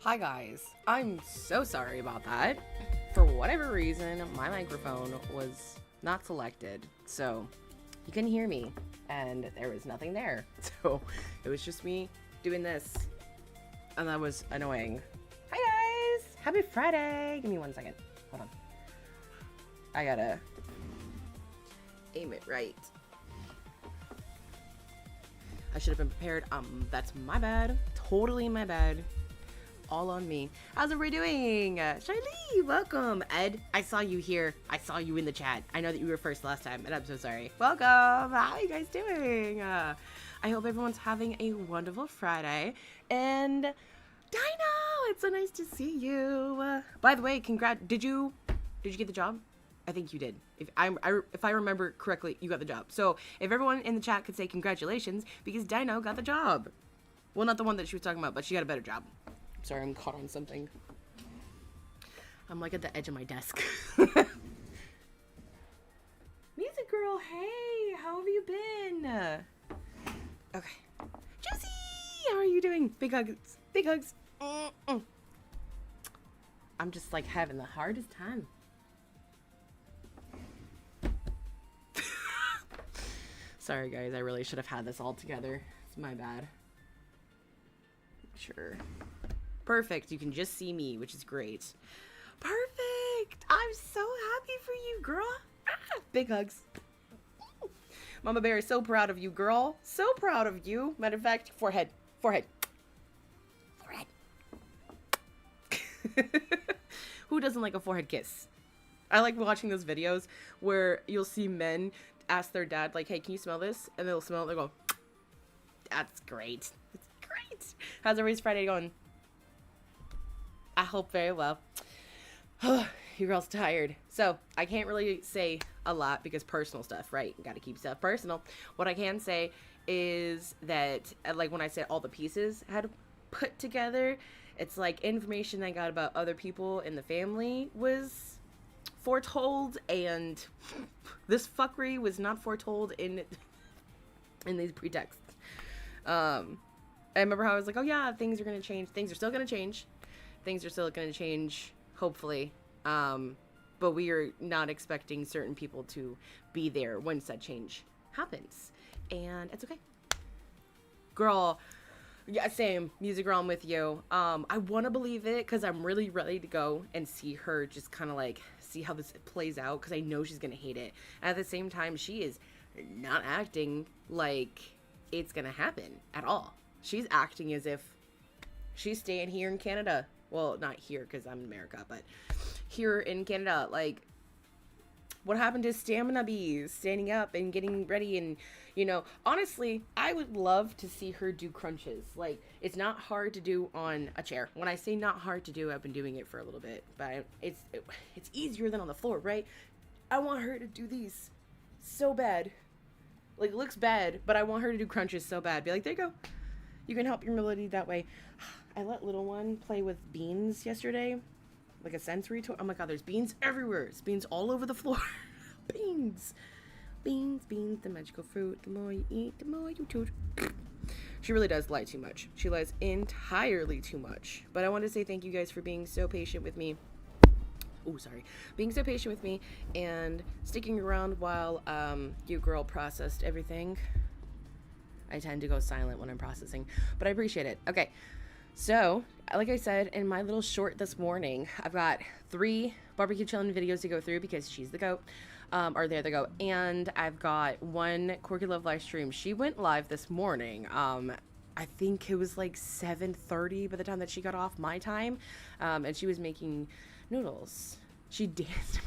Hi guys, I'm so sorry about that. For whatever reason, my microphone was not selected, so you couldn't hear me, and there was nothing there. So it was just me doing this, and that was annoying. Hi guys, happy Friday. Give me 1 second, hold on. I gotta aim it right. I should have been prepared. That's my bad, totally my bad. All on me. How's everybody doing? Shiley, welcome. Ed, I saw you here. I saw you in the chat. I know that you were first last time, and I'm so sorry. Welcome. How are you guys doing? I hope everyone's having a wonderful Friday. And Dino, it's so nice to see you. By the way, congrats. Did you get the job? I think you did. If I remember correctly, you got the job. So if everyone in the chat could say congratulations, because Dino got the job. Well, not the one that she was talking about, but she got a better job. Sorry, I'm caught on something. I'm like at the edge of my desk. Music girl, hey, how have you been? Okay. Josie, how are you doing? Big hugs. Big hugs. I'm just like having the hardest time. Sorry guys, I really should have had this all together. It's my bad. Sure. Perfect. You can just see me, which is great. Perfect. I'm so happy for you, girl. Big hugs. Mama Bear is so proud of you, girl. So proud of you. Matter of fact, forehead. Forehead. Forehead. Who doesn't like a forehead kiss? I like watching those videos where you'll see men ask their dad, like, hey, can you smell this? And they'll smell it. They go, that's great. That's great. How's everybody's Friday going? I hope very well. Your girl's tired. So I can't really say a lot because personal stuff, right? Got to keep stuff personal. What I can say is that, like, when I said all the pieces I had put together, it's like information I got about other people in the family was foretold, and this fuckery was not foretold in these pretexts. I remember how I was like, oh yeah, things are going to change. Things are still going to change. Things are still going to change, hopefully. But we are not expecting certain people to be there when said change happens. And it's okay. Girl, yeah, same. Music girl, I'm with you. I want to believe it because I'm really ready to go and see her just kind of like see how this plays out, because I know she's going to hate it. At the same time, she is not acting like it's going to happen at all. She's acting as if she's staying here in Canada. Well, not here because I'm in America, but here in Canada. Like, what happened to Stamina Bees standing up and getting ready? And, you know, honestly, I would love to see her do crunches. Like, it's not hard to do on a chair. When I say not hard to do, I've been doing it for a little bit, but it's easier than on the floor, right? I want her to do these so bad. Like, it looks bad, but I want her to do crunches so bad. Be like, there you go. You can help your mobility that way. I let little one play with beans yesterday, like a sensory toy. Oh my god, there's beans everywhere. There's beans all over the floor. Beans. Beans, beans, the magical fruit. The more you eat, the more you toot. She really does lie too much. She lies entirely too much. But I want to say thank you guys for being so patient with me. Oh, sorry. Being so patient with me and sticking around while you girl processed everything. I tend to go silent when I'm processing, but I appreciate it. Okay. So, like I said in my little short this morning, I've got 3 Bbq Chillin videos to go through because she's the goat, or they're the goat, and I've got 1 Quirky Love live stream. She went live this morning. I think it was like 7:30 by the time that she got off my time, and she was making noodles. She danced.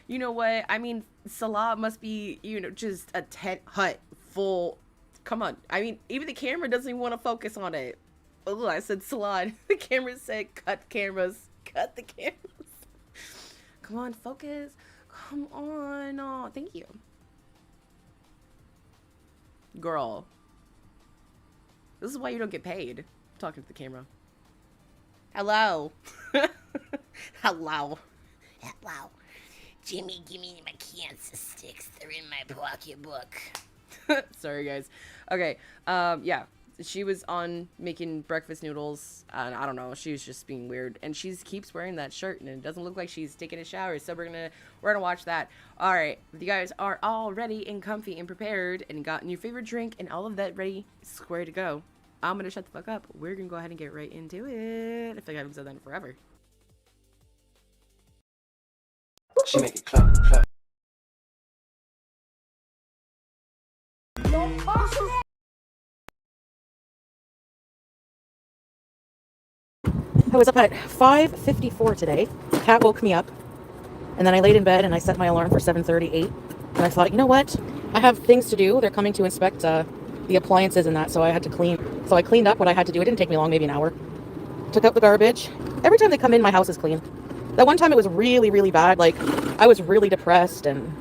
You know what? I mean, Salah must be, you know, just a tent hut full. Come on. I mean, even the camera doesn't even want to focus on it. Oh, I said salon. The camera said cut cameras. Cut the cameras. Come on, focus. Come on. Oh, thank you. Girl. This is why you don't get paid. I'm talking to the camera. Hello. Hello. Hello. Jimmy, give me my cancer sticks. They're in my pocketbook. Sorry, guys. Okay. Yeah. She was on making breakfast noodles, and I don't know, she was just being weird, and she keeps wearing that shirt, and it doesn't look like she's taking a shower. So we're gonna watch that. All right, if you guys are all ready and comfy and prepared and gotten your favorite drink and all of that ready, square to go, I'm gonna shut the fuck up. We're gonna go ahead and get right into it. I feel like I haven't said that in forever. She make it clap, clap. I was up at 5:54 today. Cat woke me up, and then I laid in bed and I set my alarm for 7:38. And I thought, you know what? I have things to do. They're coming to inspect the appliances and that, so I had to clean. So I cleaned up what I had to do. It didn't take me long, maybe an hour. Took out the garbage. Every time they come in, my house is clean. That one time it was really, really bad. Like, I was really depressed, and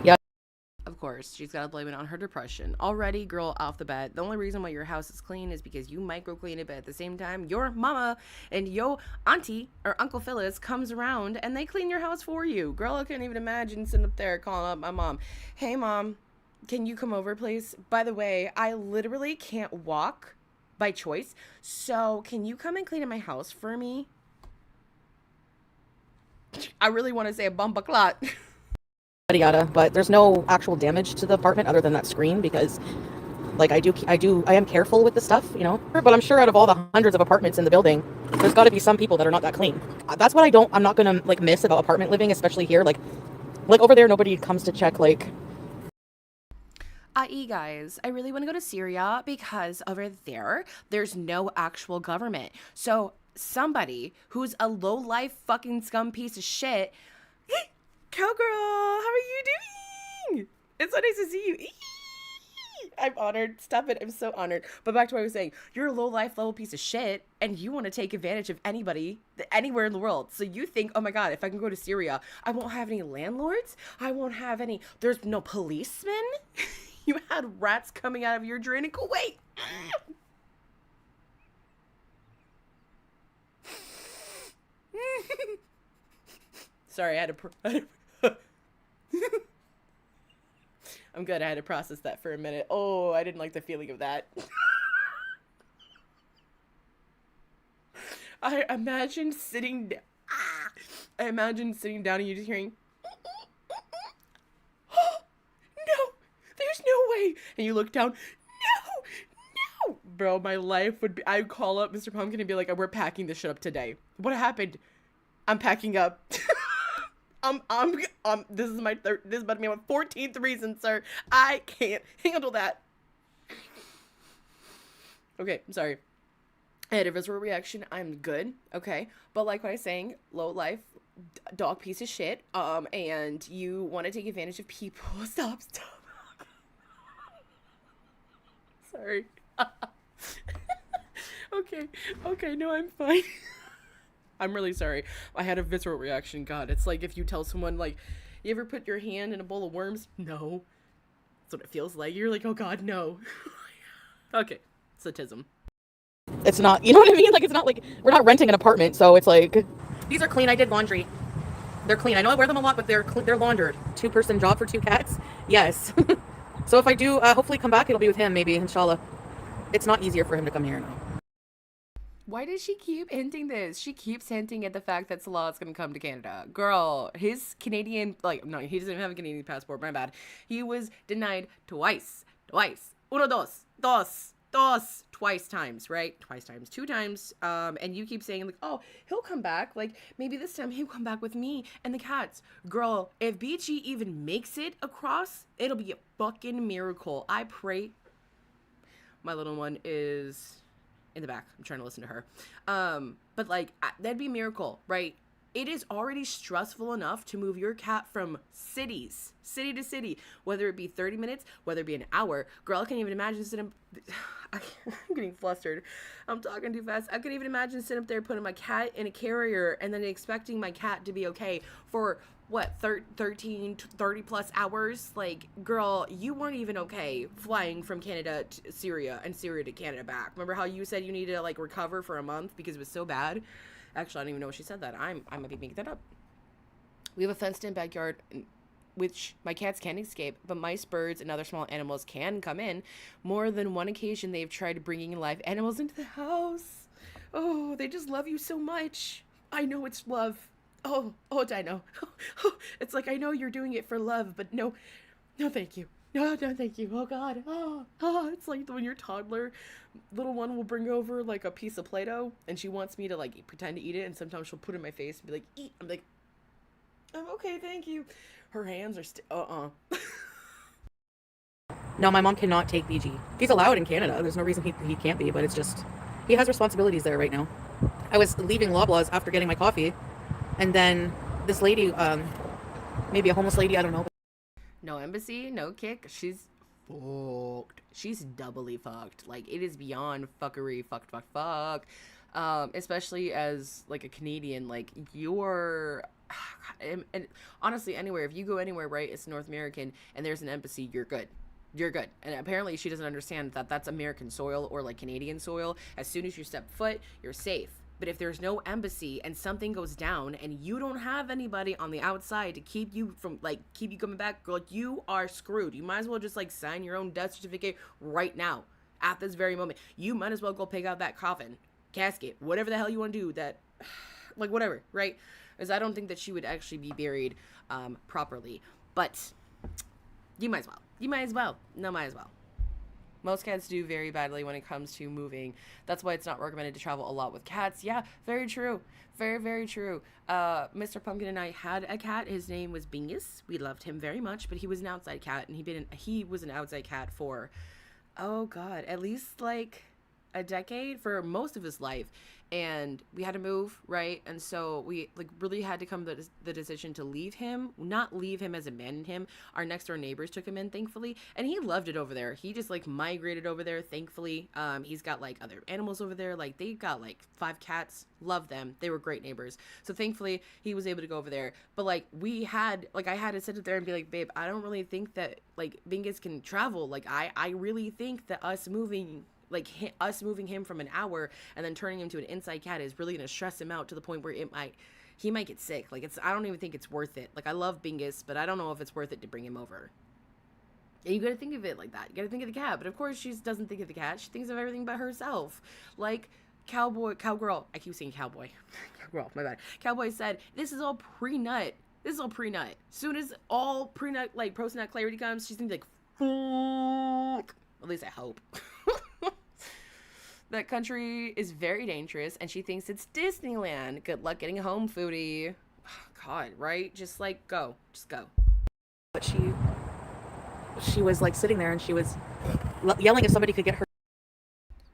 yeah. Of course, she's got to blame it on her depression. Already, girl, off the bat, the only reason why your house is clean is because you micro clean it, but at the same time, your mama and yo auntie or Uncle Phyllis comes around and they clean your house for you. Girl, I can't even imagine sitting up there calling up my mom. Hey, mom, can you come over, please? By the way, I literally can't walk by choice, so can you come and clean up my house for me? I really want to say a bumba clot. Yada, but there's no actual damage to the apartment other than that screen, because like I am careful with the stuff, you know, but I'm sure out of all the hundreds of apartments in the building, there's got to be some people that are not that clean. That's what I'm not gonna like miss about apartment living, especially here. Like over there, nobody comes to check, like, i.e. guys, I really want to go to Syria because over there's no actual government. So somebody who's a low-life fucking scum piece of shit. Cowgirl, how are you doing? It's so nice to see you. I'm honored. Stop it. I'm so honored. But back to what I was saying. You're a low-life level piece of shit, and you want to take advantage of anybody, anywhere in the world. So you think, oh my God, if I can go to Syria, I won't have any landlords. I won't have any, there's no policemen. You had rats coming out of your drain in Kuwait. Sorry, I had to I'm good. I had to process that for a minute. Oh, I didn't like the feeling of that. I imagine sitting down and you just hearing, oh, no, there's no way. And you look down, no. Bro, my life would be, I'd call up Mr. Pumpkin and be like, we're packing this shit up today. What happened? I'm packing up. This is about to be my 14th reason, sir. I can't handle that. Okay, I'm sorry. I had a visceral reaction. I'm good, okay? But like what I was saying, low life, dog piece of shit, and you want to take advantage of people. Stop. Sorry. Okay, no, I'm fine. I'm really sorry. I had a visceral reaction. God, it's like if you tell someone, like, you ever put your hand in a bowl of worms? No. That's what it feels like. You're like, oh God, no. Okay, sadism. it's not, you know what I mean? Like, it's not like we're not renting an apartment, so it's like, these are clean. I did laundry. They're clean. I know I wear them a lot, but they're laundered. 2-person job for 2 cats. Yes. So if I do hopefully come back, it'll be with him, maybe, inshallah. It's not easier for him to come here now. Why does she keep hinting this? She keeps hinting at the fact that Salad's gonna come to Canada. Girl, his Canadian, like, no, he doesn't even have a Canadian passport, my bad. He was denied twice. Uno, dos. Twice times, right? 2 times. And you keep saying, like, oh, he'll come back. Like, maybe this time he'll come back with me and the cats. Girl, if Bbq even makes it across, it'll be a fucking miracle. I pray. My little one is in the back. I'm trying to listen to her. But like, that'd be a miracle, right? It is already stressful enough to move your cat from city to city, whether it be 30 minutes, whether it be an hour. Girl, I can't even imagine sitting. I'm getting flustered. I'm talking too fast. I couldn't even imagine sitting up there putting my cat in a carrier and then expecting my cat to be okay for what, 30 plus hours? Like, girl, you weren't even okay flying from Canada to Syria and Syria to Canada back. Remember how you said you needed to like recover for a month because it was so bad? Actually, I don't even know if she said that. I might be making that up. We have a fenced in backyard. which my cats can't escape, but mice, birds, and other small animals can come in. More than one occasion, they've tried bringing live animals into the house. Oh, they just love you so much. I know it's love. Oh, Dino. It's like, I know you're doing it for love, but no, thank you. No, thank you. Oh, God. It's like when your toddler, little one will bring over, like, a piece of Play-Doh, and she wants me to, like, pretend to eat it, and sometimes she'll put it in my face and be like, eat. I'm like, I'm okay, thank you. Her hands are still, No, my mom cannot take BG. He's allowed in Canada. There's no reason he can't be, but it's just, he has responsibilities there right now. I was leaving Loblaws after getting my coffee, and then this lady, maybe a homeless lady, I don't know. No embassy, no kick. She's fucked. She's doubly fucked. Like, it is beyond fuckery. Fuck. Especially as, like, a Canadian, like, you're... And honestly, anywhere, if you go anywhere, right, it's North American, and there's an embassy, you're good. You're good. And apparently she doesn't understand that that's American soil or, like, Canadian soil. As soon as you step foot, you're safe. But if there's no embassy and something goes down and you don't have anybody on the outside to keep you coming back, girl, you are screwed. You might as well just, like, sign your own death certificate right now. At this very moment. You might as well go pick out that coffin, casket, whatever the hell you want to do, that, like, whatever, right? Because I don't think that she would actually be buried properly. But you might as well. No, might as well. Most cats do very badly when it comes to moving. That's why it's not recommended to travel a lot with cats. Yeah, very true. Very, very true. Mr. Pumpkin and I had a cat. His name was Bingus. We loved him very much, but he was an outside cat, and he was an outside cat for, oh God, at least like a decade, for most of his life. And we had to move, right? And so we, like, really had to come to the decision to leave him, not leave him as abandon him. Our next door neighbors took him in, thankfully, and he loved it over there. He just, like, migrated over there, thankfully. He's got, like, other animals over there. Like, they got, like, 5 cats. Love them. They were great neighbors. So thankfully he was able to go over there. But, like, I had to sit there and be like, babe, I don't really think that, like, Bingus can travel. Like, I really think that us moving him from an hour and then turning him to an inside cat is really going to stress him out to the point where he might get sick. Like, I don't even think it's worth it. Like, I love Bingus, but I don't know if it's worth it to bring him over. And you got to think of it like that. You got to think of the cat. But of course she doesn't think of the cat. She thinks of everything but herself. Like, cowgirl. I keep saying cowboy. Cowgirl, my bad. Cowboy said, this is all pre-nut. Soon as all pre-nut, like, post-nut clarity comes, she's going to be like, fuck. At least I hope. That country is very dangerous, and she thinks it's Disneyland. Good luck getting home, Foodie. Oh, God, right? Just, like, go. Just go. But she was, like, sitting there, and she was yelling if somebody could get her.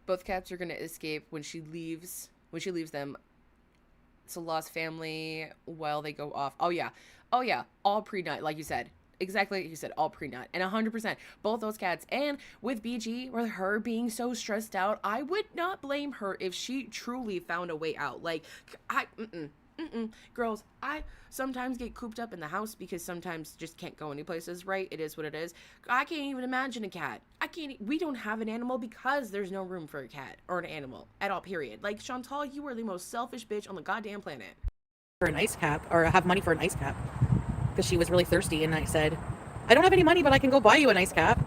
Both cats are going to escape when she leaves them. It's a lost family while they go off. Oh, yeah. All pre-nut, like you said. Exactly like you said, all pre-nut. And 100%, both those cats. And with BG, with her being so stressed out, I would not blame her if she truly found a way out. Like, girls, I sometimes get cooped up in the house because sometimes just can't go any places, right? It is what it is. I can't even imagine a cat. We don't have an animal because there's no room for a cat or an animal at all, period. Like, Chantal, you are the most selfish bitch on the goddamn planet. For an ice cap, or have money for an ice cap. Because she was really thirsty, and I said, I don't have any money, but I can go buy you an ice cap.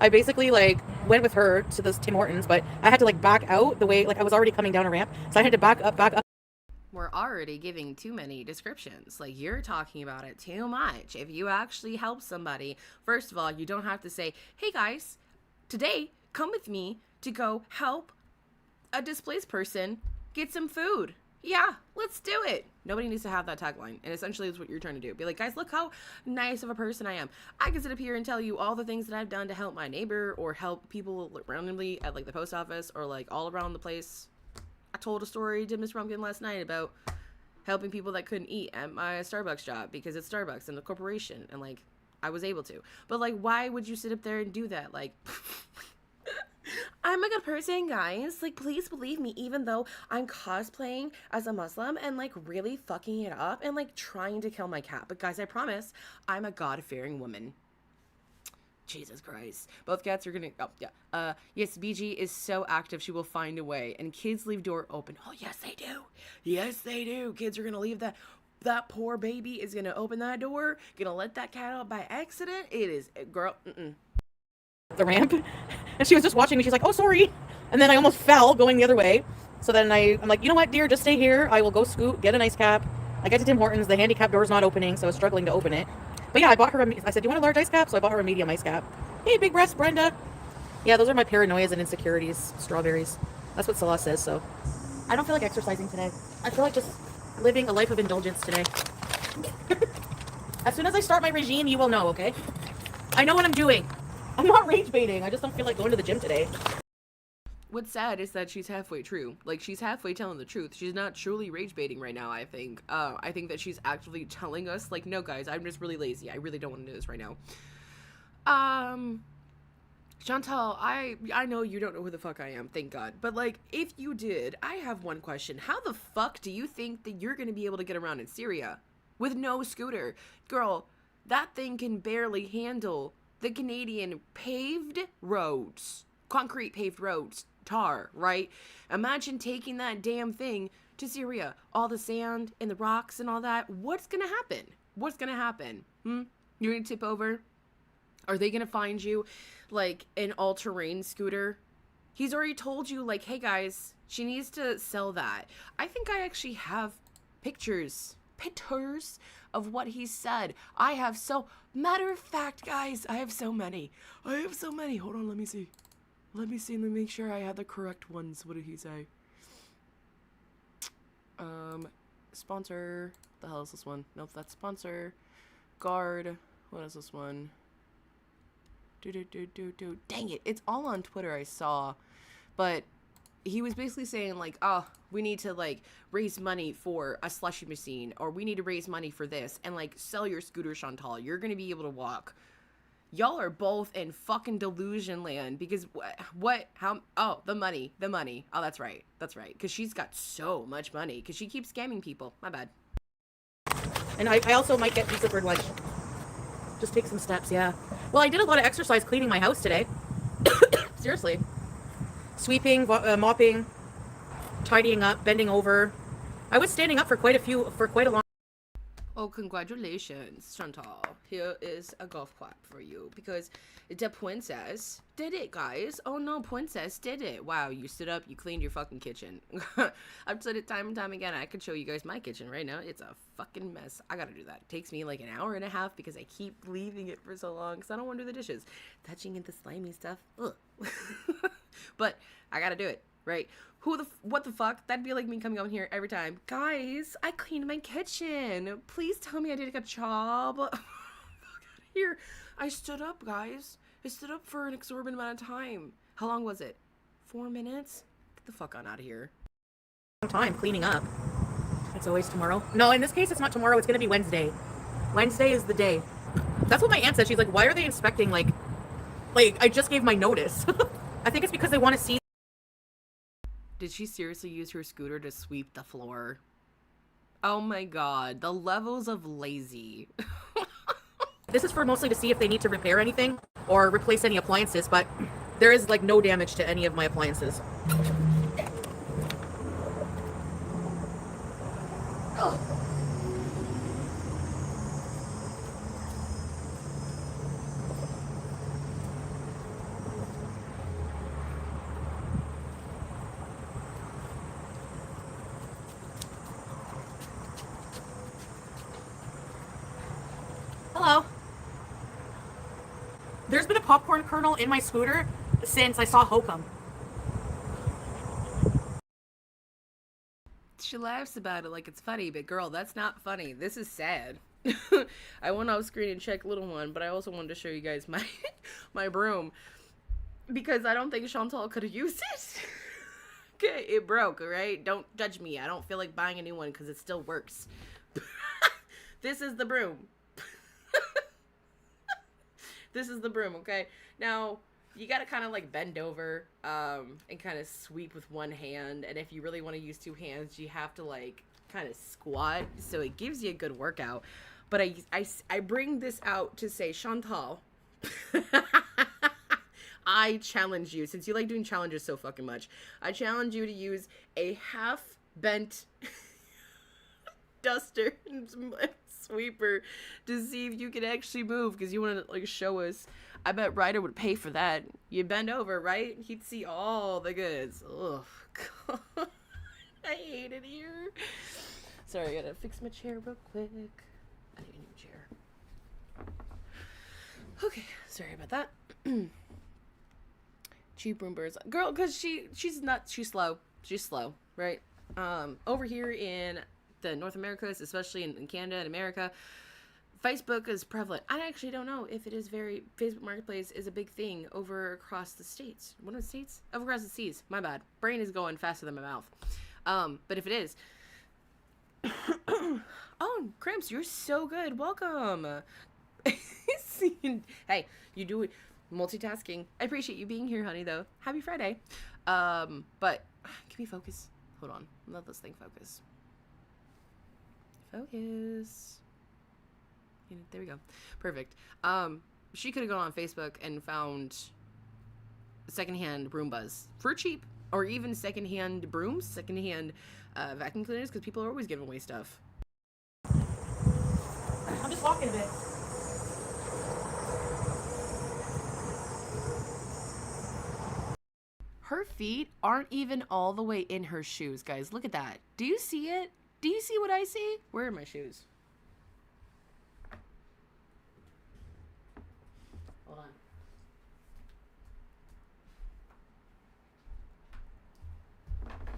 I basically, like, went with her to this Tim Hortons, but I had to, like, back out the way, like, I was already coming down a ramp, so I had to back up. We're already giving too many descriptions. Like, you're talking about it too much. If you actually help somebody, first of all, you don't have to say, hey guys, today, come with me to go help a displaced person get some food. Yeah, let's do it. Nobody needs to have that tagline. And essentially it's what you're trying to do. Be like, guys, look how nice of a person I am. I can sit up here and tell you all the things that I've done to help my neighbor or help people randomly at, like, the post office or, like, all around the place. I told a story to Miss Rumpkin last night about helping people that couldn't eat at my Starbucks job because it's Starbucks and the corporation. And, like, I was able to. But, like, why would you sit up there and do that? Like... I'm a good person, guys. Like, please believe me, even though I'm cosplaying as a Muslim and, like, really fucking it up and, like, trying to kill my cat. But, guys, I promise, I'm a God-fearing woman. Jesus Christ. Both cats are gonna... Oh, yeah. Yes, BG is so active, she will find a way. And kids leave door open. Oh, yes, they do. Yes, they do. Kids are gonna leave that... that poor baby is gonna open that door, gonna let that cat out by accident. It is, girl. The ramp, and she was just watching me. She's like, "Oh, sorry," and then I almost fell going the other way. So then I'm like, "You know what, dear? Just stay here. I will go scoot, get an ice cap." I get to Tim Hortons. The handicap door's not opening, so I was struggling to open it. But yeah, I bought her. I said, "Do you want a large ice cap?" So I bought her a medium ice cap. Hey, big breast, Brenda. Yeah, those are my paranoias and insecurities. Strawberries. That's what Salah says. So I don't feel like exercising today. I feel like just living a life of indulgence today. As soon as I start my regime, you will know. Okay? I know what I'm doing. I'm not rage baiting. I just don't feel like going to the gym today. What's sad is that she's halfway true. Like, she's halfway telling the truth. She's not truly rage baiting right now, I think. I think that she's actually telling us, like, no, guys, I'm just really lazy. I really don't want to do this right now. Chantal, I know you don't know who the fuck I am, thank God. But, like, if you did, I have one question. How the fuck do you think that you're going to be able to get around in Syria with no scooter? Girl, that thing can barely handle the Canadian paved roads. Concrete paved roads. Tar, right? Imagine taking that damn thing to Syria. All the sand and the rocks and all that. What's gonna happen? What's gonna happen? You're gonna tip over? Are they gonna find you, like, an all-terrain scooter? He's already told you, like, hey guys, she needs to sell that. I think I actually have pictures of what he said. I have matter of fact, guys, I have so many. Hold on, let me see. Let me make sure I have the correct ones. What did he say? Sponsor. The hell is this one? Nope, that's sponsor. Guard. What is this one? Dang it, it's all on Twitter, I saw. But he was basically saying, like, oh, we need to, like, raise money for a slushy machine, or we need to raise money for this, and, like, sell your scooter, Chantal. You're gonna be able to walk. Y'all are both in fucking delusion land, because the money. Oh, that's right, because she's got so much money, because she keeps scamming people. My bad. And I also might get pizza for lunch. Just take some steps, yeah. Well, I did a lot of exercise cleaning my house today. Seriously. Sweeping, mopping, tidying up, bending over. I was standing up for quite a long. Oh, congratulations, Chantal. Here is a golf clap for you, because the princess did it, guys. Oh no, princess did it. Wow, you stood up, you cleaned your fucking kitchen. I've said it time and time again. I could show you guys my kitchen right now. It's a fucking mess. I gotta do that. It takes me like an hour and a half because I keep leaving it for so long because I don't want to do the dishes. Touching into slimy stuff. Ugh. But I gotta do it, right? What the fuck? That'd be like me coming on here every time. Guys, I cleaned my kitchen. Please tell me I did a good job. Fuck out of here. I stood up, guys. I stood up for an exorbitant amount of time. How long was it? 4 minutes? Get the fuck on out of here. Time cleaning up. It's always tomorrow. No, in this case, it's not tomorrow. It's gonna be Wednesday. Wednesday is the day. That's what my aunt said. She's like, why are they inspecting? Like I just gave my notice. I think it's because they want to see. Did she seriously use her scooter to sweep the floor? Oh my god, the levels of lazy. This is for mostly to see if they need to repair anything or replace any appliances, but there is like no damage to any of my appliances. Oh. Hello. There's been a popcorn kernel in my scooter since I saw Hokum. She laughs about it like it's funny, but girl, that's not funny. This is sad. I went off screen and checked little one, but I also wanted to show you guys my my broom, because I don't think Chantal could have used it. Okay, it broke, alright? Don't judge me. I don't feel like buying a new one because it still works. This is the broom. This is the broom, okay? Now, you gotta kind of like bend over and kind of sweep with one hand, and if you really want to use two hands, you have to like kind of squat, so it gives you a good workout. But I bring this out to say, Chantal, I challenge you, since you like doing challenges so fucking much, I challenge you to use a half bent duster and sweeper to see if you can actually move because you want to like show us. I bet Ryder would pay for that. You bend over, right? He'd see all the goods. Ugh. God. I hate it here. Sorry, I gotta fix my chair real quick. I need a new chair. Okay, sorry about that. Cheap room birds. Girl, because she's slow. She's slow, right? Over here in the North Americas, especially in Canada and America, Facebook is prevalent. I actually don't know if it is Facebook Marketplace is a big thing over across the states. What are the states? Over across the seas. My bad. Brain is going faster than my mouth. But if it is. Oh, Cramps, you're so good. Welcome. Hey, you do it. Multitasking. I appreciate you being here, honey, though. Happy Friday. But can we focus? Hold on. Let this thing focus. Focus. There we go. Perfect. She could have gone on Facebook and found secondhand Roombas for cheap, or even secondhand brooms, secondhand vacuum cleaners, because people are always giving away stuff. I'm just walking a bit. Her feet aren't even all the way in her shoes, guys. Look at that. Do you see it? Do you see what I see? Where are my shoes? Hold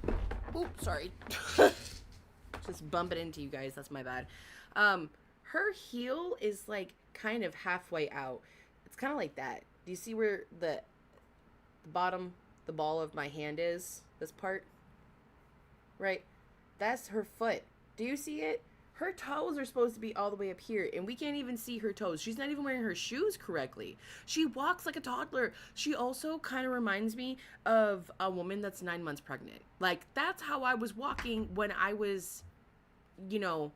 on. Oop, sorry. Just bumping into you guys. That's my bad. Her heel is like kind of halfway out. It's kind of like that. Do you see where the bottom, the ball of my hand is? This part? Right? That's her foot. Do you see it? Her toes are supposed to be all the way up here, and we can't even see her toes. She's not even wearing her shoes correctly. She walks like a toddler. She also kind of reminds me of a woman that's 9 months pregnant. Like, that's how I was walking when I was, you know,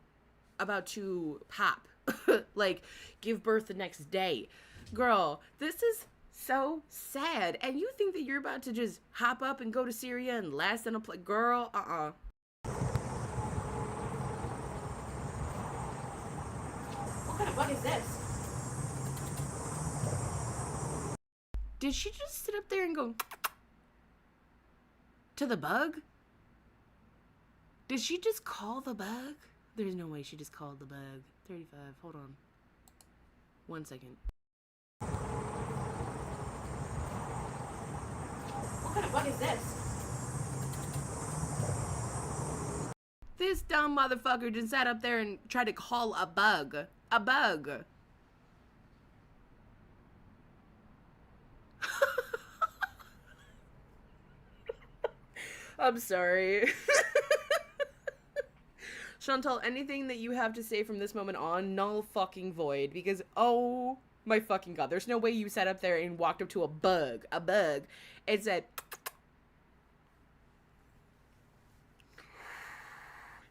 about to pop. Like, give birth the next day. Girl, this is so sad. And you think that you're about to just hop up and go to Syria and last in a place? Girl, What kind of bug is this? Did she just sit up there and go to the bug? Did she just call the bug? There's no way she just called the bug. 35. Hold on. 1 second. What kind of bug is this? This dumb motherfucker just sat up there and tried to call a bug. A bug. I'm sorry. Chantal, anything that you have to say from this moment on, null fucking void. Because, oh my fucking god, there's no way you sat up there and walked up to a bug, and said,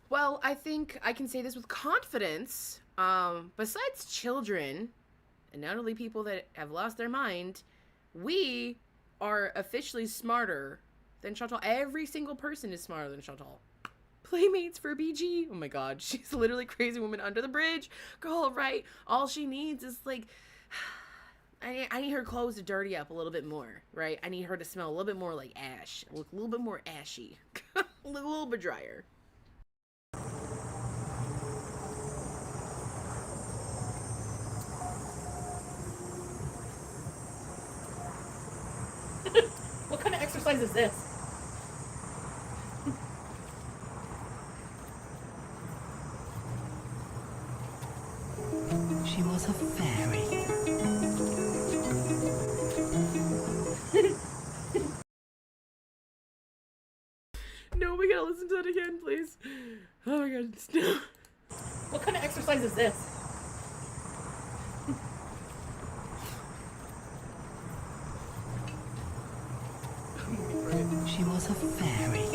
well, I think I can say this with confidence. Besides children and elderly people that have lost their mind, we are officially smarter than Chantal. Every single person is smarter than Chantal. Playmates for BG. Oh my god, she's literally crazy woman under the bridge. Girl, right? All she needs is like, I need her clothes to dirty up a little bit more, right? I need her to smell a little bit more like ash. Look a little bit more ashy. A little bit drier. What kind of exercise is this? She was a fairy. No, we gotta listen to that again, please. Oh my god, no. What kind of exercise is this? She was a fairy.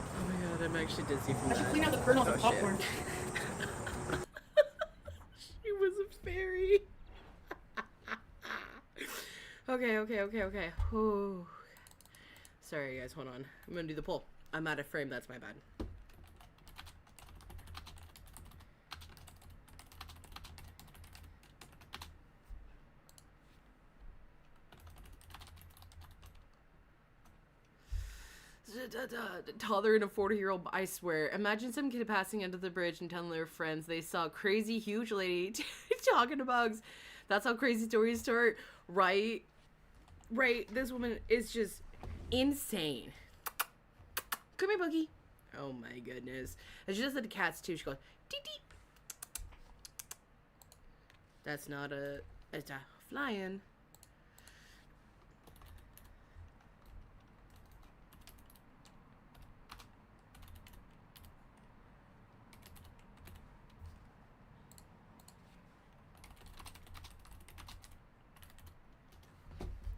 Oh my god, I'm actually dizzy from I should that. clean out the kernels of popcorn. She was a fairy. Okay. Ooh, Sorry, guys. Hold on. I'm gonna do the poll. I'm out of frame. That's my bad. Taller and a 40-year-old, I swear. Imagine some kid passing under the bridge and telling their friends they saw a crazy huge lady talking to bugs. That's how crazy stories start, right? Right, this woman is just insane. Come here, Boogie. Oh my goodness. And she does that to cats too. She goes, dee dee. That's not a, it's a flying.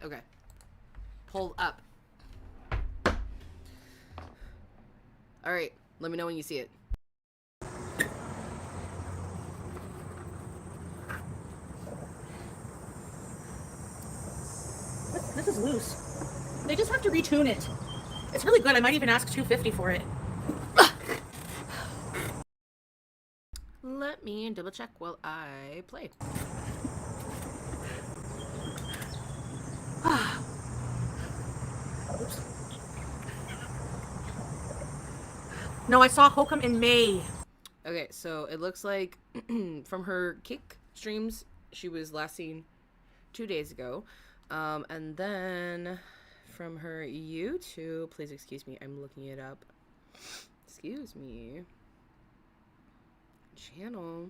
Okay. Pull up. Alright, let me know when you see it. This is loose. They just have to retune it. It's really good. I might even ask $250 for it. Let me double check while I play. Oops. No, I saw Hokum in May. Okay, so it looks like from her kick streams, she was last seen 2 days ago. And then from her YouTube, please excuse me, I'm looking it up. Excuse me. Channel.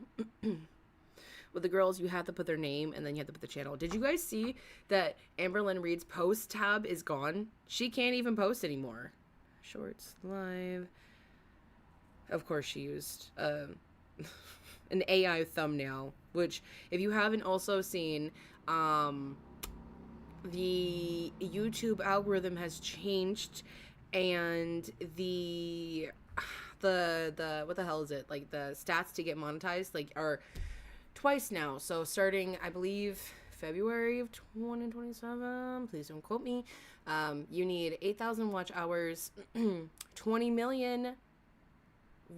With the girls, you have to put their name and then you have to put the channel. Did you guys see that Amberlynn Reed's post tab is gone? She can't even post anymore. Shorts, live. Of course, she used an AI thumbnail, which if you haven't also seen, the YouTube algorithm has changed, and the what the hell is it? Like the stats to get monetized like are twice now. So starting, I believe, February of 2027, please don't quote me, you need 8,000 watch hours, 20 million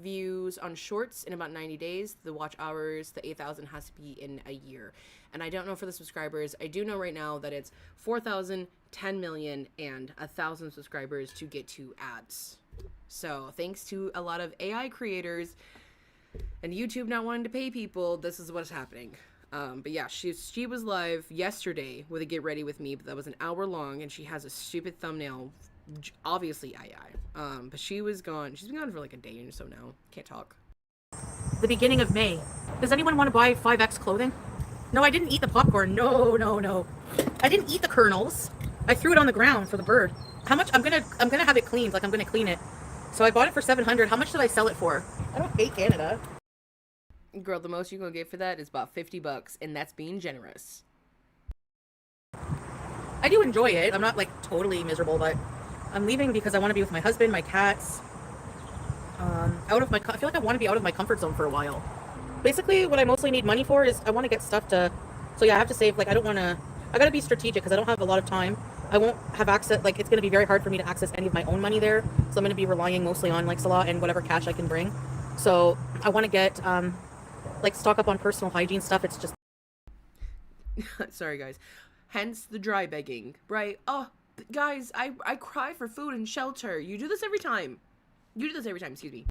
views on shorts in about 90 days. The watch hours, the 8,000 has to be in a year. And I don't know for the subscribers. I do know right now that it's 4,000, 10 million, and 1,000 subscribers to get to ads. So thanks to a lot of AI creators and YouTube not wanting to pay people, this is what's happening. But yeah, she was live yesterday with a Get Ready With Me, but that was an hour long, and she has a stupid thumbnail, obviously AI. But she was gone. She's been gone for like a day or so now. Can't talk. The beginning of May. Does anyone want to buy 5X clothing? No, I didn't eat the popcorn. No. I didn't eat the kernels. I threw it on the ground for the bird. How much? I'm gonna have it cleaned. Like I'm gonna clean it. So I bought it for $700. How much did I sell it for? I don't hate Canada. Girl, the most you're gonna get for that is about $50, and that's being generous. I do enjoy it. I'm not like totally miserable, but I'm leaving because I want to be with my husband, my cats. I feel like I want to be out of my comfort zone for a while. Basically, what I mostly need money for is I want to get stuff to. So yeah, I have to save. Like I gotta be strategic because I don't have a lot of time. I won't have access. Like it's gonna be very hard for me to access any of my own money there. So I'm gonna be relying mostly on like Salah and whatever cash I can bring. So I want to get like stock up on personal hygiene stuff. It's just. Sorry, guys. Hence the dry begging, right? Oh, guys, I cry for food and shelter. You do this every time. Excuse me.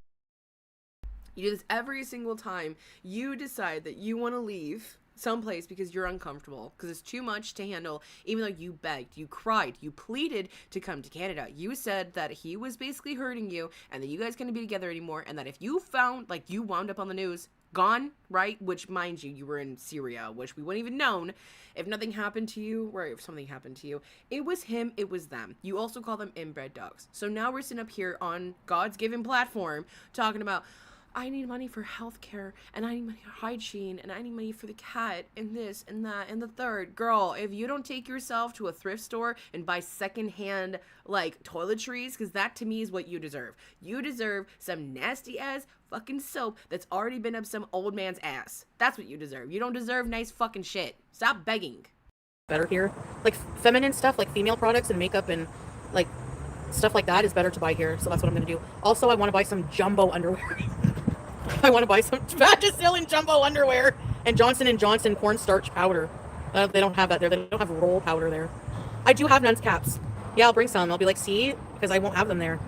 You do this every single time you decide that you want to leave someplace because you're uncomfortable, because it's too much to handle, even though you begged, you cried, you pleaded to come to Canada. You said that he was basically hurting you and that you guys couldn't be together anymore, and that if you found, like, you wound up on the news, gone, right? Which, mind you were in Syria, which we wouldn't even known if nothing happened to you, right? If something happened to you, it was him, it was them. You also call them inbred dogs. So now we're sitting up here on God's given platform talking about, I need money for healthcare, and I need money for hygiene, and I need money for the cat, and this, and that, and the third. Girl, if you don't take yourself to a thrift store and buy secondhand, like, toiletries, because that to me is what you deserve. You deserve some nasty-ass fucking soap that's already been up some old man's ass. That's what you deserve. You don't deserve nice fucking shit. Stop begging. Better here. Like, feminine stuff, like female products and makeup and, like, stuff like that is better to buy here. So that's what I'm going to do. Also, I want to buy some jumbo underwear. I want to buy some Vagisil jumbo underwear and Johnson & Johnson cornstarch powder. They don't have that there. They don't have roll powder there. I do have Nuns caps. Yeah, I'll bring some. I'll be like, see, because I won't have them there.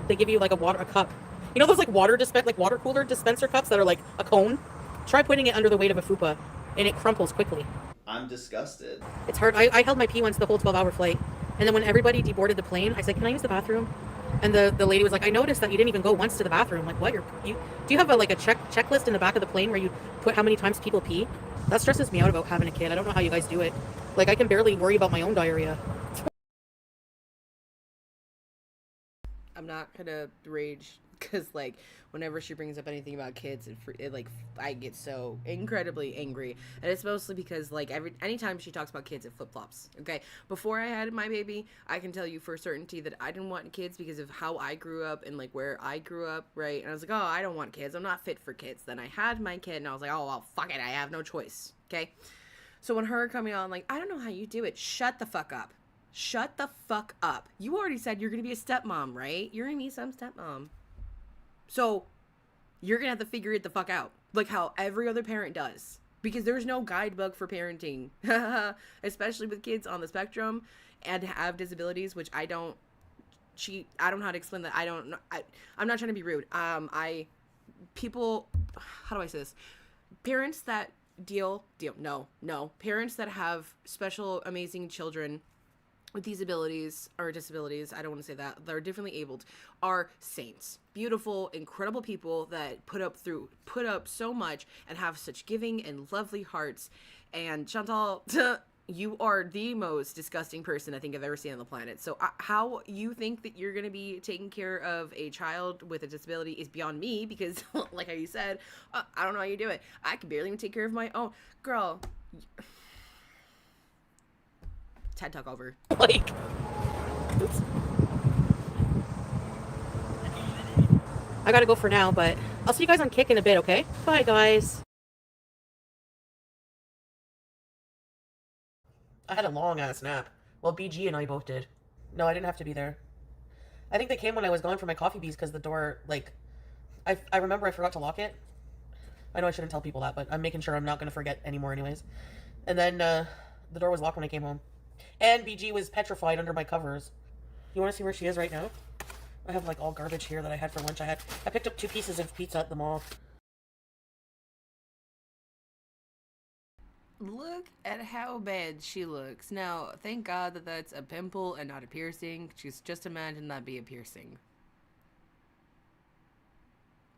They give you like a cup. You know those like water cooler dispenser cups that are like a cone? Try putting it under the weight of a fupa, and it crumples quickly. I'm disgusted. It's hard. I held my pee once the whole 12-hour flight, and then when everybody deboarded the plane, I said, "Can I use the bathroom?" And the lady was like, "I noticed that you didn't even go once to the bathroom." I'm like, what? Do you have a checklist in the back of the plane where you put how many times people pee? That stresses me out about having a kid. I don't know how you guys do it. Like, I can barely worry about my own diarrhea. I'm not gonna rage because like whenever she brings up anything about kids, it like I get so incredibly angry, and it's mostly because like anytime she talks about kids, it flip flops. Okay, before I had my baby, I can tell you for certainty that I didn't want kids because of how I grew up and like where I grew up, right? And I was like, oh, I don't want kids. I'm not fit for kids. Then I had my kid, and I was like, oh well, fuck it, I have no choice. Okay, so when her coming on like, I don't know how you do it. Shut the fuck up. Shut the fuck up. You already said you're going to be a stepmom, right? You're going to be some stepmom. So, you're going to have to figure it the fuck out. Like how every other parent does. Because there's no guidebook for parenting. Especially with kids on the spectrum and have disabilities, which I don't know how to explain that. I'm not trying to be rude. People, how do I say this? Parents that parents that have special, amazing children with these abilities or disabilities, I don't want to say that, they're differently abled, are saints, beautiful, incredible people that put up so much and have such giving and lovely hearts. And Chantal, you are the most disgusting person I think I've ever seen on the planet. So how you think that you're going to be taking care of a child with a disability is beyond me, because like how you said, I don't know how you do it. I can barely even take care of my own. Girl, TED Talk over. Like, oops. I gotta go for now, but I'll see you guys on Kick in a bit, okay? Bye, guys. I had a long-ass nap. Well, BG and I both did. No, I didn't have to be there. I think they came when I was gone for my coffee bees because the door, like, I remember I forgot to lock it. I know I shouldn't tell people that, but I'm making sure I'm not going to forget anymore anyways. And then the door was locked when I came home. And BG was petrified under my covers. You want to see where she is right now? I have like all garbage here that I had for lunch. I picked up 2 pieces of pizza at the mall. Look at how bad she looks. Now, thank God that that's a pimple and not a piercing. Just imagine that be a piercing.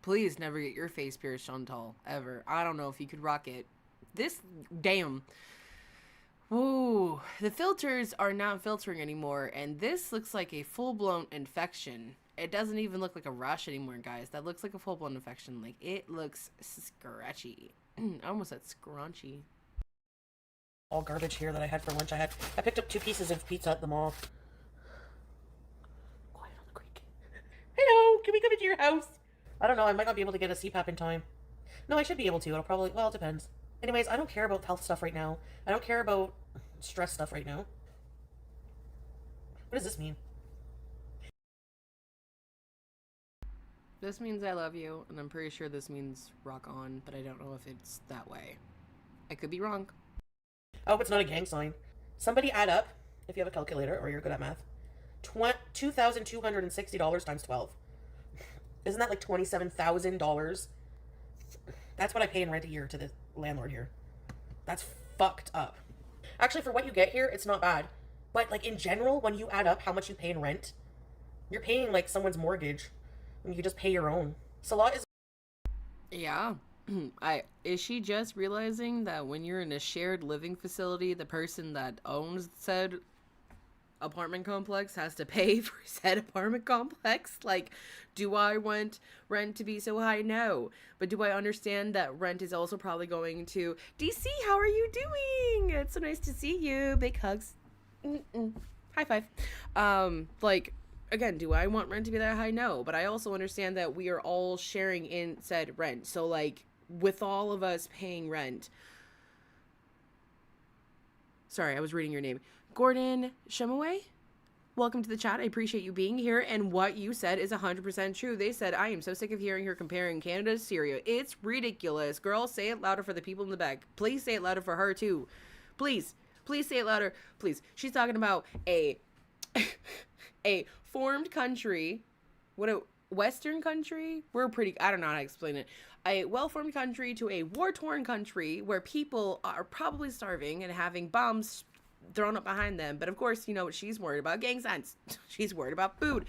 Please never get your face pierced, Chantal. Ever. I don't know if you could rock it. Damn. Ooh, the filters are not filtering anymore, and this looks like a full-blown infection. It doesn't even look like a rash anymore, guys. That looks like a full-blown infection. Like, it looks scratchy. I almost said scrunchy. All garbage here that I had for lunch. I picked up 2 pieces of pizza at the mall. Quiet on the creek. Hello, can we come into your house? I don't know, I might not be able to get a CPAP in time. No, I should be able to. It'll probably, well, it depends. Anyways, I don't care about health stuff right now. I don't care about stress stuff right now. What does this mean? This means I love you, and I'm pretty sure this means rock on, but I don't know if it's that way. I could be wrong. Oh, it's not a gang sign. Somebody add up, if you have a calculator or you're good at math, $2,260 times 12. Isn't that like $27,000? That's what I pay in rent a year to the landlord here. That's fucked up. Actually, for what you get here, it's not bad. But like in general, when you add up how much you pay in rent, you're paying like someone's mortgage when you just pay your own. Salah is... Yeah. Is she just realizing that when you're in a shared living facility, the person that owns said apartment complex has to pay for said apartment complex? Like, do I want rent to be so high? No. But do I understand that rent is also probably going to DC? How are you doing? It's so nice to see you. Big hugs. High five. Like, again, do I want rent to be that high? No. But I also understand that we are all sharing in said rent. So like, with all of us paying rent, sorry, I was reading your name, Gordon Shumaway. welcome to the chat. I appreciate you being here. And what you said is 100% true. They said, I am so sick of hearing her comparing Canada to Syria. It's ridiculous. Girl, say it louder for the people in the back. Please say it louder for her too. Please say it louder. Please. She's talking about a formed country. Western country? I don't know how to explain it. A well-formed country to a war-torn country where people are probably starving and having bombs thrown up behind them. But of course, you know what she's worried about? Gang signs. She's worried about food.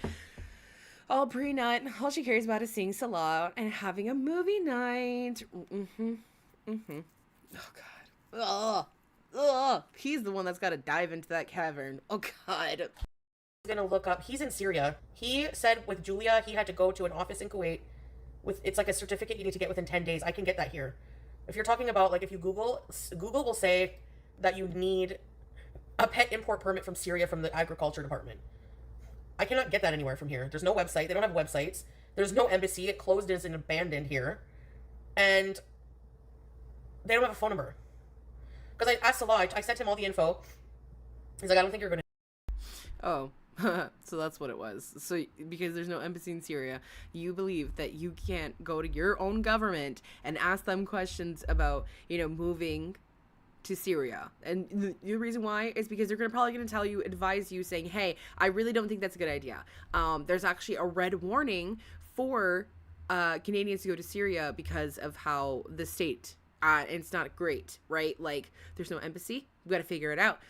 All pre-nut. All she cares about is seeing Salah and having a movie night. Oh, God. Ugh. He's the one that's got to dive into that cavern. Oh, God. Gonna look up. He's in Syria. He said with Julia he had to go to an office in Kuwait with, it's like a certificate you need to get within 10 days. I can get that here. If you're talking about, like, if you Google will say that you need a pet import permit from Syria from the agriculture department. I cannot get that anywhere from here. There's no website. They don't have websites. There's no embassy. It closed as and abandoned here. And they don't have a phone number. Because I asked Salah, I sent him all the info. He's like, I don't think you're gonna. Oh. So that's what it was. So because there's no embassy in Syria, you believe that you can't go to your own government and ask them questions about, you know, moving to Syria. And the reason why is because they're probably going to tell you, advise you, saying, hey, I really don't think that's a good idea. There's actually a red warning for Canadians to go to Syria because of how the state, it's not great, right? Like, there's no embassy. We got to figure it out.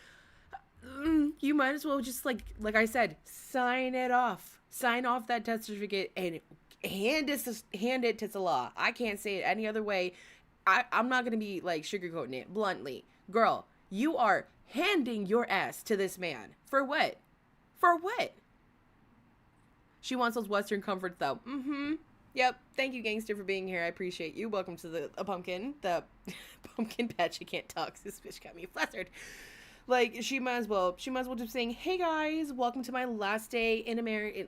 You might as well just, like I said, sign it off. Sign off that death certificate and hand it to Salah. I can't say it any other way. I'm not going to be, like, sugarcoating it bluntly. Girl, you are handing your ass to this man. For what? For what? She wants those Western comforts, though. Yep. Thank you, gangster, for being here. I appreciate you. Welcome to the pumpkin patch. I can't talk. This bitch got me flustered. Like, she might as well just saying, hey guys, welcome to my last day in America.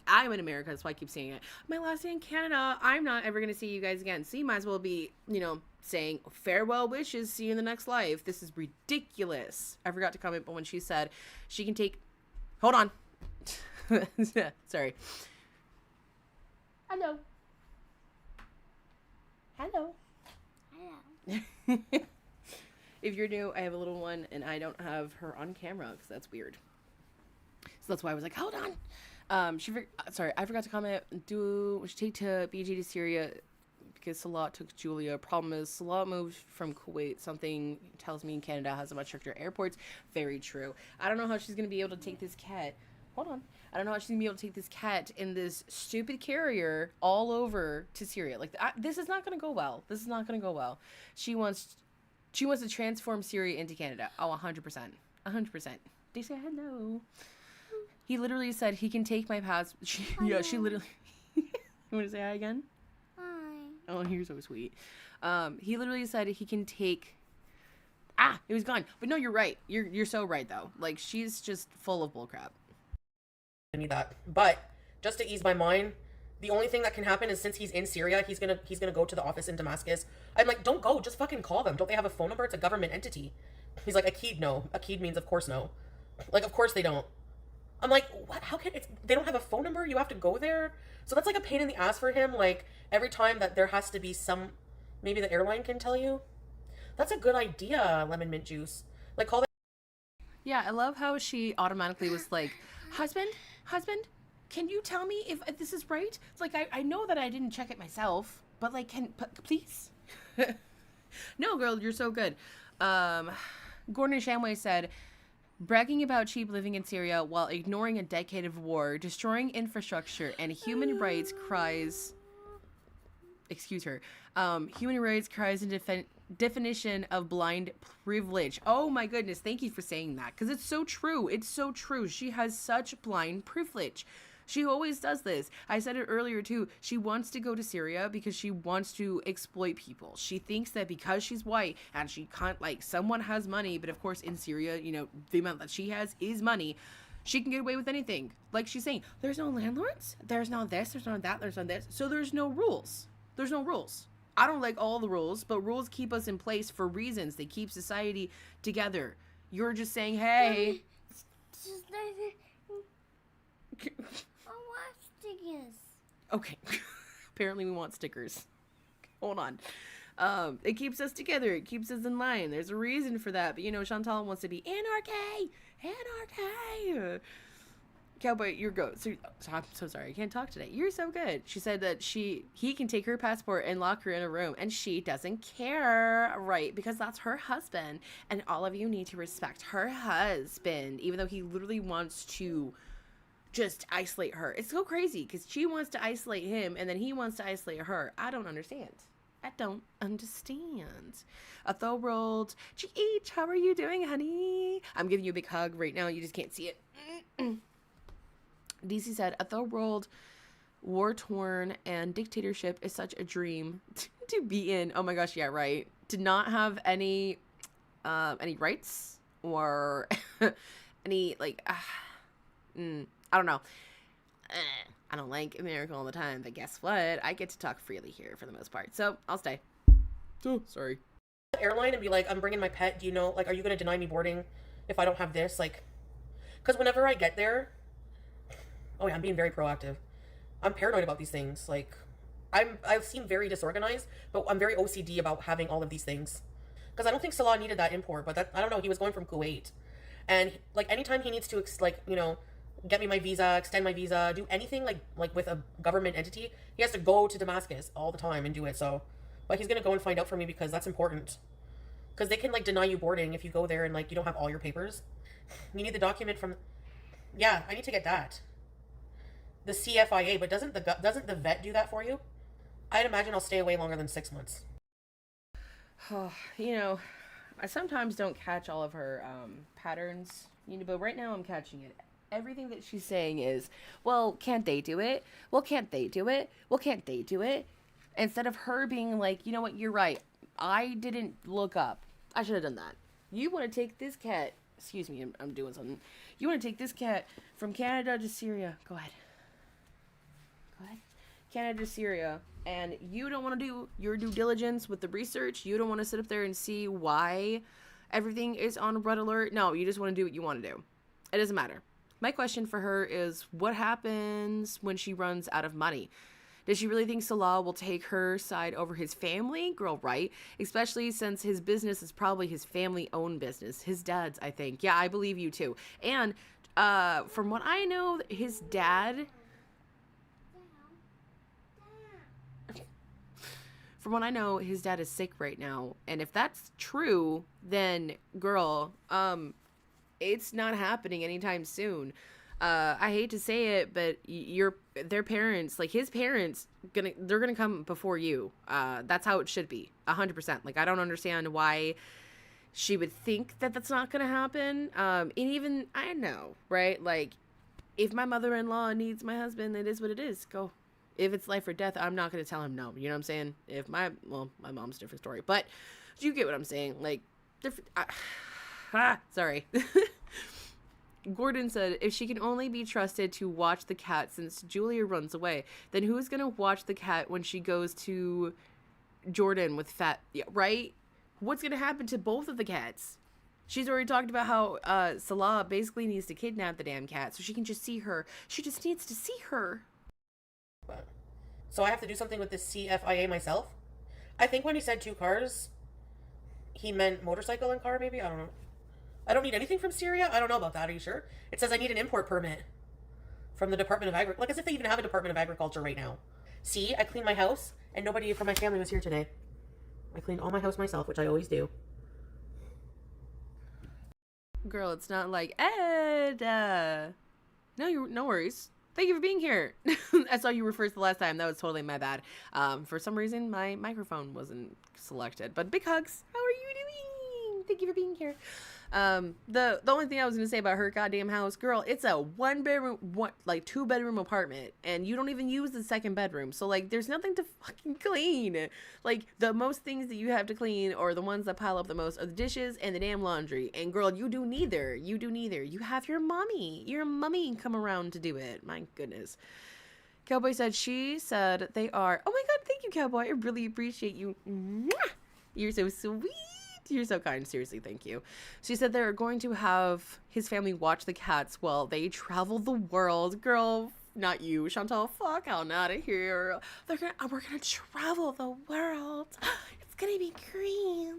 I'm in America, that's why I keep saying it. My last day in Canada. I'm not ever going to see you guys again. So you might as well be, you know, saying farewell wishes, see you in the next life. This is ridiculous. I forgot to comment, but when she said she can take, hold on. Sorry. Hello. If you're new, I have a little one, and I don't have her on camera, because that's weird. So that's why I was like, hold on. I forgot to comment. Would you take to BG to Syria because Salah took Julia? Problem is, Salah moved from Kuwait. Something tells me Canada has a much stricter airports. Very true. I don't know how she's going to be able to take this cat. Hold on. I don't know how she's going to be able to take this cat in this stupid carrier all over to Syria. Like, this is not going to go well. This is not going to go well. She wants to transform Syria into Canada. Oh, 100%. 100%. They say hello. He literally said he can take my passport. Yeah, she literally... You want to say hi again? Hi. Oh, you're so sweet. He literally said he can take... it was gone. But no, you're right. You're so right, though. Like, she's just full of bullcrap. I need that. But just to ease my mind, the only thing that can happen is since he's in Syria, he's gonna go to the office in Damascus. I'm like, don't go, just fucking call them. Don't they have a phone number? It's a government entity. He's like, Akid, no. Akid means of course no. Like, of course they don't. I'm like, what? How can they don't have a phone number? You have to go there? So that's like a pain in the ass for him. Like, every time that there has to be maybe the airline can tell you. That's a good idea, lemon mint juice. Like, call them. Yeah, I love how she automatically was like, husband, can you tell me if this is right? It's like, I know that I didn't check it myself, but like, please? No, girl, you're so good. Gordon Shamway said, bragging about cheap living in Syria while ignoring a decade of war, destroying infrastructure, and human rights cries in definition of blind privilege. Oh my goodness, thank you for saying that, because it's so true. It's so true. She has such blind privilege. She always does this. I said it earlier too. She wants to go to Syria because she wants to exploit people. She thinks that because she's white and she can't, like, someone has money, but of course in Syria, you know, the amount that she has is money. She can get away with anything. Like she's saying, there's no landlords, there's no this, there's no that, there's no this. So there's no rules. There's no rules. I don't like all the rules, but rules keep us in place for reasons. They keep society together. You're just saying, hey. want stickers. Okay. Apparently we want stickers. Hold on. It keeps us together. It keeps us in line. There's a reason for that. But, you know, Chantal wants to be anarchy. Anarchy. Cowboy, you're go. So, I'm so sorry. I can't talk today. You're so good. She said that he can take her passport and lock her in a room. And she doesn't care. Right. Because that's her husband. And all of you need to respect her husband. Even though he literally wants to just isolate her. It's so crazy because she wants to isolate him and then he wants to isolate her. I don't understand. I don't understand. A throw rolled. GH, how are you doing, honey? I'm giving you a big hug right now. You just can't see it. DC said, a throw rolled, war torn, and dictatorship is such a dream to be in. Oh my gosh, yeah, right. To not have any rights or any like. I don't know. I don't like America all the time, but guess what? I get to talk freely here for the most part, so I'll stay. Oh, sorry. Airline and be like, I'm bringing my pet. Do you know, like, are you going to deny me boarding if I don't have this? Like, because whenever I get there, oh yeah, I'm being very proactive. I'm paranoid about these things. Like, I seem very disorganized, but I'm very OCD about having all of these things. Because I don't think Salah needed that import, but that, I don't know, he was going from Kuwait. And, like, anytime he needs to, like, you know, get me my visa, extend my visa, do anything like with a government entity, he has to go to Damascus all the time and do it. So, but he's gonna go and find out for me because that's important. Because they can like deny you boarding if you go there and like you don't have all your papers. You need the document from. Yeah, I need to get that. The CFIA, but doesn't the vet do that for you? I'd imagine I'll stay away longer than 6 months. Oh, you know, I sometimes don't catch all of her patterns, you know, but right now I'm catching it. Everything that she's saying is, well, can't they do it? Well, can't they do it? Well, can't they do it? Instead of her being like, you know what, you're right. I didn't look up. I should have done that. You want to take this cat, excuse me, I'm doing something. You want to take this cat from Canada to Syria. Go ahead. Go ahead. Canada to Syria. And you don't want to do your due diligence with the research. You don't want to sit up there and see why everything is on red alert. No, you just want to do what you want to do. It doesn't matter. My question for her is, what happens when she runs out of money? Does she really think Salah will take her side over his family? Girl, right? Especially since his business is probably his family-owned business. His dad's, I think. Yeah, I believe you too. And from what I know, his dad... From what I know, his dad is sick right now. And if that's true, then, girl, it's not happening anytime soon. I hate to say it, but their parents, like his parents, they're gonna come before you. That's how it should be, 100%. Like, I don't understand why she would think that that's not gonna happen. And even I know, right? Like, if my mother-in-law needs my husband, it is what it is. Go. If it's life or death, I'm not gonna tell him no. You know what I'm saying? My mom's a different story, but you get what I'm saying. Like, sorry. Gordon said, if she can only be trusted to watch the cat since Julia runs away, then who's going to watch the cat when she goes to Jordan with Fat, right? What's going to happen to both of the cats? She's already talked about how Salah basically needs to kidnap the damn cat so she can just see her. She just needs to see her. So I have to do something with this CFIA myself? I think when he said 2 cars, he meant motorcycle and car, maybe? I don't know. I don't need anything from Syria? I don't know about that. Are you sure? It says I need an import permit from the Department of Agriculture. Like, as if they even have a Department of Agriculture right now. See, I cleaned my house, and nobody from my family was here today. I cleaned all my house myself, which I always do. Girl, it's not like, Ed, no worries. Thank you for being here. I saw you were first the last time. That was totally my bad. For some reason, my microphone selected. But big hugs. How are you doing? Thank you for being here. The only thing I was gonna say about her goddamn house, girl, it's a 2-bedroom apartment, and you don't even use the 2nd bedroom. So like, there's nothing to fucking clean. Like, the most things that you have to clean, or the ones that pile up the most, are the dishes and the damn laundry. And girl, you do neither. You do neither. You have your mummy come around to do it. My goodness. Cowboy said, she said they are. Oh my god, thank you, Cowboy. I really appreciate you. You're so sweet. You're so kind. Seriously, thank you. She said they're going to have his family watch the cats while they travel the world. Girl, not you, Chantal. Fuck out of here. We're gonna travel the world. It's gonna be great.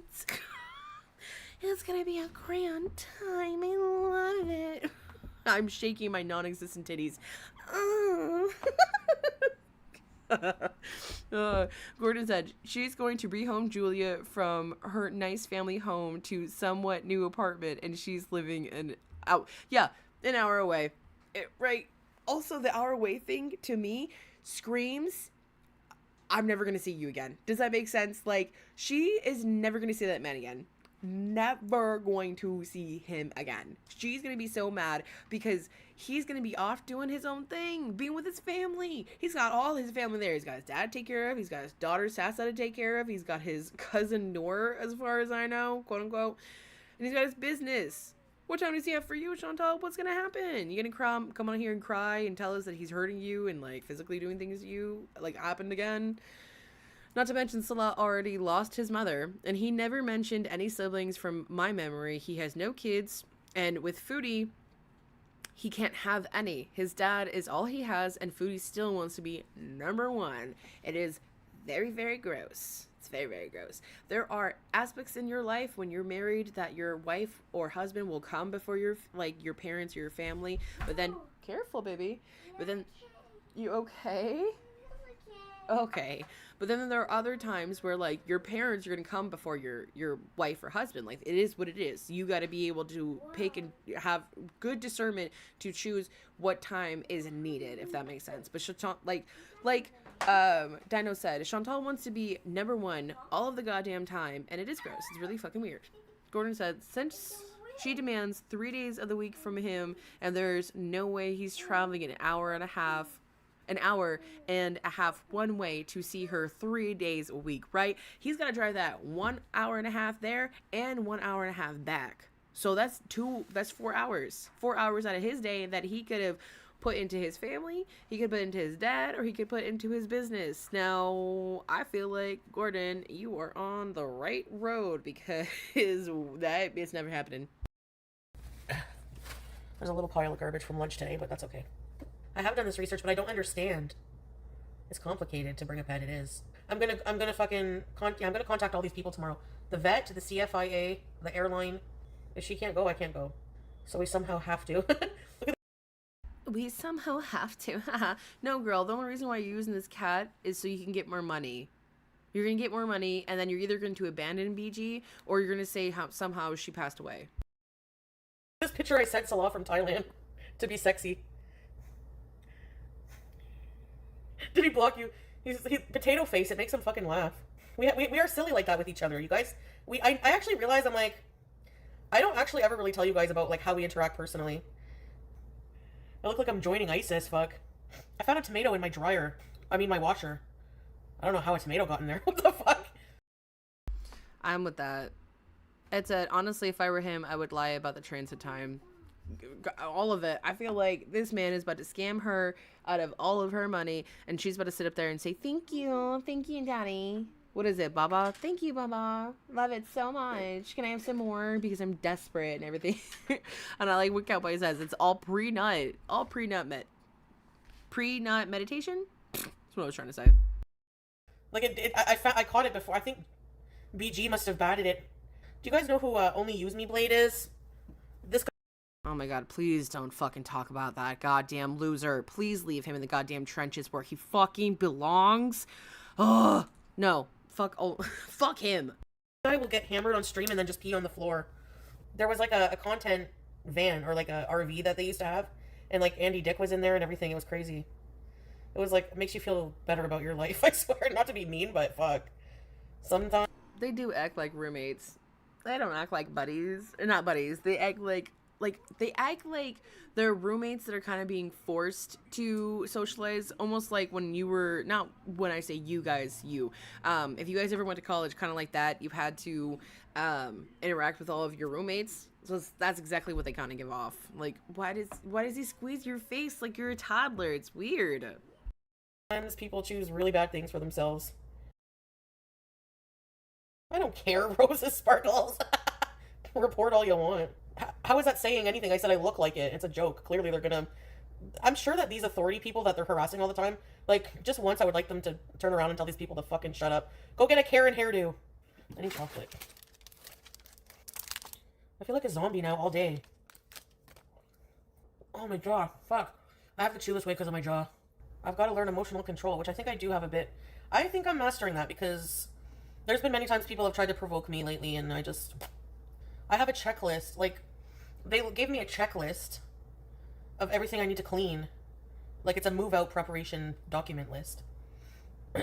It's gonna be a grand time. I love it. I'm shaking my non-existent titties. Gordon said she's going to rehome Julia from her nice family home to somewhat new apartment, and she's living an hour away. Right. Also, the hour away thing to me screams, I'm never gonna see you again. Does that make sense? Like, she is never gonna see that man again. Never going to see him again. She's gonna be so mad because he's gonna be off doing his own thing, being with his family. He's got all his family there. He's got his dad to take care of. He's got his daughter Sasa to take care of. He's got his cousin Noor, as far as I know, quote unquote, and he's got his business. What time does he have for you, Chantal? What's gonna happen? You gonna come on here and cry and tell us that he's hurting you and like physically doing things to you, like happened again? Not to mention Salah already lost his mother, and he never mentioned any siblings from my memory. He has no kids, and with Foodie, he can't have any. His dad is all he has, and Foodie still wants to be number one. It is very, very gross. It's very, very gross. There are aspects in your life when you're married that your wife or husband will come before your parents or your family, but then, careful, baby, but then, you okay? Okay. But then there are other times where like your parents are going to come before your wife or husband. Like, it is what it is. You got to be able to pick and have good discernment to choose what time is needed, if that makes sense. But Chantal, like Dino said, Chantal wants to be number one all of the goddamn time, and it is gross. It's really fucking weird. Gordon said since she demands 3 days of the week from him, and there's no way he's traveling an hour and a half one way to see her 3 days a week, right? He's got to drive that 1 hour and a half there and 1 hour and a half back. So that's 4 hours. 4 hours out of his day that he could have put into his family, he could put into his dad, or he could put into his business. Now, I feel like, Gordon, you are on the right road because it's never happening. There's a little pile of garbage from lunch today, but that's okay. I have done this research, but I don't understand. It's complicated to bring a pet. It is. I'm gonna contact all these people tomorrow. The vet, the CFIA, the airline. If she can't go, I can't go. So we somehow have to. We somehow have to. No, girl, the only reason why you're using this cat is so you can get more money. You're gonna get more money, and then you're either going to abandon BG, or you're gonna say somehow she passed away. This picture I sent Salah from Thailand to be sexy. Did he block you? He's potato face. It makes him fucking laugh. We are silly like that with each other, you guys. I actually realize I'm like, I don't actually ever really tell you guys about like how we interact personally. I look like I'm joining ISIS. Fuck. I found a tomato in my dryer. I mean my washer. I don't know how a tomato got in there. What the fuck? I'm with that. It said, honestly, if I were him, I would lie about the transit time. All of it. I feel like this man is about to scam her out of all of her money, and she's about to sit up there and say, thank you, daddy. What is it, Baba? Thank you, Baba. Love it so much. Can I have some more? Because I'm desperate and everything. And I like what Cowboy says. It's all pre-nut meditation. That's what I was trying to say. Like I caught it before. I think BG must have batted it. Do you guys know who Only Use Me Blade is? This guy. Oh my god, please don't fucking talk about that goddamn loser. Please leave him in the goddamn trenches where he fucking belongs. Ugh. No. Fuck him. This guy will get hammered on stream and then just pee on the floor. There was like a content van or like a RV that they used to have, and like Andy Dick was in there and everything. It was crazy. It was like, it makes you feel better about your life, I swear. Not to be mean, but fuck. Sometimes they do act like roommates. They don't act like buddies. Not buddies. They act like they're roommates that are kind of being forced to socialize, almost like when you were, not when I say you guys, you. If you guys ever went to college, kind of like that, you've had to interact with all of your roommates. So that's exactly what they kind of give off. Like, why does he squeeze your face like you're a toddler? It's weird. Sometimes people choose really bad things for themselves. I don't care, roses, sparkles. Report all you want. How is that saying anything? I said I look like it. It's a joke. Clearly they're gonna... I'm sure that these authority people that they're harassing all the time, like, just once I would like them to turn around and tell these people to fucking shut up. Go get a Karen hairdo. I need chocolate. I feel like a zombie now all day. Oh, my jaw. Fuck. I have to chew this way because of my jaw. I've got to learn emotional control, which I think I do have a bit. I think I'm mastering that because there's been many times people have tried to provoke me lately, and I have a checklist. Like, they gave me a checklist of everything I need to clean. Like, it's a move-out preparation document list.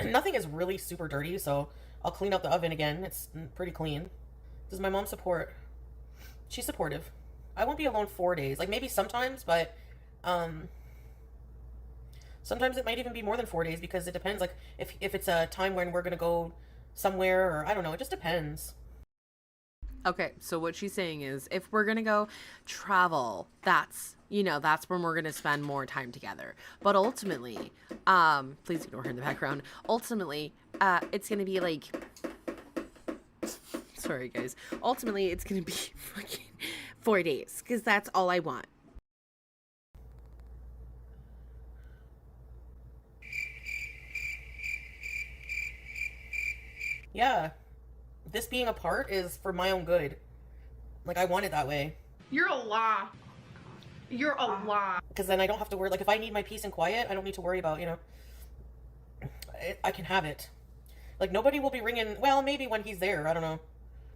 Nothing is really super dirty, so I'll clean up the oven again. It's pretty clean. Does my mom support? She's supportive. I won't be alone 4 days. Like, maybe sometimes, but sometimes it might even be more than 4 days because it depends. Like, if it's a time when we're going to go somewhere, or I don't know. It just depends. Okay, so what she's saying is if we're going to go travel, that's when we're going to spend more time together. But ultimately, please ignore her in the background. Ultimately, it's going to be like... Sorry, guys. Ultimately, it's going to be fucking 4 days because that's all I want. Yeah. This being apart is for my own good. Like, I want it that way. You're a law. You're a law. Because then I don't have to worry. Like, if I need my peace and quiet, I don't need to worry about, I can have it. Like, nobody will be ringing. Well, maybe when he's there. I don't know.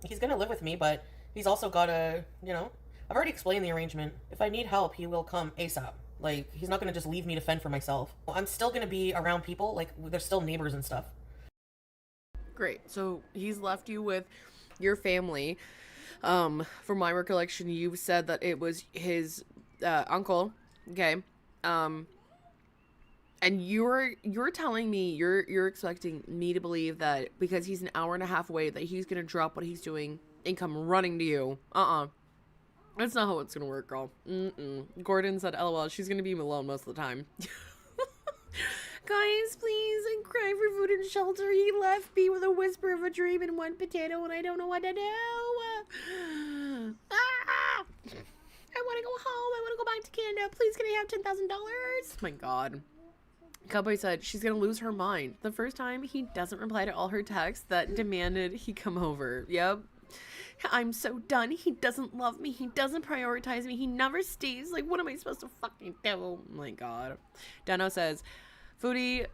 He's going to live with me, but he's also got to, I've already explained the arrangement. If I need help, he will come ASAP. Like, he's not going to just leave me to fend for myself. I'm still going to be around people. Like, there's still neighbors and stuff. Great. So he's left you with your family. From my recollection, you said that it was his uncle. Okay. And you're telling me you're expecting me to believe that because he's an hour and a half away that he's gonna drop what he's doing and come running to you. That's not how it's gonna work, girl. Gordon said, LOL, she's gonna be alone most of the time. Guys, please, I cry for food and shelter. He left me with a whisper of a dream and one potato, and I don't know what to do. I want to go home. I want to go back to Canada. Please, can I have $10,000? My God. Cowboy said she's going to lose her mind. The first time he doesn't reply to all her texts that demanded he come over. Yep. I'm so done. He doesn't love me. He doesn't prioritize me. He never stays. Like, what am I supposed to fucking do? Oh my God. Dano says, Foodie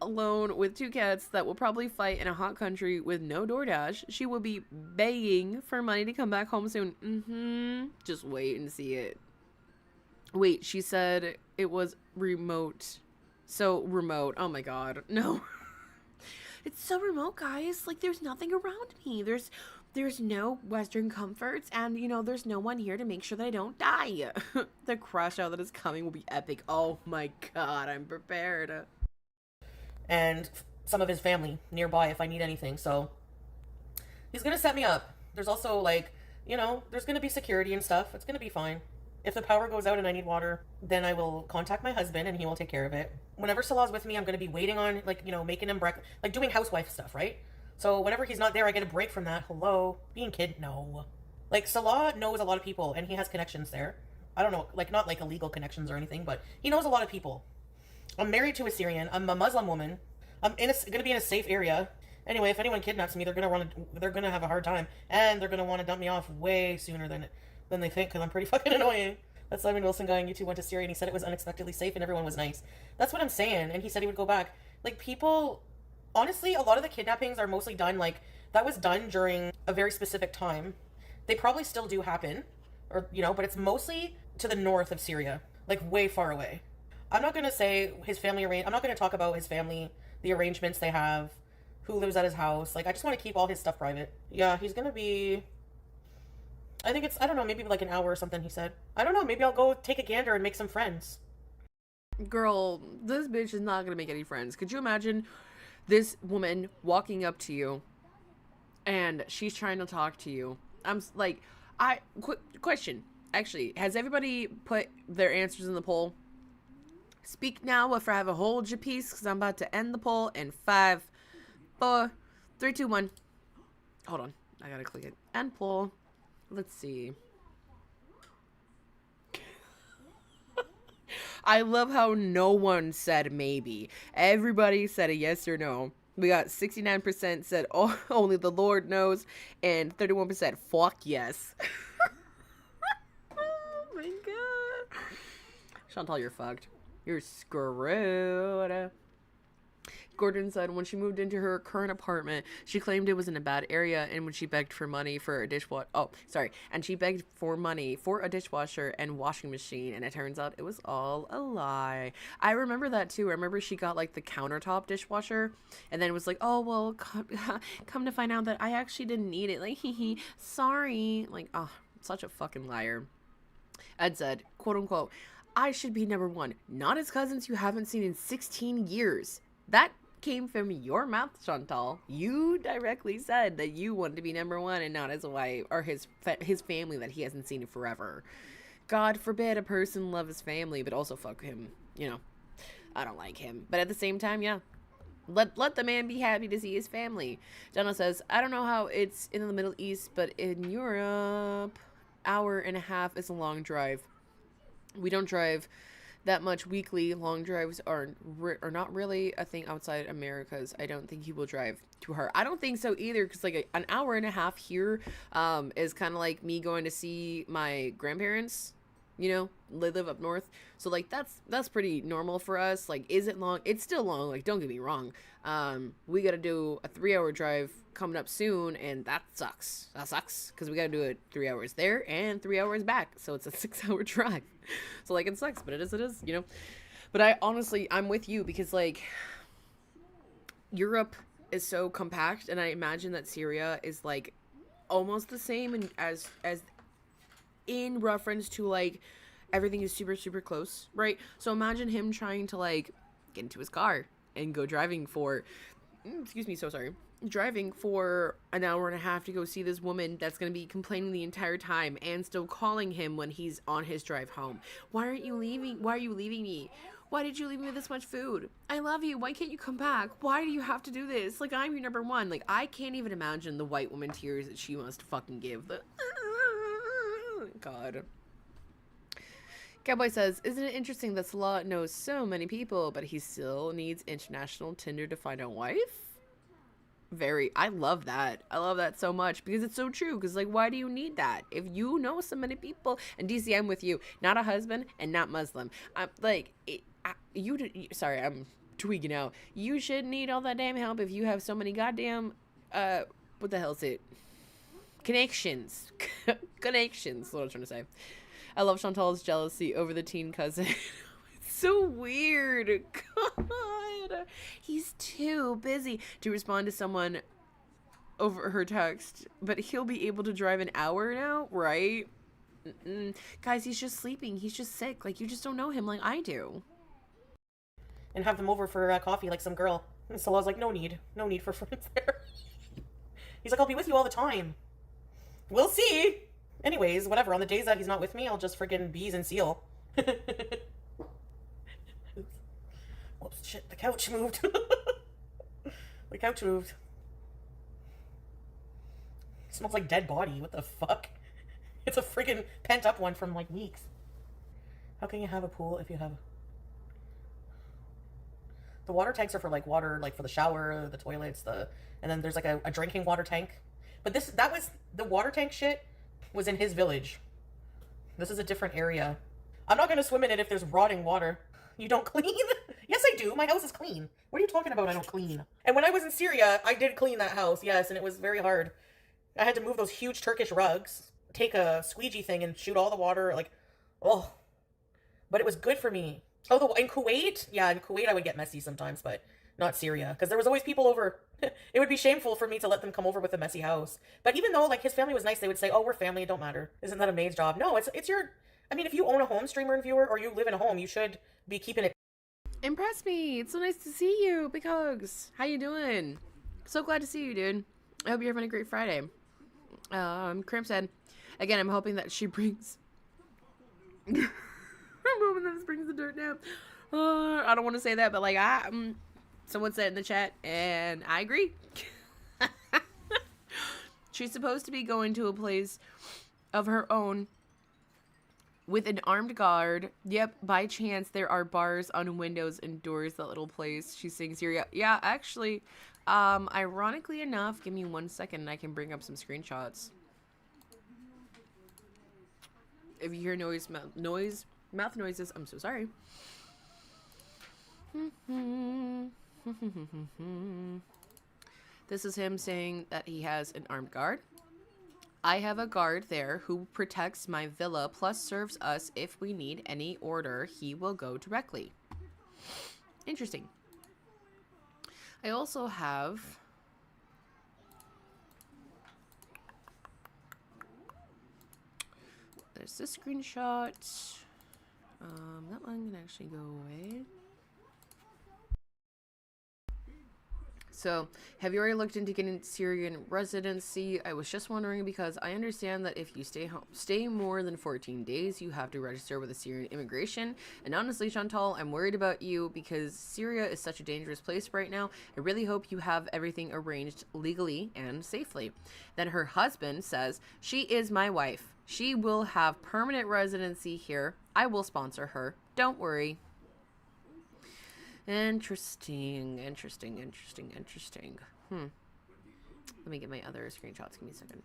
alone with 2 cats that will probably fight in a hot country with no DoorDash. She will be begging for money to come back home soon. Just wait and see it. Wait, she said it was remote. So remote. Oh my God. No. It's so remote, guys. Like, there's nothing around me. There's no Western comforts, and, there's no one here to make sure that I don't die. The crash out that is coming will be epic. Oh my God, I'm prepared. And some of his family nearby if I need anything, so he's gonna set me up. There's also, like, there's gonna be security and stuff. It's gonna be fine. If the power goes out and I need water, then I will contact my husband and he will take care of it. Whenever Salah's with me, I'm gonna be waiting on, like, making him breakfast, like doing housewife stuff, right? So whenever he's not there, I get a break from that. Hello? Being kid? No. Like, Salah knows a lot of people, and he has connections there. I don't know, like, not like illegal connections or anything, but he knows a lot of people. I'm married to a Syrian. I'm a Muslim woman. I'm gonna be in a safe area. Anyway, if anyone kidnaps me, they're gonna have a hard time, and they're gonna want to dump me off way sooner than they think, because I'm pretty fucking annoying. That Simon Wilson guy on YouTube went to Syria, and he said it was unexpectedly safe, and everyone was nice. That's what I'm saying, and he said he would go back. Like, people... Honestly, a lot of the kidnappings are mostly done, like, that was done during a very specific time. They probably still do happen, or, but it's mostly to the north of Syria, like, way far away. I'm not going to say his family I'm not going to talk about his family, the arrangements they have, who lives at his house. Like, I just want to keep all his stuff private. Yeah, he's going to be... I think it's, I don't know, maybe like an hour or something, he said. I don't know, maybe I'll go take a gander and make some friends. Girl, this bitch is not going to make any friends. Could you imagine... this woman walking up to you and she's trying to talk to you? I'm like, question. Actually, has everybody put their answers in the poll? Speak now if I have a hold your peace, because I'm about to end the poll in 5, 4, 3, 2, 1. Hold on. I gotta click it. And pull. Let's see. I love how no one said maybe. Everybody said a yes or no. We got 69% said, oh, only the Lord knows, and 31% fuck yes. Oh my god. Chantal, you're fucked. You're screwed. Gordon said when she moved into her current apartment, she claimed it was in a bad area, and when she begged for money for a dishwasher, and she begged for money for a dishwasher and washing machine, and it turns out it was all a lie. I remember that too. I remember she got like the countertop dishwasher, and then it was like, oh well, come to find out that I actually didn't need it. Like, sorry. Like, oh, such a fucking liar. Ed said, quote unquote, I should be number one, not his cousins you haven't seen in 16 years. That came from your mouth, Chantal. You directly said that you wanted to be number one and not his wife or his family that he hasn't seen in forever. God forbid a person love his family, but also fuck him. You know, I don't like him. But at the same time, yeah. Let the man be happy to see his family. Jenna says, I don't know how it's in the Middle East, but in Europe, hour and a half is a long drive. We don't drive that much weekly. Long drives are not really a thing outside Americas. I don't think he will drive to her. I don't think so either, because like an hour and a half here is kind of like me going to see my grandparents. You know, they live up north, so like that's pretty normal for us. Like, is it long? It's still long, like, don't get me wrong. We gotta do a 3-hour drive coming up soon, and that sucks. Because we gotta do it 3 hours there and 3 hours back, so it's a 6-hour drive. So like, it sucks, but it is, you know. But I'm with you, because like, Europe is so compact, and I imagine that Syria is like almost the same, and as in reference to like everything is super super close, right? So imagine him trying to like get into his car and go driving for driving for an hour and a half to go see this woman that's going to be complaining the entire time and still calling him when he's on his drive home. Why are you leaving me? Why did you leave me with this much food? I love you. Why can't you come back? Why do you have to do this? Like, I'm your number one. Like, I can't even imagine the white woman tears that she must fucking give. God. Cowboy says, isn't it interesting that Salah knows so many people, but he still needs international Tinder to find a wife? I love that. I love that so much, because it's so true. Because like, why do you need that if you know so many people? And DC, I'm with you. Not a husband and not Muslim. I'm like, sorry, I'm tweaking out. You shouldn't need all that damn help if you have so many goddamn what the hell is it? Connections. Connections is what I'm trying to say. I love Chantal's jealousy over the teen cousin. It's so weird. God. He's too busy to respond to someone over her text, but he'll be able to drive an hour now, right? Guys, he's just sleeping. He's just sick. Like, you just don't know him like I do. And have them over for coffee like some girl. And Salah's like, no need for friends there. He's like, I'll be with you all the time. We'll see. Anyways, whatever. On the days that he's not with me, I'll just friggin' bees and seal. Whoops, shit, the couch moved. The couch moved. It smells like dead body. What the fuck? It's a friggin' pent up one from like weeks. How can you have a pool if you have... The water tanks are for like water, like for the shower, the toilets, and then there's like a drinking water tank. But that was, the water tank shit was in his village. This is a different area. I'm not gonna swim in it if there's rotting water. You don't clean? Yes, I do. My house is clean. What are you talking about? I don't clean. And when I was in Syria, I did clean that house, yes, and it was very hard. I had to move those huge Turkish rugs, take a squeegee thing and shoot all the water, like, oh. But it was good for me. Oh, in Kuwait? Yeah, in Kuwait I would get messy sometimes, but not Syria. Because there was always people over. It would be shameful for me to let them come over with a messy house. But even though, like, his family was nice, they would say, oh, we're family, it don't matter. Isn't that a maid's job? No, it's your... I mean, if you own a home, streamer and viewer, or you live in a home, you should be keeping it... Impress me. It's so nice to see you, Big Hugs. How you doing? So glad to see you, dude. I hope you're having a great Friday. Crimp said, again, I'm hoping that she brings... I'm hoping that this brings the dirt down. I don't want to say that, but like, someone said in the chat, and I agree. She's supposed to be going to a place of her own with an armed guard. Yep, by chance there are bars on windows and doors. That little place. She's saying Syria. Yeah, actually, ironically enough, give me 1 second and I can bring up some screenshots. If you hear mouth noises, I'm so sorry. This is him saying that he has an armed guard. I have a guard there who protects my villa plus serves us if we need any order. He will go directly. Interesting. I also have... There's this screenshot. That one can actually go away. So, have you already looked into getting Syrian residency? I was just wondering because I understand that if you stay more than 14 days, you have to register with the Syrian immigration. And honestly, Chantal, I'm worried about you because Syria is such a dangerous place right now. I really hope you have everything arranged legally and safely. Then her husband says, she is my wife. She will have permanent residency here. I will sponsor her. Don't worry. Interesting. Let me get my other screenshots. Give me a second.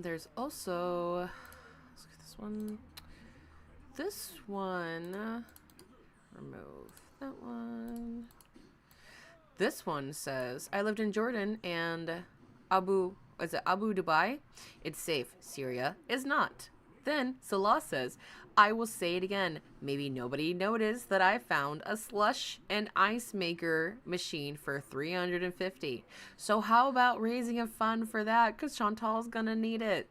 There's also... Let's look at this one. This one... Remove that one. This one says, I lived in Jordan and Abu Dhabi? It's safe. Syria is not. Then Salah says, I will say it again. Maybe nobody noticed that I found a slush and ice maker machine for $350. So how about raising a fund for that? Because Chantal's gonna need it.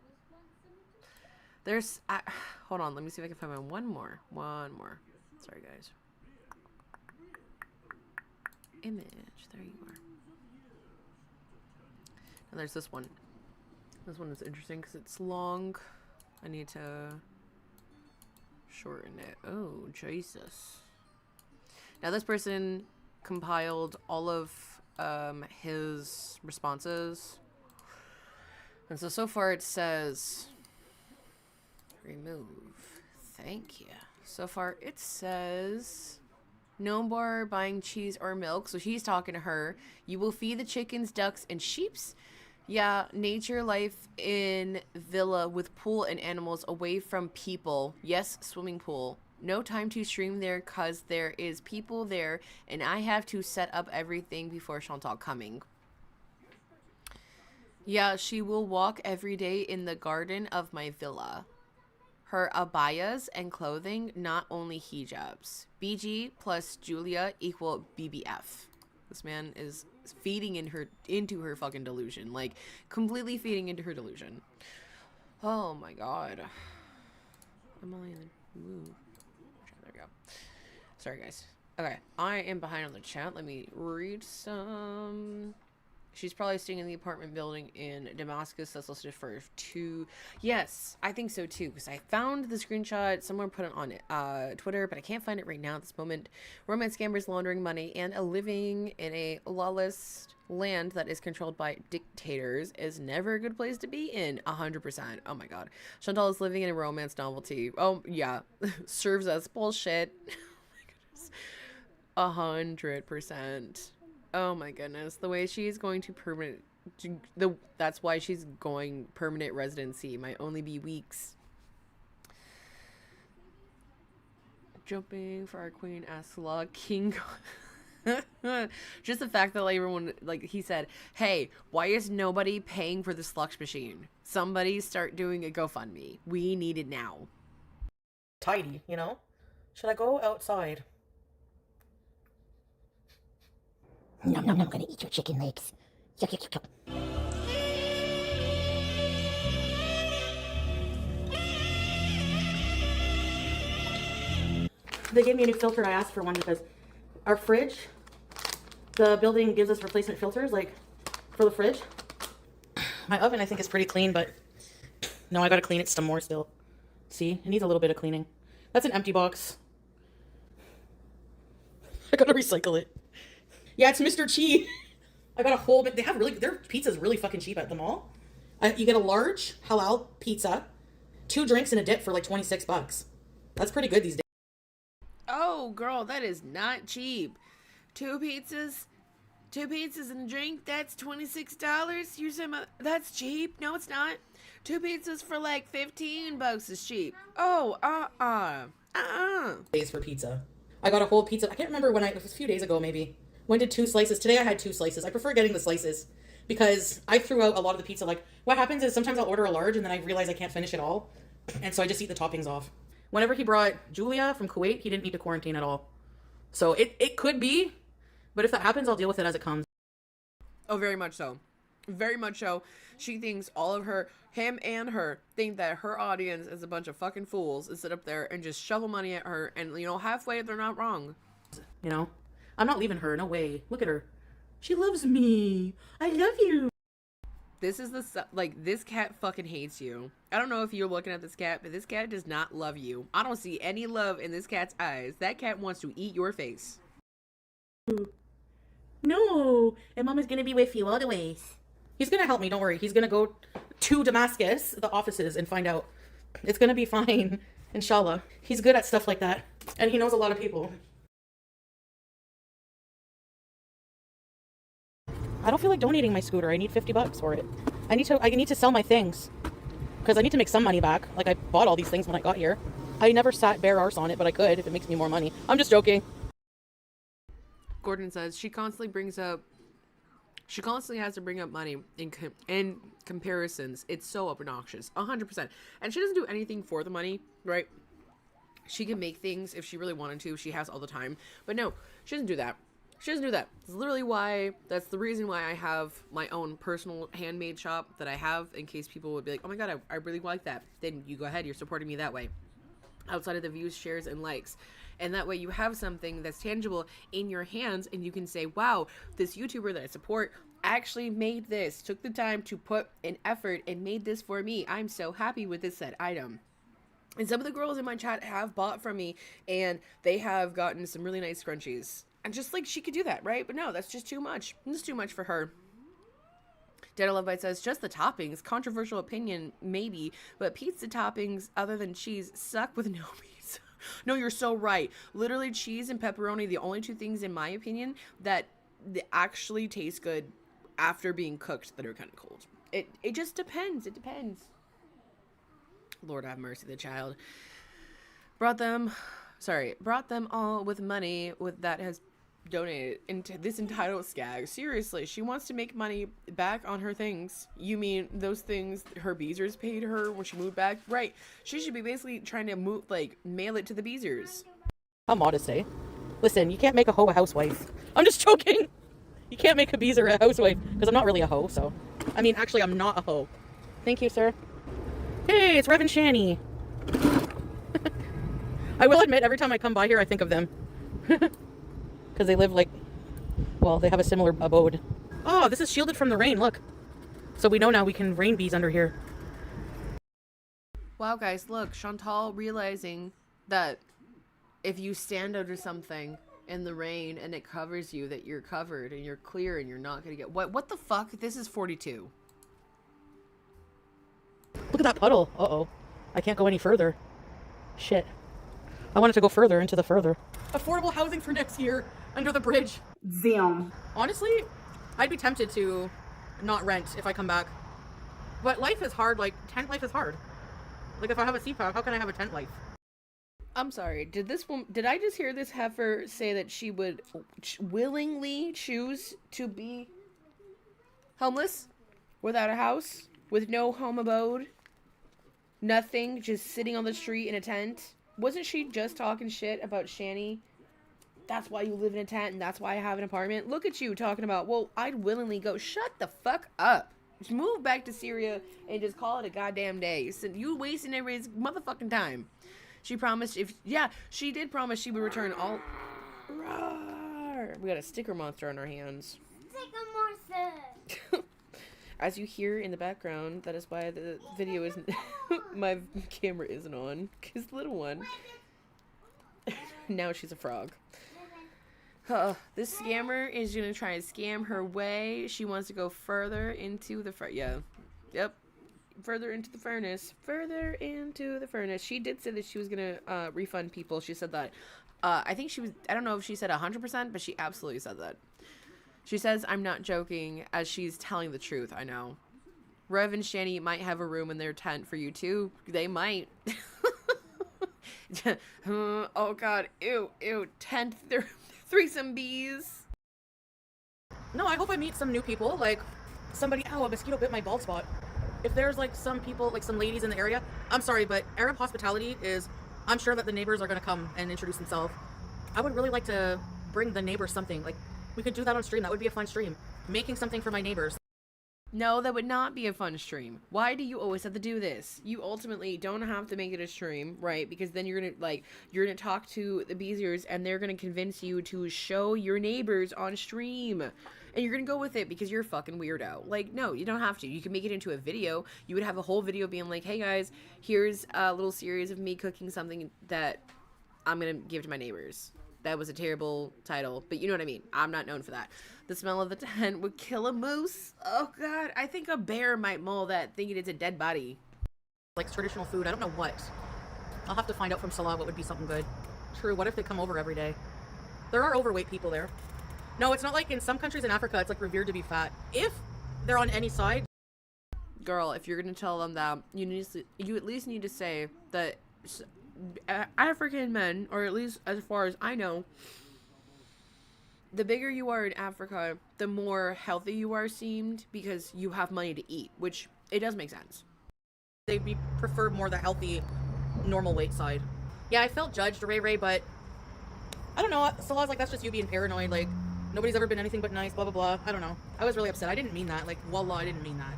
There's... hold on. Let me see if I can find one more. Sorry, guys. Image. There you are. And there's this one. This one is interesting because it's long. I need to shorten it. Oh, Jesus. Now this person compiled all of his responses. And so far it says remove. Thank you. So far it says no more buying cheese or milk. So he's talking to her. You will feed the chickens, ducks, and sheeps. Yeah, nature life in villa with pool and animals away from people. Yes, swimming pool. No time to stream there cause there is people there and I have to set up everything before Chantal coming. Yeah, she will walk every day in the garden of my villa. Her abayas and clothing, not only hijabs. BG plus Julia equal BBF. This man is feeding into her fucking delusion. Like, completely feeding into her delusion. Oh my god. I'm only in the move. There we go. Sorry, guys. Okay, I am behind on the chat. Let me read some... She's probably staying in the apartment building in Damascus. That's listed for 2. Yes, I think so too. Because I found the screenshot. Someone put it on Twitter, but I can't find it right now at this moment. Romance scammers laundering money and living in a lawless land that is controlled by dictators is never a good place to be in. 100%. Oh my god. Chantal is living in a romance novelty. Oh yeah. Serves us bullshit. Oh my goodness. 100%. Oh my goodness, the way she's going to that's why she's going permanent residency. Might only be weeks. Jumping for our queen, Asla King. Just the fact that like everyone, like he said, hey, why is nobody paying for the slush machine? Somebody start doing a GoFundMe. We need it now. Tidy, you know? Should I go outside? Nom nom nom, I'm gonna eat your chicken legs. Yuck, yuck, yuck, yuck. They gave me a new filter and I asked for one because our fridge, the building gives us replacement filters, like, for the fridge. My oven, I think, is pretty clean, but no, I gotta clean it some more still. See? It needs a little bit of cleaning. That's an empty box. I gotta recycle it. Yeah, it's Mr. Chi. I got a whole, they have really, their pizza's really fucking cheap at the mall. You get a large halal pizza, 2 drinks and a dip for like 26 bucks. That's pretty good these days. Oh, girl, that is not cheap. Two pizzas and a drink, that's $26. You're saying that's cheap? No, it's not. 2 pizzas for like 15 bucks is cheap. Oh, Days for pizza. I got a whole pizza. I can't remember when it was a few days ago maybe. When did 2 slices? Today I had 2 slices. I prefer getting the slices because I threw out a lot of the pizza. Like, what happens is sometimes I'll order a large and then I realize I can't finish it all. And so I just eat the toppings off. Whenever he brought Julia from Kuwait, he didn't need to quarantine at all. So it could be, but if that happens, I'll deal with it as it comes. Oh, very much so. Very much so. She thinks all of him and her think that her audience is a bunch of fucking fools and sit up there and just shovel money at her. And, you know, halfway they're not wrong. You know, I'm not leaving her. No way. Look at her. She loves me. I love you. This is this cat fucking hates you. I don't know if you're looking at this cat, but this cat does not love you. I don't see any love in this cat's eyes. That cat wants to eat your face. No, and Mama's gonna be with you all the ways. He's gonna help me, don't worry. He's gonna go to Damascus, the offices, and find out. It's gonna be fine, inshallah. He's good at stuff like that, and he knows a lot of people. I don't feel like donating my scooter. I need 50 bucks for it. I need to sell my things because I need to make some money back. Like, I bought all these things when I got here. I never sat bare arse on it, but I could if it makes me more money. I'm just joking. Gordon says she constantly has to bring up money in comparisons. It's so obnoxious. 100%. And she doesn't do anything for the money, right? She can make things if she really wanted to. She has all the time. But no, she doesn't do that. She doesn't do that. That's the reason why I have my own personal handmade shop that I have, in case people would be like, oh my god, I really like that. Then you go ahead, you're supporting me that way. Outside of the views, shares, and likes. And that way you have something that's tangible in your hands and you can say, wow, this YouTuber that I support actually made this, took the time to put an effort and made this for me. I'm so happy with this said item. And some of the girls in my chat have bought from me and they have gotten some really nice scrunchies. And just like she could do that, right? But no, that's just too much. It's too much for her. Dead Love Bite says, just the toppings. Controversial opinion, maybe. But pizza toppings, other than cheese, suck with no pizza. No, you're so right. Literally, cheese and pepperoni, the only 2 things, in my opinion, that actually taste good after being cooked that are kind of cold. It just depends. It depends. Lord have mercy, the child. Brought them all with money that has donated into this entitled scag. Seriously, she wants to make money back on her things. You mean those things her Beezers paid her when she moved back? Right. She should be basically trying to mail it to the Beezers. How modest, eh? Listen, you can't make a hoe a housewife. I'm just joking. You can't make a Beezer a housewife because I'm not really a hoe, so. I mean, actually, I'm not a hoe. Thank you, sir. Hey, it's Rev and Shani. I will admit, every time I come by here, I think of them. Because they live they have a similar abode. Oh, this is shielded from the rain, look. So we know now we can rain bees under here. Wow, guys, look. Chantal realizing that if you stand under something in the rain and it covers you, that you're covered and you're clear and you're not going to get... What the fuck? This is 42. Look at that puddle. Uh-oh. I can't go any further. Shit. I wanted to go further into the further. Affordable housing for next year under the bridge. Zim. Honestly, I'd be tempted to not rent if I come back. But life is hard. Like, tent life is hard. Like, if I have a CPAP, how can I have a tent life? I'm sorry. Did I just hear this heifer say that she would willingly choose to be homeless? Without a house? With no home abode? Nothing? Just sitting on the street in a tent? Wasn't she just talking shit about Shani? That's why you live in a tent and that's why I have an apartment. Look at you talking about, well, I'd willingly go. Shut the fuck up. Just move back to Syria and just call it a goddamn day. So you wasting everybody's motherfucking time. She promised she did promise she would return all... Rawr. We got a sticker monster on our hands. Sticker monster. As you hear in the background, that is why the video isn't... my camera isn't on. Because the little one... now she's a frog. This scammer is gonna try and scam her way. She wants to go further into the further into the furnace. Further into the furnace. She did say that she was gonna refund people. She said that. I think she was. I don't know if she said 100%, but she absolutely said that. She says, "I'm not joking," as she's telling the truth. I know. Rev and Shani might have a room in their tent for you too. They might. Oh god, ew, tent, threesome bees. No, I hope I meet some new people, like somebody. Ow, a mosquito bit my bald spot. If there's like some people, like some ladies in the area, I'm sorry, but Arab hospitality is, I'm sure that the neighbors are gonna come and introduce themselves. I would really like to bring the neighbors something. Like, we could do that on stream. That would be a fun stream. Making something for my neighbors. No, that would not be a fun stream. Why do you always have to do this? You ultimately don't have to make it a stream, right? Because then you're gonna talk to the Beezers and they're gonna convince you to show your neighbors on stream. And you're gonna go with it because you're a fucking weirdo. Like, no, you don't have to. You can make it into a video. You would have a whole video being like, hey guys, here's a little series of me cooking something that I'm gonna give to my neighbors. That was a terrible title, but you know what I mean. I'm not known for that. The smell of the tent would kill a moose. Oh god, I think a bear might maul that thinking it's a dead body. Like traditional food, I don't know what. I'll have to find out from Salah what would be something good. True, what if they come over every day? There are overweight people there. No, it's not like in some countries in Africa, it's like revered to be fat. If they're on any side. Girl, if you're gonna tell them that, you at least need to say that African men, or at least as far as I know, the bigger you are in Africa, the more healthy you are seemed because you have money to eat, which it does make sense. They'd be prefer more the healthy, normal weight side. Yeah, I felt judged, Ray, but I don't know. Salah's like, that's just you being paranoid. Like, nobody's ever been anything but nice, blah, blah, blah. I don't know. I was really upset. I didn't mean that. Like, wallah, I didn't mean that.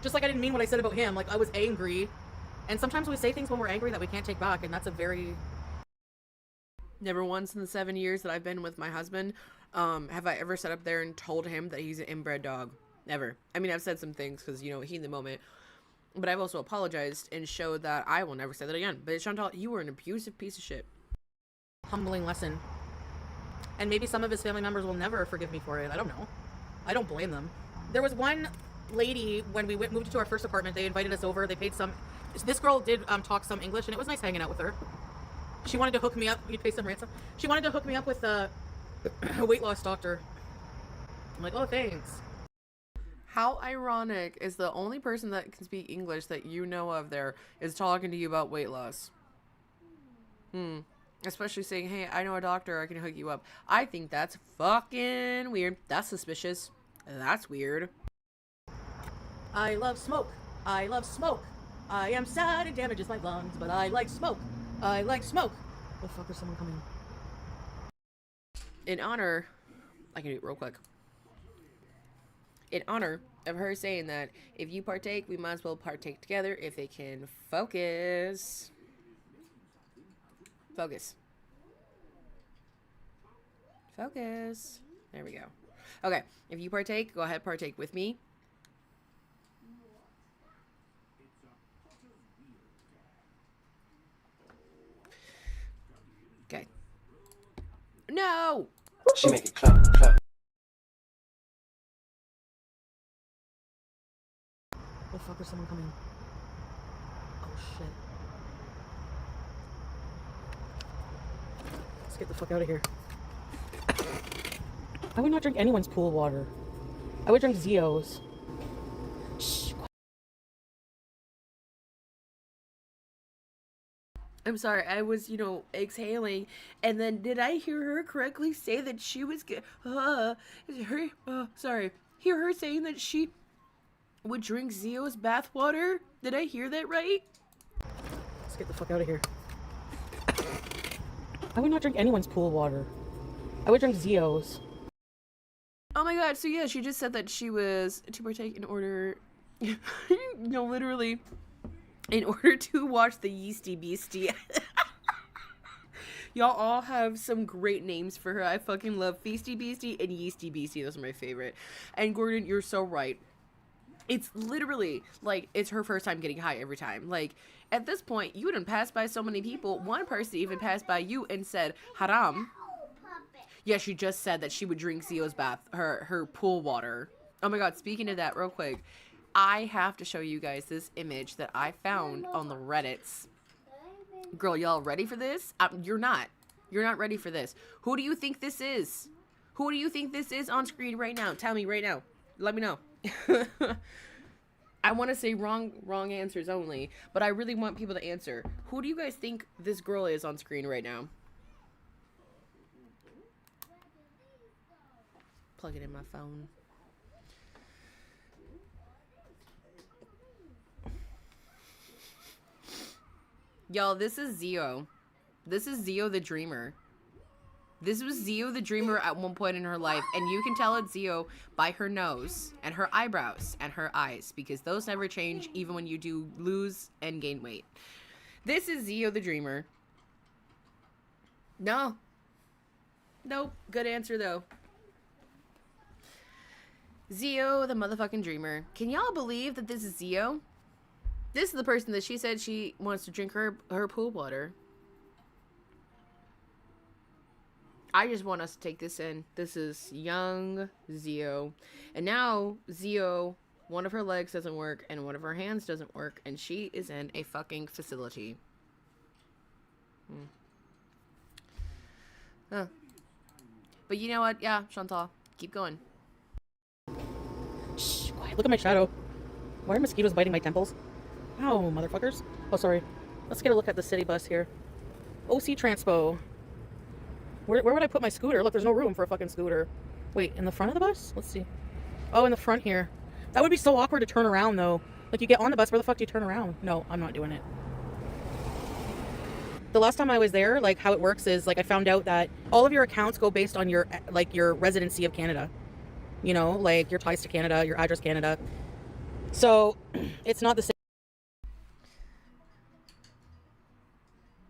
Just like I didn't mean what I said about him. Like, I was angry. And sometimes we say things when we're angry that we can't take back, and that's a very... Never once in the 7 years that I've been with my husband, have I ever sat up there and told him that he's an inbred dog. Never. I mean, I've said some things because, you know, he in the moment. But I've also apologized and showed that I will never say that again. But Chantal, you were an abusive piece of shit. Humbling lesson. And maybe some of his family members will never forgive me for it. I don't know. I don't blame them. There was one lady, when we moved to our first apartment, they invited us over. They paid some... This girl did talk some English, and it was nice hanging out with her. She wanted to hook me up. You'd pay some ransom. She wanted to hook me up with a weight loss doctor. I'm like, oh, thanks. How ironic is the only person that can speak English that you know of there is talking to you about weight loss. Especially saying, hey, I know a doctor, I can hook you up. I think that's fucking weird. That's suspicious. That's weird. I love smoke. I love smoke. I am sad it damages my lungs, but I like smoke. I like smoke. Oh, fuck, is someone coming? In honor, I can do it real quick. In honor of her saying that if you partake, we might as well partake together if they can focus. Focus. Focus. There we go. Okay, if you partake, go ahead, partake with me. Okay. No! She make it clap, clap. Oh, fuck, is someone coming? Oh, shit. Let's get the fuck out of here. I would not drink anyone's pool water. I would drink Zio's. Shh. I'm sorry, I was, you know, exhaling, and then did I hear her correctly say that she was sorry, hear her saying that she would drink Zio's bathwater? Did I hear that right? Let's get the fuck out of here. I would not drink anyone's pool water. I would drink Zio's. Oh my god, so yeah, she just said that she was to partake in order, no, literally, in order to watch the Yeasty Beastie. Y'all all have some great names for her. I fucking love Feasty Beastie and Yeasty Beastie. Those are my favorite. And Gordon, you're so right. It's literally, like, it's her first time getting high every time. Like, at this point, you wouldn't pass by so many people. One person even passed by you and said, haram. Yeah, she just said that she would drink Zio's bath, her pool water. Oh my god, speaking of that real quick, I have to show you guys this image that I found on the Reddits. Girl, y'all ready for this? You're not. You're not ready for this. Who do you think this is? Who do you think this is on screen right now? Tell me right now. Let me know. I want to say wrong answers only, but I really want people to answer. Who do you guys think this girl is on screen right now? Plug it in my phone. Y'all, this is Zio. This is Zio the Dreamer. This was Zio the Dreamer at one point in her life, and you can tell it's Zio by her nose and her eyebrows and her eyes, because those never change even when you do lose and gain weight. This is Zio the Dreamer. No. Nope. Good answer, though. Zio the motherfucking Dreamer. Can y'all believe that this is Zio? This is the person that she said she wants to drink her pool water. I just want us to take this in. This is young Zio. And now Zio, one of her legs doesn't work and one of her hands doesn't work, and she is in a fucking facility. Huh. But you know what? Yeah, Chantal, keep going. Shh, quiet. Look at my shadow. Why are mosquitoes biting my temples? Ow, motherfuckers. Oh, sorry. Let's get a look at the city bus here. OC Transpo. Where would I put my scooter? Look, there's no room for a fucking scooter. Wait, in the front of the bus? Let's see. Oh, in the front here. That would be so awkward to turn around, though. Like, you get on the bus, where the fuck do you turn around? No, I'm not doing it. The last time I was there, like, how it works is, like, I found out that all of your accounts go based on your, like, your residency of Canada. You know, like, your ties to Canada, your address Canada. So, it's not the same.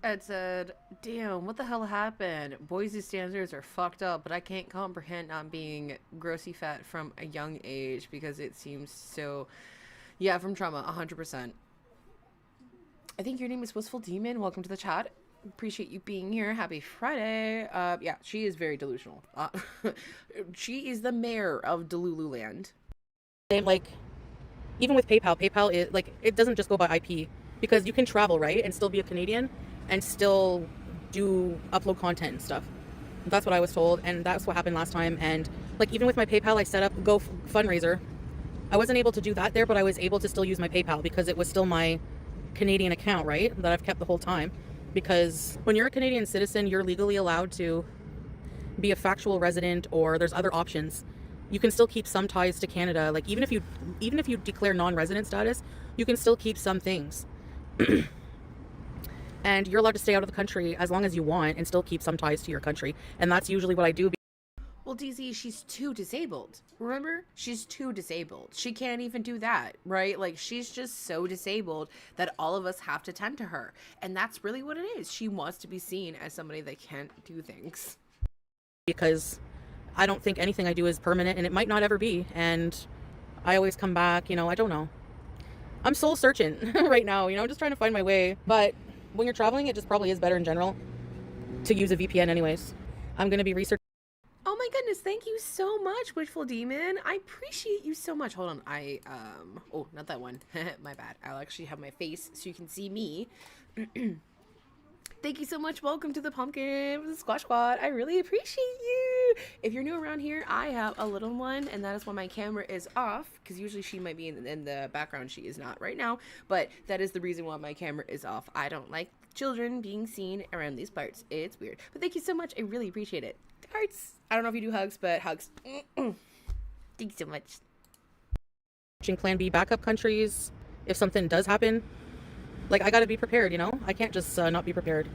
Ed said, damn, what the hell happened? Boise standards are fucked up, but I can't comprehend not being grossy fat from a young age because it seems so... Yeah, from trauma, 100%. I think your name is Wistful Demon. Welcome to the chat. Appreciate you being here. Happy Friday. Yeah, she is very delusional. She is the mayor of Delululand. Like, even with PayPal is, like, it doesn't just go by IP. Because you can travel, right? And still be a Canadian and still do upload content and stuff. That's what I was told, and that's what happened last time. And like, even with my PayPal, I set up Go fundraiser. I wasn't able to do that there, but I was able to still use my PayPal because it was still my Canadian account, right? That I've kept the whole time. Because when you're a Canadian citizen, you're legally allowed to be a factual resident, or there's other options. You can still keep some ties to Canada. Like, even if you declare non-resident status, you can still keep some things. And you're allowed to stay out of the country as long as you want and still keep some ties to your country. And that's usually what I do. Well, DZ, she's too disabled. Remember? She's too disabled. She can't even do that, right? Like, she's just so disabled that all of us have to tend to her. And that's really what it is. She wants to be seen as somebody that can't do things. Because I don't think anything I do is permanent, and it might not ever be. And I always come back, you know, I don't know. I'm soul searching right now, you know, I'm just trying to find my way. But when you're traveling, it just probably is better in general to use a VPN anyways. I'm going to be researching. Oh my goodness, thank you so much, Wishful Demon. I appreciate you so much. Hold on, oh, not that one. My bad. I'll actually have my face so you can see me. Thank you so much. Welcome to the Pumpkin Squash Squad. I really appreciate you. If you're new around here, I have a little one, and that is why my camera is off, because usually she might be in the background. She is not right now, but that is the reason why my camera is off. I don't like children being seen around these parts. It's weird. But thank you so much. I really appreciate it. Hearts. I don't know if you do hugs, but hugs. Thanks so much. Plan B backup countries if something does happen. Like, I gotta be prepared, you know? I can't just not be prepared.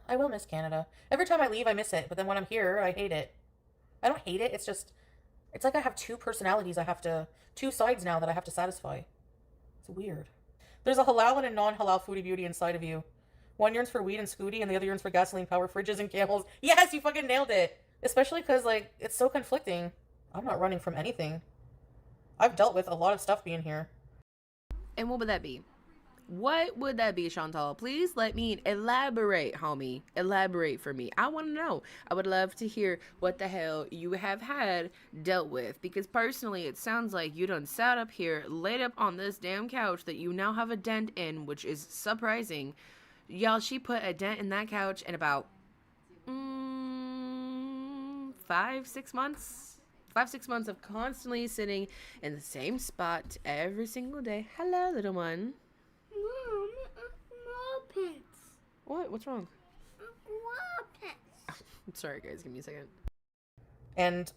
I will miss Canada. Every time I leave, I miss it. But then when I'm here, I hate it. I don't hate it. It's just, it's like I have two personalities. Two sides now that I have to satisfy. It's weird. There's a halal and a non-halal foodie beauty inside of you. One yearns for weed and scooty, and the other yearns for gasoline power fridges and camels. Yes, you fucking nailed it. Especially because, like, it's so conflicting. I'm not running from anything. I've dealt with a lot of stuff being here. And what would that be? What would that be, Chantal? Please let me elaborate, homie. Elaborate for me. I want to know. I would love to hear what the hell you have had dealt with. Because personally, it sounds like you done sat up here, laid up on this damn couch that you now have a dent in, which is surprising. Y'all, she put a dent in that couch in about 5-6 months. 5-6 months of constantly sitting in the same spot every single day. Hello, little one. Mom, pants. What? What's wrong? Pants. I'm sorry, guys. Give me a second. And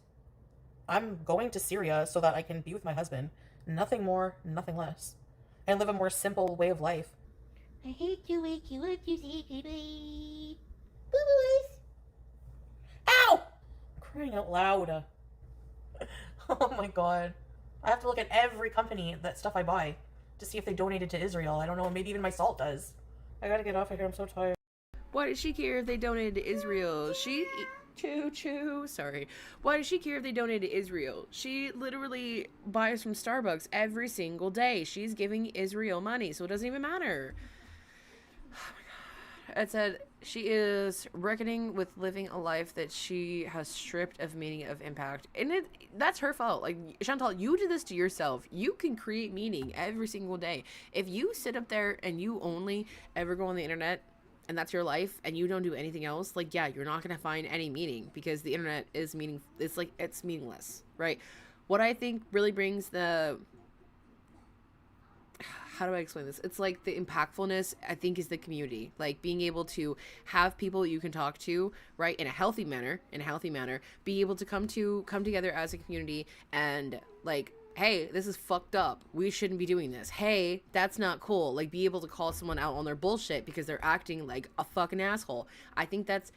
I'm going to Syria so that I can be with my husband. Nothing more, nothing less. And live a more simple way of life. I hate to wake you up to say goodbye. Boo-boos. Ow! I'm crying out loud. Oh my god. I have to look at every company that stuff I buy to see if they donated to Israel. I don't know, maybe even my salt does. I gotta get off of here, I'm so tired. Why does she care if they donated to Israel? Sorry. Why does she care if they donated to Israel? She literally buys from Starbucks every single day. She's giving Israel money, so it doesn't even matter. Oh my god. It said she is reckoning with living a life that she has stripped of meaning, of impact. And that's her fault. Like, Chantal, you did this to yourself. You can create meaning every single day. If you sit up there and you only ever go on the internet and that's your life and you don't do anything else, like, yeah, you're not going to find any meaning because the internet is it's meaningless, right? What I think really brings the, how do I explain this? It's like the impactfulness, I think, is the community. Like being able to have people you can talk to, right, in a healthy manner, be able to come together as a community and like, hey, this is fucked up. We shouldn't be doing this. Hey, that's not cool. Like be able to call someone out on their bullshit because they're acting like a fucking asshole. I think that's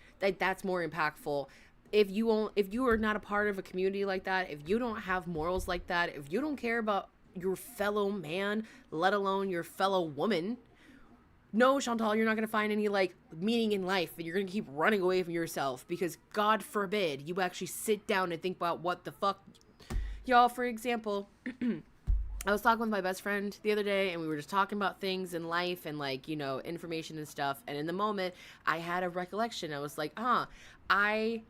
more impactful. If you are not a part of a community like that, if you don't have morals like that, if you don't care about your fellow man, let alone your fellow woman, no, Chantal, you're not going to find any like meaning in life, and you're going to keep running away from yourself because God forbid you actually sit down and think about what the fuck. Y'all, for example, I was talking with my best friend the other day and we were just talking about things in life and like, you know, information and stuff. And in the moment I had a recollection. I was like, I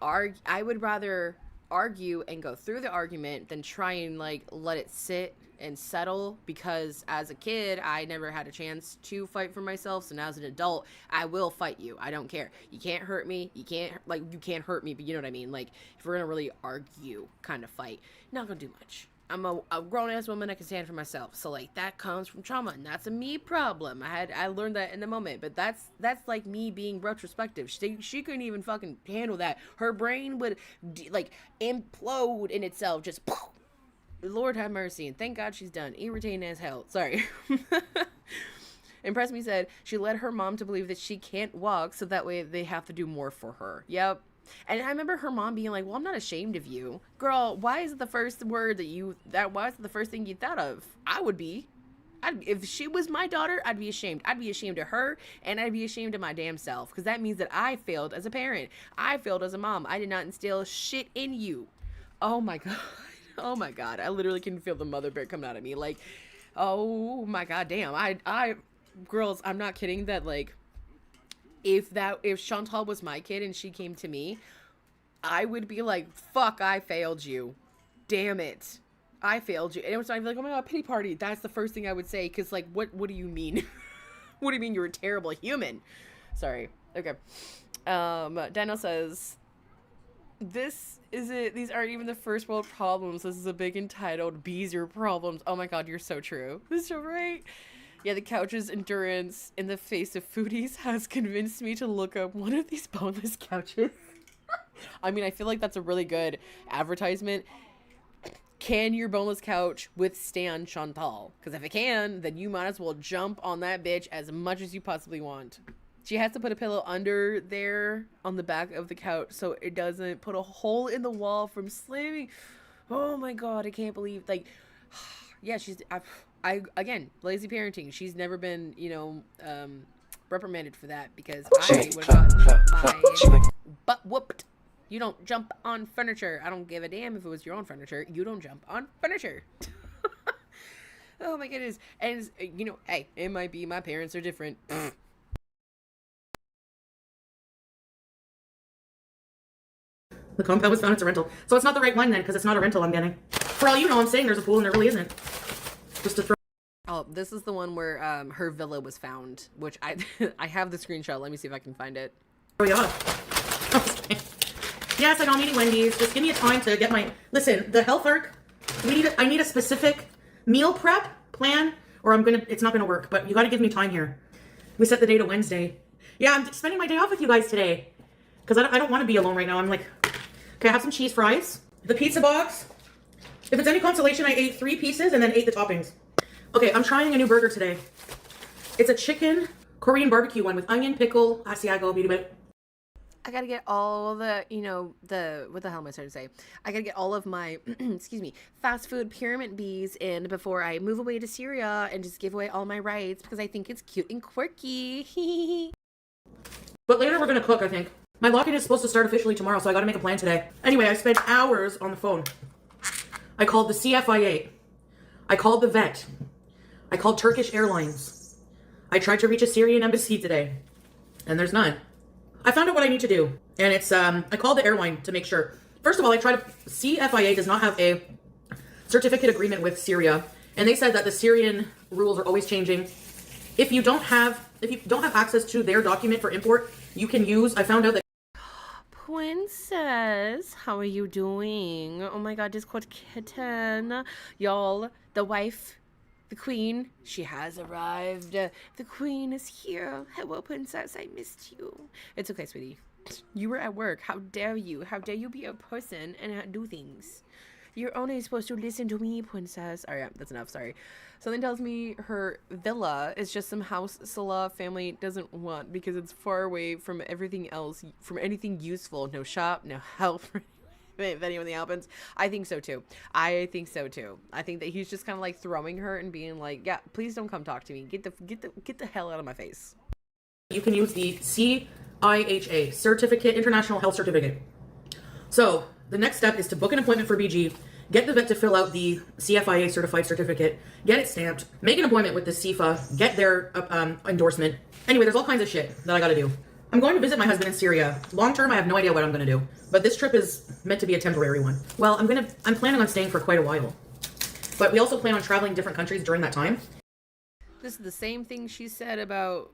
would rather argue and go through the argument than try and like let it sit and settle, because as a kid I never had a chance to fight for myself. So now as an adult I will fight you. I don't care. You can't hurt me. You can't hurt me, but you know what I mean? Like if we're gonna really argue kind of fight, not gonna do much. I'm a grown-ass woman. I can stand for myself. So like that comes from trauma, and that's a me problem. I learned that in the moment, but that's like me being retrospective. She couldn't even fucking handle that. Her brain would like implode in itself. Just Lord have mercy, and thank God she's done. Irritating as hell. Sorry. Impress Me said she led her mom to believe that she can't walk, so that way they have to do more for her. Yep. And I remember her mom being like, well, I'm not ashamed of you. Girl, why is it the first word why is it the first thing you thought of? I would be. If she was my daughter, I'd be ashamed. I'd be ashamed of her, and I'd be ashamed of my damn self, because that means that I failed as a parent. I failed as a mom. I did not instill shit in you. Oh my God. Oh my God. I literally can feel the mother bear coming out of me. Like, oh my God, damn. Girls, I'm not kidding that, like, if Chantal was my kid and she came to me, I would be like, fuck, I failed you. Damn it. I failed you. And it was like, oh my God, pity party. That's the first thing I would say. Cause like, what do you mean? What do you mean you're a terrible human? Sorry. Okay. Daniel says, these aren't even the first world problems. This is a big entitled Bees Your Problems. Oh my God, you're so true. This is so right. Yeah, the couch's endurance in the face of foodies has convinced me to look up one of these boneless couches. I mean, I feel like that's a really good advertisement. Can your boneless couch withstand Chantal? Because if it can, then you might as well jump on that bitch as much as you possibly want. She has to put a pillow under there on the back of the couch so it doesn't put a hole in the wall from slamming. Oh my God, I can't believe, like, yeah, again, lazy parenting. She's never been, reprimanded for that, because I would have gotten my butt whooped. You don't jump on furniture. I don't give a damn if it was your own furniture. You don't jump on furniture. Oh my goodness. And, you know, hey, it might be my parents are different. The compound was found, it's a rental. So it's not the right one then, because it's not a rental I'm getting. For all you know, I'm saying there's a pool and there really isn't. Just to throw. Oh, this is the one where her villa was found, which I I have the screenshot. Let me see if I can find it. Oh, yeah. Yes, I don't need Wendy's. Just give me a time to get my... Listen, the health arc, I need a specific meal prep plan, or it's not gonna work, but you gotta give me time here. We set the day to Wednesday. Yeah, I'm spending my day off with you guys today. Because I don't want to be alone right now. I'm like, okay, I have some cheese fries. The pizza box. If it's any consolation, I ate 3 pieces and then ate the toppings. Okay, I'm trying a new burger today. It's a chicken Korean barbecue one with onion, pickle, Asiago, beauty bit. I gotta get all the, you know, what the hell am I trying to say? I gotta get all of my, excuse me, fast food pyramid bees in before I move away to Syria and just give away all my rights because I think it's cute and quirky. But later we're gonna cook, I think. My lock-in is supposed to start officially tomorrow, so I gotta make a plan today. Anyway, I spent hours on the phone. I called the CFIA. I called the vet. I called Turkish Airlines. I tried to reach a Syrian embassy today, and there's none. I found out what I need to do, and it's, I called the airline to make sure. First of all, CFIA does not have a certificate agreement with Syria, and they said that the Syrian rules are always changing. If you don't have access to their document for import, you can use, I found out that Princess, how are you doing? Oh my god, Discord kitten. Y'all, the wife, the queen, she has arrived. The queen is here. Hello, princess, I missed you. It's okay, sweetie. You were at work. How dare you? How dare you be a person and do things? You're only supposed to listen to me, princess. All right, that's enough. Sorry. Something tells me her villa is just some house Salah family doesn't want because it's far away from everything else, from anything useful. No shop, no help. If anyone happens, I think so too. I think that he's just kind of like throwing her and being like, yeah, please don't come talk to me. Get the hell out of my face. you can use the CIHA, Certificate, International Health Certificate. So the next step is to book an appointment for BG, get the vet to fill out the CFIA certified certificate, get it stamped, make an appointment with the CIFA, get their endorsement. Anyway, there's all kinds of shit that I gotta do. I'm going to visit my husband in Syria. Long term, I have no idea what I'm gonna do, but this trip is meant to be a temporary one. Well, I'm planning on staying for quite a while, but we also plan on traveling different countries during that time. This is the same thing she said about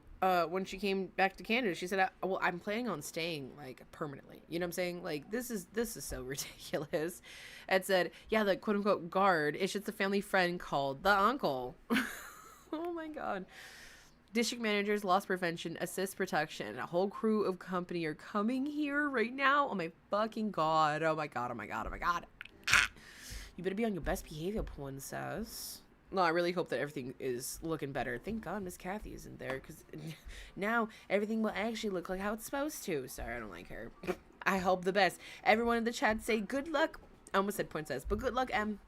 when she came back to Canada. She said, well, I'm planning on staying like permanently. You know what I'm saying? Like, this is so ridiculous. It said, yeah, the quote unquote guard is just a family friend called the uncle. Oh my god. District managers, loss prevention, assist protection, a whole crew of company are coming here right now. Oh my fucking god. Oh my god. Oh my god. Oh my god. You better be on your best behavior, princess. No, I really hope that everything is looking better. Thank God Miss Kathy isn't there, because now everything will actually look like how it's supposed to. Sorry, I don't like her. I hope the best. Everyone in the chat say good luck. I almost said princess, but good luck, Em.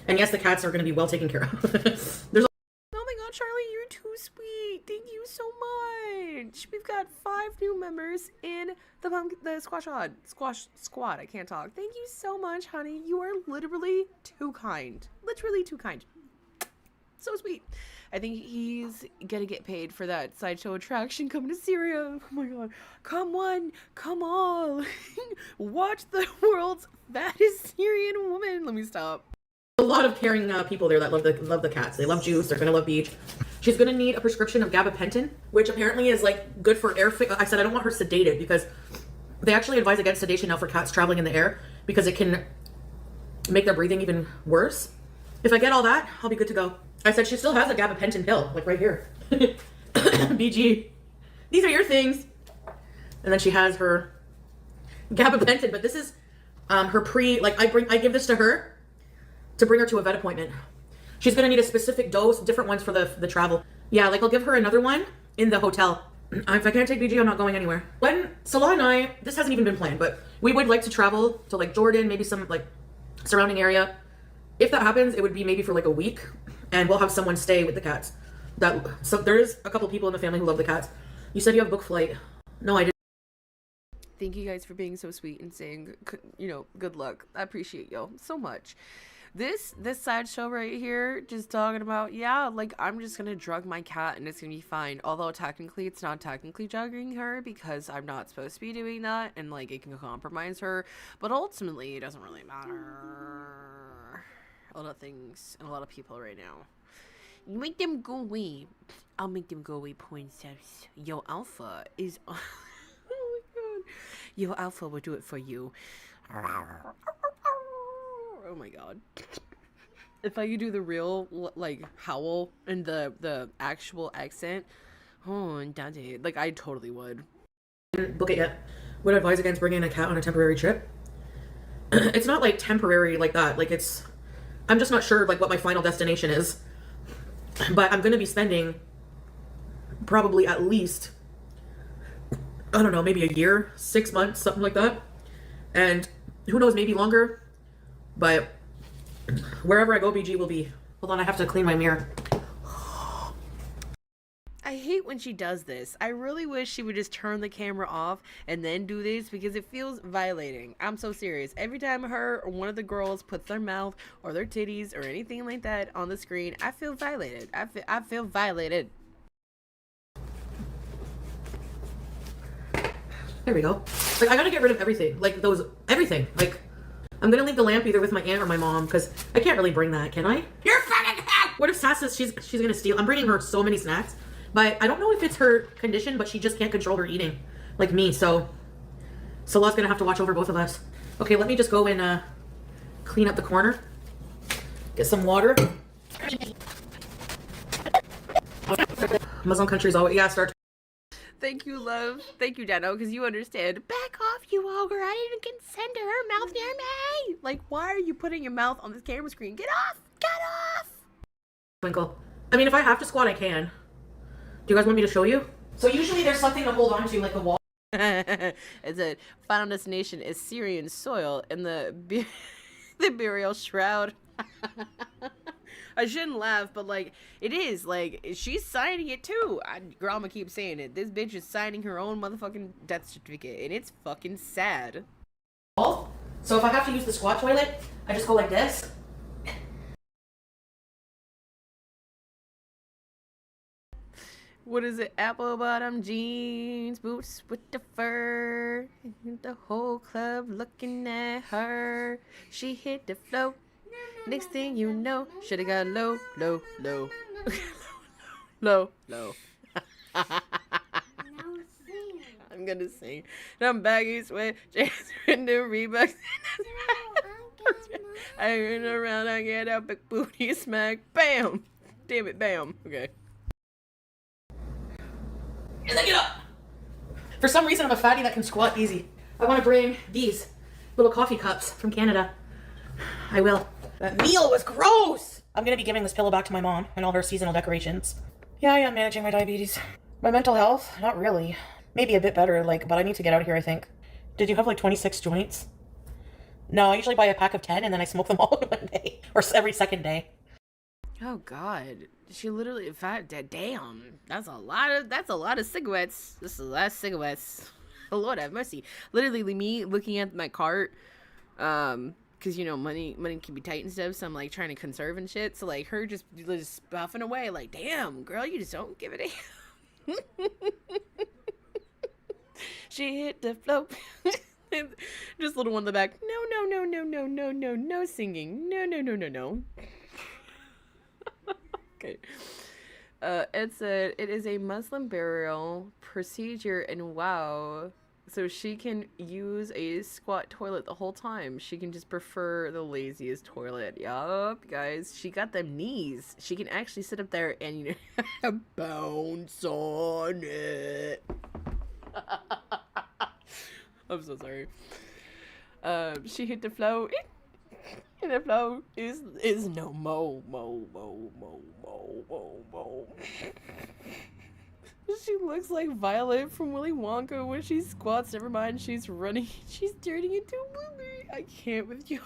And yes, the cats are going to be well taken care of. Oh my god, Charlie, you're too sweet. Thank you so much. We've got 5 new members in the squash squad. I can't talk. Thank you so much, honey. You are literally too kind. Literally too kind. So sweet. I think he's gonna get paid for that sideshow attraction coming to Syria. Oh my god. Come on. Come on. Watch the world's fattest Syrian woman. Let me stop. A lot of caring people there that love the cats. They love juice. They're gonna love beach. She's gonna need a prescription of gabapentin, which apparently is like good for air. I said I don't want her sedated because they actually advise against sedation now for cats traveling in the air because it can make their breathing even worse. If I get all that, I'll be good to go. I said she still has a gabapentin pill, like right here. BG, these are your things. And then she has her gabapentin, but this is her I give this to her to bring her to a vet appointment. She's gonna need a specific dose, different ones for the travel. Yeah, like I'll give her another one in the hotel. If I can't take BG, I'm not going anywhere. When Salah and I, this hasn't even been planned, but we would like to travel to like Jordan, maybe some like surrounding area. If that happens, it would be maybe for like a week, and we'll have someone stay with the cats. So there is a couple people in the family who love the cats. You said you have book flight. No, I didn't. Thank you guys for being so sweet and saying, you know, good luck. I appreciate y'all so much. This sideshow right here, just talking about, yeah, like, I'm just gonna drug my cat and it's gonna be fine. Although technically it's not technically drugging her because I'm not supposed to be doing that and like it can compromise her. But ultimately it doesn't really matter. A lot of things and a lot of people right now. You make them go away. I'll make them go away, princess. Yo, Alpha is... oh my god. Yo, Alpha will do it for you. Oh my god. If I could do the real, like, howl and the actual accent, oh, Dante, like, I totally would. Book it yet. Would advise against bringing a cat on a temporary trip. It's not, like, temporary like that. Like, it's... I'm just not sure, like, what my final destination is. But I'm going to be spending probably at least, I don't know, maybe a year, 6 months, something like that. And who knows, maybe longer. But wherever I go, BG will be. Hold on, I have to clean my mirror. I hate when she does this. I really wish she would just turn the camera off and then do this because it feels violating. I'm so serious. Every time her or one of the girls puts their mouth or their titties or anything like that on the screen, I feel violated. I feel violated. There we go. Like, I gotta get rid of everything. Like, everything. Like, I'm gonna leave the lamp either with my aunt or my mom because I can't really bring that, can I? You're fucking cat! What if Sass says she's gonna steal? I'm bringing her so many snacks. But I don't know if it's her condition, but she just can't control her eating, like me. So Salah's gonna have to watch over both of us. Okay, let me just go and clean up the corner. Get some water. Muslim countries always, yeah, start. Thank you, love. Thank you, Dano, because you understand. Back off, you ogre. I didn't consent to her mouth near me. Like, why are you putting your mouth on this camera screen? Get off! Get off! Twinkle. I mean, if I have to squat, I can. Do you guys want me to show you? So usually there's something to hold on to, like the wall. It said, final destination is Syrian soil in the burial shroud. I shouldn't laugh, but like, it is. Like, she's signing it too. Grandma keeps saying it. This bitch is signing her own motherfucking death certificate, and it's fucking sad. So if I have to use the squat toilet, I just go like this. What is it? Apple bottom jeans, boots with the fur. The whole club looking at her. She hit the flow. Next thing you know, shoulda got low, low, low. Low, low. I'm gonna sing. Them baggy sweat, James in the Reeboks. I run around, I get up, big booty smack, bam. Damn it, bam. Okay. Get up! For some reason, I'm a fatty that can squat easy. I want to bring these little coffee cups from Canada. I will. That meal was gross! I'm going to be giving this pillow back to my mom and all her seasonal decorations. Yeah, I am managing my diabetes. My mental health? Not really. Maybe a bit better, but I need to get out of here, I think. Did you have 26 joints? No, I usually buy a pack of 10 and then I smoke them all in one day. Or every second day. Oh God, she literally damn, that's a lot of cigarettes. This is a lot of cigarettes. Oh Lord have mercy. Literally me looking at my cart, because you know money can be tight and stuff, so I'm like trying to conserve and shit. So like her just puffing away, like, damn girl, you just don't give it a She hit the flow. Just little one in the back. No singing. No. Okay. It said it is a Muslim burial procedure, and wow, so she can use a squat toilet the whole time. She can just prefer the laziest toilet. Yup, guys, she got them knees. She can actually sit up there and, you know, bounce on it. I'm so sorry. She hit the flow. And the flow is no mo. She looks like Violet from Willy Wonka when she squats. Never mind, she's running. She's turning into a blueberry. I can't with you.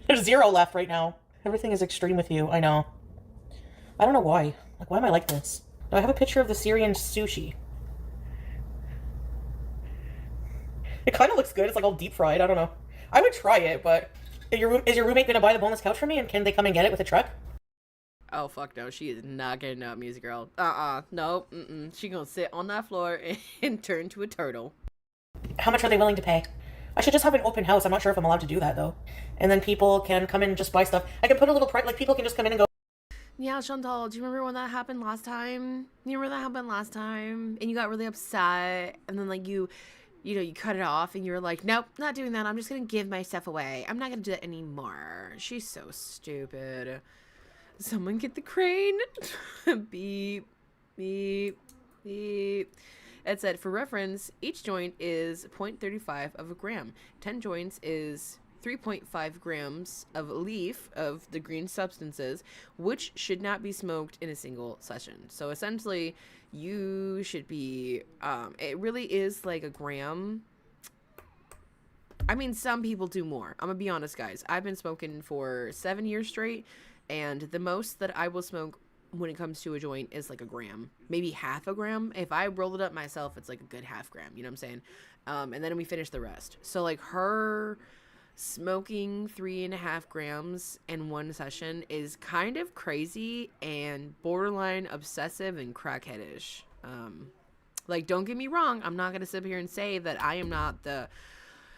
There's 0 left right now. Everything is extreme with you. I know. I don't know why. Like, why am I like this? I have a picture of the Syrian sushi. It kind of looks good. It's like all deep fried. I don't know. I would try it, but Is your roommate gonna buy the boneless couch for me, and can they come and get it with a truck? Oh, fuck no. She is not getting up, music girl. Nope. She gonna sit on that floor and turn to a turtle. How much are they willing to pay? I should just have an open house. I'm not sure if I'm allowed to do that, though. And then people can come in and just buy stuff. I can put a little price, like, people can just come in and go, Yeah, Chantal, do you remember when that happened last time? You remember that happened last time? And you got really upset, and then, like, you cut it off, and you were like, nope, not doing that. I'm just gonna give my stuff away. I'm not gonna do that anymore. She's so stupid. Someone get the crane. Beep, beep, beep. It said, for reference, each joint is 0.35 of a gram. 10 joints is 3.5 grams of leaf of the green substances, which should not be smoked in a single session. So essentially, you should be, it really is like a gram. I mean, some people do more. I'm gonna be honest, guys. I've been smoking for 7 years straight, and the most that I will smoke when it comes to a joint is like a gram, maybe half a gram. If I roll it up myself, it's like a good half gram, you know what I'm saying? And then we finish the rest. So like her smoking 3.5 grams in one session is kind of crazy and borderline obsessive and crackheadish. Like, don't get me wrong, I'm not gonna sit here and say that I am not the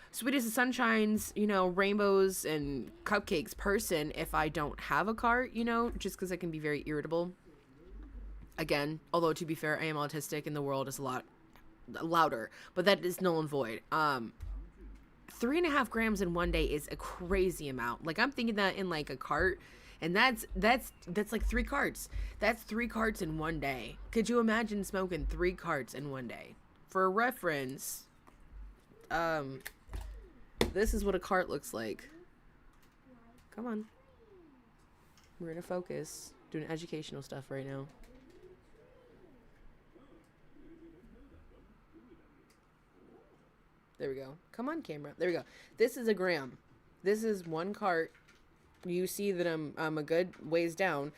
sweetest of sunshines, you know, rainbows and cupcakes person if I don't have a cart, you know, just because I can be very irritable. Again, although to be fair, I am autistic and the world is a lot louder, but that is null and void. 3.5 grams in one day is a crazy amount. Like, I'm thinking that in like a cart, and that's like 3 carts. That's 3 carts in one day. Could you imagine smoking 3 carts in one day? For reference, this is what a cart looks like. Come on. We're gonna focus. Doing educational stuff right now. There we go. Come on, camera. There we go. This is a gram. This is 1 cart. You see that I'm a good ways down.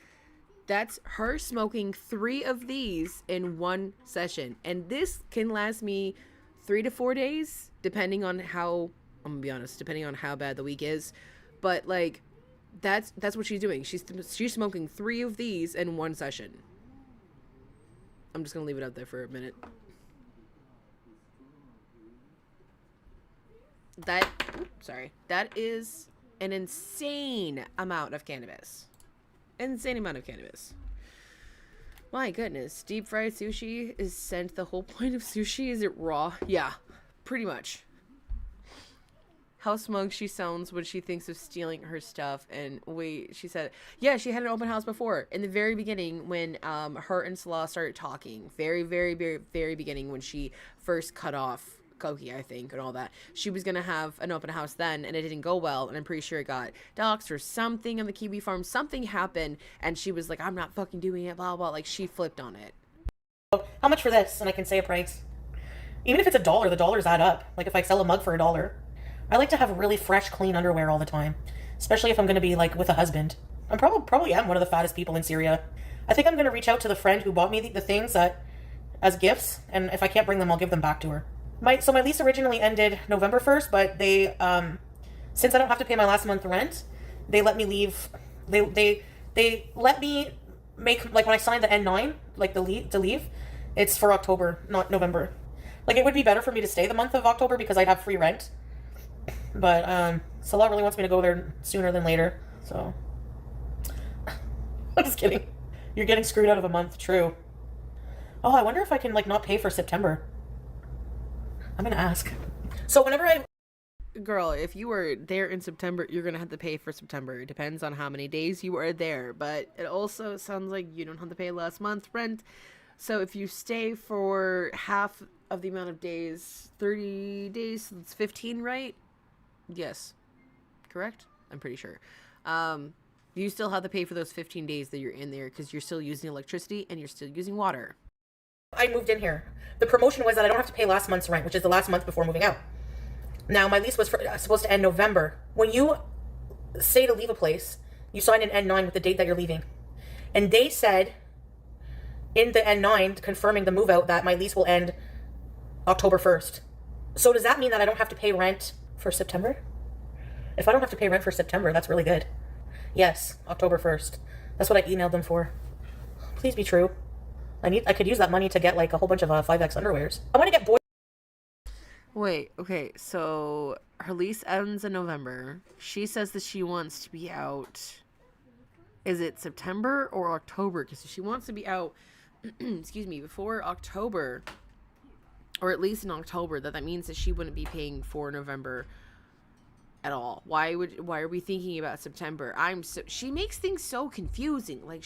That's her smoking 3 of these in one session. And this can last me 3 to 4 days, depending on how, I'm gonna be honest, depending on how bad the week is. But like, that's what she's doing. She's smoking 3 of these in one session. I'm just gonna leave it up there for a minute. That is an insane amount of cannabis. Insane amount of cannabis. My goodness. Deep fried sushi is sent. The whole point of sushi is it raw? Yeah, pretty much. How smug she sounds when she thinks of stealing her stuff. And wait, she said, yeah, she had an open house before. In the very beginning, when her and Salah started talking. Very, very, very, very beginning, when she first cut off Koki, I think, and all that. She was gonna have an open house then, and it didn't go well, and I'm pretty sure it got doxxed or something on the Kiwi farm. Something happened, and she was like, I'm not fucking doing it, blah, blah. Like, she flipped on it. how much for this? And I can say a price. Even if it's $1, the dollars add up. Like, if I sell a mug for $1. I like to have really fresh, clean underwear all the time. Especially if I'm gonna be, like, with a husband. I probably am one of the fattest people in Syria. I think I'm gonna reach out to the friend who bought me the things as gifts, and if I can't bring them, I'll give them back to her. My lease originally ended November 1st, but they, since I don't have to pay my last month rent, they let me leave. They let me make, like, when I signed the N9, like to leave, it's for October, not November. Like, it would be better for me to stay the month of October because I'd have free rent. But Salah really wants me to go there sooner than later, so I'm just kidding. You're getting screwed out of a month, true. Oh, I wonder if I can, like, not pay for September. I'm gonna ask. So whenever Girl, if you were there in September, you're gonna have to pay for September. It depends on how many days you were there, but it also sounds like you don't have to pay last month's rent. So if you stay for half of the amount of days, 30 days, that's 15, right? Yes. Correct? I'm pretty sure. You still have to pay for those 15 days that you're in there because you're still using electricity and you're still using water. I moved in here, the promotion was that I don't have to pay last month's rent, which is the last month before moving out. Now, my lease was supposed to end November. When you say to leave a place, you sign an N9 with the date that you're leaving. And they said in the N9, confirming the move out, that my lease will end October 1st. So does that mean that I don't have to pay rent for September? If I don't have to pay rent for September, that's really good. Yes, October 1st. That's what I emailed them for. Please be true. I could use that money to get like a whole bunch of 5X underwears. I want to get boy. Wait, okay, so her lease ends in November. She says that she wants to be out. Is it September or October? Because if she wants to be out, excuse me, before October, or at least in October, that means that she wouldn't be paying for November at all. Why are we thinking about September? She makes things so confusing. Like,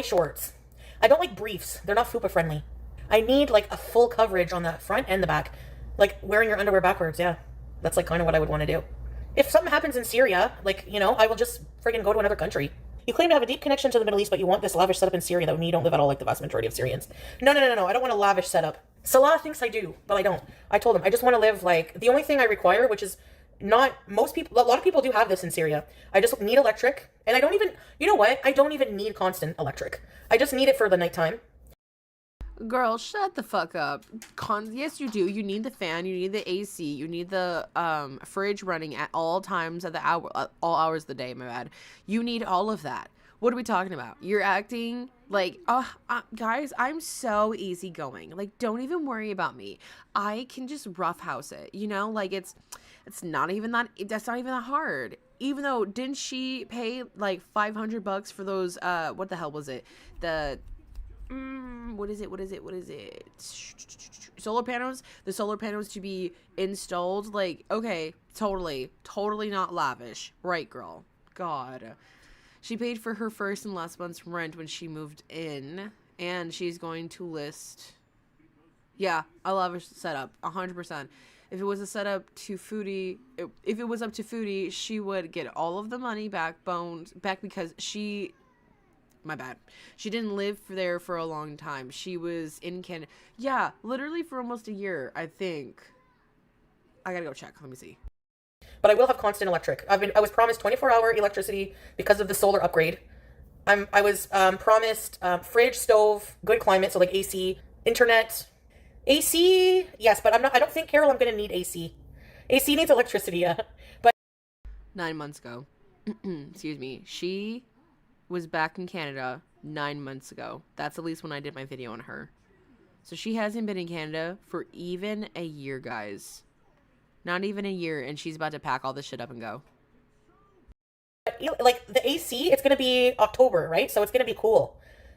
Shorts. I don't like briefs. They're not fupa friendly. I need like a full coverage on the front and the back. Like wearing your underwear backwards, yeah. That's like kind of what I would want to do. If something happens in Syria, like, you know, I will just friggin' go to another country. You claim to have a deep connection to the Middle East, but you want this lavish setup in Syria that you don't live at all like the vast majority of Syrians. No. I don't want a lavish setup. Salah thinks I do, but I don't. I told him, I just want to live like, the only thing I require, which is not, most people, a lot of people do have this in Syria. I just need electric, and I don't even, you know what? I don't even need constant electric. I just need it for the nighttime. girl, shut the fuck up. Yes, you do. You need the fan. You need the AC. You need the fridge running at all times of the hour, all hours of the day. My bad. You need all of that. What are we talking about? You're acting like, guys, I'm so easygoing. Like, don't even worry about me. I can just roughhouse it. You know, like it's not even that. That's not even that hard. Even though, didn't she pay like $500 for those? What the hell was it? What is it? Solar panels? The solar panels to be installed? Like, okay, totally not lavish. Right, girl. God. She paid for her first and last month's rent when she moved in, and she's going to list... Yeah, a lavish setup, 100%. If it was a setup to Foodie, if it was up to Foodie, she would get all of the money back because she... My bad. She didn't live there for a long time. She was in Canada. Yeah, literally for almost a year, I think. I gotta go check. Let me see. But I will have constant electric. I was promised 24-hour electricity because of the solar upgrade. I was promised fridge, stove, good climate, so like AC, internet. AC, yes, but I don't think, Carol, I'm gonna need AC. AC needs electricity, yeah. But 9 months ago. Excuse me. She was back in Canada 9 months ago. That's at least when I did my video on her. So she hasn't been in Canada for even a year, guys. Not even a year, and she's about to pack all this shit up and go. like the AC, it's gonna be October, right? So it's gonna be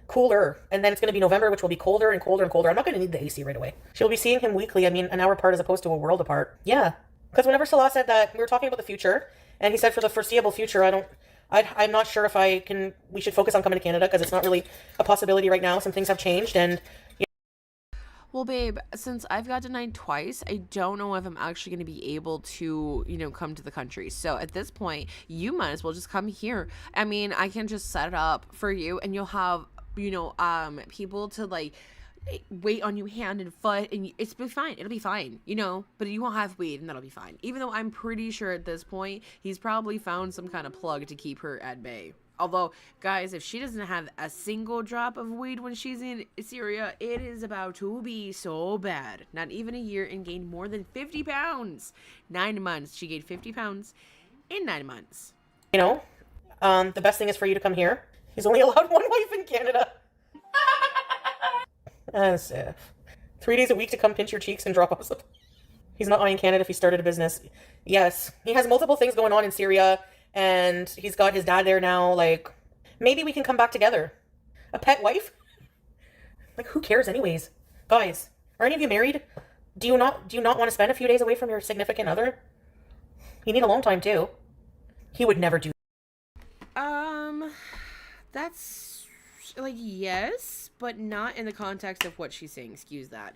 cooler, and then it's gonna be November, which will be colder and colder and colder. I'm not gonna need the AC right away. She'll be seeing him weekly. I mean, an hour apart as opposed to a world apart. Yeah, because whenever Salah said that, we were talking about the future, and he said for the foreseeable future, I'm not sure if we should focus on coming to Canada because it's not really a possibility right now. Some things have changed, and well, babe, since I've got denied twice, I don't know if I'm actually going to be able to, come to the country. So at this point, you might as well just come here. I mean, I can just set it up for you, and you'll have, people to like wait on you hand and foot, and it'll be fine. It'll be fine, but you won't have weed, and that'll be fine. Even though I'm pretty sure at this point, he's probably found some kind of plug to keep her at bay. Although, guys, if she doesn't have a single drop of weed when she's in Syria, it is about to be so bad. Not even a year, and gained more than 50 pounds. 9 months. She gained 50 pounds in 9 months. The best thing is for you to come here. He's only allowed one wife in Canada. As if. 3 days a week to come pinch your cheeks and drop off some. He's not eyeing Canada if he started a business. Yes, he has multiple things going on in Syria. And he's got his dad there now. Like, maybe we can come back together. A pet wife? Like, who cares anyways? Guys, are any of you married? Do you not want to spend a few days away from your significant other? You need a long time too. He would never do. That's like, yes, but not in the context of what she's saying. Excuse that.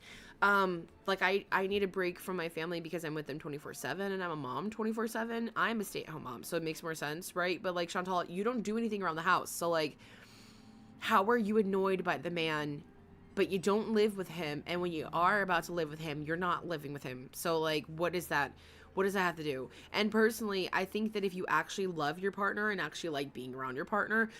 Like I need a break from my family because I'm with them 24/7 and I'm a mom 24/7. I'm a stay-at-home mom, so it makes more sense, right? But like, Chantal, you don't do anything around the house. So like, how are you annoyed by the man, but you don't live with him? And when you are about to live with him, you're not living with him. So like, what is that? What does that have to do? And personally, I think that if you actually love your partner and actually like being around your partner,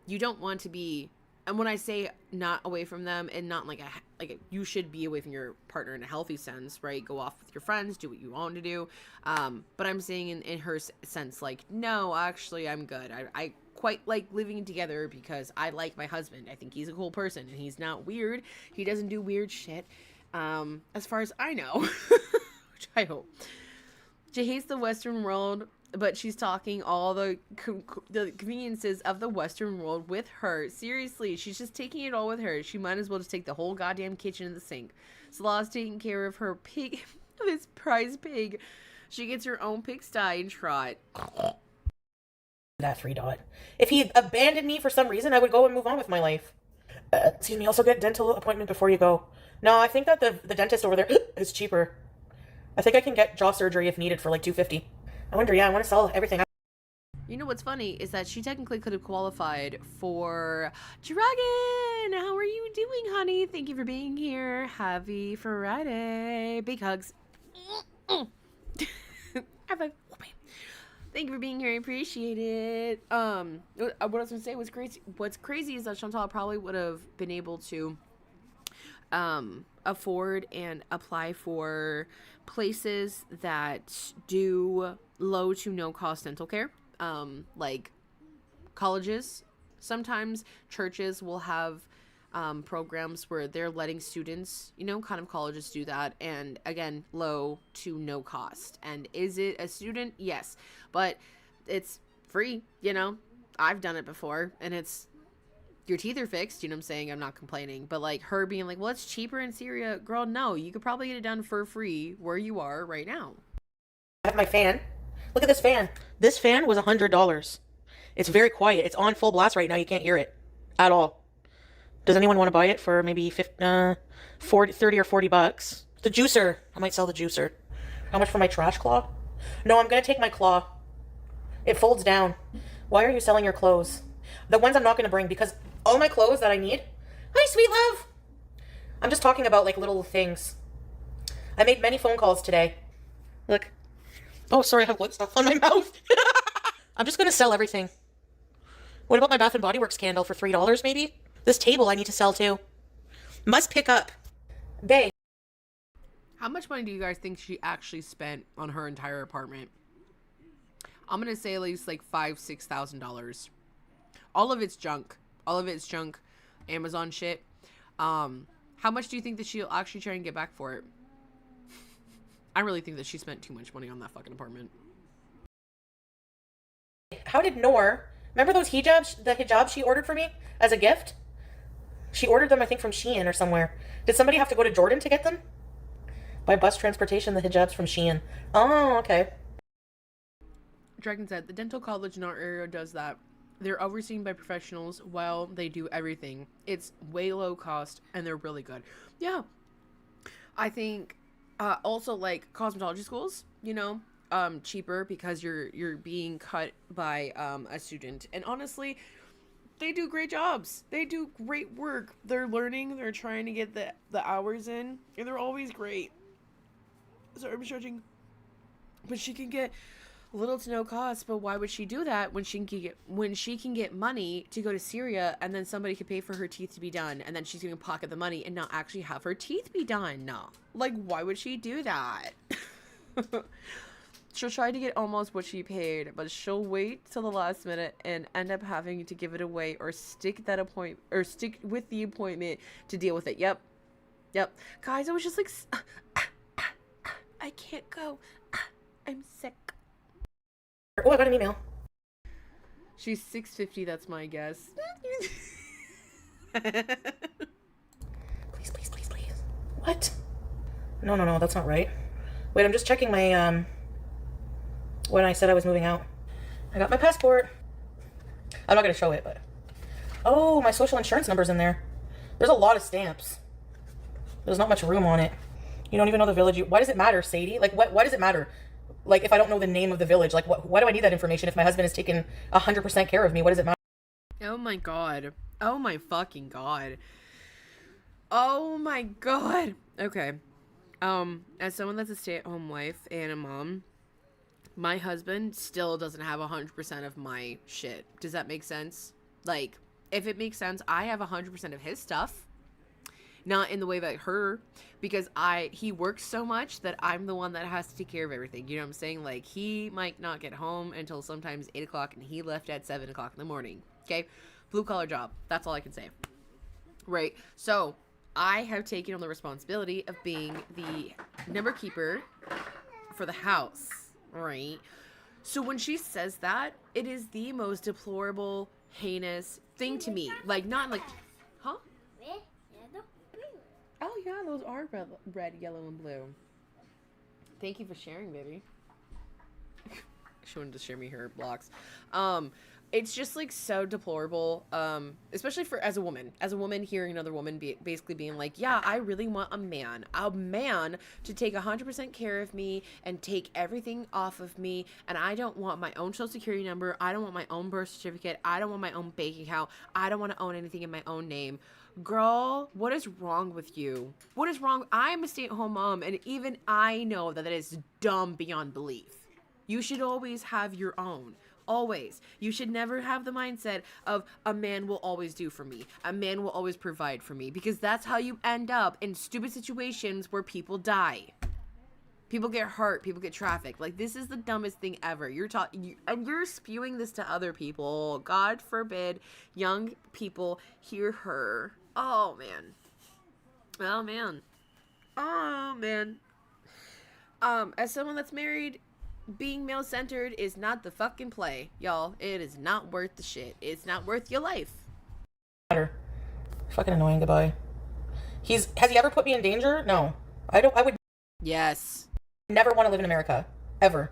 you don't want to be... And when I say not away from them and not like like, you should be away from your partner in a healthy sense, right? Go off with your friends, do what you want to do. But I'm saying in her sense, like, no, actually, I'm good. I quite like living together because I like my husband. I think he's a cool person and he's not weird. He doesn't do weird shit, as far as I know, which I hope. She hates the Western world, but she's talking all the conveniences of the Western world with her. Seriously, she's just taking it all with her. She might as well just take the whole goddamn kitchen and the sink. Salah's taking care of her pig, this prize pig. She gets her own pigsty and trot. That 3 dot. If he abandoned me for some reason, I would go and move on with my life. Excuse me, also get dental appointment before you go. No, I think that the dentist over there is cheaper. I think I can get jaw surgery if needed for like $250. I wonder, yeah, I want to sell everything. You know what's funny is that she technically could have qualified for Dragon. How are you doing, honey? Thank you for being here. Happy Friday. Big hugs. High five. Thank you for being here. I appreciate it. What I was gonna say was crazy. What's crazy is that Chantal probably would have been able to afford and apply for places that do low to no cost dental care, like colleges. Sometimes churches will have programs where they're letting students, you know, kind of colleges do that, and again, low to no cost. And is it a student? Yes, but it's free, you know. I've done it before, and it's, your teeth are fixed, you know what I'm saying? I'm not complaining. But like her being like, well, it's cheaper in Syria. Girl, no, you could probably get it done for free where you are right now. I have my fan. Look at this fan. This fan was $100. It's very quiet. It's on full blast right now. You can't hear it at all. Does anyone want to buy it for maybe 30 or 40 bucks? The juicer. I might sell the juicer. How much for my trash claw? No, I'm going to take my claw. It folds down. Why are you selling your clothes? The ones I'm not going to bring, because all my clothes that I need... Hi, sweet love! I'm just talking about, like, little things. I made many phone calls today. Look. Oh, sorry, I have blood stuff on my mouth. I'm just going to sell everything. What about my Bath & Body Works candle for $3, maybe? This table I need to sell, too. Must pick up. Babe. How much money do you guys think she actually spent on her entire apartment? I'm going to say at least, like, $5,000-$6,000. All of it's junk. All of it's junk. Amazon shit. How much do you think that she'll actually try and get back for it? I really think that she spent too much money on that fucking apartment. How did Noor... Remember those hijabs, the hijabs she ordered for me as a gift? She ordered them, I think, from Shein or somewhere. Did somebody have to go to Jordan to get them? By bus transportation, the hijabs from Shein. Oh, okay. Dragon said, the dental college in our area does that. They're overseen by professionals while they do everything. It's way low cost, and they're really good. Yeah. I think, also, like, cosmetology schools, you know, cheaper because you're being cut by a student. And honestly, they do great jobs. They do great work. They're learning. They're trying to get the hours in, and they're always great. Sorry, I'm stretching. But she can get little to no cost. But why would she do that when she can get money to go to Syria, and then somebody could pay for her teeth to be done, and then she's gonna pocket the money and not actually have her teeth be done? No, like, why would she do that? She'll try to get almost what she paid, but she'll wait till the last minute and end up having to give it away or stick with the appointment to deal with it. Yep. Guys, I was just like, I can't go. I'm sick. Oh, I got an email. She's 650, that's my guess. Please. What? No, that's not right. Wait, I'm just checking my, when I said I was moving out. I got my passport. I'm not going to show it, but... Oh, my social insurance number's in there. There's a lot of stamps. There's not much room on it. You don't even know the village. Why does it matter, Sadie? Like, why does it matter? Like, if I don't know the name of the village, like, why do I need that information if my husband has taken 100% care of me? What does it matter? Oh my god. Oh my fucking god. Oh my god. Okay. As someone that's a stay-at-home wife and a mom, my husband still doesn't have 100% of my shit. Does that make sense? Like, if it makes sense, I have 100% of his stuff. Not in the way that because he works so much that I'm the one that has to take care of everything. You know what I'm saying? Like, he might not get home until sometimes 8 o'clock, and he left at 7 o'clock in the morning. Okay? Blue collar job. That's all I can say. Right? So, I have taken on the responsibility of being the number keeper for the house. Right? So when she says that, it is the most deplorable, heinous thing to me. Like, not like, huh? Oh, yeah, those are red, yellow, and blue. Thank you for sharing, baby. She wanted to share me her blocks. It's just, like, so deplorable, especially as a woman hearing another woman basically being like, yeah, I really want a man to take 100% care of me and take everything off of me, and I don't want my own social security number, I don't want my own birth certificate, I don't want my own bank account, I don't want to own anything in my own name. Girl, what is wrong with you? What is wrong? I'm a stay-at-home mom, and even I know that is dumb beyond belief. You should always have your own. Always. You should never have the mindset of a man will always do for me. A man will always provide for me. Because that's how you end up in stupid situations where people die. People get hurt. People get trafficked. Like, this is the dumbest thing ever. And you're spewing this to other people. God forbid young people hear her. Oh, man. Oh, man. Oh, man. As someone that's married, being male-centered is not the fucking play, y'all. It is not worth the shit. It's not worth your life. Fucking annoying. Goodbye. Has he ever put me in danger? No. I would Yes. never want to live in America. Ever.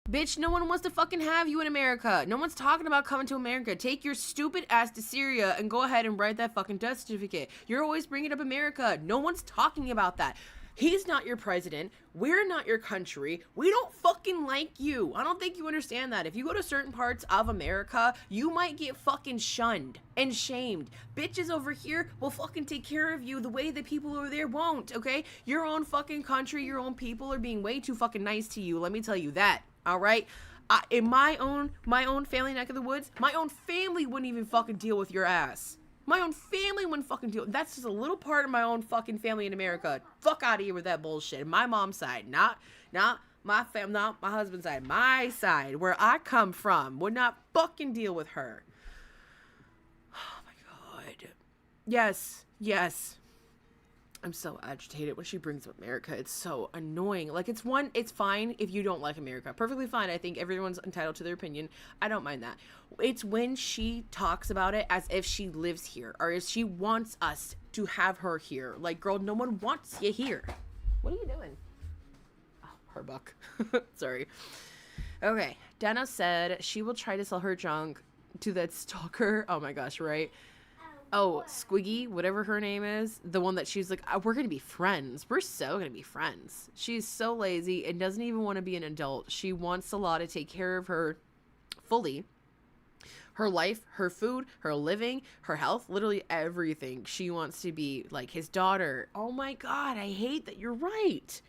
Bitch, no one wants to fucking have you in America. No one's talking about coming to America. Take your stupid ass to Syria and go ahead and write that fucking death certificate. You're always bringing up America. No one's talking about that. He's not your president. We're not your country. We don't fucking like you. I don't think you understand that. If you go to certain parts of America, you might get fucking shunned and shamed. Bitches over here will fucking take care of you the way that people over there won't, okay? Your own fucking country, your own people are being way too fucking nice to you. Let me tell you that, all right? In my own family neck of the woods, my own family wouldn't even fucking deal with your ass. My own family wouldn't fucking deal. That's just a little part of my own fucking family in America. Fuck out of here with that bullshit. My mom's side, not my not my husband's side. My side, where I come from, would not fucking deal with her. Oh my god. Yes. I'm so agitated when she brings up America. It's so annoying. Like, it's fine if you don't like America. Perfectly fine. I think everyone's entitled to their opinion. I don't mind that. It's when she talks about it as if she lives here or if she wants us to have her here. Like, girl, no one wants you here. What are you doing? Oh, her buck. Sorry. Okay. Dana said she will try to sell her junk to that stalker. Oh my gosh, right? Oh, Squiggy, whatever her name is, the one that she's like, we're going to be friends. We're so going to be friends. She's so lazy and doesn't even want to be an adult. She wants a lot to take care of her fully. Her life, her food, her living, her health, literally everything. She wants to be like his daughter. Oh my God, I hate that you're right.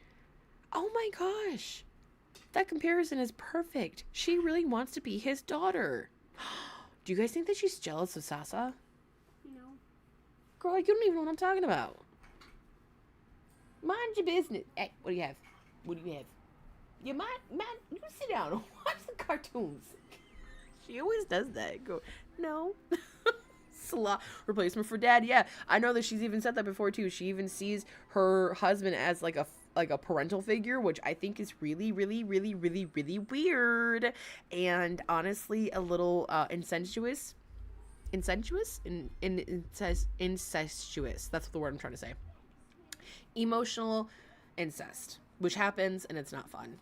Oh my gosh. That comparison is perfect. She really wants to be his daughter. Do you guys think that she's jealous of Sasa? Girl, you don't even know what I'm talking about. Mind your business. Hey, what do you have? What do you have? You you sit down and watch the cartoons. She always does that. Go, no. Slot replacement for dad. Yeah, I know that she's even said that before too. She even sees her husband as like a parental figure, which I think is really, really, really, really, really weird. And honestly, a little incestuous. Incestuous? Incestuous. That's the word I'm trying to say. Emotional incest, which happens and it's not fun.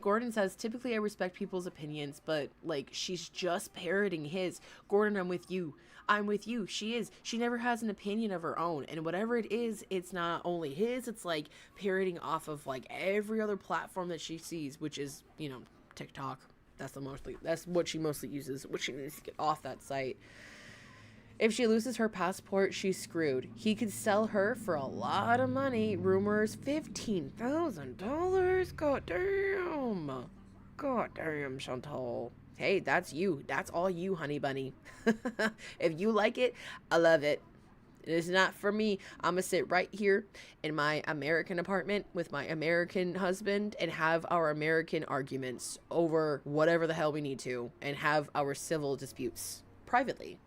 Gordon says, typically I respect people's opinions, but like she's just parroting his. Gordon, I'm with you. I'm with you. She never has an opinion of her own, and whatever it is, it's not only his, it's like parroting off of like every other platform that she sees, which is, TikTok. That's what she mostly uses, which she needs to get off that site. If she loses her passport, she's screwed. He could sell her for a lot of money. Rumors, $15,000. God damn, Chantal. Hey, that's you. That's all you, honey bunny. If you like it, I love it. It is not for me. I'm gonna sit right here in my American apartment with my American husband and have our American arguments over whatever the hell we need to and have our civil disputes privately.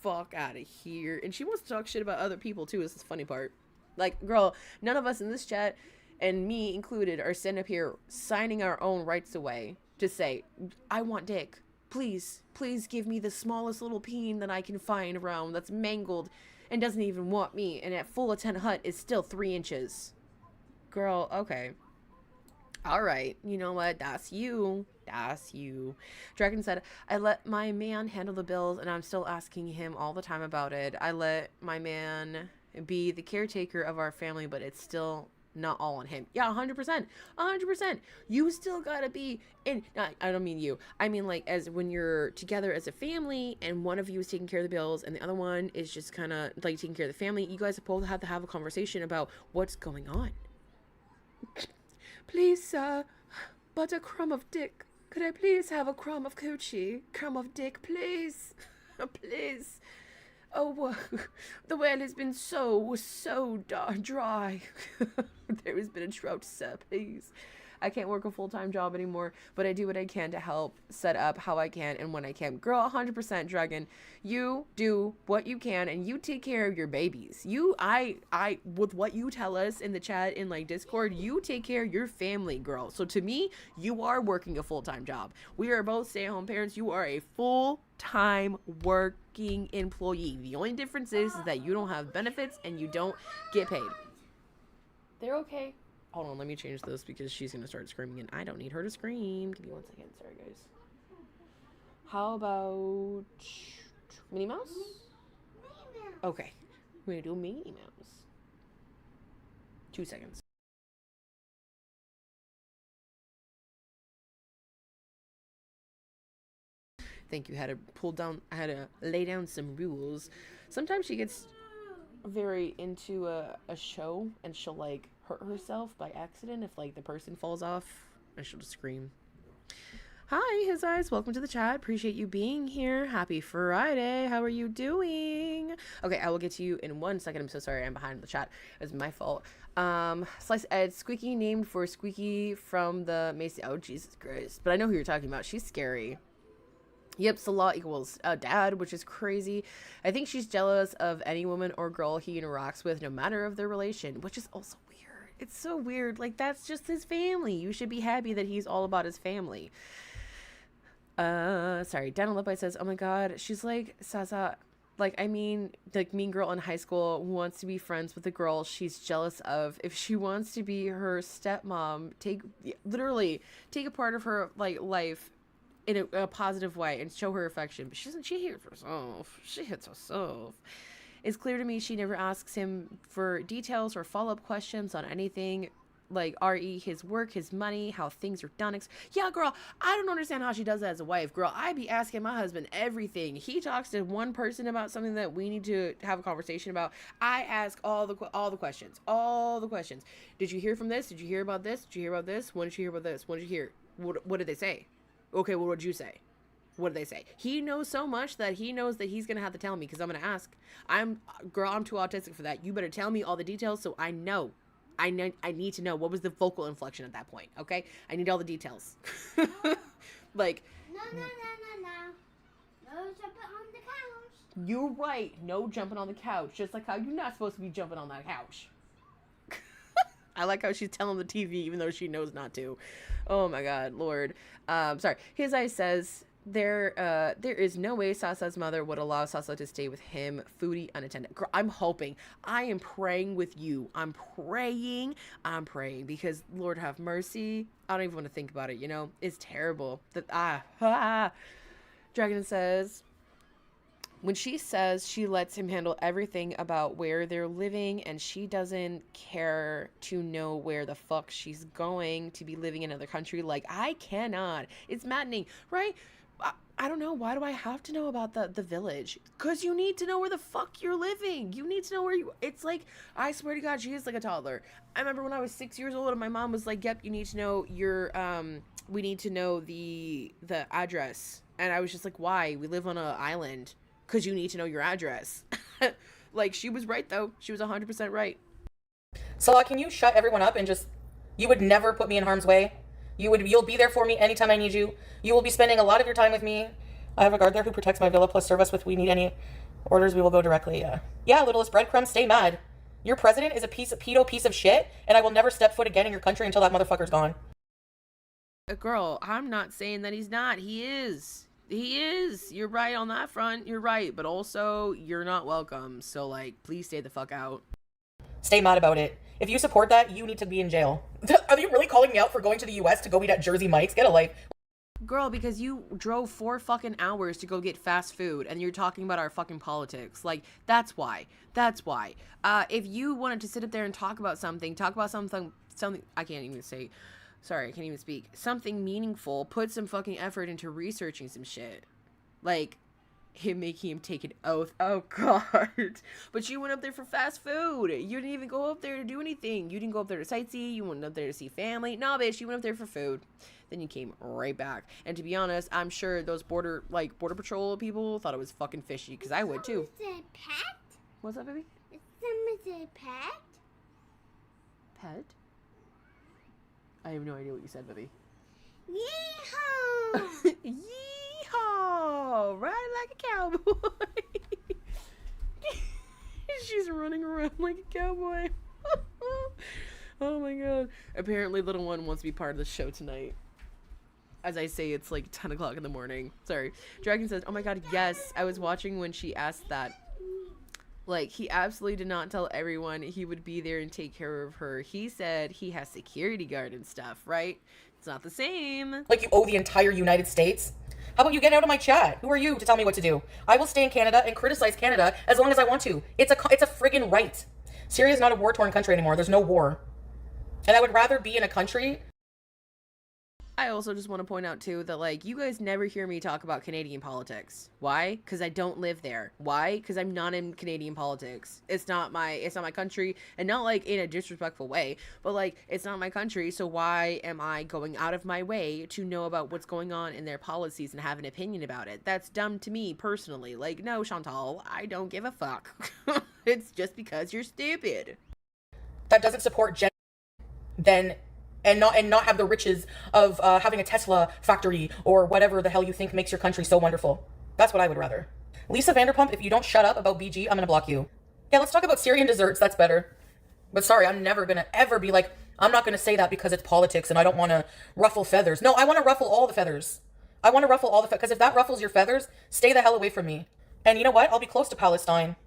Fuck out of here. And she wants to talk shit about other people too, is the funny part. Like, girl, none of us in this chat, and me included, are sitting up here signing our own rights away to say, I want dick. Please, please give me the smallest little peen that I can find around that's mangled and doesn't even want me, and at full intent hut is still 3 inches. Girl, okay. Alright, you know what? That's you. That's you. Dragon said, I let my man handle the bills, and I'm still asking him all the time about it. I let my man be the caretaker of our family, but it's still not all on him. Yeah, 100%. 100%. You still gotta be in. No, I don't mean you. I mean, like, as when you're together as a family and one of you is taking care of the bills and the other one is just kind of like taking care of the family, you guys both have to have a conversation about what's going on. Please, sir, but a crumb of dick. Could I please have a crumb of coochie? Crumb of dick, please. Please. Oh, the well has been so dry. There has been a drought, sir, please. I can't work a full-time job anymore, but I do what I can to help set up how I can and when I can. Girl, 100%, Dragon. You do what you can, and you take care of your babies. With what you tell us in the chat, in, like, Discord, you take care of your family, girl. So to me, you are working a full-time job. We are both stay-at-home parents. You are a full-time working employee. The only difference is that you don't have benefits and you don't get paid. They're okay. Hold on, let me change this because she's going to start screaming and I don't need her to scream. Give me 1 second. Sorry, guys. How about Minnie Mouse? Okay. We're going to do Minnie Mouse. 2 seconds. Thank you. I had to lay down some rules. Sometimes she gets very into a show and she'll, like, hurt herself by accident if, like, the person falls off, and she'll just scream. Hi, His Eyes. Welcome to the chat. Appreciate you being here. Happy Friday. How are you doing? Okay, I will get to you in 1 second. I'm so sorry I'm behind the chat. It's my fault. Slice Ed, Squeaky named for Squeaky from the Macy. Oh, Jesus Christ. But I know who you're talking about. She's scary. Yep, Salah equals dad, which is crazy. I think she's jealous of any woman or girl he interacts with, no matter of their relation, which is also weird. It's so weird. Like, that's just his family. You should be happy that he's all about his family. Sorry. Dana Lipite says, oh my god, she's like Sasa. Like, I mean, the mean girl in high school wants to be friends with the girl she's jealous of. If she wants to be her stepmom, literally take a part of her, like, life in a positive way and show her affection. But she hates herself. She hits herself. It's clear to me she never asks him for details or follow-up questions on anything, like re his work, his money, how things are done. Yeah, girl, I don't understand how she does that as a wife. Girl, I be asking my husband everything. He talks to one person about something that we need to have a conversation about. I ask all the questions. Did you hear from this? Did you hear about this? Did you hear about this? When did you hear about this? When did you hear? What did they say? Okay, well, what did you say? What did they say? He knows so much that he knows that he's going to have to tell me because I'm going to ask. Girl, I'm too autistic for that. You better tell me all the details so I know. I need to know what was the vocal inflection at that point, okay? I need all the details. Like. No. No jumping on the couch. You're right. No jumping on the couch. Just like how you're not supposed to be jumping on that couch. I like how she's telling the TV even though she knows not to. Oh my god, Lord. Sorry. His Eye says there is no way Sasa's mother would allow Sasa to stay with him, Foodie unattended. Girl, I'm hoping. I am praying with you. I'm praying because Lord have mercy. I don't even want to think about it, you know? It's terrible. Dragon says, when she says she lets him handle everything about where they're living and she doesn't care to know where the fuck she's going to be living in another country, like, I cannot. It's maddening, right? I don't know. Why do I have to know about the village? Because you need to know where the fuck you're living. You need to know where you... It's like, I swear to God, she is like a toddler. I remember when I was 6 years old and my mom was like, yep, you need to know your... we need to know the address. And I was just like, why? We live on an island. because you need to know your address. Like, she was right, though. She was 100% right. Salah, can you shut everyone up and just, you would never put me in harm's way. You'll be there for me anytime I need you. You will be spending a lot of your time with me. I have a guard there who protects my villa, plus serve us with we need any orders, we will go directly. Yeah, littlest breadcrumb, stay mad. Your president is a pedo piece of shit, and I will never step foot again in your country until that motherfucker's gone. Girl, I'm not saying that he's not. He is. He is. You're right on that front. You're right. But also, you're not welcome. So, like, please stay the fuck out. Stay mad about it. If you support that, you need to be in jail. Are you really calling me out for going to the US to go eat at Jersey Mike's? Get a life. Girl, because you drove 4 fucking hours to go get fast food and you're talking about our fucking politics. Like, that's why. That's why. If you wanted to sit up there and talk about something, I can't even say, sorry, I can't even speak. Something meaningful, put some fucking effort into researching some shit. Like, him making him take an oath. Oh, God. But you went up there for fast food. You didn't even go up there to do anything. You didn't go up there to sightsee. You went up there to see family. No, bitch, you went up there for food. Then you came right back. And to be honest, I'm sure those border patrol people thought it was fucking fishy, because I would too. Pet? What's up, baby? Someone's a pet? Pet? I have no idea what you said, baby. Yeehaw! Yeehaw! Ride like a cowboy. She's running around like a cowboy. Oh my god. Apparently little one wants to be part of the show tonight. As I say, it's like 10 o'clock in the morning. Sorry. Dragon says, oh my god, yes. I was watching when she asked that. Like, he absolutely did not tell everyone he would be there and take care of her. He said he has security guard and stuff, right? It's not the same. Like you owe the entire United States? How about you get out of my chat? Who are you to tell me what to do? I will stay in Canada and criticize Canada as long as I want to. It's a friggin' right. Syria is not a war-torn country anymore. There's no war. And I would rather be in a country. I also just want to point out too that, like, you guys never hear me talk about Canadian politics. Why? Because I don't live there. Why? Because I'm not in Canadian politics. It's not my country, and not like in a disrespectful way, but like, it's not my country. So why am I going out of my way to know about what's going on in their policies and have an opinion about it? That's dumb to me personally. Like, no, Chantal, I don't give a fuck. It's just because you're stupid. That doesn't support then. And not have the riches of having a Tesla factory or whatever the hell you think makes your country so wonderful. That's what I would rather. Lisa Vanderpump, if you don't shut up about BG, I'm gonna block you. Yeah, let's talk about Syrian desserts. That's better. But sorry, I'm never gonna ever be like, I'm not gonna say that because it's politics and I don't want to ruffle feathers. No, I want to ruffle all the feathers. I want to ruffle all the feathers, because if that ruffles your feathers, stay the hell away from me. And you know what? I'll be close to Palestine,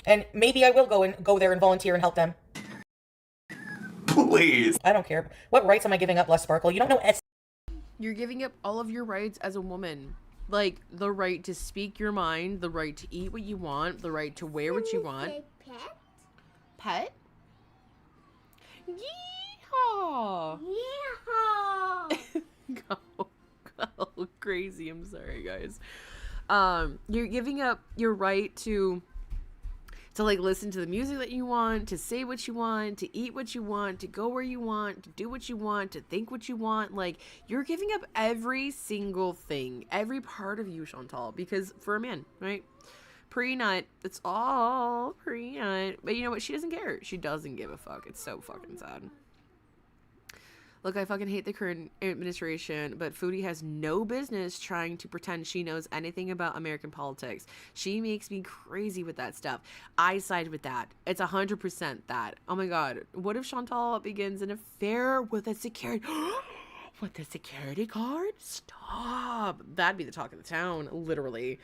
and maybe I will go there and volunteer and help them. Please. I don't care. What rights am I giving up, Les Sparkle? You don't know You're giving up all of your rights as a woman. Like, the right to speak your mind, the right to eat what you want, the right to wear what you want. Pet? Pet? Yeehaw! Yeehaw! Go crazy. I'm sorry, guys. You're giving up your right to like listen to the music that you want, to say what you want, to eat what you want, to go where you want, to do what you want, to think what you want. Like, you're giving up every single thing, every part of you, Chantal, because for a man, right? Pre-nut, it's all pre-nut. But you know what? She doesn't care. She doesn't give a fuck. It's so fucking sad. Look, I fucking hate the current administration, but Foodie has no business trying to pretend she knows anything about American politics. She makes me crazy with that stuff. I side with that. It's 100% that. Oh my god. What if Chantal begins an affair with a security... with a security guard? Stop. That'd be the talk of the town, literally.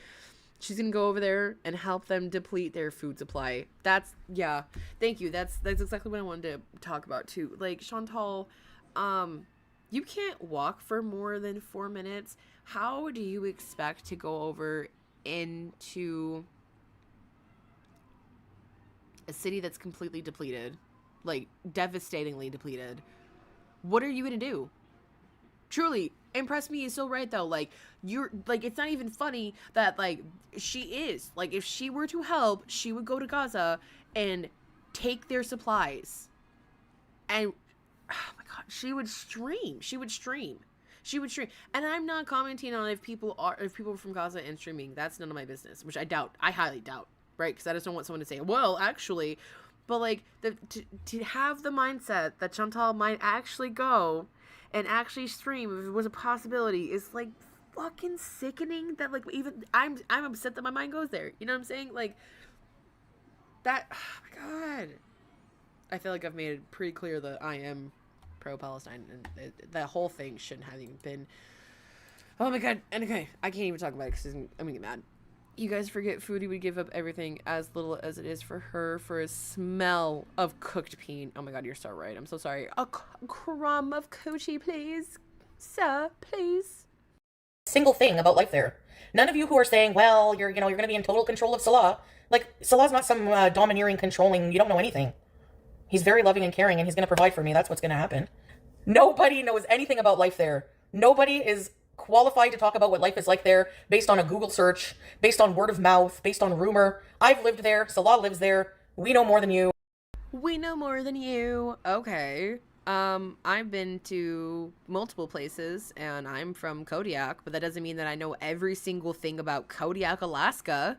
She's gonna go over there and help them deplete their food supply. That's... yeah. Thank you. That's exactly what I wanted to talk about, too. Like, Chantal... you can't walk for more than 4 minutes. How do you expect to go over into a city that's completely depleted? Like, devastatingly depleted. What are you gonna do? Truly, Impress Me is so right, though. Like, you're, like, it's not even funny that, like, she is. Like, if she were to help, she would go to Gaza and take their supplies. And oh my god, she would stream. She would stream, and I'm not commenting on if people are from Gaza and streaming. That's none of my business, which I doubt. I highly doubt, right? Because I just don't want someone to say, well, actually, but like to have the mindset that Chantal might actually go and actually stream if it was a possibility is like fucking sickening. That like even I'm upset that my mind goes there. You know what I'm saying? Like that. Oh my god. I feel like I've made it pretty clear that I am pro-Palestine, and that whole thing shouldn't have even been. Oh my god. And okay, I can't even talk about it because I'm gonna get mad. You guys forget Foodie would give up everything, as little as it is for her, for a smell of cooked peen. Oh my god, you're so right. I'm so sorry. A crumb of coochie, please. Sir, please. Single thing about life there. None of you who are saying, well, you're going to be in total control of Salah. Like, Salah's not some domineering, controlling, you don't know anything. He's very loving and caring, and he's going to provide for me. That's what's going to happen. Nobody knows anything about life there. Nobody is qualified to talk about what life is like there based on a Google search, based on word of mouth, based on rumor. I've lived there. Salah lives there. We know more than you. We know more than you. Okay. I've been to multiple places, and I'm from Kodiak, but that doesn't mean that I know every single thing about Kodiak, Alaska.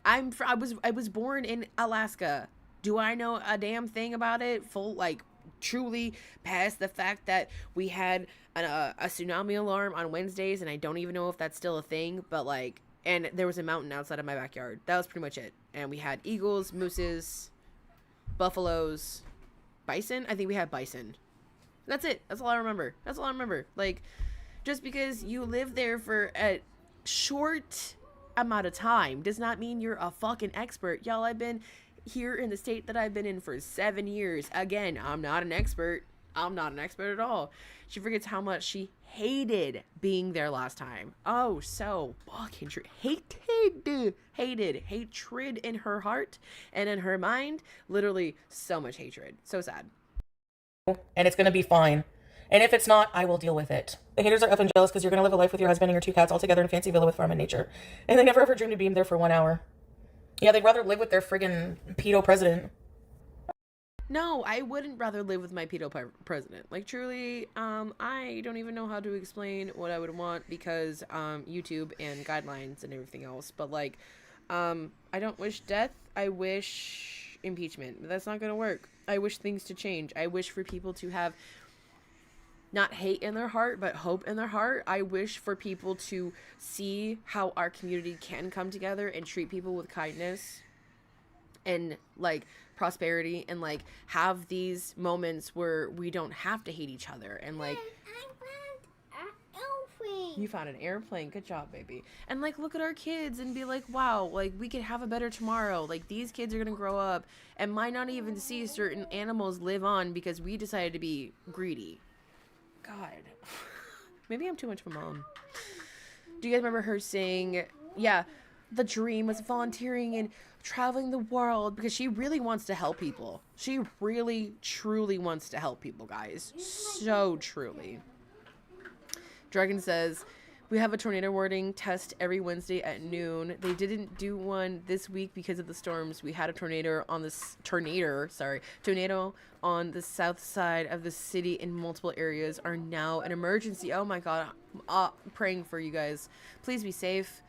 I was born in Alaska. Do I know a damn thing about it? Truly past the fact that we had a tsunami alarm on Wednesdays, and I don't even know if that's still a thing, but like, and there was a mountain outside of my backyard. That was pretty much it. And we had eagles, mooses, buffaloes, bison. I think we had bison. That's it. That's all I remember. Like, just because you live there for a short amount of time does not mean you're a fucking expert. Y'all, I've been here in the state that I've been in for 7 years. Again, I'm not an expert. I'm not an expert at all. She forgets how much she hated being there last time. Oh, so fucking true. Hated hatred in her heart and in her mind. Literally so much hatred. So sad. And it's going to be fine. And if it's not, I will deal with it. The haters are up and jealous because you're going to live a life with your husband and your 2 cats all together in a fancy villa with farm and nature. And they never ever dreamed of being there for 1 hour. Yeah, they'd rather live with their friggin' pedo president. No, I wouldn't rather live with my pedo president. Like, truly, I don't even know how to explain what I would want because, YouTube and guidelines and everything else. But, like, I don't wish death. I wish impeachment. But that's not gonna work. I wish things to change. I wish for people to have not hate in their heart, but hope in their heart. I wish for people to see how our community can come together and treat people with kindness and like prosperity and like have these moments where we don't have to hate each other and like you found an airplane. Good job, baby. And like look at our kids and be like, wow, like we could have a better tomorrow. Like these kids are gonna grow up and might not even see certain animals live on because we decided to be greedy. God. Maybe I'm too much of a mom. Do you guys remember her saying, yeah, the dream was volunteering and traveling the world because she really wants to help people. She really, truly wants to help people, guys. So truly. Dragon says, we have a tornado warning test every Wednesday at noon. They didn't do one this week because of the storms. We had a tornado on the south side of the city in multiple areas are now an emergency. Oh my God. Praying for you guys. Please be safe.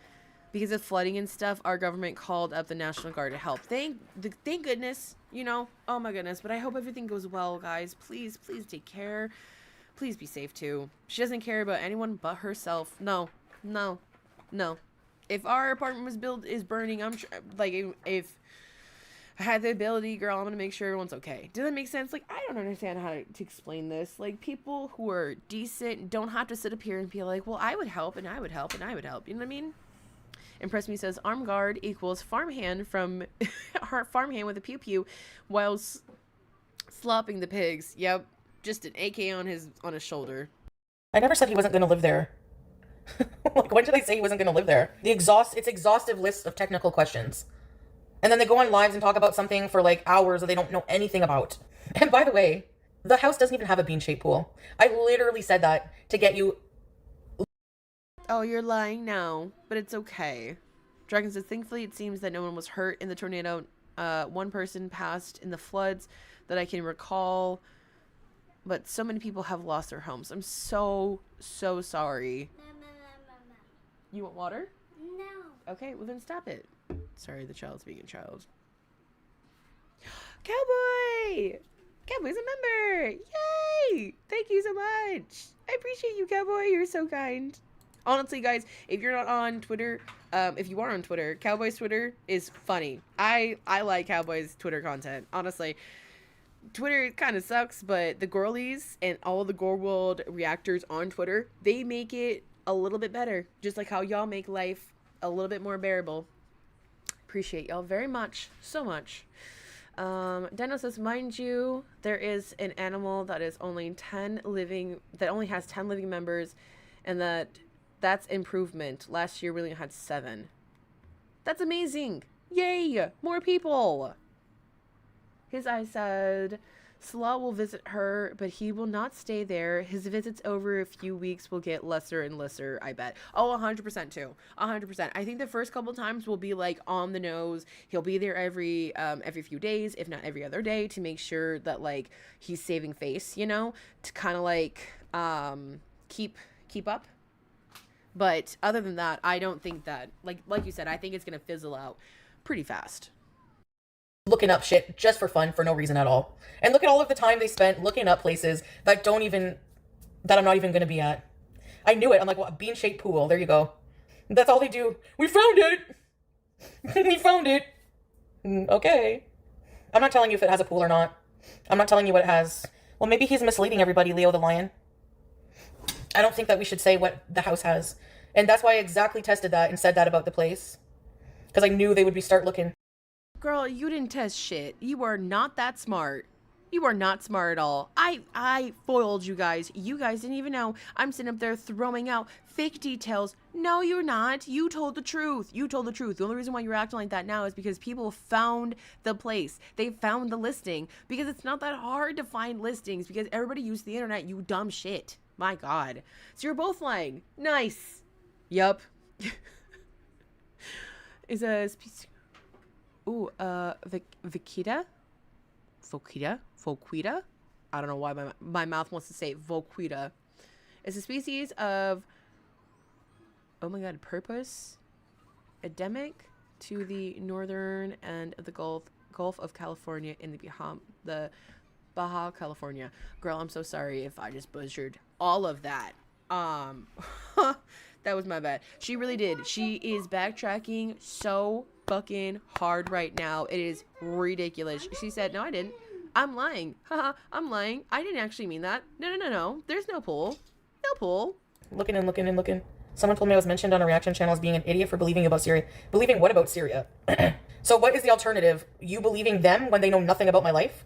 Because of flooding and stuff, our government called up the National Guard to help. Thank goodness, you know. Oh my goodness. But I hope everything goes well, guys. Please take care. Please be safe too. She doesn't care about anyone but herself. No. If our apartment is burning, I'm like, if I had the ability, girl, I'm gonna make sure everyone's okay. Does that make sense? Like, I don't understand how to explain this. Like, people who are decent don't have to sit up here and be like, well, I would help, and I would help, and I would help. You know what I mean? Impress Me says, armed guard equals farmhand from farmhand with a pew-pew while slopping the pigs. Yep. Just an AK on his shoulder. I never said he wasn't going to live there. Like, when did I say he wasn't going to live there? It's exhaustive list of technical questions. And then they go on lives and talk about something for like hours that they don't know anything about. And by the way, the house doesn't even have a bean-shaped pool. I literally said that to get you... Oh, you're lying now, but it's okay. Dragon says, thankfully it seems that no one was hurt in the tornado. One person passed in the floods that I can recall. but so many people have lost their homes. I'm so sorry. You want water? No. Okay, well then stop it. Sorry, the child's being a child. Cowboy! Cowboy's a member! Yay! Thank you so much. I appreciate you, Cowboy. You're so kind. Honestly, guys, if you're not on Twitter, if you are on Twitter, Cowboy's Twitter is funny. I like Cowboy's Twitter content. Honestly, Twitter kind of sucks, but the girlies and all the Gore World reactors on Twitter, they make it a little bit better. Just like how y'all make life a little bit more bearable. Appreciate y'all very much. So much. Dano says, mind you, there is an animal that is only 10 living, that only has 10 living members, and that's improvement. Last year we only had 7. That's amazing. Yay! More people. His eye said, Slaw will visit her, but he will not stay there. His visits over a few weeks will get lesser and lesser, I bet. Oh, 100% too. 100%. I think the first couple times will be like on the nose. He'll be there every few days, if not every other day, to make sure that like he's saving face, you know, to kind of like keep up. But other than that, I don't think that, like you said, I think it's gonna fizzle out pretty fast. Looking up shit just for fun, for no reason at all. And look at all of the time they spent looking up places that I'm not even going to be at. I knew it. I'm like, well, a bean-shaped pool. There you go. That's all they do. We found it! We found it! Okay. I'm not telling you if it has a pool or not. I'm not telling you what it has. Well, maybe he's misleading everybody, Leo the Lion. I don't think that we should say what the house has. And that's why I exactly tested that and said that about the place. Because I knew they would start looking. Girl, you didn't test shit. You are not that smart. You are not smart at all. I foiled you guys. You guys didn't even know. I'm sitting up there throwing out fake details. No, you're not. You told the truth. You told the truth. The only reason why you're acting like that now is because people found the place. They found the listing. Because it's not that hard to find listings. Because everybody used the internet, you dumb shit. My God. So you're both lying. Nice. Yup. Is a... Ooh, Volquita? I don't know why my mouth wants to say Volquita. It's a species of, oh my God, purpose, endemic to the northern end of the Gulf of California in the Baja California. Girl, I'm so sorry if I just butchered all of that. That was my bad. She really did. She is backtracking so fucking hard right now. It is ridiculous. She said, no, I didn't. I'm lying. Haha, I'm lying. I didn't actually mean that. No. There's no pool. No pool. Looking. Someone told me I was mentioned on a reaction channel as being an idiot for believing about Syria. Believing what about Syria? So what is the alternative? You believing them when they know nothing about my life?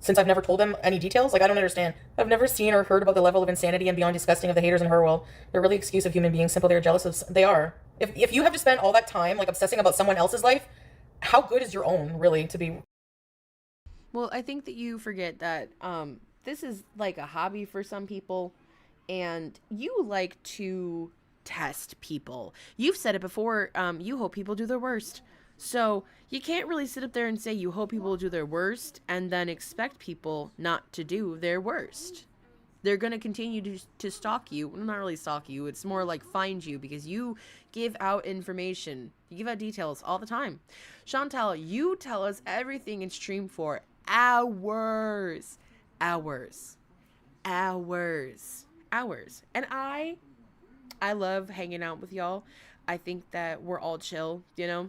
Since I've never told them any details? Like, I don't understand. I've never seen or heard about the level of insanity and beyond disgusting of the haters in her world. They're really excuse of human beings. Simple, they're jealous of... They are. If you have to spend all that time, like, obsessing about someone else's life, how good is your own, really, to be... Well, I think that you forget that this is, like, a hobby for some people, and you like to test people. You've said it before, you hope people do their worst. So you can't really sit up there and say you hope people do their worst and then expect people not to do their worst. They're going to continue to stalk you. Well, not really stalk you. It's more like find you because you give out information. You give out details all the time. Chantal, you tell us everything and stream for hours. And I love hanging out with y'all. I think that we're all chill, you know?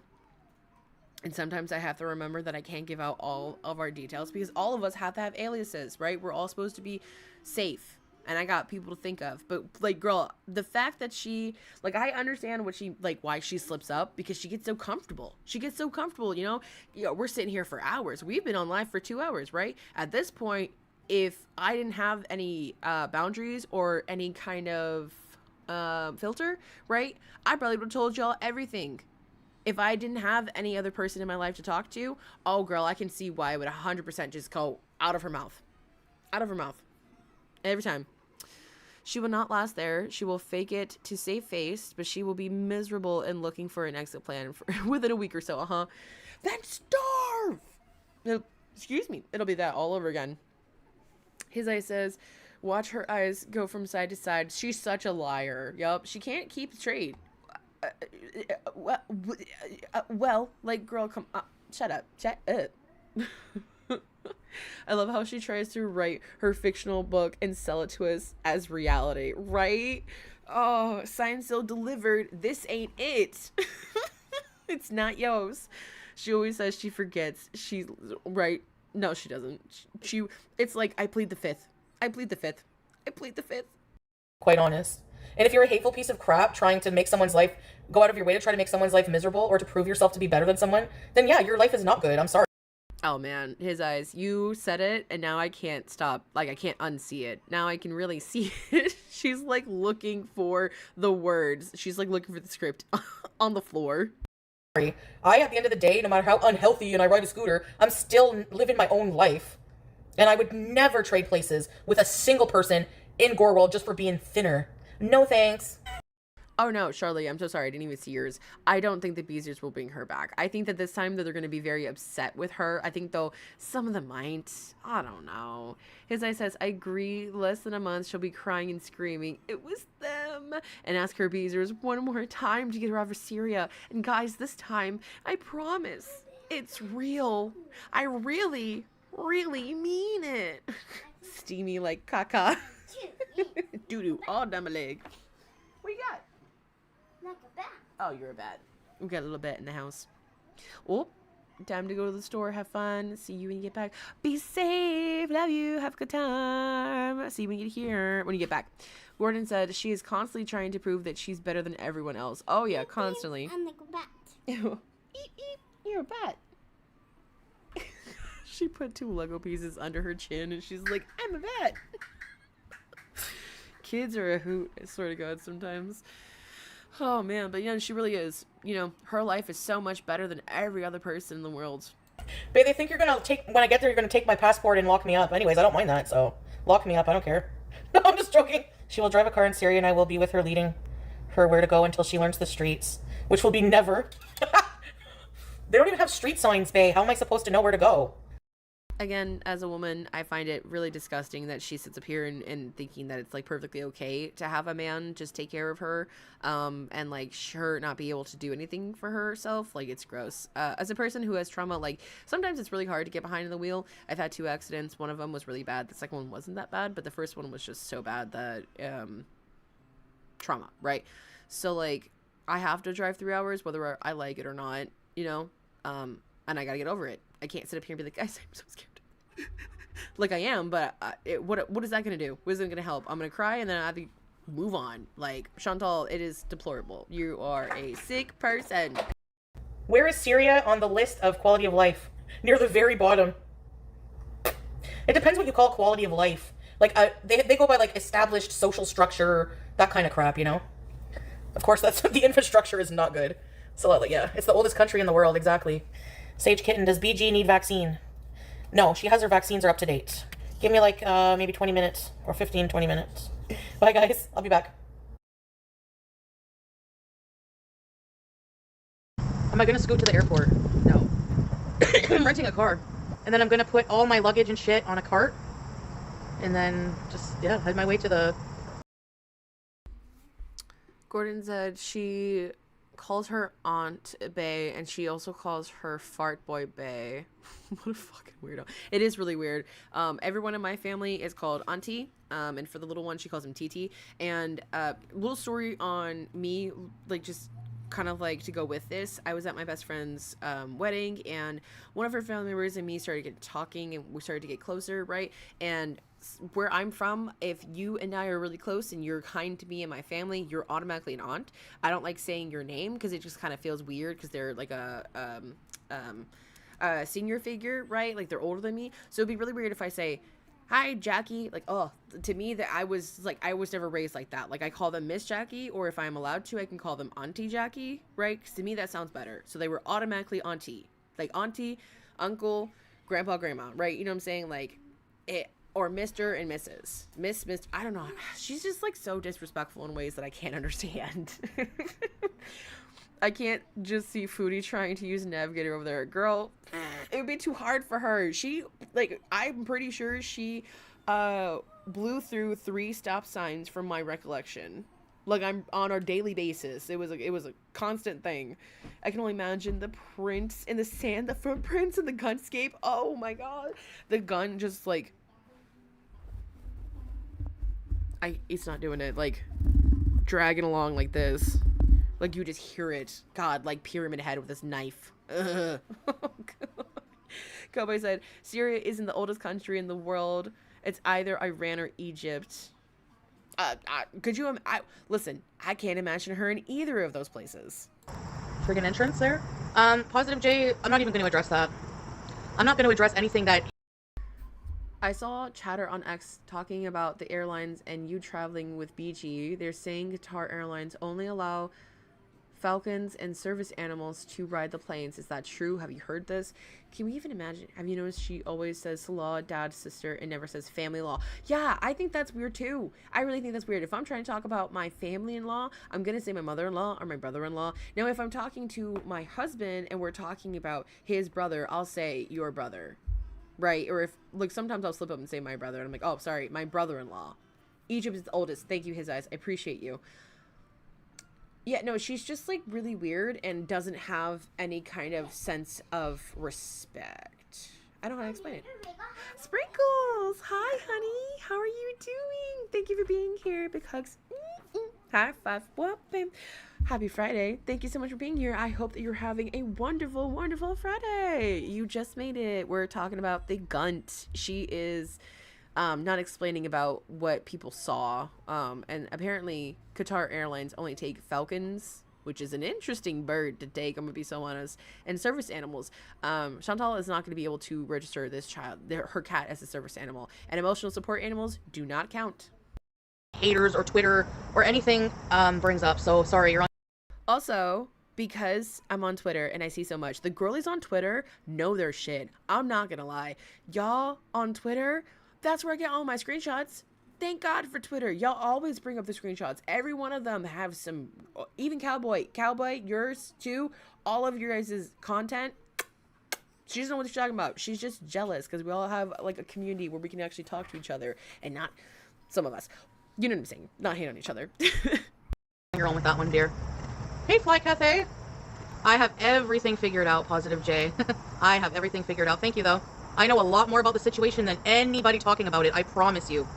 And sometimes I have to remember that I can't give out all of our details because all of us have to have aliases, right? We're all supposed to be safe. And I got people to think of. But, like, girl, the fact that she... Like, I understand what she... Like, why she slips up. Because she gets so comfortable. You know? We're sitting here for hours. We've been on live for 2 hours, right? At this point, if I didn't have any boundaries or any kind of filter, right? I probably would have told y'all everything. If I didn't have any other person in my life to talk to, oh, girl, I can see why I would 100% just go out of her mouth. Every time. She will not last there. She will fake it to save face, but she will be miserable and looking for an exit plan within a week or so. Then starve! Excuse me. It'll be that all over again. His eye says, watch her eyes go from side to side. She's such a liar. Yup, she can't keep straight. Well, like, girl, come shut up. Shut up. I love how she tries to write her fictional book and sell it to us as reality, right? Oh, signed, sealed, delivered. This ain't it. It's not yours. She always says she forgets. She's right. No, she doesn't. It's like, I plead the fifth. I plead the fifth. I plead the fifth. Quite honest. And if you're a hateful piece of crap trying to make someone's life, go out of your way to try to make someone's life miserable or to prove yourself to be better than someone, then yeah, your life is not good. I'm sorry. Oh man, his eyes. You said it, and now I can't stop. Like, I can't unsee it. Now I can really see it. She's like looking for the words. She's like looking for the script on the floor. I, at the end of the day, no matter how unhealthy and I ride a scooter, I'm still living my own life. And I would never trade places with a single person in Gore World just for being thinner. No thanks. Oh no, Charlie, I'm so sorry. I didn't even see yours. I don't think the Beezers will bring her back. I think that this time that they're going to be very upset with her. I think, though, some of them might. I don't know. His eye says, I agree. Less than a month, she'll be crying and screaming, it was them. And ask her Beezers one more time to get her out of Syria. And guys, this time, I promise, it's real. I really, really mean it. Steamy like caca. Doo-doo all down my leg. What you got? Like a bat. Oh, you're a bat. We got a little bat in the house. Oh, time to go to the store. Have fun. See you when you get back. Be safe. Love you. Have a good time. See you when you get here. When you get back. Gordon said she is constantly trying to prove that she's better than everyone else. Oh, yeah, constantly. I'm like a bat. Ew. Eep, eep. You're a bat. She put 2 Lego pieces under her chin and she's like, I'm a bat. Kids are a hoot, I swear to God, sometimes. Oh man, but yeah, she really is. You know, her life is so much better than every other person in the world. Babe, they think you're gonna when I get there, you're gonna take my passport and lock me up. Anyways, I don't mind that, so lock me up, I don't care. No, I'm just joking. She will drive a car in Syria and I will be with her, leading her where to go until she learns the streets, which will be never. They don't even have street signs, babe. How am I supposed to know where to go? Again, as a woman, I find it really disgusting that she sits up here and thinking that it's like perfectly okay to have a man just take care of her, and like her not be able to do anything for herself. Like, it's gross. As a person who has trauma, like sometimes it's really hard to get behind the wheel. I've had 2 accidents. One of them was really bad. The second one wasn't that bad, but the first one was just so bad that trauma, right? So like I have to drive 3 hours whether I like it or not, you know, and I gotta get over it. I can't sit up here and be like, guys, I'm so scared. Like I am, but what is that gonna do? What is it gonna help? I'm gonna cry and then I have to move on. Like, Chantal, it is deplorable. You are a sick person. Where is Syria on the list of quality of life? Near the very bottom. It depends what you call quality of life. Like, they go by like established social structure, that kind of crap, you know. Of course, that's the infrastructure is not good. So like, yeah, it's the oldest country in the world, exactly. Sage Kitten, does BG need vaccine? No, she has her vaccines are up to date. Give me like maybe 20 minutes or 15, 20 minutes. Bye guys, I'll be back. Am I gonna scoot to the airport? No. I'm renting a car. And then I'm gonna put all my luggage and shit on a cart. And then just, yeah, head my way to the... Gordon said she calls her Aunt Bae, and she also calls her Fart Boy Bae. What a fucking weirdo. It is really weird. Everyone in my family is called Auntie, and for the little one, she calls him TT. And little story on me, like, just kind of like to go with this. I was at my best friend's wedding, and one of her family members and me started getting talking, and we started to get closer, right? And where I'm from, if you and I are really close and you're kind to me and my family, you're automatically an aunt. I don't like saying your name because it just kind of feels weird because they're like a senior figure, right? Like, they're older than me. So it'd be really weird if I say, hi, Jackie. Like, oh, to me, that I was never raised like that. Like, I call them Miss Jackie, or if I'm allowed to, I can call them Auntie Jackie, right? Because to me, that sounds better. So they were automatically Auntie. Like, Auntie, Uncle, Grandpa, Grandma, right? You know what I'm saying? Like, it... Or Mr. and Mrs. Miss, I don't know. She's just like so disrespectful in ways that I can't understand. I can't just see Foodie trying to use Navigator over there. Girl, it would be too hard for her. She, like, I'm pretty sure she Blew through 3 stop signs from my recollection. Like, I'm on a daily basis. It was a constant thing. I can only imagine the prints in the sand, the footprints in the gunscape. Oh my god. The gun just like, it's not doing it. Like, dragging along like this. Like, you just hear it. God, like Pyramid Head with this knife. Ugh. Oh, God. Cowboy said, Syria isn't the oldest country in the world. It's either Iran or Egypt. Could you, listen, I can't imagine her in either of those places. Friggin' entrance there. Positive J, I'm not even going to address that. I'm not going to address anything that... I saw chatter on X talking about the airlines and you traveling with BG. They're saying Qatar Airlines only allow falcons and service animals to ride the planes. Is that true? Have you heard this? Can we even imagine? Have you noticed she always says Salah, dad, sister, and never says family law? Yeah, I think that's weird too. I really think that's weird. If I'm trying to talk about my family-in-law, I'm going to say my mother-in-law or my brother-in-law. Now, if I'm talking to my husband and we're talking about his brother, I'll say your brother. Right? Or if, like, sometimes I'll slip up and say my brother, and I'm like, oh, sorry, my brother-in-law. Egypt is the oldest. Thank you, his eyes. I appreciate you. Yeah, no, she's just, like, really weird and doesn't have any kind of sense of respect. I don't know how to explain it. Sprinkles! Hi, honey! How are you doing? Thank you for being here. Big hugs. High five. Whooping. Happy Friday. Thank you so much for being here. I hope that you're having a wonderful, wonderful Friday. You just made it. We're talking about the Gunt. She is not explaining about what people saw. And apparently Qatar Airlines only take falcons, which is an interesting bird to take, I'm gonna be so honest, and service animals. Chantal is not going to be able to register this child, her cat, as a service animal, and emotional support animals do not count. Haters or Twitter or anything brings up. So sorry, you're on. Also, because I'm on Twitter and I see so much, the girlies on Twitter know their shit. I'm not gonna lie. Y'all on Twitter, that's where I get all my screenshots. Thank God for Twitter. Y'all always bring up the screenshots. Every one of them have some, even Cowboy, yours too. All of your guys' content. She doesn't know what she's talking about. She's just jealous because we all have like a community where we can actually talk to each other and not some of us. You know what I'm saying? Not hate on each other. You're on with that one, dear. Hey, Fly Cafe. I have everything figured out, Positive J. I have everything figured out. Thank you, though. I know a lot more about the situation than anybody talking about it. I promise you.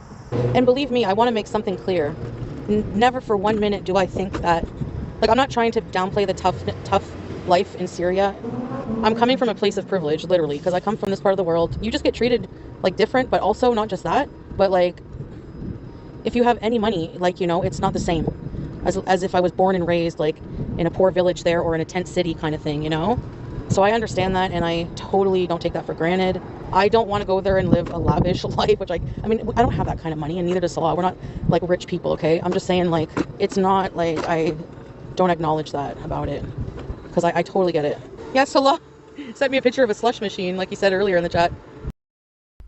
And believe me, I want to make something clear. Never for 1 minute do I think that... Like, I'm not trying to downplay the tough life in Syria. I'm coming from a place of privilege, literally, because I come from this part of the world. You just get treated, like, different, but also not just that, but, like... If you have any money, like, you know, it's not the same as if I was born and raised, like, in a poor village there or in a tent city kind of thing, you know? So I understand that, and I totally don't take that for granted. I don't want to go there and live a lavish life, which I mean, I don't have that kind of money, and neither does Salah. We're not, like, rich people, okay? I'm just saying, like, it's not, like, I don't acknowledge that about it, because I totally get it. Yeah, Salah sent me a picture of a slush machine, like he said earlier in the chat.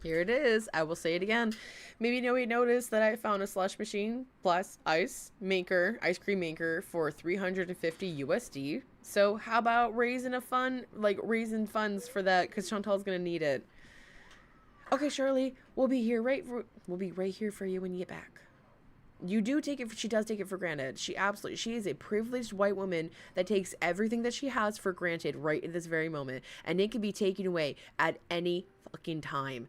Here it is. I will say it again. Maybe nobody noticed that I found a slush machine plus ice cream maker for 350 USD. So how about raising funds for that, because Chantal's gonna need it. Okay, Shirley, we'll be right here for you when you get back. You do take it. She does take it for granted. She is a privileged white woman that takes everything that she has for granted right in this very moment, and it can be taken away at any fucking time.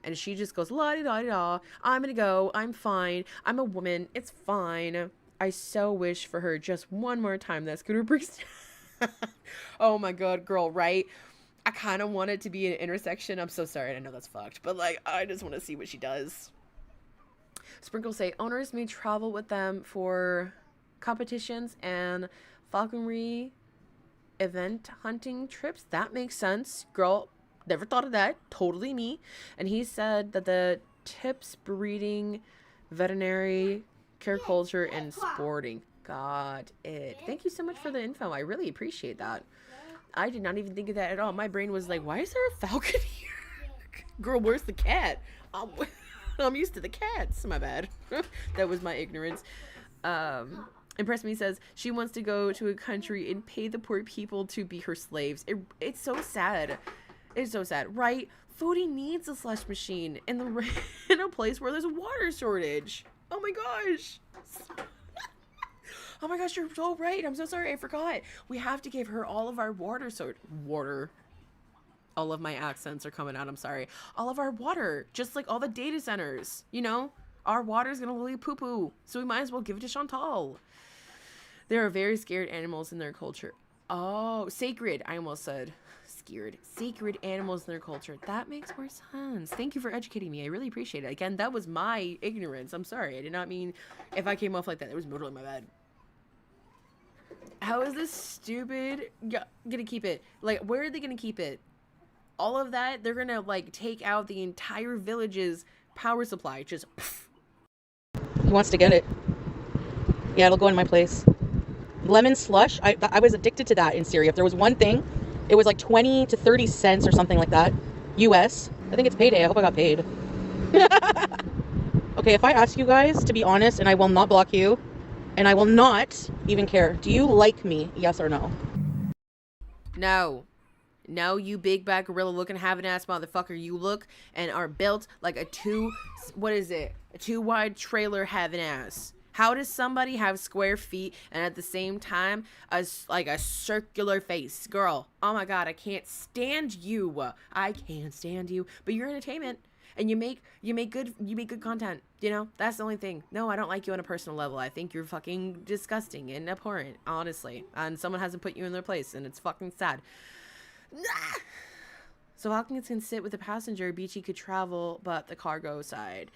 And she just goes, la di da di da. I'm gonna go. I'm fine. I'm a woman. It's fine. I so wish for her just one more time that scooter breaks. Oh my god, girl, right? I kind of want it to be an intersection. I'm so sorry. I know that's fucked, but like, I just want to see what she does. Sprinkles say owners may travel with them for competitions and falconry event hunting trips. That makes sense. Girl, never thought of that. Totally me. And he said that the tips breeding, veterinary, care culture, and sporting. Got it. Thank you so much for the info. I really appreciate that. I did not even think of that at all. My brain was like, why is there a falcon here? Girl, where's the cat? I'm used to the cats. My bad. That was my ignorance. Impress Me says she wants to go to a country and pay the poor people to be her slaves. It's so sad. It's so sad, right? Foodie needs a slush machine in the in a place where there's a water shortage. Oh my gosh. Oh my gosh, you're so right. I'm so sorry, I forgot. We have to give her all of our water. All of my accents are coming out, I'm sorry. All of our water, just like all the data centers, you know? Our water's gonna leave poo-poo, so we might as well give it to Chantal. There are very scared animals in their culture. Oh, sacred, I almost said scared. Sacred animals in their culture. That makes more sense. Thank you for educating me. I really appreciate it. Again, that was my ignorance. I'm sorry. I did not mean if I came off like that. It was totally my bad. How is this stupid gonna keep it? Like, where are they gonna keep it? All of that, they're gonna, like, take out the entire village's power supply. Just, pff. He wants to get it. Yeah, it'll go in my place. Lemon slush. I was addicted to that in Syria. If there was one thing, it was like 20 to 30 cents or something like that. US. I think it's payday. I hope I got paid. Okay, if I ask you guys to be honest, and I will not block you, and I will not even care. Do you like me? Yes or no? No. No, you big back gorilla looking having ass motherfucker. You look and are built like a two wide trailer having ass. How does somebody have square feet and at the same time like a circular face? Girl, oh my god, I can't stand you. I can't stand you. But you're entertainment and you make good content, you know? That's the only thing. No, I don't like you on a personal level. I think you're fucking disgusting and abhorrent, honestly. And someone hasn't put you in their place and it's fucking sad. So Hawkins can sit with the passenger, Bbq could travel, but the cargo side.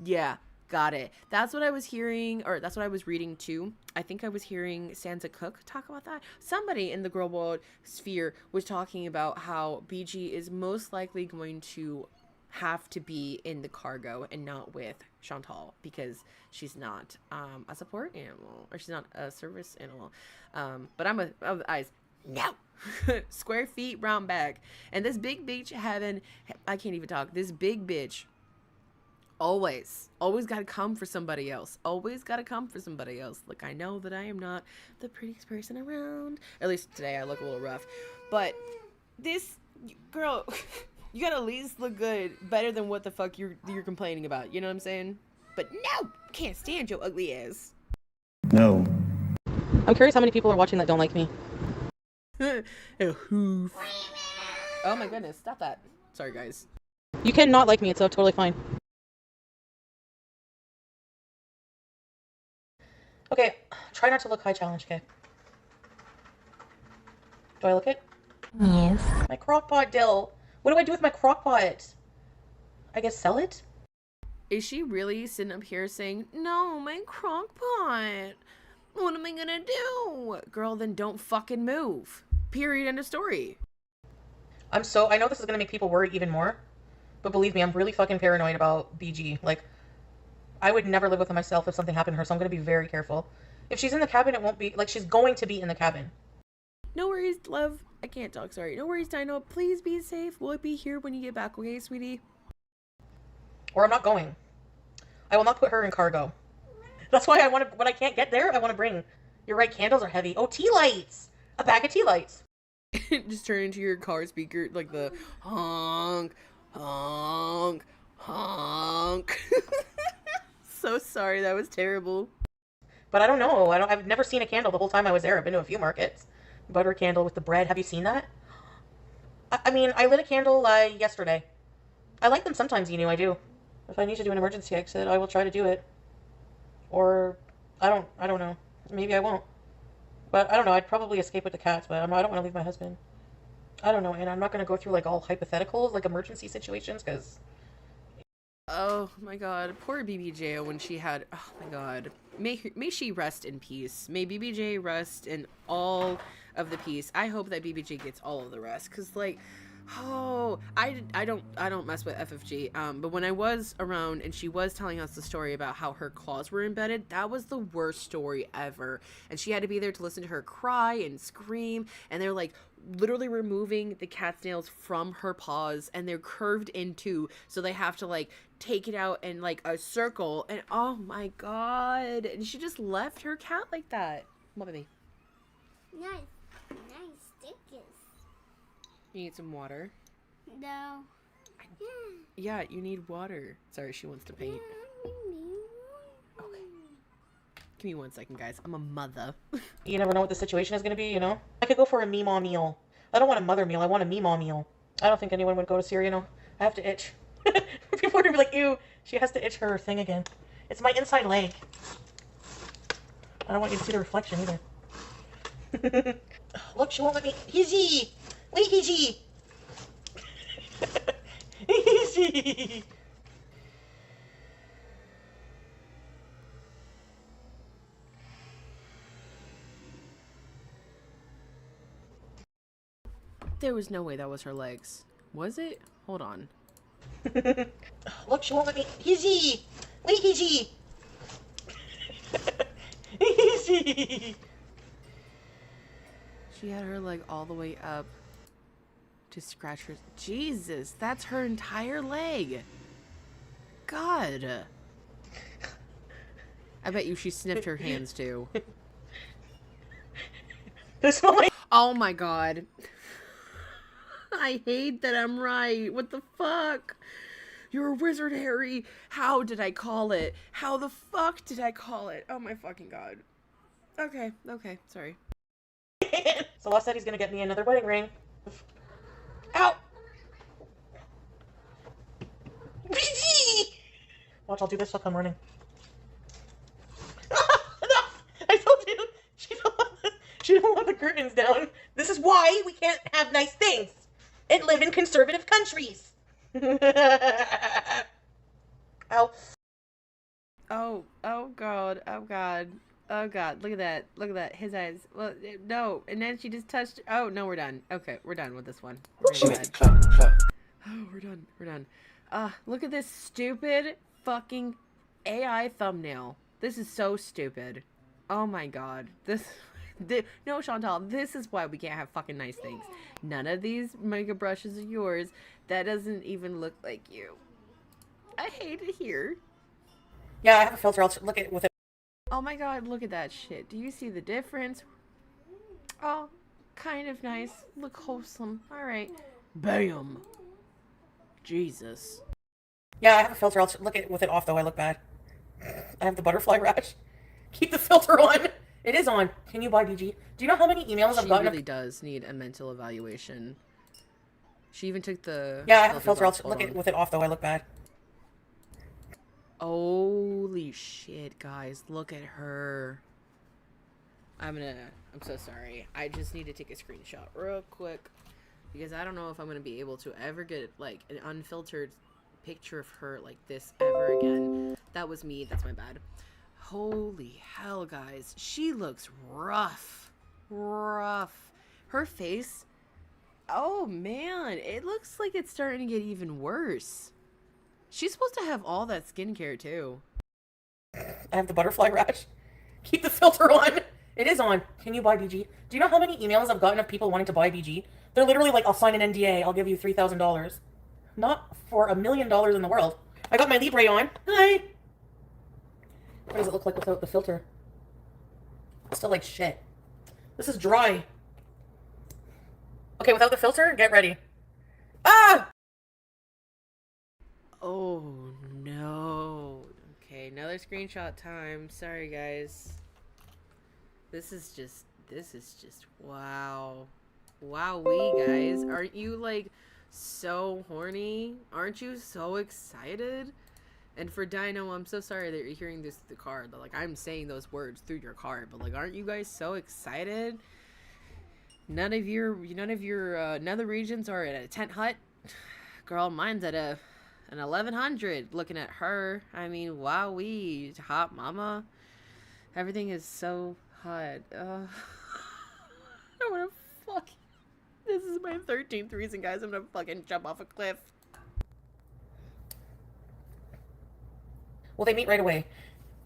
Yeah, got it. That's what I was hearing, or that's what I was reading too. I think I was hearing Santa Cook talk about that. Somebody in the girl world sphere was talking about how BG is most likely going to have to be in the cargo and not with Chantal because she's not a support animal, or she's not a service animal. But I'm of the eyes. No. Square feet, round back. And this big bitch I can't even talk. This big bitch always gotta come for somebody else. Always gotta come for somebody else. Like, I know that I am not the prettiest person around. At least today I look a little rough. But this girl, you gotta at least look good, better than what the fuck you're complaining about. You know what I'm saying? But no, can't stand your ugly ass. No. I'm curious how many people are watching that don't like me. Oh my goodness, stop that. Sorry guys. You cannot like me, it's totally fine. Okay, try not to look high challenge, okay? Do I look it? Yes. My crock pot, Dill. What do I do with my crock pot? I guess sell it? Is she really sitting up here saying, no, my crock pot? What am I gonna do? Girl, then don't fucking move. Period, end of story. I know this is gonna make people worry even more, but believe me, I'm really fucking paranoid about BG. Like, I would never live with her myself if something happened to her, so I'm gonna be very careful. If she's in the cabin, it won't be, like, she's going to be in the cabin. No worries, love. I can't talk, sorry. No worries, Dino. Please be safe. Will it be here when you get back, okay, sweetie? Or I'm not going. I will not put her in cargo. That's why when I can't get there, I want to bring. You're right, candles are heavy. Oh, tea lights! A bag of tea lights. Just turn into your car speaker, like the honk, honk, honk. So sorry, that was terrible. But I don't know. I've never seen a candle the whole time I was there. I've been to a few markets. Butter candle with the bread. Have you seen that? I mean, I lit a candle yesterday. I like them sometimes, I do. If I need to do an emergency exit, I will try to do it. Or, I don't know. Maybe I won't. But, I don't know. I'd probably escape with the cats, but I don't want to leave my husband. I don't know, and I'm not going to go through, like, all hypotheticals, like, emergency situations, because... Oh, my God. Poor BBJ when she had... Oh, my God. May she rest in peace. May BBJ rest in all of the peace. I hope that BBJ gets all of the rest, because, like... Oh, I don't mess with FFG. But when I was around and she was telling us the story about how her claws were embedded, that was the worst story ever. And she had to be there to listen to her cry and scream. And they're like literally removing the cat's nails from her paws, and they're curved in two, so they have to like take it out in like a circle. And oh my God! And she just left her cat like that. Come on, baby. Nice stickers. You need some water. No. Yeah, you need water. Sorry, she wants to paint. Okay. Give me 1 second, guys. I'm a mother. You never know what the situation is going to be, you know? I could go for a Meemaw meal. I don't want a mother meal. I want a Meemaw meal. I don't think anyone would go to Syria, no. I have to itch. People are going to be like, ew, she has to itch her thing again. It's my inside leg. I don't want you to see the reflection either. Look, she won't let me. Hizzy! Wait, Hizzy! Hizzy! There was no way that was her legs. Was it? Hold on. Look, she won't let me. Hizzy! Wait, Hizzy! Hizzy! She had her leg all the way up to scratch her. Jesus, that's her entire leg. God. I bet you she sniffed her hands too. This one, Oh my god. I hate that I'm right. What the fuck? You're a wizard, Harry. How did I call it? How the fuck did I call it? Oh my fucking god. Okay, sorry. Salah said he's gonna get me another wedding ring. Ow! Watch, I'll do this, she'll come running. No! I told you! She don't want the curtains down. This is why we can't have nice things and live in conservative countries. Ow. Oh god, oh god. Oh god, look at that, his eyes. Well, no, and then she just touched. Oh no, we're done. Okay, we're done with this one. She make it clap, clap. Oh, we're done. Look at this stupid fucking AI thumbnail. This is so stupid. Oh my god. No, Chantal, this is why we can't have fucking nice things. None of these makeup brushes are yours. That doesn't even look like you. I hate it here. Yeah, I have a filter. I'll look at it with it. Oh my god, look at that shit. Do you see the difference? Oh, kind of nice. Look wholesome. Alright. Bam! Jesus. Yeah, I have a filter. I'll look at it with it off, though. I look bad. I have the butterfly rash. Keep the filter on. It is on. Can you buy BG? Do you know how many emails I've gotten? She really does need a mental evaluation. She even took the... Yeah, I have a filter. I'll look at it with it off, though. I look bad. Holy shit, guys. Look at her. I'm so sorry. I just need to take a screenshot real quick. Because I don't know if I'm going to be able to ever get, like, an unfiltered picture of her like this ever again. That was me. That's my bad. Holy hell, guys. She looks rough. Rough. Her face... Oh, man. It looks like it's starting to get even worse. She's supposed to have all that skincare, too. I have the butterfly rash. Keep the filter on. It is on. Can you buy BG? Do you know how many emails I've gotten of people wanting to buy BG? They're literally like, I'll sign an NDA. I'll give you $3,000. Not for $1 million in the world. I got my Libre on. Hi. What does it look like without the filter? It's still like shit. This is dry. Okay, without the filter, get ready. Ah! Oh, no. Okay, another screenshot time. Sorry, guys. This is just, wow. Wowee, guys. Aren't you, like, so horny? Aren't you so excited? And for Dino, I'm so sorry that you're hearing this through the car. But, like, I'm saying those words through your car. But, like, aren't you guys so excited? None of your nether regions are at a tent hut. Girl, mine's at an 1100. Looking at her, I mean, wowee, hot mama. Everything is so hot. I wanna fuck. This is my 13th reason, guys. I'm gonna fucking jump off a cliff. Well, they meet right away.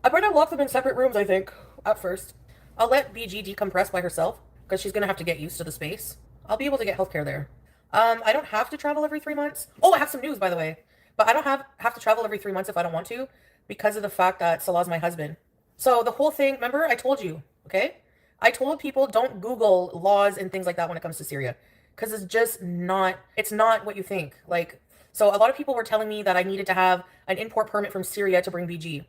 I'm going to lock them in separate rooms, I think, at first. I'll let BG decompress by herself, because she's going to have to get used to the space. I'll be able to get healthcare there. I don't have to travel every 3 months. Oh, I have some news, by the way. But I don't have to travel every 3 months if I don't want to, because of the fact that Salah's my husband. So the whole thing, remember, I told you, okay? I told people don't Google laws and things like that when it comes to Syria. because it's not what you think. Like, so a lot of people were telling me that I needed to have an import permit from Syria to bring BG.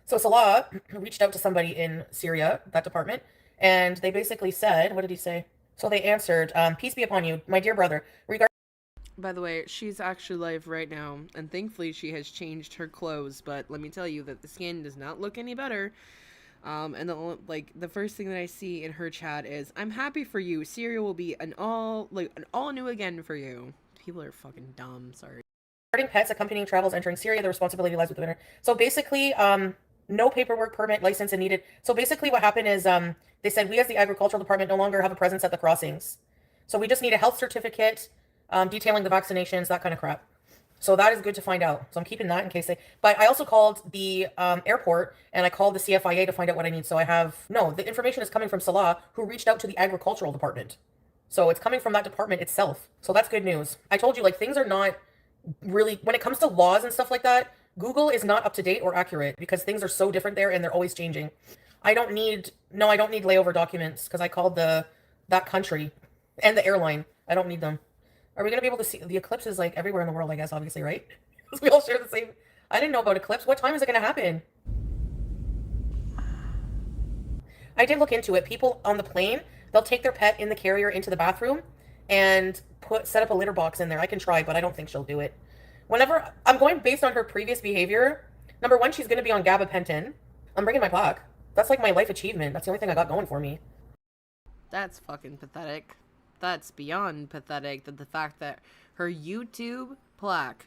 So Salah reached out to somebody in Syria, that department, and they basically said, what did he say? So they answered, peace be upon you, my dear brother. By the way, she's actually live right now, and thankfully she has changed her clothes, but let me tell you that the skin does not look any better. And the first thing that I see in her chat is, I'm happy for you. Syria will be an all new again for you. People are fucking dumb, sorry. Regarding pets accompanying travels entering Syria, the responsibility lies with the winner. So basically, no paperwork, permit, license, and needed. So basically what happened is they said, we as the agricultural department no longer have a presence at the crossings. So we just need a health certificate detailing the vaccinations, that kind of crap. So that is good to find out. So I'm keeping that in case they... But I also called the airport, and I called the CFIA to find out what I need. So I have... No, the information is coming from Salah, who reached out to the agricultural department. So it's coming from that department itself. So that's good news. I told you, like, things are not really... When it comes to laws and stuff like that, Google is not up to date or accurate because things are so different there and they're always changing. I don't need layover documents because I called that country and the airline. I don't need them. Are we going to be able to see? The eclipse is like everywhere in the world, I guess, obviously, right? Because we all share the same. I didn't know about eclipse. What time is it going to happen? I did look into it. People on the plane, they'll take their pet in the carrier into the bathroom and set up a litter box in there. I can try, but I don't think she'll do it. Whenever I'm going based on her previous behavior, number one, she's going to be on gabapentin. I'm bringing my plaque. That's like my life achievement. That's the only thing I got going for me. That's fucking pathetic. That's beyond pathetic, that the fact that her YouTube plaque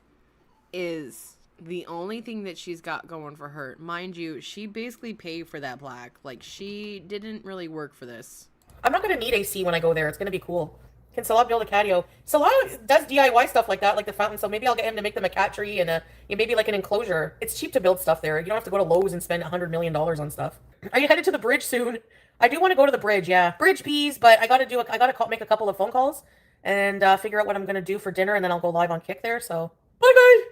is the only thing that she's got going for her. Mind you, she basically paid for that plaque. Like, she didn't really work for this. I'm not going to need AC when I go there. It's going to be cool. Can Salah build a catio? Salah does DIY stuff like that, like the fountain, so maybe I'll get him to make them a cat tree and maybe like an enclosure. It's cheap to build stuff there. You don't have to go to Lowe's and spend $100 million on stuff. Are you headed to the bridge soon? I do want to go to the bridge, yeah. Bridge bees, but I gotta make a couple of phone calls and figure out what I'm gonna do for dinner, and then I'll go live on Kick there, so. Bye, guys!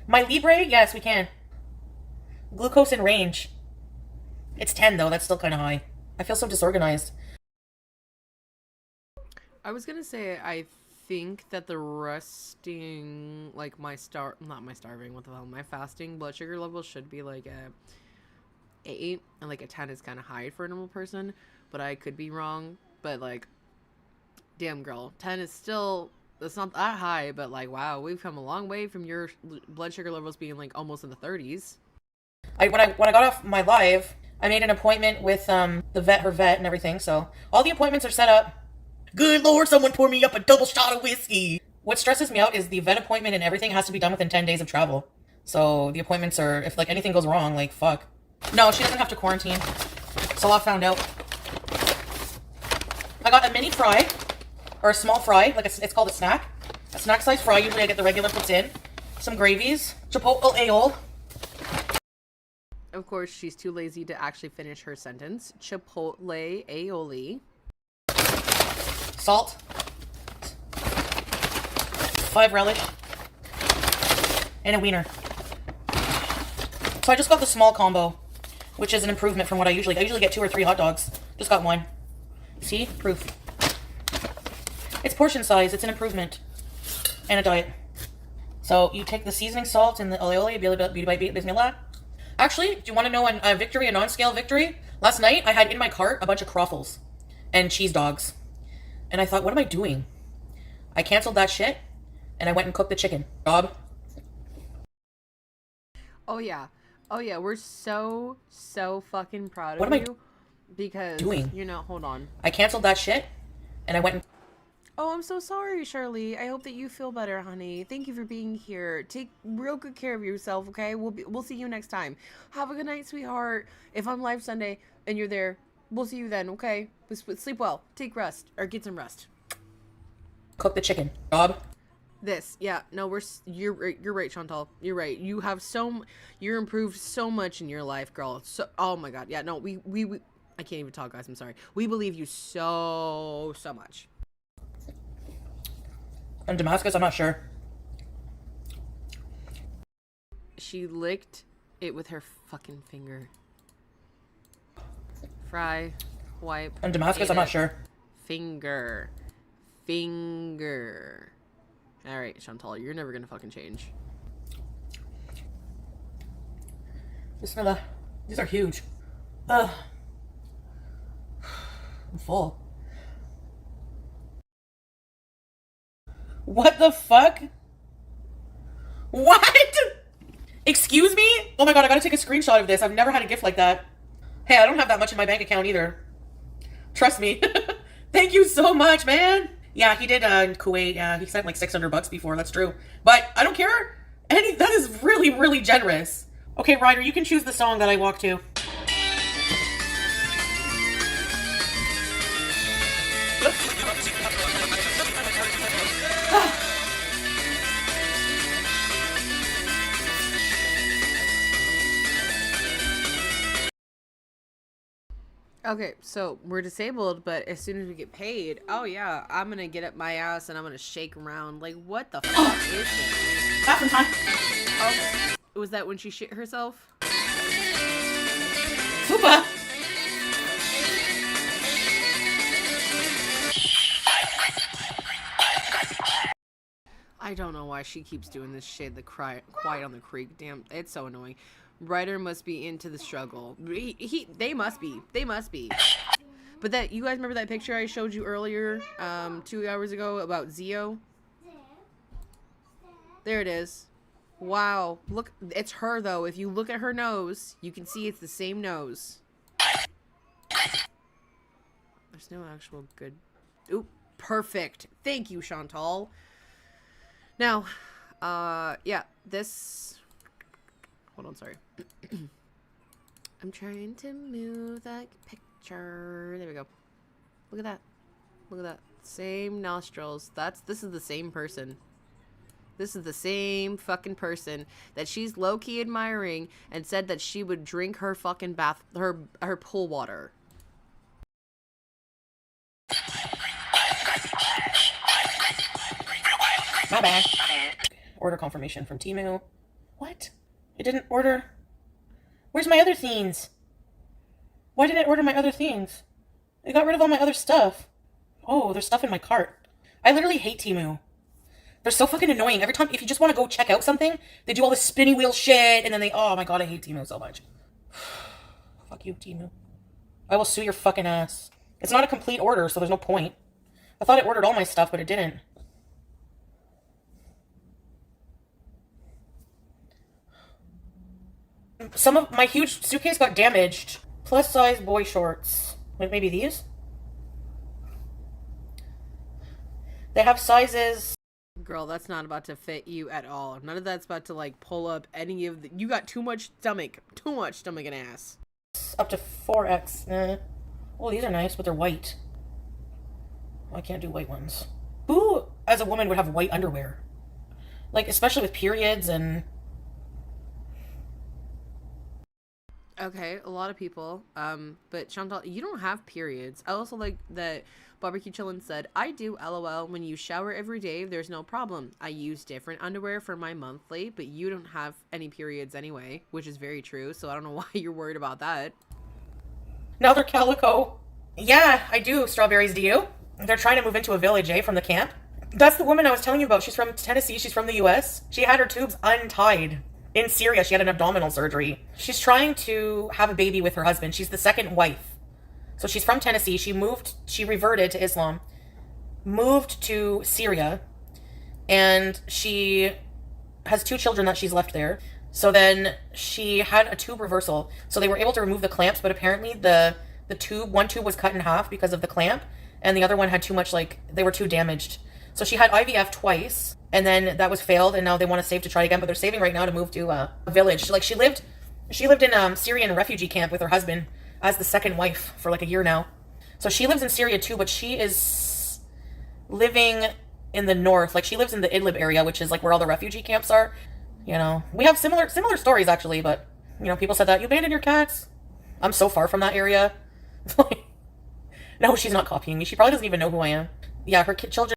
My Libre? Yes, we can. Glucose in range. It's 10, though. That's still kind of high. I feel so disorganized. I was gonna say, I think that the resting, like my fasting blood sugar level should be like a 8, and like a 10 is kind of high for a normal person, but I could be wrong. But like, damn girl, 10 is still, it's not that high, but like, wow, we've come a long way from your blood sugar levels being like almost in the 30s. When I got off my live, I made an appointment with her vet and everything, so all the appointments are set up. Good Lord, someone pour me up a double shot of whiskey. What stresses me out is the vet appointment and everything has to be done within 10 days of travel. So the appointments are, if like anything goes wrong, like fuck. No, she doesn't have to quarantine. Salah found out. I got a mini fry, or a small fry, like it's called a snack. A snack size fry, usually I get the regular puts in. Some gravies, chipotle aioli. Of course, she's too lazy to actually finish her sentence. Chipotle aioli. Salt. 5 relish. And a wiener. So I just got the small combo, which is an improvement from what I usually get 2 or 3 hot dogs. Just got 1. See? Proof. It's portion size. It's an improvement. And a diet. So you take the seasoning salt and the aioli, beauty by bismillah. Actually, do you want to know a victory, a non-scale victory? Last night, I had in my cart a bunch of Croffles and cheese dogs. And I thought, what am I doing? I canceled that shit, and I went and cooked the chicken. Bob? Oh, yeah. Oh, yeah. We're so fucking proud What of am I you. Because, doing? you know, hold on. I canceled that shit, and I went and... Oh, I'm so sorry, Shirley. I hope that you feel better, honey. Thank you for being here. Take real good care of yourself, okay? We'll see you next time. Have a good night, sweetheart. If I'm live Sunday and you're there, we'll see you then, okay? Sleep well. Take rest. Or get some rest. Cook the chicken. Bob? Yeah, no, you're right, Chantal. You're right. You have you're improved so much in your life, girl. So, oh my god. Yeah, no, we I can't even talk, guys. I'm sorry. We believe you so much. In Damascus, I'm not sure. She licked it with her fucking finger. Fry, wipe. And Damascus, I'm not sure. Finger. Alright, Chantal, you're never gonna fucking change. Bismillah. These are huge. I'm full. What the fuck? What? Excuse me? Oh my god, I gotta take a screenshot of this. I've never had a gift like that. Hey, I don't have that much in my bank account either. Trust me. Thank you so much, man. Yeah, he did in Kuwait. Yeah, he sent like $600 before. That's true. But I don't care. That is really, really generous. Okay, Ryder, you can choose the song that I walk to. Okay, so we're disabled, but as soon as we get paid, oh yeah, I'm gonna get up my ass and I'm gonna shake around. Like, what the fuck is this? Bathroom time. Oh, was that when she shit herself? Fupa. I don't know why she keeps doing this shit. The quiet on the creek. Damn, it's so annoying. Ryder must be into the struggle. They must be. But that, you guys remember that picture I showed you earlier, 2 hours ago about Zio? There it is. Wow. Look, it's her though. If you look at her nose, you can see it's the same nose. There's no actual good. Oop, perfect. Thank you, Chantal. Now, yeah, this. Hold on, sorry. I'm trying to move that picture. There we go. Look at that. Look at that. Same nostrils. This is the same person. This is the same fucking person that she's low-key admiring and said that she would drink her fucking bath, her pool water. My bad. Order confirmation from Temu. What? It didn't order. Where's my other things? Why didn't it order my other things? It got rid of all my other stuff. Oh, there's stuff in my cart. I literally hate Temu. They're so fucking annoying. Every time, if you just want to go check out something, they do all this spinny wheel shit, and then oh my god, I hate Temu so much. Fuck you, Temu. I will sue your fucking ass. It's not a complete order, so there's no point. I thought it ordered all my stuff, but it didn't. Some of my huge suitcase got damaged. Plus size boy shorts. Like maybe these? They have sizes. Girl, that's not about to fit you at all. None of that's about to like pull up any of the. You got too much stomach. Too much stomach and ass. Up to 4X. Oh, these are nice, but they're white. I can't do white ones. Who, as a woman, would have white underwear? Like, especially with periods and... Okay, a lot of people. But Chantal, you don't have periods. I also like that Bbq Chillin said, I do LOL when you shower every day, there's no problem. I use different underwear for my monthly, but you don't have any periods anyway, which is very true, so I don't know why you're worried about that. Now they're calico. Yeah, I do. Strawberries, do you? They're trying to move into a village, from the camp. That's the woman I was telling you about. She's from Tennessee. She's from the US. She had her tubes untied. In Syria, she had an abdominal surgery. She's trying to have a baby with her husband. She's the second wife. So she's from Tennessee. She reverted to Islam, moved to Syria, and she has 2 children that she's left there. So then she had a tube reversal. So they were able to remove the clamps, but apparently one tube was cut in half because of the clamp, and the other one had too much, they were too damaged. So she had IVF twice, and then that was failed, and now they want to save to try again, but they're saving right now to move to a village. She lived in Syrian refugee camp with her husband as the second wife for a year now. So she lives in Syria too, but she is living in the north. She lives in the Idlib area, which is where all the refugee camps are. We have similar stories actually, but people said that you abandoned your cats. I'm so far from that area. No, she's not copying me. She probably doesn't even know who I am. Yeah, her children.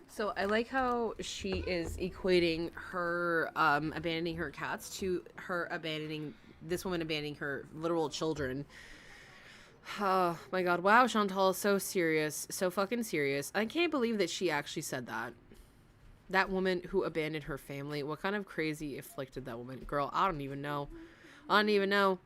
So I like how she is equating her abandoning her cats to her abandoning her literal children. Oh my god. Wow, Chantal is so serious. So fucking serious. I can't believe that she actually said that. That woman who abandoned her family. What kind of crazy afflicted that woman? Girl, I don't even know. I don't even know.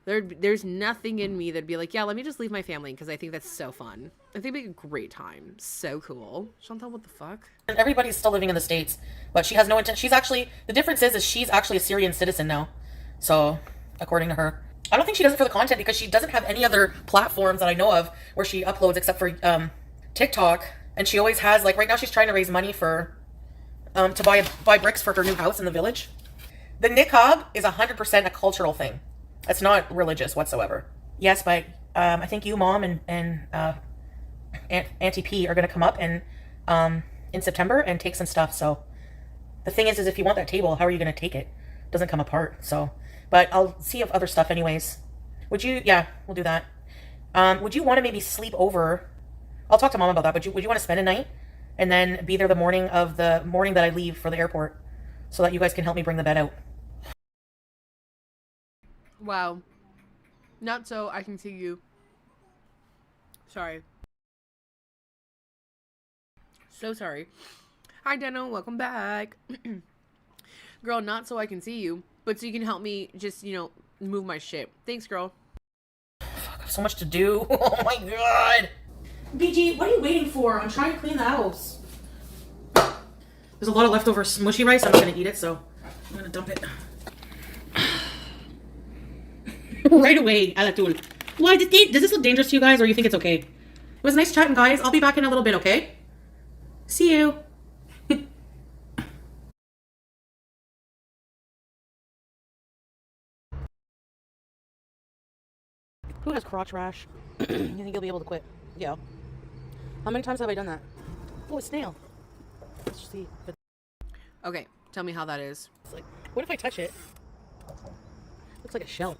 There's nothing in me that'd be like, yeah, let me just leave my family because I think that's so fun. I think it'd be a great time. So cool. Chantal, what the fuck? And everybody's still living in the States, but she has no intent. She's actually, the difference is she's actually a Syrian citizen now. So, according to her. I don't think she does it for the content because she doesn't have any other platforms that I know of where she uploads except for TikTok. And she always has, like right now she's trying to raise money for, to buy bricks for her new house in the village. The niqab is 100% a cultural thing. It's not religious whatsoever. Yes, but I think you, Mom, and Auntie P are going to come up and in September and take some stuff. So the thing is if you want that table, how are you going to take it? It doesn't come apart. So, but I'll see if other stuff anyways. Would you? Yeah, we'll do that. Would you want to maybe sleep over? I'll talk to Mom about that. But would you want to spend a night and then be there the morning that I leave for the airport, so that you guys can help me bring the bed out? Wow. Not so I can see you. Sorry. So sorry. Hi, Deno. Welcome back. Girl, not so I can see you, but so you can help me just, move my shit. Thanks, girl. Fuck, I have so much to do. Oh my god. BG, what are you waiting for? I'm trying to clean the house. There's a lot of leftover smushy rice. I'm not going to eat it, so I'm going to dump it. Right away, Alatul. Why, does this look dangerous to you guys, or you think it's okay? It was nice chatting, guys. I'll be back in a little bit, okay? See you. Who has crotch rash? You think you'll be able to quit? Yeah. How many times have I done that? Oh, a snail. Let's see. Okay, tell me how that is. It's like, what if I touch it? Looks like a shell.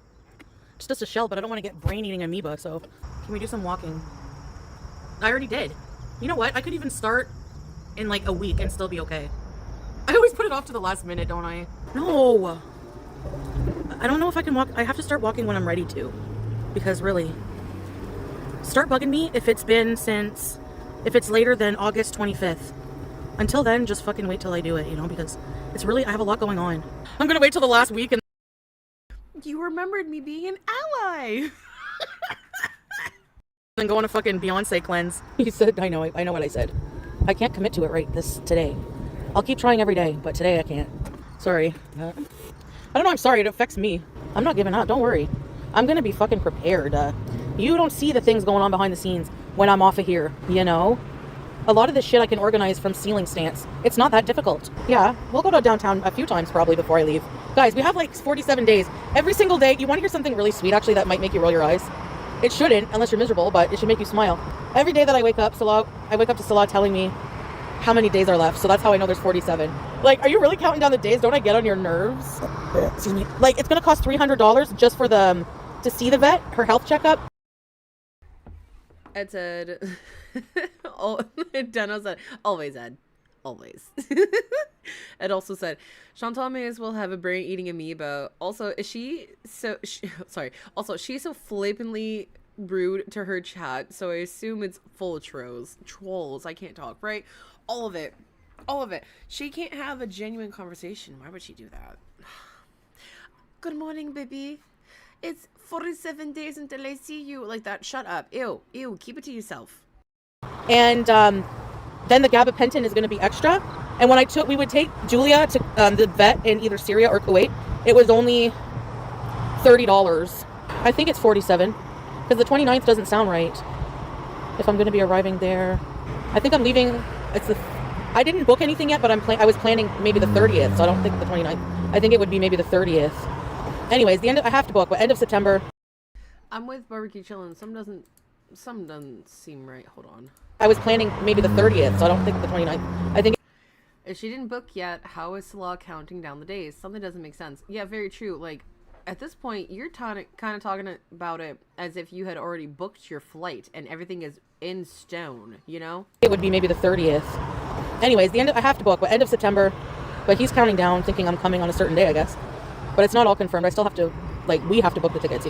It's just a shell, but I don't want to get brain-eating amoeba, so can we do some walking? I already did. You know what? I could even start in like a week and still be okay. I always put it off to the last minute, don't I? No. I don't know if I can walk. I have to start walking when I'm ready to. Because really, start bugging me if it's later than August 25th. Until then, just fucking wait till I do it, because it's really, I have a lot going on. I'm gonna wait till the last week and You remembered me being an ally. then go on a fucking Beyonce cleanse. He said, I know what I said. I can't commit to it today. I'll keep trying every day, but today I can't. Sorry. I don't know, I'm sorry, it affects me. I'm not giving up, don't worry. I'm gonna be fucking prepared. You don't see the things going on behind the scenes when I'm off of here, A lot of this shit I can organize from ceiling stance. It's not that difficult. Yeah, we'll go to downtown a few times probably before I leave. Guys, we have like 47 days. Every single day, you want to hear something really sweet actually that might make you roll your eyes? It shouldn't, unless you're miserable, but it should make you smile. Every day that I wake up to Salah telling me how many days are left, so that's how I know there's 47. Like, are you really counting down the days? Don't I get on your nerves? Excuse me. Like, it's gonna cost $300 just for to see the vet, her health checkup. Ed said, Deno said, always, Ed. Always. Ed also said, Chantal may as well have a brain-eating amoeba. Also, she's so flippantly rude to her chat, so I assume it's full of trolls. I can't talk, right? All of it. She can't have a genuine conversation. Why would she do that? Good morning, baby. It's 47 days until I see you. Like that. Shut up. Ew. Keep it to yourself. And then the gabapentin is going to be extra. And when we would take Julia to the vet in either Syria or Kuwait, it was only $30. I think it's 47 because the 29th doesn't sound right. If I'm going to be arriving there, I think I'm leaving. I didn't book anything yet, but I was planning maybe the 30th, so I don't think the 29th. I think it would be maybe the 30th. Anyways, I have to book, but end of September. I'm with Bbq Chillin. Some doesn't seem right. Hold on. I was planning maybe the 30th, so I don't think the 29th. I think. If she didn't book yet, how is Salah counting down the days? Something doesn't make sense. Yeah, very true. Like, at this point, you're kind of talking about it as if you had already booked your flight and everything is in stone, It would be maybe the 30th. Anyways, I have to book, but end of September. But he's counting down, thinking I'm coming on a certain day, I guess. But it's not all confirmed. I still have to, we have to book the tickets,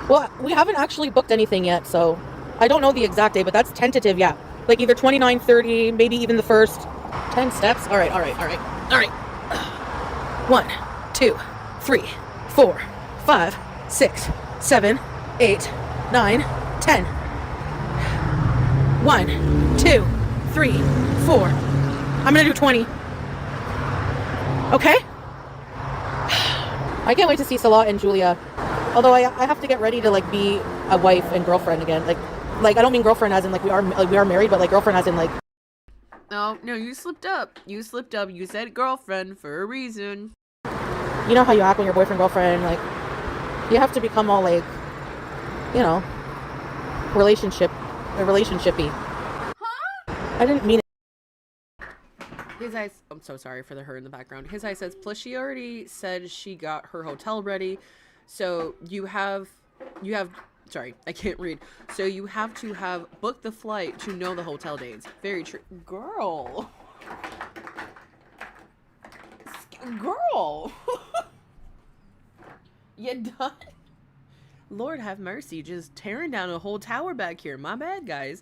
Well, we haven't actually booked anything yet, so I don't know the exact date, but that's tentative, yeah. Like either 29, 30, maybe even the first 10 steps. All right. 1, 2, 3, 4, 5, 6, 7, 8, 9, 10. 1, 2, 3, 4. I'm gonna do 20. Okay? I can't wait to see Salah and Julia. Although I have to get ready to like be a wife and girlfriend again. Like I don't mean girlfriend as in like we are married, but like girlfriend as in like. No, you slipped up. You said girlfriend for a reason. You know how you act when you're boyfriend, girlfriend, like you have to become all like, you know, relationshipy. Huh? I didn't mean it. His eyes, I'm so sorry for the her in the background. His eye says, plus she already said she got her hotel ready. So you have, sorry, I can't read. So you have to have booked the flight to know the hotel dates. Very true. Girl. You done? Lord have mercy, just tearing down a whole tower back here. My bad, guys.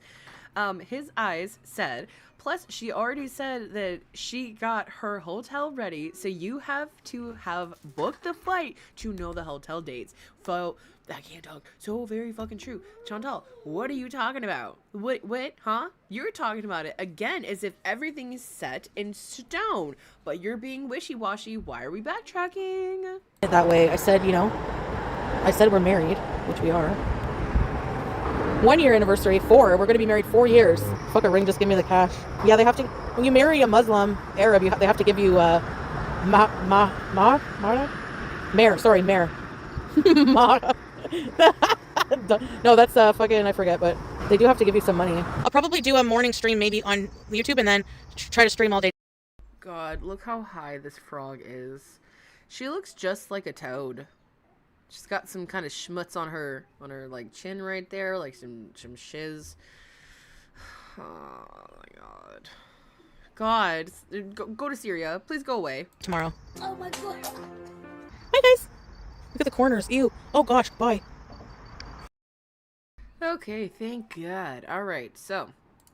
His eyes said, plus she already said that she got her hotel ready, so you have to have booked the flight to know the hotel dates. So, I can't talk. So very fucking true. Chantal, what are you talking about? What, huh? You're talking about it again as if everything is set in stone, but you're being wishy-washy. Why are we backtracking? That way, I said, we're married, which we are. 1 year anniversary, 4. We're going to be married 4 years. Fuck a ring, just give me the cash. Yeah, they have to, when you marry a Muslim Arab, they have to give you, mayor. No, that's, fucking, I forget, but they do have to give you some money. I'll probably do a morning stream maybe on YouTube and then try to stream all day. God, look how high this frog is. She looks just like a toad. She's got some kind of schmutz on her like chin right there, like some shiz. Oh my god. God, go to Syria. Please go away. Tomorrow. Oh my god. Hi guys. Look at the corners. Ew. Oh gosh, bye. Okay, thank God. All right, so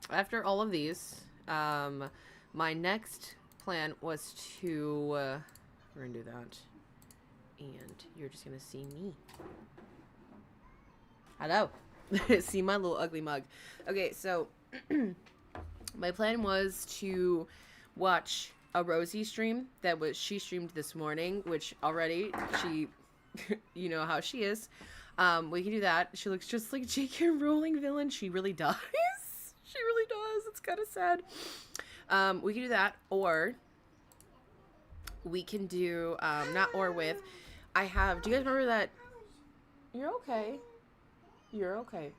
after all of these, my next plan was to we're gonna do that. And you're just gonna see me. Hello. See my little ugly mug. Okay, so my plan was to watch a Rosie stream that she streamed this morning, which already she, you know how she is. We can do that. She looks just like J.K. Rowling villain. She really does. She really does. It's kind of sad. We can do that, or we can do not or with. I have. Do you guys remember that? You're okay. You're okay.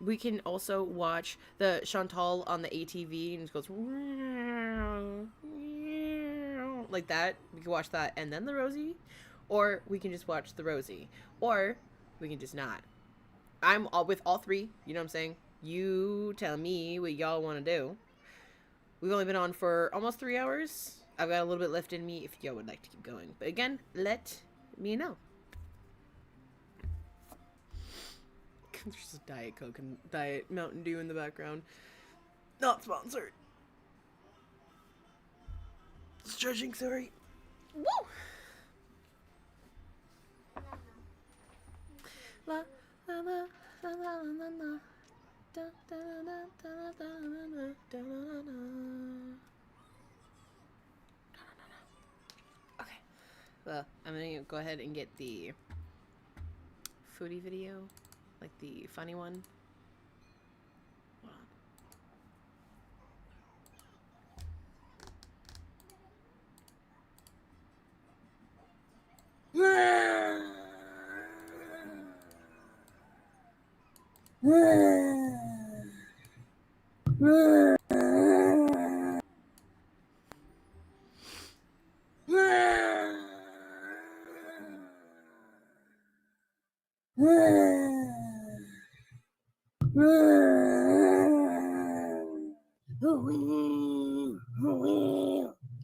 We can also watch the Chantal on the ATV and it goes like that. We can watch that and then the Rosie, or we can just watch the Rosie, or we can just not. I'm all with all three. You know what I'm saying? You tell me what y'all want to do. We've only been on for almost 3 hours. I've got a little bit left in me if y'all would like to keep going. But again, let me know. There's a Diet Coke and Diet Mountain Dew in the background. Not sponsored. Just judging, sorry. Woo! La la la la la la la. Da da da da da da da da. Okay. Well, I'm gonna go ahead and get the foodie video, like the funny one.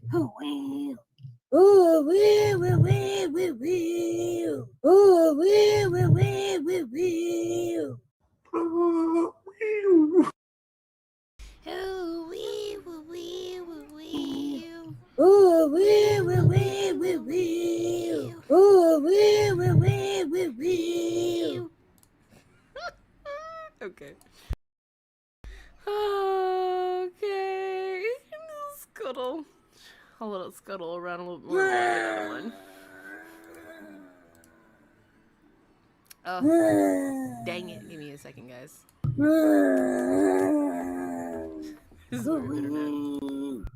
Hold Ooh, wee, woo, wee, woo, wee. Okay. Okay. Scuttle. A little scuttle around a little more. Another one. Oh, dang it. Give me a second, guys. This is weird internet.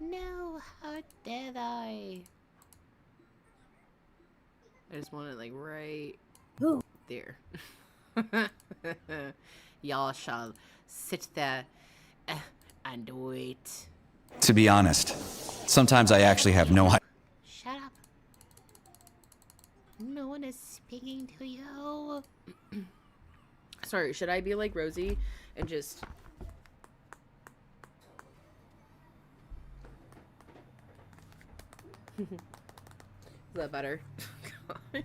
No, how did I? I just want it like right there. Y'all shall sit there and wait. To be honest, sometimes I actually have no idea. Shut up. No one is speaking to you. Sorry, should I be like Rosie and just... Is that better? God.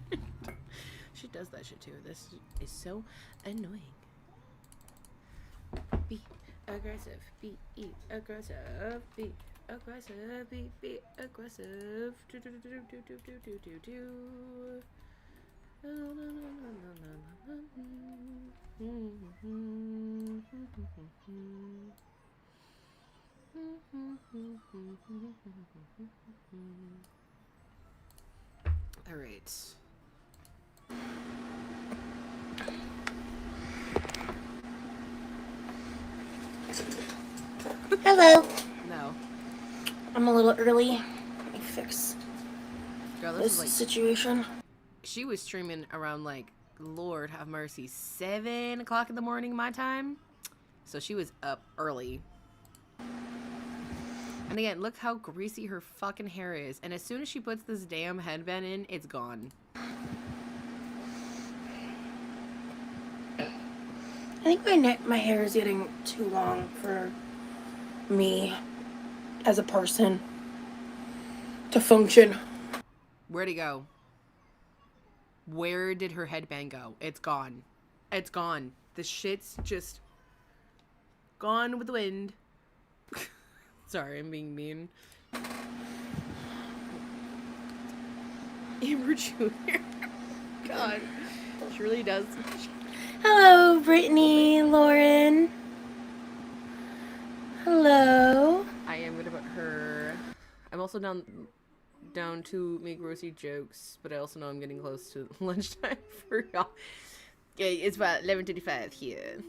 She does that shit too. This is so annoying. Be aggressive. Be aggressive. Be aggressive. Be aggressive. Do do do do do do do do do. All right. Hello. No. I'm a little early. Let me fix Girl, this is like situation. she was streaming around like Lord have mercy 7 o'clock in the morning my time, so she was up early. And again, look how greasy her fucking hair is, and as soon as she puts this damn headband in, it's gone. I think my hair is getting too long for me as a person to function. Where'd it go? Where did her headband go? It's gone. It's gone. The shit's just gone with the wind. Sorry, I'm being mean. Amber Jr. God. She really does. Hello, Brittany, Lauren. Hello. I am gonna put her... I'm also down to make Rosie jokes, but I also know I'm getting close to lunchtime for y'all. Yeah, it's about 11:35 here.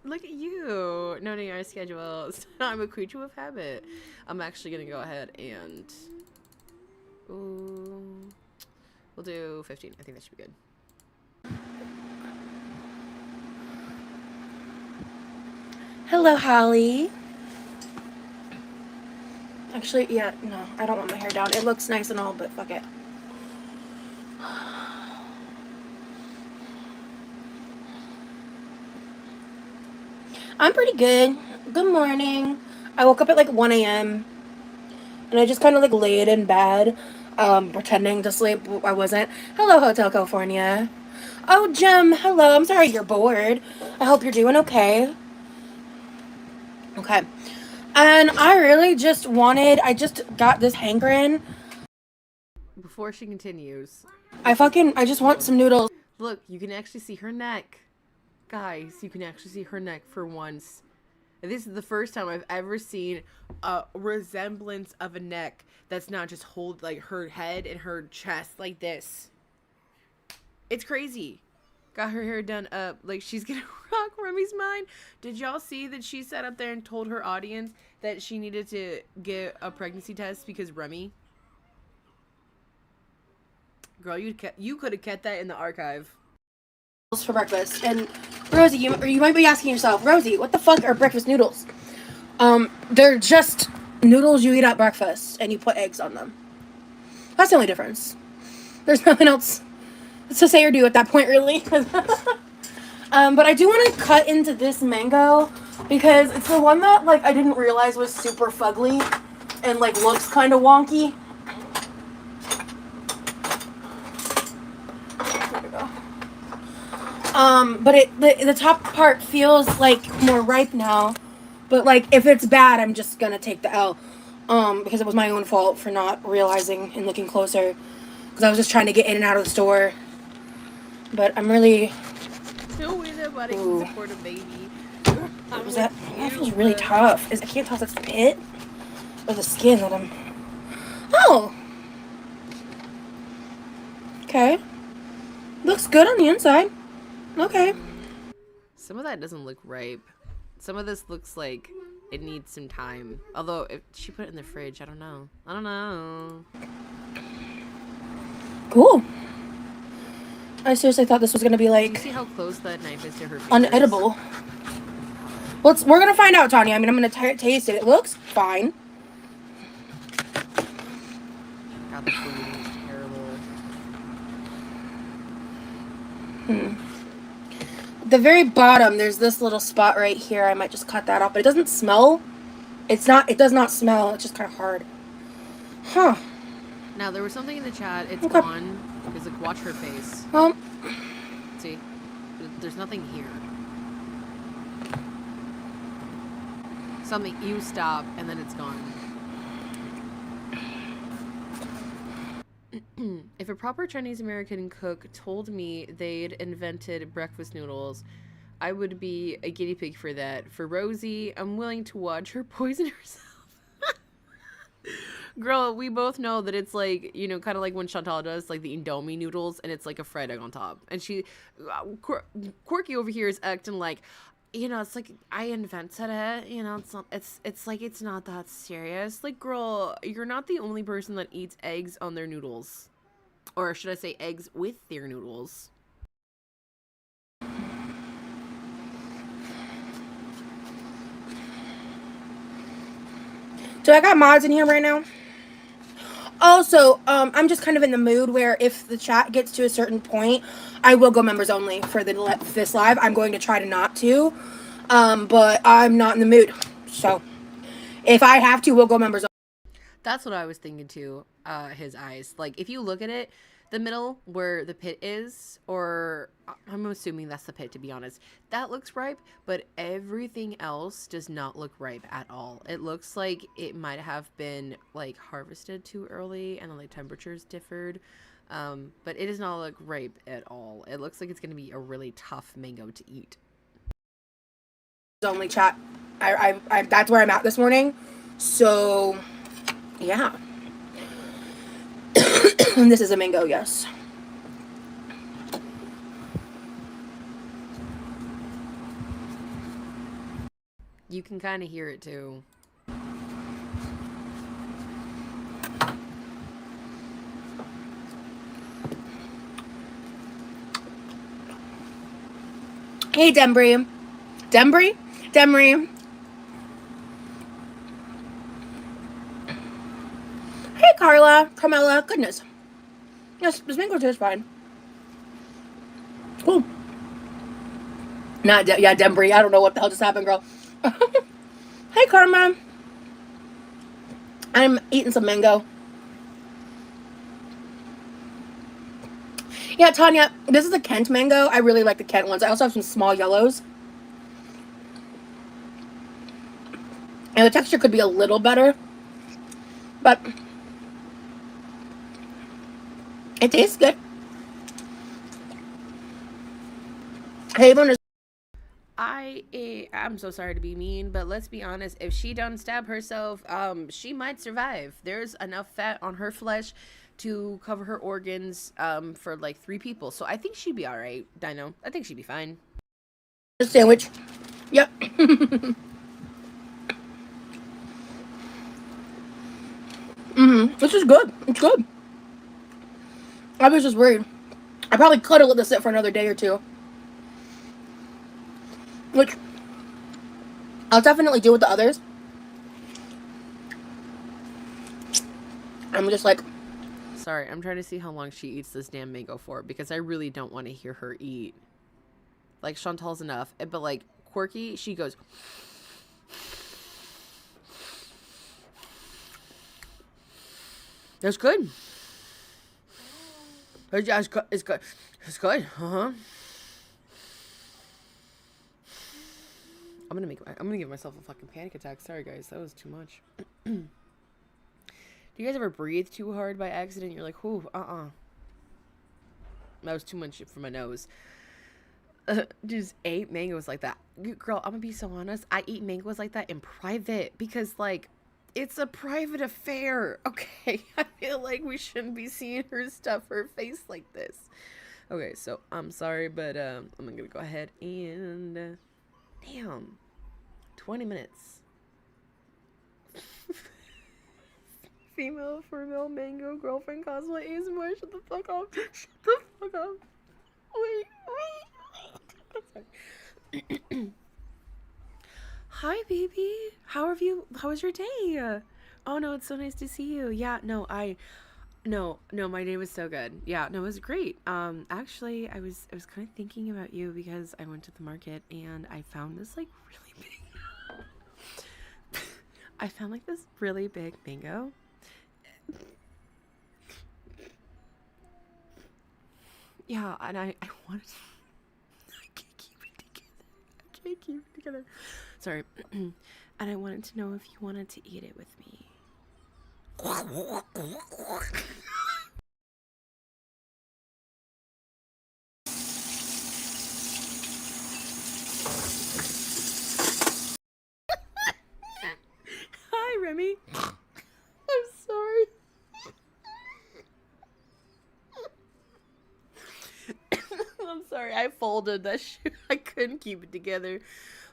Look at you, noting our schedules. I'm a creature of habit. I'm actually gonna go ahead and... Ooh, we'll do 15. I think that should be good. Hello, Holly. Actually, yeah, no, I don't want my hair down. It looks nice and all, but fuck it. I'm pretty good. Good morning. I woke up at like 1 a.m. and I just kind of like laid in bed, pretending to sleep. I wasn't. Hello, Hotel California. Oh, Jem, hello. I'm sorry you're bored. I hope you're doing okay. Okay. And I really just I just got this hankering. Before she continues, I just want some noodles. look, you can actually see her neck. Guys, you can actually see her neck for once. And this is the first time I've ever seen a resemblance of a neck that's not just hold like her head and her chest like this. It's crazy. Got her hair done up like she's gonna rock Remy's mind. Did y'all see that she sat up there and told her audience that she needed to get a pregnancy test because Remy? Girl, you could have kept that in the archive. For breakfast. And Rosie, you might be asking yourself, Rosie, what the fuck are breakfast noodles? They're just noodles you eat at breakfast and you put eggs on them. That's the only difference. There's nothing else to say or do at that point, really. But I do want to cut into this mango because it's the one that, like, I didn't realize was super fugly and, like, looks kind of wonky. There we go. But the top part feels, like, more ripe now. But, like, if it's bad, I'm just gonna take the L. Because it was my own fault for not realizing and looking closer. Because I was just trying to get in and out of the store. But I'm really... No way nobody can support a baby. What was that? That feels really tough. I can't tell if that's the pit or the skin that I'm... Oh! Okay. Looks good on the inside. Okay. Some of that doesn't look ripe. Some of this looks like it needs some time. Although, if she put it in the fridge, I don't know. I don't know. Cool. I seriously thought this was gonna be Do you like see how close that knife is to her fingers? unedible. We're gonna find out, Tanya. I mean, I'm gonna taste it. It looks fine. God, the food is terrible. The very bottom, there's this little spot right here. I might just cut that off, but it doesn't smell. It does not smell. It's just kind of hard. Huh. Now, there was something in the chat. It's Okay. gone. Because, like, watch her face. See? There's nothing here. Something, you stop, and then it's gone. If a proper Chinese American cook told me they'd invented breakfast noodles, I would be a guinea pig for that. For Rosie, I'm willing to watch her poison herself. Girl, we both know that it's like, you know, kind of like when Chantal does like the Indomie noodles and it's like a fried egg on top. And she, Quirky over here is acting like, you know, it's like I invented it. You know, it's like it's not that serious. Like, girl, you're not the only person that eats eggs on their noodles. Or should I say eggs with their noodles? So I got mods in here right now. Also, I'm just kind of in the mood where if the chat gets to a certain point, I will go members only for this live. I'm going to try to not to, but I'm not in the mood. So if I have to, we'll go members only. That's what I was thinking too, his eyes. Like, if you look at it, the middle where the pit is, or I'm assuming that's the pit to be honest, that looks ripe, but everything else does not look ripe at all. It looks like it might have been like harvested too early and then like temperatures differed, but it does not look ripe at all. It looks like it's going to be a really tough mango to eat. Only chat. I that's where I'm at this morning. So yeah. And this is a mango, yes. You can kind of hear it too. Hey, Dembry. Dembry? Demry. Hey, Carmela. Goodness. Yes, this mango tastes fine. Cool. Yeah, Dembry. I don't know what the hell just happened, girl. Hey, Karma. I'm eating some mango. Yeah, Tanya, this is a Kent mango. I really like the Kent ones. I also have some small yellows. And the texture could be a little better. But it tastes good. Haven is... I'm so sorry to be mean, but let's be honest. If she done stab herself, she might survive. There's enough fat on her flesh to cover her organs for like 3 people. So I think she'd be all right, Dino. I think she'd be fine. Sandwich. Yep. This is good. It's good. I was just worried. I probably could have let this sit for another day or two. Which I'll definitely do with the others. I'm just like, Sorry, I'm trying to see how long she eats this damn mango for, because I really don't want to hear her eat. Like, Chantal's enough, but like Quirky, she goes. That's good. Yeah, it's good. It's good. It's good. I'm gonna give myself a fucking panic attack. Sorry guys, that was too much. Do you guys ever breathe too hard by accident? You're like, whoo, that was too much for my nose. Just ate mangoes like that. Girl, I'm gonna be so honest. I eat mangoes like that in private because, like, it's a private affair. Okay, I feel like we shouldn't be seeing her stuff her face like this. Okay, so I'm sorry, but I'm gonna go ahead and damn, 20 minutes. Female for male mango girlfriend cosplay ASMR. Shut the fuck up. Shut the fuck up. Wait. Hi, baby. How have you? How was your day? Oh no, it's so nice to see you. Yeah, no, my day was so good. Yeah, no, it was great. Actually, I was kind of thinking about you because I went to the market and I found this like really big. I found like this really big mango. Yeah, and I wanted to, I can't keep it together. Sorry. And I wanted to know if you wanted to eat it with me. Hi, Remy. I'm sorry. I'm sorry, I folded that shit. I couldn't keep it together.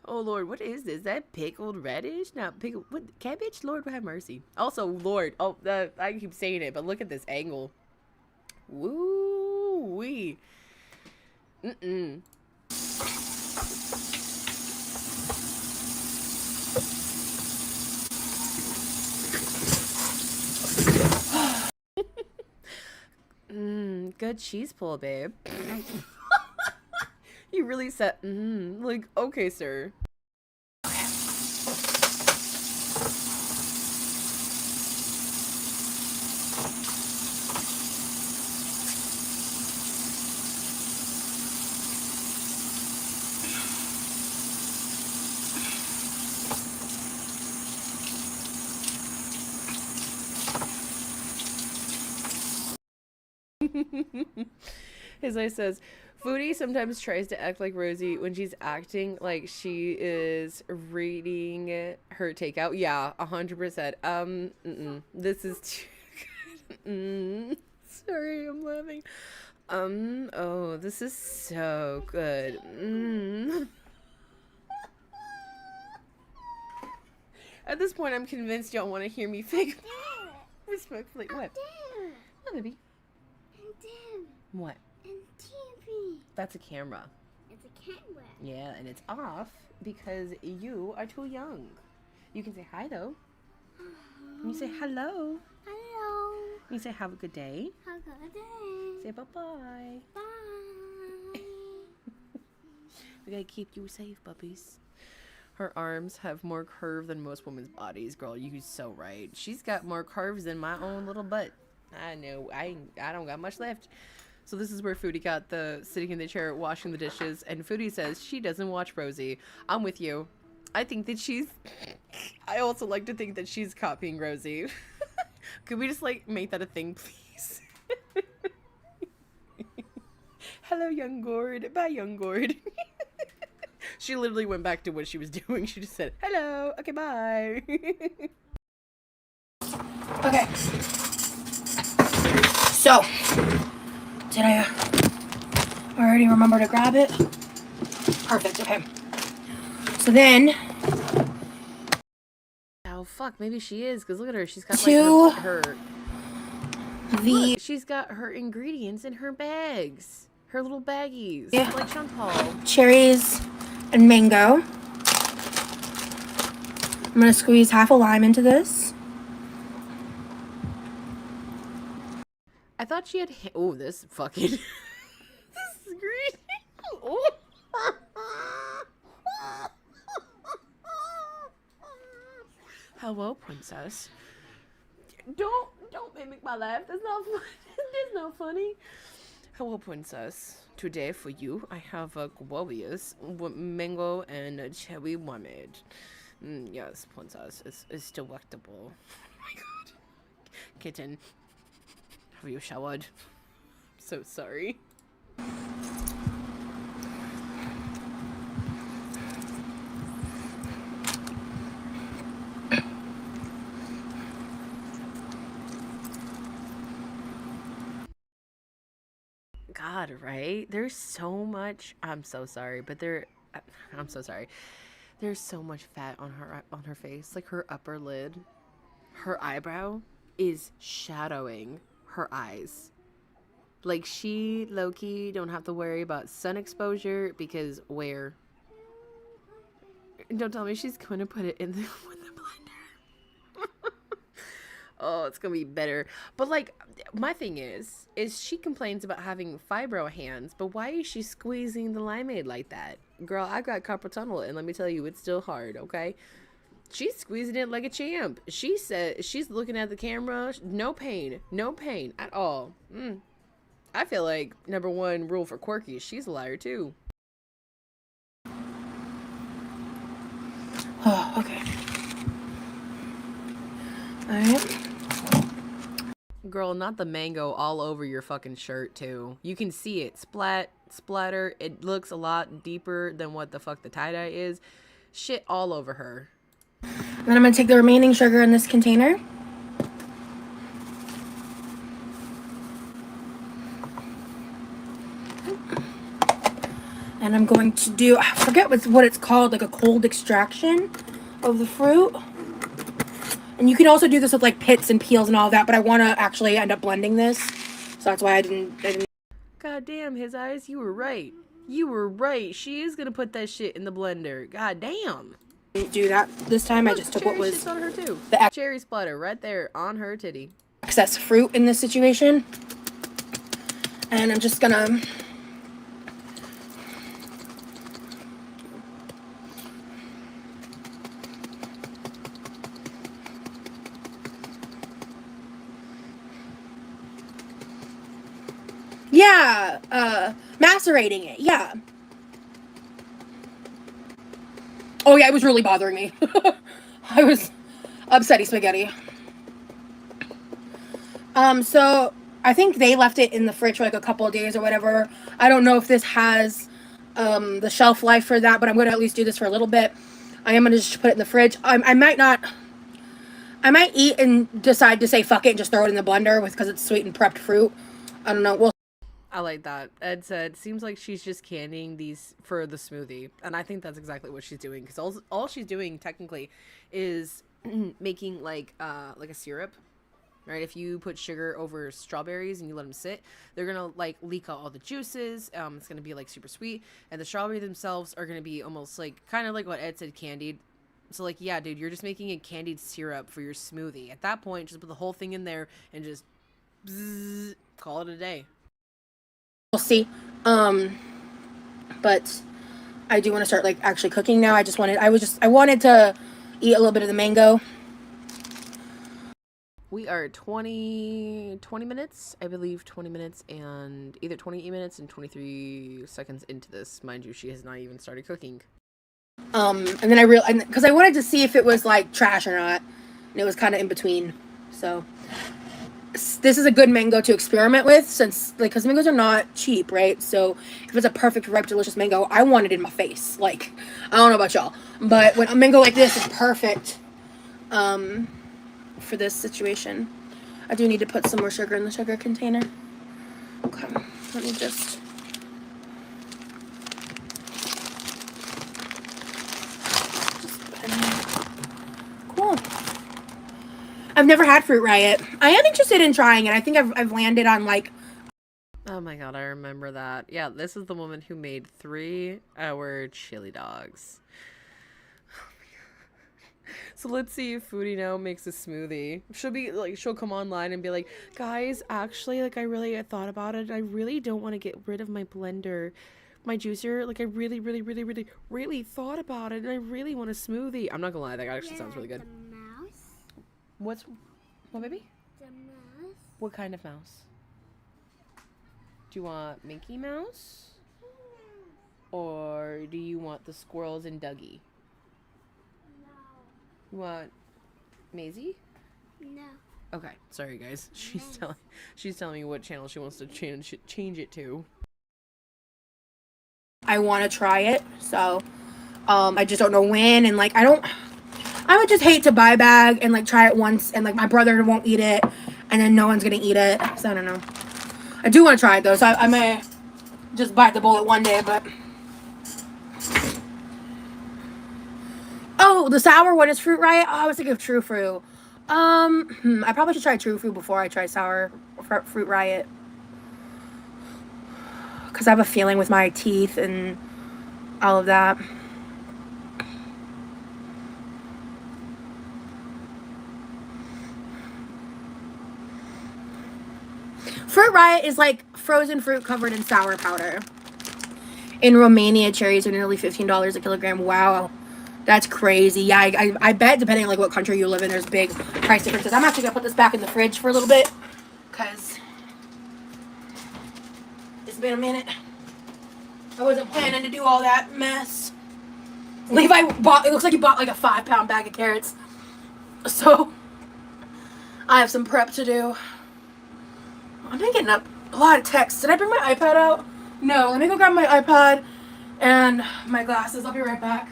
Oh Lord, what is this? Is that pickled radish? Not pickled, what, cabbage? Lord have mercy. Also, Lord, oh, I keep saying it, but look at this angle. Woo wee. Good cheese pull, babe. You really said, like, okay, sir. His eye says, Foodie sometimes tries to act like Rosie when she's acting like she is reading her takeout. Yeah, 100%. This is too good. Sorry, I'm laughing. Oh, this is so good. At this point, I'm convinced y'all want to hear me fake respectfully. What? Oh, baby. What? That's a camera. It's a camera. Yeah, and it's off because you are too young. You can say hi though. You say hello. Hello. You say have a good day. Have a good day. Say bye-bye. Bye. We gotta keep you safe, puppies. Her arms have more curve than most women's bodies. Girl, you so right. She's got more curves than my own little butt. I know. I don't got much left. So this is where Foodie got the sitting in the chair washing the dishes, and Foodie says she doesn't watch Rosie. I'm with you. I think that she's... I also like to think that she's copying Rosie. Could we just, like, make that a thing, please? Hello, young Gord. Bye, young Gord. She literally went back to what she was doing. She just said, hello. Okay, bye. Okay. So, did I already remember to grab it? Perfect, okay. So then... Oh, fuck. Maybe she is, because look at her. She's got, like, her look, she's got her ingredients in her bags. Her little baggies. Yeah. Like Chantal. Cherries and mango. I'm going to squeeze half a lime into this. I thought she had. Oh, this fucking. This is great. Oh. Hello, princess. Don't mimic my laugh. That's not funny. That's not funny. Hello, princess. Today for you, I have a glorious mango and cherry lemonade. Yes, princess, it's delectable. Oh my god. Kitten, have you showered? So sorry. God, right? There's so much. I'm so sorry, but I'm so sorry. There's so much fat on her face, like her upper lid. Her eyebrow is shadowing her eyes. Like she low-key don't have to worry about sun exposure because where? Don't tell me she's going to put it in the blender. Oh, it's gonna be better. But like, my thing is she complains about having fibro hands, but why is she squeezing the limeade like that? Girl, I got carpal tunnel, and let me tell you, it's still hard, okay? She's squeezing it like a champ. She said she's looking at the camera, no pain at all. I feel like number one rule for Quirky, she's a liar too. Oh, okay. Alright. Girl, not the mango all over your fucking shirt too. You can see it. Splatter. It looks a lot deeper than what the fuck the tie-dye is. Shit all over her. Then I'm going to take the remaining sugar in this container. And I'm going to do, I forget what it's called, like a cold extraction of the fruit. And you can also do this with like pits and peels and all that, but I want to actually end up blending this. So that's why I didn't. God damn, his eyes, you were right. You were right. She is going to put that shit in the blender. God damn. Do that this time. Look, I just took what was on her too. the Cherry splatter right there on her titty. excess fruit in this situation. And I'm just gonna macerating it. Yeah. Oh yeah, it was really bothering me. I was upsetty spaghetti. So I think they left it in the fridge for like a couple of days or whatever. I don't know if this has the shelf life for that, but I'm going to at least do this for a little bit. I am going to just put it in the fridge. I might eat and decide to say fuck it and just throw it in the blender because it's sweet and prepped fruit. I don't know. I like that. Ed said, seems like she's just canning these for the smoothie. And I think that's exactly what she's doing. Because all she's doing, technically, is making, like a syrup. Right? If you put sugar over strawberries and you let them sit, they're going to, like, leak out all the juices. It's going to be, like, super sweet. And the strawberries themselves are going to be almost, like, kind of like what Ed said, candied. So, like, yeah, dude, you're just making a candied syrup for your smoothie. At that point, just put the whole thing in there and just bzzz, call it a day. We'll see. But I do want to start like actually cooking now. I wanted to eat a little bit of the mango. We are 20 minutes, I believe 20 minutes and either 20 minutes and 23 seconds into this. Mind you, she has not even started cooking. And then because I wanted to see if it was like trash or not. And it was kind of in between. So this is a good mango to experiment with since, like, because mangoes are not cheap, right? So if it's a perfect, ripe, delicious mango, I want it in my face. Like, I don't know about y'all, but when a mango like this is perfect for this situation. I do need to put some more sugar in the sugar container. Okay, let me just... Cool. I've never had Fruit Riot. I am interested in trying it. I think I've landed on like... Oh my god, I remember that. Yeah, this is the woman who made 3-hour chili dogs. Oh my god. So let's see if Foodie now makes a smoothie. She'll come online and be like, guys, actually, like, I really thought about it. I really don't want to get rid of my blender, my juicer. Like, I really, really, really, really, really thought about it, and I really want a smoothie. I'm not gonna lie, that actually sounds really good. The mouse. What, baby? The mouse. What kind of mouse? Do you want Mickey Mouse? Or do you want the squirrels and Dougie? No. You want Maisie? No. Okay, sorry guys. She's telling me what channel she wants to change it to. I want to try it, so I just don't know when, and like I would just hate to buy a bag and like try it once and like my brother won't eat it and then no one's gonna eat it, so I don't know. I do want to try it though, so I may just bite the bullet one day. But oh, the sour one is Fruit Riot. Oh, I was thinking of True Fruit. I probably should try True Fruit before I try sour Fruit Riot, because I have a feeling with my teeth and all of that. Fruit Riot is like frozen fruit covered in sour powder. In Romania, cherries are nearly $15 a kilogram. Wow, that's crazy. Yeah, I bet depending on like what country you live in, there's big price differences. I'm actually gonna put this back in the fridge for a little bit because it's been a minute. I wasn't planning to do all that mess. Levi bought, it looks like he bought like a 5-pound bag of carrots. So I have some prep to do. I'm getting a lot of texts. Did I bring my iPad out? No, let me go grab my iPad and my glasses. I'll be right back.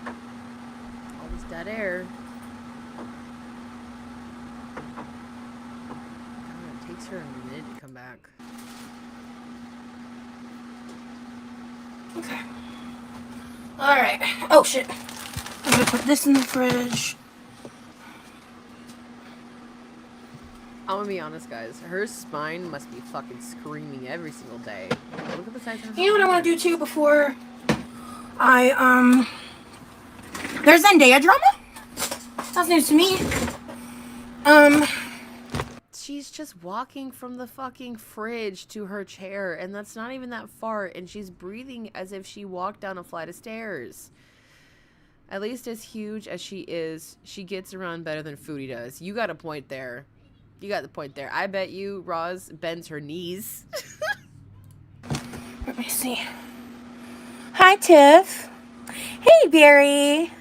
All this dead air. God, it takes her a minute to come back. Okay. Alright. Oh, shit. I'm gonna put this in the fridge. I'm gonna be honest, guys. Her spine must be fucking screaming every single day. Look at the size of her. You know what I want to do, too, before I, there's Zendaya drama? That's news to me. She's just walking from the fucking fridge to her chair, and that's not even that far, and she's breathing as if she walked down a flight of stairs. At least as huge as she is, she gets around better than Foodie does. You got a point there. You got the point there. I bet you Roz bends her knees. Let me see. Hi, Tiff. Hey, Barry.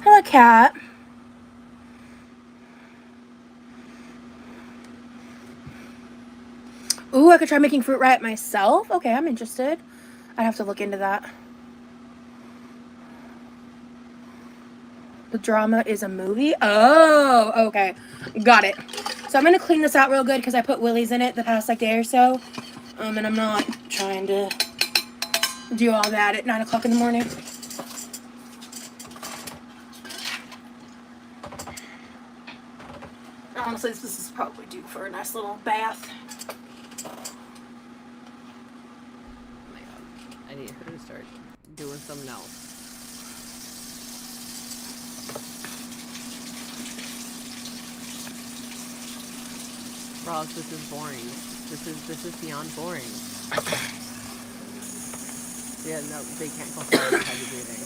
Hello, cat. Ooh, I could try making Fruit Riot myself. Okay, I'm interested. I'd have to look into that. The drama is a movie? Oh, okay. Got it. So I'm going to clean this out real good because I put willies in it the past like day or so. And I'm not trying to do all that at 9 o'clock in the morning. Honestly, this is probably due for a nice little bath. Oh my god. I need her to start doing something else. Roz, this is boring. This is beyond boring. Yeah, no, they can't go forward because you're breathing.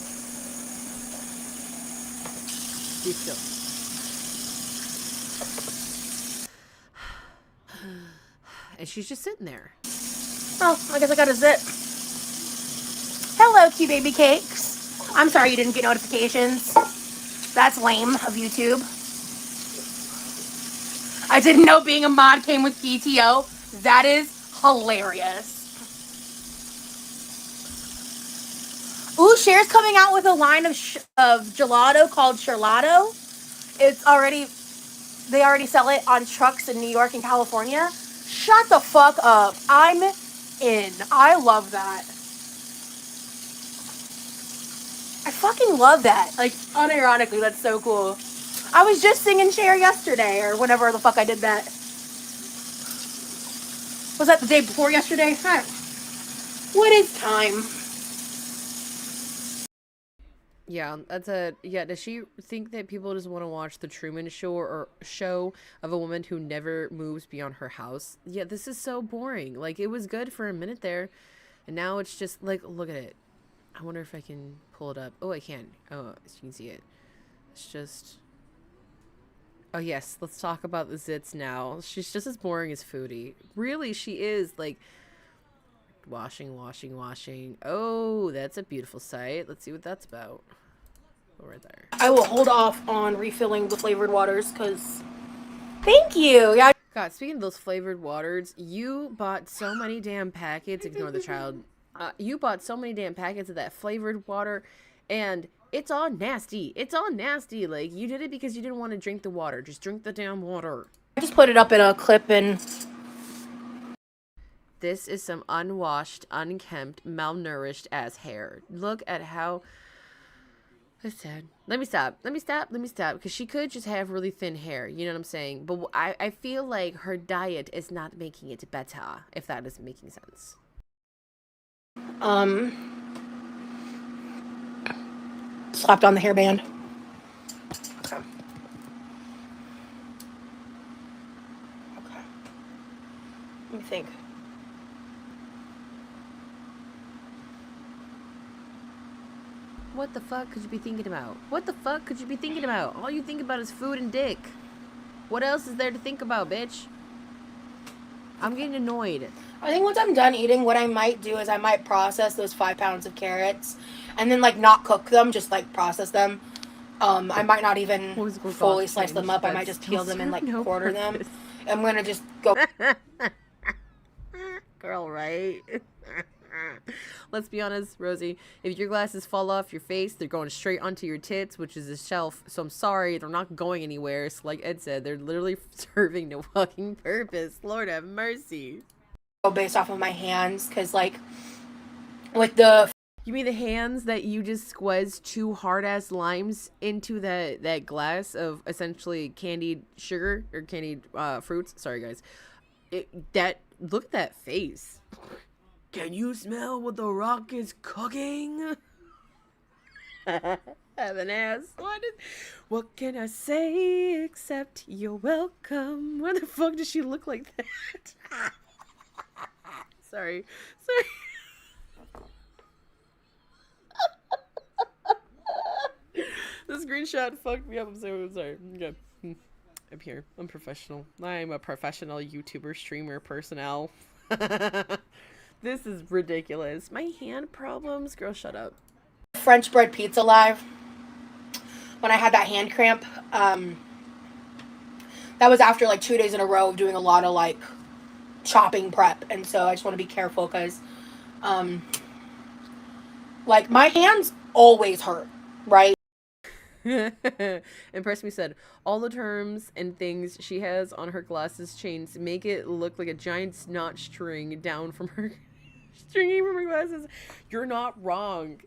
Be still. And she's just sitting there. Oh, I guess I got a zip. Hello, Q Baby Cakes. I'm sorry you didn't get notifications. That's lame of YouTube. I didn't know being a mod came with PTO. That is hilarious. Ooh, Cher's coming out with a line of gelato called Charlato. It's already they already sell it on trucks in New York and California. Shut the fuck up. I'm in. I love that. I fucking love that. Like, unironically, that's so cool. I was just singing Cher yesterday, or whenever the fuck I did that. Was that the day before yesterday? Hi. What is time? Yeah, does she think that people just want to watch the Truman Show or show of a woman who never moves beyond her house? Yeah, this is so boring. Like, it was good for a minute there, and now it's just, like, look at it. I wonder if I can pull it up. Oh, I can. Oh, you can see it. It's just... Oh, yes, let's talk about the zits now. She's just as boring as Foodie. Really, she is, like... Washing. Oh, that's a beautiful sight. Let's see what that's about. Oh, right there. I will hold off on refilling the flavored waters, because... Thank you! Yeah. God, speaking of those flavored waters, you bought so many damn packets. Ignore the child. You bought so many damn packets of that flavored water, and it's all nasty. It's all nasty. Like, you did it because you didn't want to drink the water. Just drink the damn water. I just put it up in a clip and... This is some unwashed, unkempt, malnourished ass hair. Look at how... That's sad. Let me stop. Because she could just have really thin hair. You know what I'm saying? But I feel like her diet is not making it better, if that is making sense. Slapped on the hairband. Okay. Let me think. What the fuck could you be thinking about? What the fuck could you be thinking about? All you think about is food and dick. What else is there to think about, bitch? I'm getting annoyed. I think once I'm done eating, what I might do is I might process those 5 pounds of carrots and then, like, not cook them, just, like, process them. I might not even fully slice them up. I might just peel them and, like, quarter them. I'm gonna just go... Girl, right? Let's be honest, Rosie. If your glasses fall off your face, they're going straight onto your tits, which is a shelf. So I'm sorry, they're not going anywhere. So like Ed said, they're literally serving no fucking purpose. Lord have mercy. Based off of my hands, because, like, with the... You mean the hands that you just squeezed 2 hard-ass limes into that glass of essentially candied sugar or candied fruits? Sorry, guys. Look at that face. Can you smell what the rock is cooking? Have an ass. What can I say except you're welcome? Where the fuck does she look like that? Sorry. The screenshot fucked me up. I'm sorry. Okay. I'm here. I'm professional. I'm a professional YouTuber, streamer, personnel. This is ridiculous. My hand problems? Girl, shut up. French bread pizza live. When I had that hand cramp, that was after, like, 2 days in a row of doing a lot of, like, chopping prep. And so I just want to be careful because, like, my hands always hurt, right? Impress Me said, all the terms and things she has on her glasses chains make it look like a giant snot string down from her... stringing from her glasses. You're not wrong.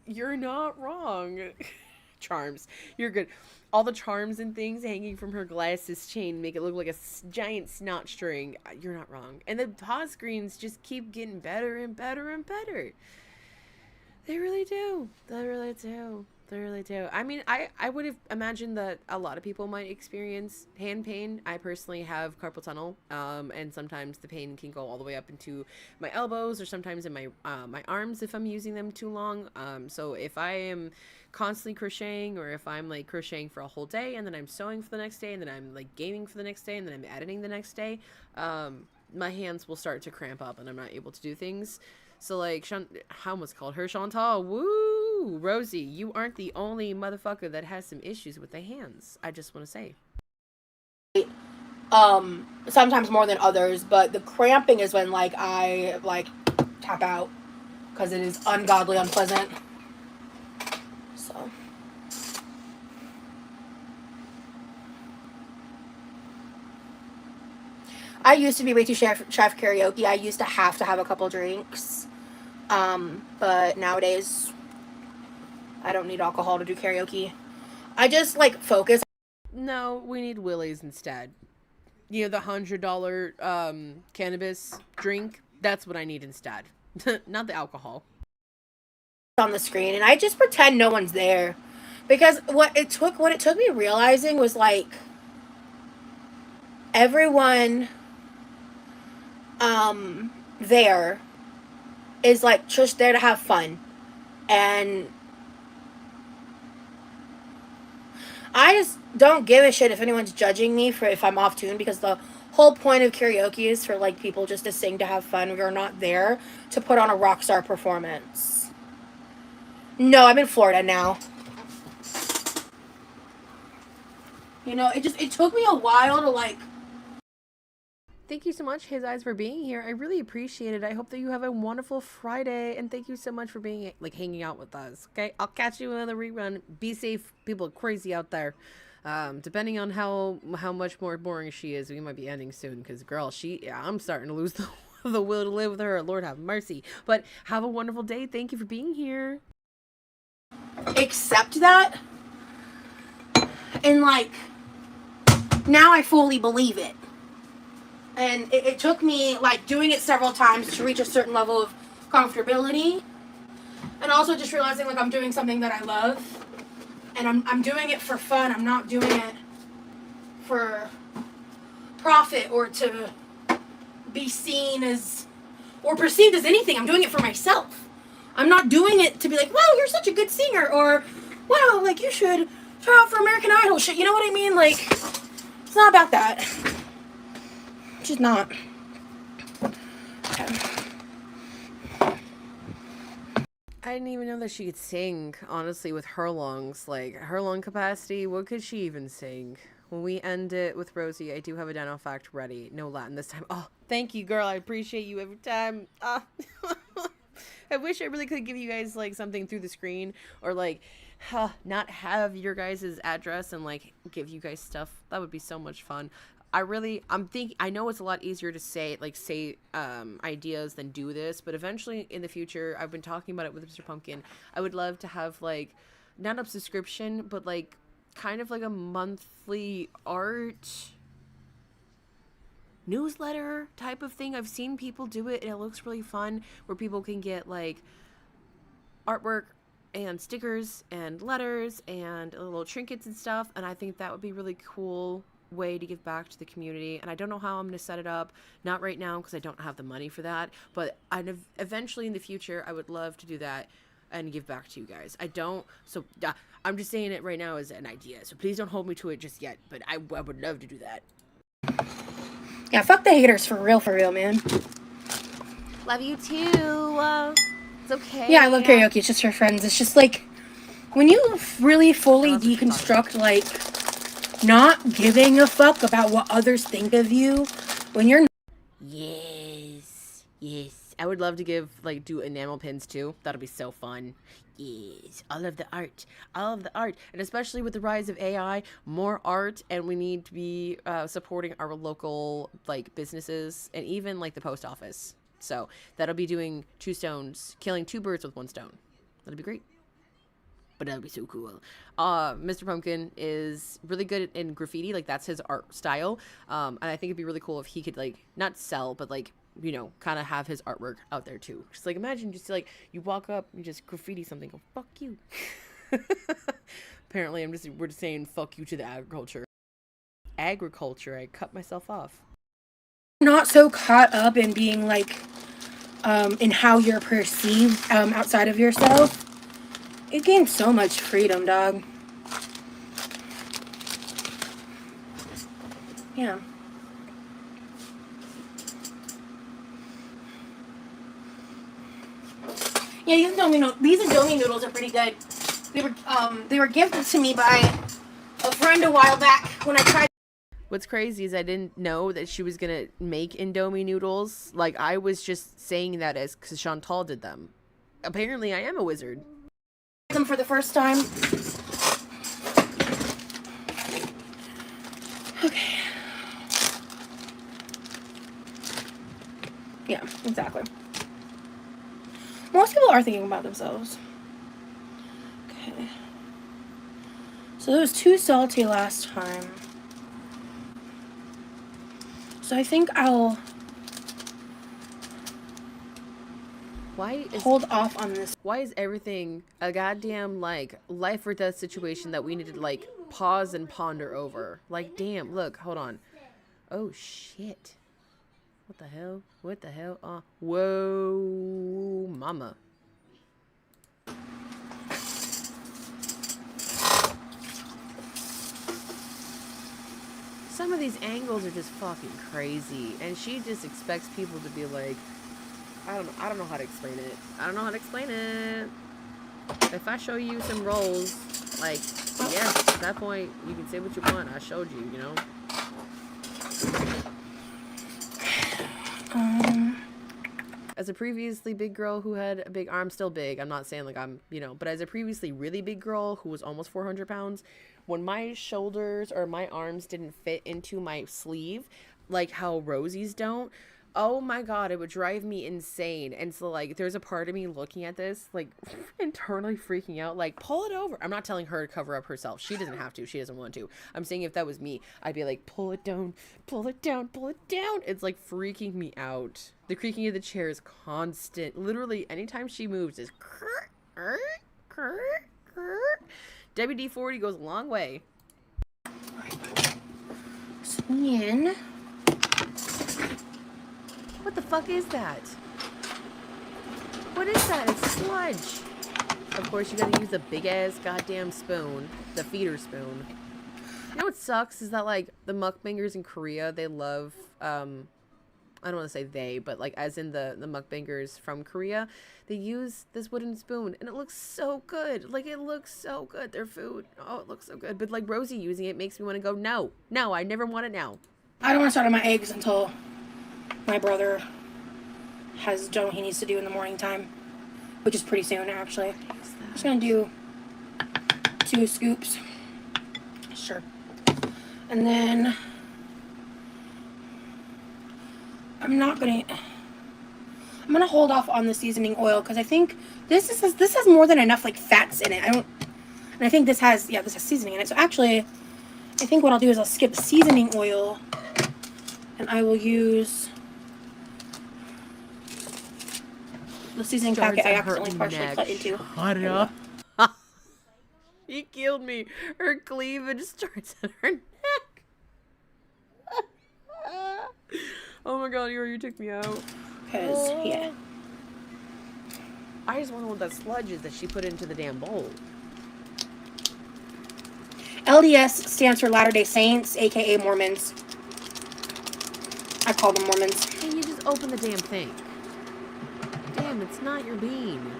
Charms. You're good. All the charms and things hanging from her glasses chain make it look like a giant snot string. You're not wrong. And the pause screens just keep getting better and better and better. They really do. I mean, I would have imagined that a lot of people might experience hand pain. I personally have carpal tunnel, and sometimes the pain can go all the way up into my elbows or sometimes in my arms if I'm using them too long. So if I am constantly crocheting, or if I'm like crocheting for a whole day and then I'm sewing for the next day and then I'm like gaming for the next day and then I'm editing the next day, my hands will start to cramp up and I'm not able to do things. So, like, I almost called her Chantal. Woo! Rosie, you aren't the only motherfucker that has some issues with the hands. I just want to say. Sometimes more than others, but the cramping is when, like, I, like, tap out because it is ungodly unpleasant. So. I used to be way too shy for karaoke. I used to have a couple drinks. But nowadays, I don't need alcohol to do karaoke. I just, like, focus. No, we need Willie's instead. You know, the $100 cannabis drink? That's what I need instead. Not the alcohol. On the screen, and I just pretend no one's there. Because what it took me realizing was, like, everyone there is, like, just there to have fun. And I just don't give a shit if anyone's judging me for if I'm off tune, because the whole point of karaoke is for, like, people just to sing to have fun. We're not there to put on a rock star performance. No, I'm in Florida now. You know, it took me a while to, like... Thank you so much, His Eyes, for being here. I really appreciate it. I hope that you have a wonderful Friday, and thank you so much for being, like, hanging out with us. Okay, I'll catch you in another rerun. Be safe. People are crazy out there. Depending on how much more boring she is, we might be ending soon. Because, girl, I'm starting to lose the will to live with her. Lord have mercy. But have a wonderful day. Thank you for being here. Accept that, and, like, now I fully believe it. And it took me, like, doing it several times to reach a certain level of comfortability, and also just realizing, like, I'm doing something that I love, and I'm doing it for fun. I'm not doing it for profit or to be seen as or perceived as anything. I'm doing it for myself. I'm not doing it to be like, wow, you're such a good singer, or wow, like, you should try out for American Idol shit. You know what I mean? Like, it's not about that. It's just not. Okay. I didn't even know that she could sing, honestly, with her lungs. Like, her lung capacity, what could she even sing? When we end it with Rosie, I do have a dino fact ready. No Latin this time. Oh, thank you, girl. I appreciate you every time. I wish I really could give you guys, like, something through the screen, or, like, not have your guys' address and, like, give you guys stuff. That would be so much fun. I know it's a lot easier to say ideas than do this, but eventually in the future, I've been talking about it with Mr. Pumpkin. I would love to have, like, not a subscription, but, like, kind of like a monthly art newsletter type of thing. I've seen people do it, and it looks really fun, where people can get, like, artwork and stickers and letters and little trinkets and stuff, and I think that would be really cool way to give back to the community. And I don't know how I'm going to set it up, not right now because I don't have the money for that, but eventually in the future I would love to do that and give back to you guys. I'm just saying it right now as an idea, so please don't hold me to it just yet, but I would love to do that. Yeah, fuck the haters, for real, man. Love you too. It's okay. Yeah, I love karaoke. It's just for friends. It's just, like, when you really fully deconstruct, like, not giving a fuck about what others think of you, when you're... Yes. I would love to do enamel pins too. That'll be so fun. Yes, all of the art, and especially with the rise of AI, more art, and we need to be supporting our local, like, businesses, and even, like, the post office. So that'll be doing killing two birds with one stone. That'll be great. But that'll be so cool. Mr. Pumpkin is really good in graffiti, like, that's his art style. And I think it'd be really cool if he could, like, not sell, but, like, you know, kind of have his artwork out there too. Just, like, imagine just, like, you walk up and just graffiti something, go, fuck you. Apparently we're just saying fuck you to the agriculture. I cut myself off. Not so caught up in being, like, in how you're perceived outside of yourself. It gains so much freedom, dog. Yeah. Yeah, these Indomie noodles are pretty good. They were gifted to me by a friend a while back when I tried. What's crazy is I didn't know that she was gonna make Indomie noodles. Like, I was just saying that as because Chantal did them. Apparently, I am a wizard. Them for the first time. Okay. Yeah, exactly. Most people are thinking about themselves. Okay. So it was too salty last time. So I think I'll hold off on this. Why is everything a goddamn, like, life or death situation that we need to, like, pause and ponder over? Like, damn, look, hold on. Oh, shit. What the hell? What the hell? Whoa, mama. Some of these angles are just fucking crazy. And she just expects people to be like, I don't know how to explain it. I don't know how to explain it. If I show you some rolls, like, yeah, at that point, you can say what you want. I showed you, you know? As a previously big girl who had a big arm, still big, I'm not saying like I'm, you know, but as a previously really big girl who was almost 400 pounds, when my shoulders or my arms didn't fit into my sleeve, like how Rosie's don't, oh my god, it would drive me insane. And so, like, there's a part of me looking at this, like, internally freaking out, like, pull it over. I'm not telling her to cover up herself. She doesn't have to. She doesn't want to. I'm saying if that was me, I'd be like, pull it down, pull it down, pull it down. It's, like, freaking me out. The creaking of the chair is constant. Literally, anytime she moves, is WD-40 goes a long way. Spin. What the fuck is that? What is that? It's sludge. Of course, you gotta use a big ass goddamn spoon, the feeder spoon. You know what sucks is that, like, the mukbangers in Korea, they love, I don't want to say they, but, like, as in the mukbangers from Korea, they use this wooden spoon, and it looks so good. Like, it looks so good. Their food, oh, it looks so good. But, like, Rosie using it makes me want to go, no, I never want it now. I don't want to start on my eggs until my brother has done what he needs to do in the morning time, which is pretty soon, actually. I'm just gonna do 2 scoops. Sure. And then I'm gonna hold off on the seasoning oil because I think this has more than enough, like, fats in it. And I think this has seasoning in it. So actually, I think what I'll do is I'll skip the seasoning oil and I will use the seasoning packet I accidentally partially cut into. He killed me. Her cleavage starts at her neck. Oh my god, you took me out. Because, yeah. I just wonder what that sludge is that she put into the damn bowl. LDS stands for Latter-day Saints, aka Mormons. I call them Mormons. Hey, you just open the damn thing. Damn, it's not your bean.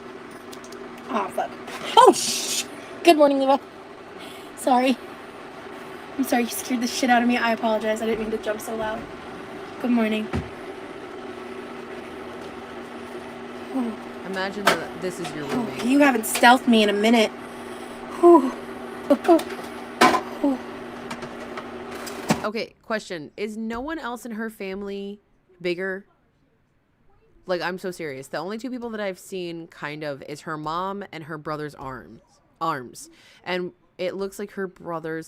Oh, fuck. Oh, shh! Good morning, Eva. Sorry. I'm sorry, you scared the shit out of me. I apologize. I didn't mean to jump so loud. Good morning. Oh. Imagine that this is your roommate. You haven't stealthed me in a minute. Whew. Okay, question. Is no one else in her family bigger? Like, I'm so serious. The only 2 people that I've seen, kind of, is her mom and her brother's arms. And it looks like her brother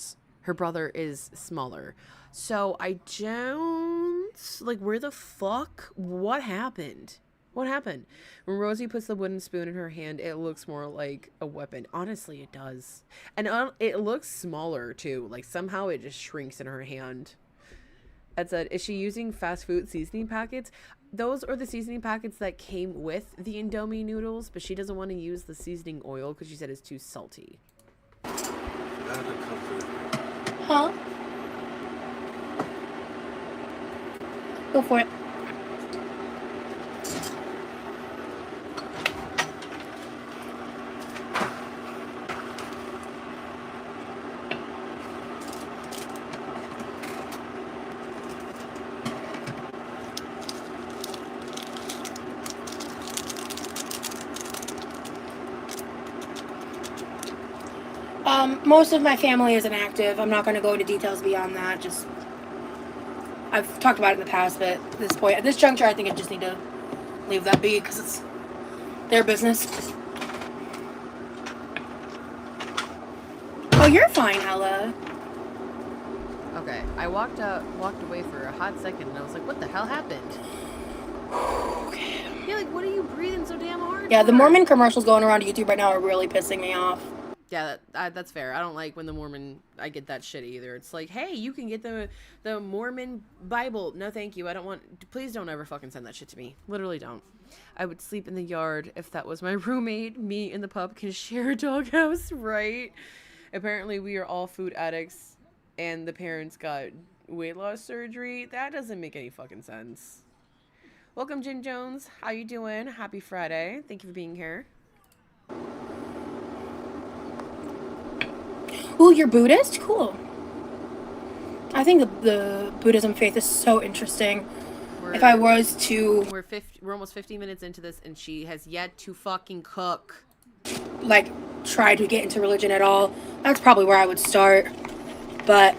is smaller. So I don't, like, where the fuck? What happened? What happened? When Rosie puts the wooden spoon in her hand, it looks more like a weapon. Honestly, it does. And it looks smaller, too. Like, somehow it just shrinks in her hand. That said, is she using fast food seasoning packets? Those are the seasoning packets that came with the Indomie noodles, but she doesn't want to use the seasoning oil because she said it's too salty. Huh? Go for it. Most of my family isn't active. I'm not going to go into details beyond that. Just, I've talked about it in the past, but at this point, at this juncture, I think I just need to leave that be because it's their business. Oh, you're fine, Hella. Okay, I walked away for a hot second, and I was like, "What the hell happened?" Okay. Yeah, like, what are you breathing so damn hard? Yeah, the for? Mormon commercials going around YouTube right now are really pissing me off. Yeah, that's fair. I don't like when the Mormon, I get that shit either. It's like, hey, you can get the Mormon Bible. No, thank you. I don't want. Please don't ever fucking send that shit to me. Literally don't. I would sleep in the yard if that was my roommate. Me and the pup can share a doghouse, right? Apparently, we are all food addicts, and the parents got weight loss surgery. That doesn't make any fucking sense. Welcome, Jen Jones. How you doing? Happy Friday. Thank you for being here. Ooh, you're Buddhist? Cool. I think the Buddhism faith is so interesting. If I was to, We're almost 50 minutes into this, and she has yet to fucking cook. like, try to get into religion at all, that's probably where I would start. But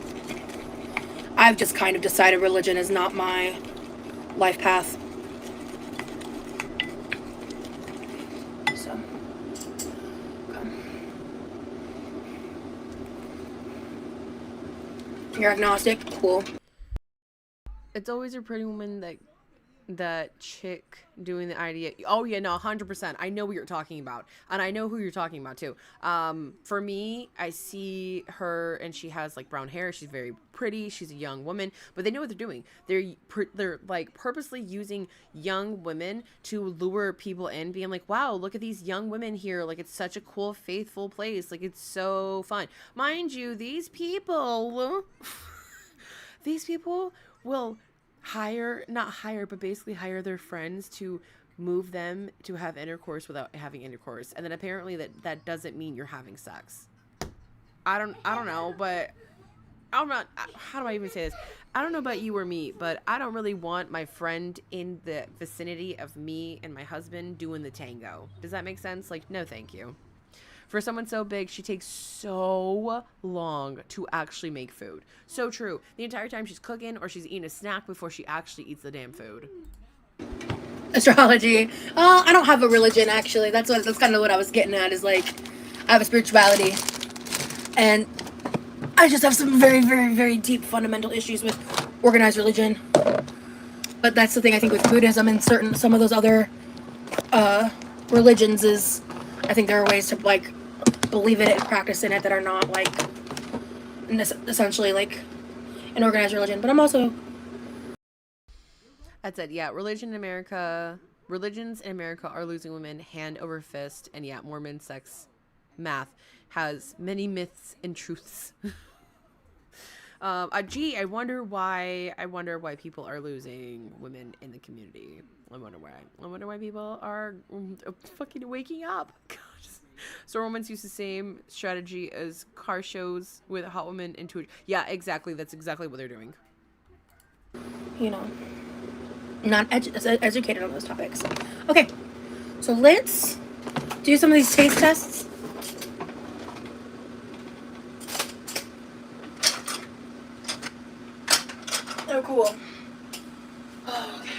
I've just kind of decided religion is not my life path. So, okay. You're agnostic? Cool. It's always a pretty woman that chick doing the idea. Oh yeah, no, 100%. I know what you're talking about, and I know who you're talking about too. For me, I see her, and she has like brown hair. She's very pretty. She's a young woman, but they know what they're doing. They're like purposely using young women to lure people in, being like, wow, look at these young women here. Like, it's such a cool, faithful place. Like, it's so fun. Mind you, these people will not hire, but basically hire their friends to move them to have intercourse without having intercourse. And then apparently that doesn't mean you're having sex. I don't know, but I'm not, how do I even say this? I don't know about you or me, but I don't really want my friend in the vicinity of me and my husband doing the tango. Does that make sense? Like, no, thank you. For someone so big, she takes so long to actually make food. So true. The entire time she's cooking or she's eating a snack before she actually eats the damn food. Astrology. I don't have a religion, actually. That's kind of what I was getting at, is like, I have a spirituality. And I just have some very, very, very deep fundamental issues with organized religion. But that's the thing, I think, with Buddhism and some of those other religions is, I think there are ways to, like, believe in it and practice in it that are not, like, essentially, like, an organized religion. But I'm also... That's it. Yeah, religions in America are losing women hand over fist. And yeah, Mormon sex math has many myths and truths. Gee, I wonder why people are losing women in the community. I wonder why people are fucking waking up. God. So romans use the same strategy as car shows with hot women into it. Yeah, exactly. That's exactly what they're doing. You know, not educated on those topics. Okay, so let's do some of these taste tests. Oh, cool. Oh, okay.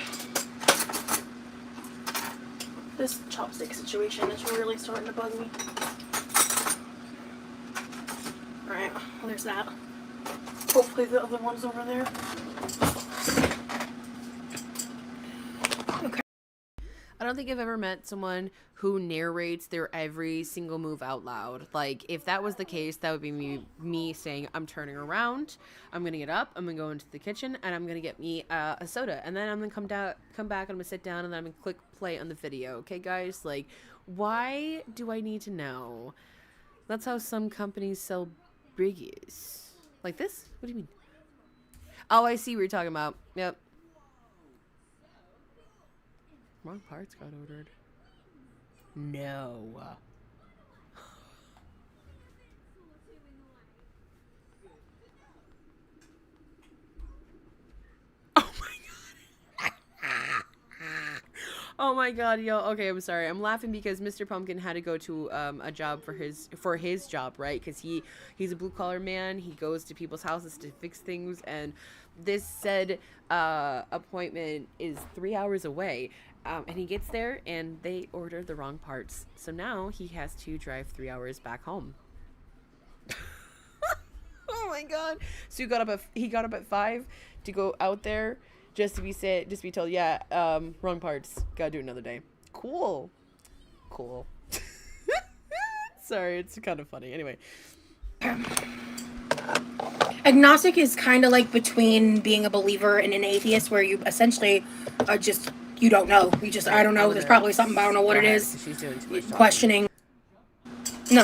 This chopstick situation is really starting to bug me. Alright, well, there's that. Hopefully the other one's over there. Okay. I don't think I've ever met someone who narrates their every single move out loud. Like, if that was the case, that would be me saying, I'm turning around, I'm gonna get up, I'm gonna go into the kitchen, and I'm gonna get me a soda, and then I'm gonna come back, and I'm gonna sit down, and then I'm gonna click play on the video. Okay, guys? Like, why do I need to know? That's how some companies sell biggies. Like this? What do you mean? Oh, I see what you're talking about. Yep. Wrong parts got ordered. No. Oh Oh my god, yo. Okay, I'm sorry. I'm laughing because Mr. Pumpkin had to go to a job for his job, right? Because he's a blue collar man. He goes to people's houses to fix things, and this said appointment is 3 hours away. And he gets there and they order the wrong parts. So now he has to drive 3 hours back home. Oh my god. So he got up at 5 to go out there just to be told, yeah, wrong parts. Gotta do it another day. Cool. Sorry, it's kind of funny. Anyway. Agnostic is kind of like between being a believer and an atheist, where you essentially are just, you don't know. You just, I don't know. There's probably something, but I don't know what it is. She's doing too much talking. Questioning. No.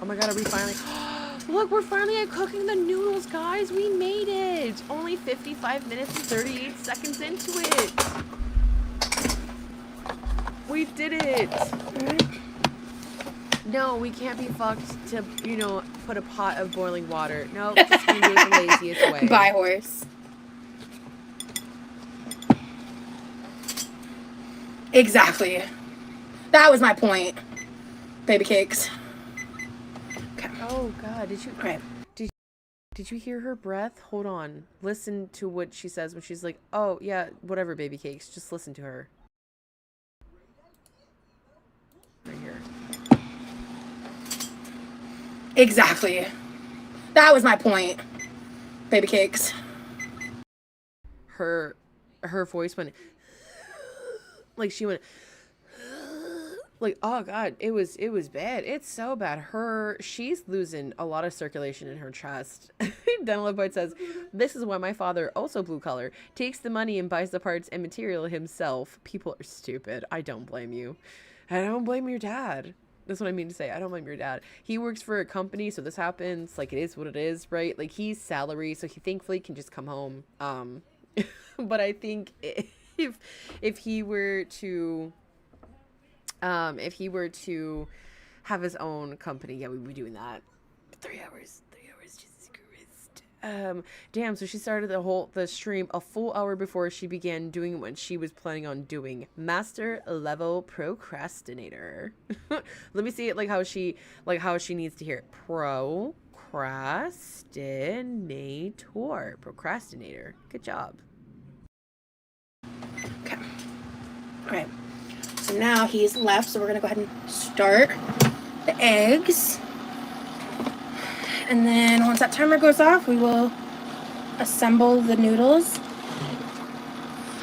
Oh my god, are we finally... Look, we're finally at cooking the noodles, guys. We made it. Only 55 minutes and 38 seconds into it. We did it. No, we can't be fucked to, put a pot of boiling water. No, just gonna do it the laziest way. Bye, horse. Exactly. That was my point. Baby cakes. Okay. Oh god, did you... Okay. Did you hear her breath? Hold on. Listen to what she says when she's like, oh, yeah, whatever, baby cakes. Just listen to her. Right here. Exactly. That was my point. Baby cakes. Her voice went... Like, she went... Like, oh god, it was bad. It's so bad. She's losing a lot of circulation in her chest. Dental Bite says, this is why my father, also blue collar, takes the money and buys the parts and material himself. People are stupid. I don't blame you. I don't blame your dad. That's what I mean to say. I don't blame your dad. He works for a company, so this happens. Like, it is what it is, right? Like, he's salary, so he thankfully can just come home. But I think if he were to have his own company, yeah, we'd be doing that. 3 hours, Jesus Christ. Damn, so she started the stream a full hour before she began doing what she was planning on doing. Master level procrastinator. Let me see it like how she needs to hear it. Procrastinator. Good job. Okay. Alright. So now he's left, so we're going to go ahead and start the eggs. And then once that timer goes off, we will assemble the noodles.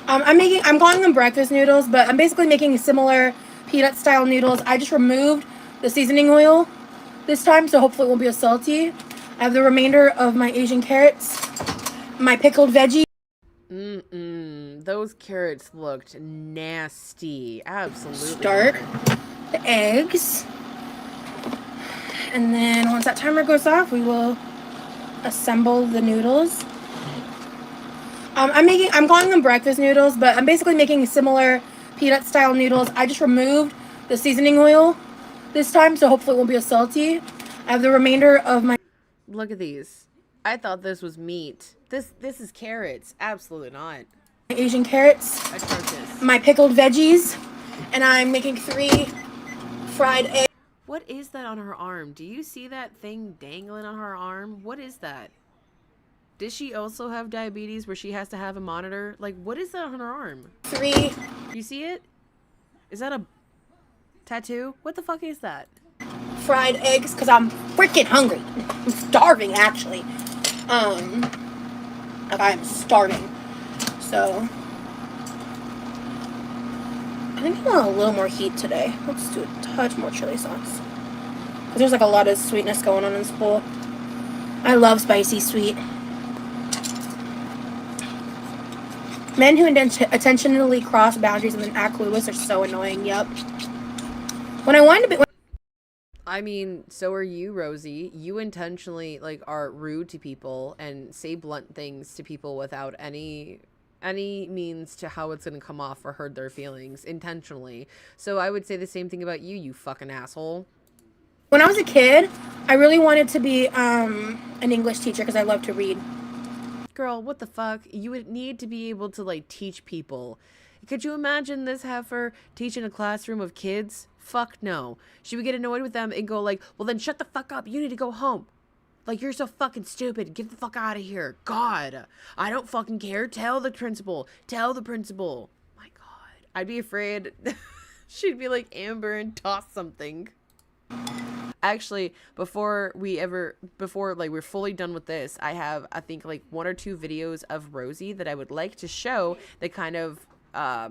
I'm calling them breakfast noodles, but I'm basically making similar peanut style noodles. I just removed the seasoning oil this time, so hopefully it won't be as salty. I have the remainder of my Asian carrots, my pickled veggies. Those carrots looked nasty. Absolutely. Start the eggs. And then once that timer goes off, we will assemble the noodles. I'm calling them breakfast noodles, but I'm basically making similar peanut style noodles. I just removed the seasoning oil this time, so hopefully it won't be as salty. I have the remainder of my... Look at these. I thought this was meat. This is carrots. Absolutely not. Asian carrots, Atrocious. my pickled veggies, and I'm making 3 fried eggs. What is that on her arm? Do you see that thing dangling on her arm? What is that? Does she also have diabetes where she has to have a monitor? Like, what is that on her arm? 3 You see it? Is that a tattoo? What the fuck is that? fried eggs, because I'm freaking hungry. I'm starving, actually. Like, I am starving. So, I think I want a little more heat today. Let's do a touch more chili sauce. Because there's like a lot of sweetness going on in this bowl. I love spicy sweet. Men who intentionally cross boundaries and then act clueless are so annoying. Yep. When I wanted to be... I mean, so are you, Rosie. You intentionally, like, are rude to people and say blunt things to people without any means to how it's going to come off or hurt their feelings intentionally. So I would say the same thing about you, you fucking asshole. When I was a kid, I really wanted to be an English teacher because I love to read. girl, what the fuck? You would need to be able to, like, teach people. Could you imagine this heifer teaching a classroom of kids? Fuck no. She would get annoyed with them and go like, well then shut the fuck up. You need to go home. Like, you're so fucking stupid. Get the fuck out of here. God. I don't fucking care. Tell the principal. Tell the principal. My God. I'd be afraid she'd be like Amber and toss something. Actually, before like we're fully done with this, I have, I think, like 1 or 2 videos of Rosie that I would like to show that kind of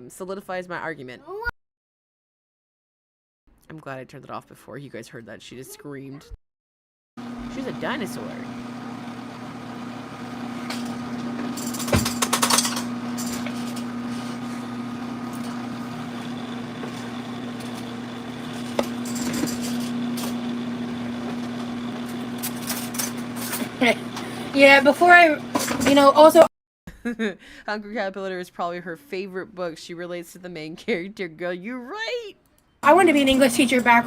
solidifies my argument. I'm glad I turned it off before you guys heard that. She just screamed. She's a dinosaur. Yeah, before I, also. Hungry Caterpillar is probably her favorite book. She relates to the main character. Girl, you're right. I wanted to be an English teacher back.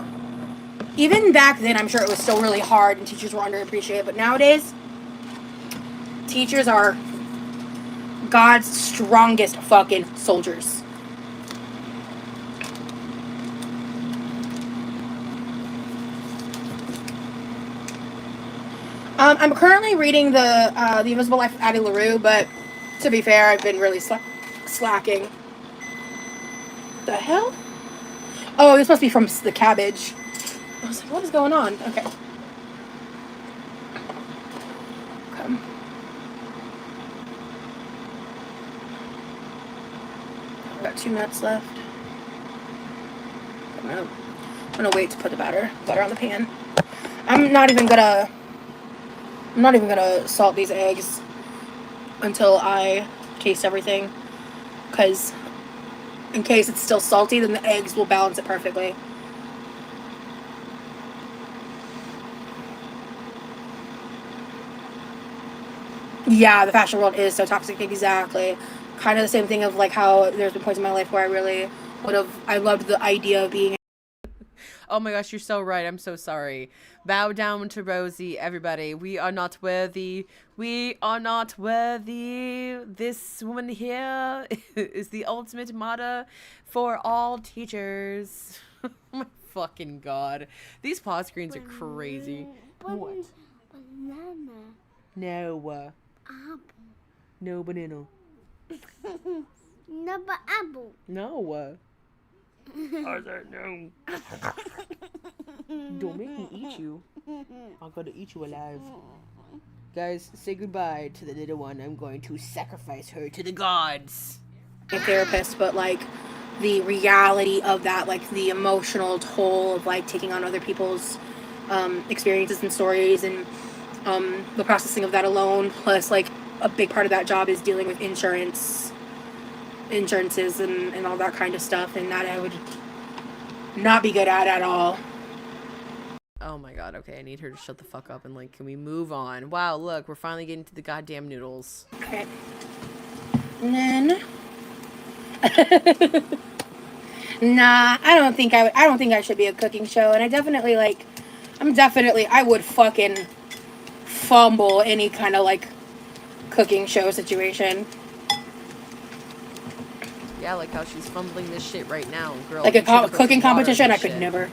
Even back then, I'm sure it was still really hard and teachers were underappreciated. But nowadays, teachers are God's strongest fucking soldiers. I'm currently reading the Invisible Life of Addie LaRue, but to be fair, I've been really slacking. The hell? Oh, this must be from the cabbage. I was like, what is going on? Okay. Come. I've got 2 minutes left. I'm gonna wait to put the butter on the pan. I'm not even gonna salt these eggs until I taste everything, because in case it's still salty, then the eggs will balance it perfectly. Yeah, the fashion world is so toxic. Exactly. Kind of the same thing of like how there's been points in my life where I really I loved the idea of being. Oh my gosh, you're so right. I'm so sorry. Bow down to Rosie, everybody. We are not worthy. We are not worthy. This woman here is the ultimate martyr for all teachers. Oh my fucking God. These pause screens are crazy. What? Banana. No. Apple. No banana. No, but apple. No. I said no. Don't make me eat you. I'm gonna eat you alive. Guys, say goodbye to the little one. I'm going to sacrifice her to the gods. A therapist, but like the reality of that, like the emotional toll of like taking on other people's experiences and stories, and the processing of that alone, plus like a big part of that job is dealing with insurances and all that kind of stuff, and that I would not be good at all. Oh my God, okay, I need her to shut the fuck up and like, can we move on? Wow, look, we're finally getting to the goddamn noodles. Okay. And then nah, I don't think I should be a cooking show, and I would fucking fumble any kind of like cooking show situation. Yeah, like how she's fumbling this shit right now, girl. Like a cooking competition, I could never.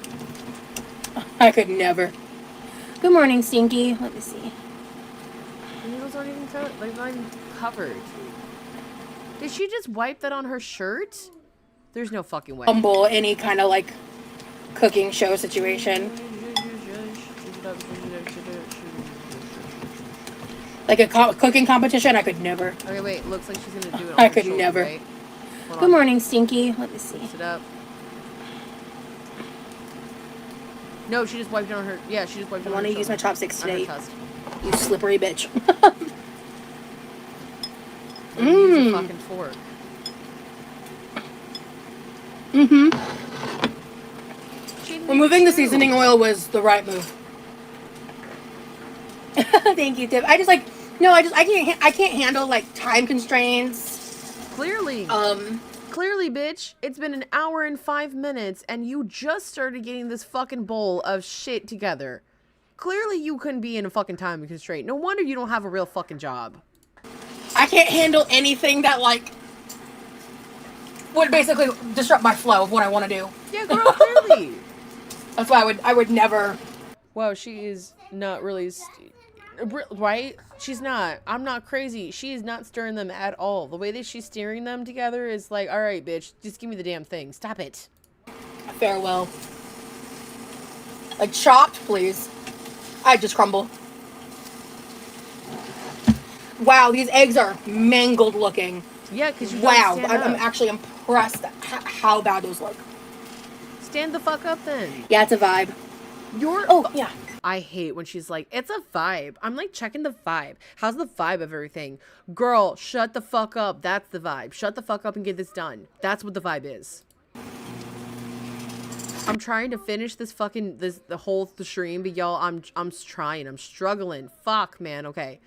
I could never. Good morning, Stinky. Let me see. The noodles aren't even covered. Did she just wipe that on her shirt? There's no fucking way. Fumble any kind of like cooking show situation. Like a cooking competition, I could never. Okay, wait. Looks like she's gonna do it on I her could shoulder, never. right? Good morning, Stinky. Let me see. Sit up. No, she just wiped it on her. Yeah, she just wiped it on her. I want to use my chopsticks today. You slippery bitch. Use a fucking fork. Removing the seasoning oil was the right move. Thank you, Tip. I can't handle like time constraints. Clearly. Clearly, bitch. It's been an hour and 5 minutes, and you just started getting this fucking bowl of shit together. Clearly, you couldn't be in a fucking time constraint. No wonder you don't have a real fucking job. I can't handle anything that like would basically disrupt my flow of what I want to do. Yeah, girl, clearly. That's why I would never. Wow, she is not really, right? She's not. I'm not crazy. She is not stirring them at all. The way that she's steering them together is like, all right, bitch, just give me the damn thing. Stop it. Farewell. Like chopped, please. I just crumble. Wow, these eggs are mangled looking. Yeah, because you Wow, stand I'm up. actually impressed at how bad those look. Stand the fuck up then. Yeah, it's a vibe. Oh, yeah. I hate when she's like, it's a vibe. I'm like, checking the vibe. How's the vibe of everything? Girl, shut the fuck up. That's the vibe. Shut the fuck up and get this done. That's what the vibe is. I'm trying to finish this fucking, the whole stream, but y'all, I'm trying. I'm struggling. Fuck, man. Okay.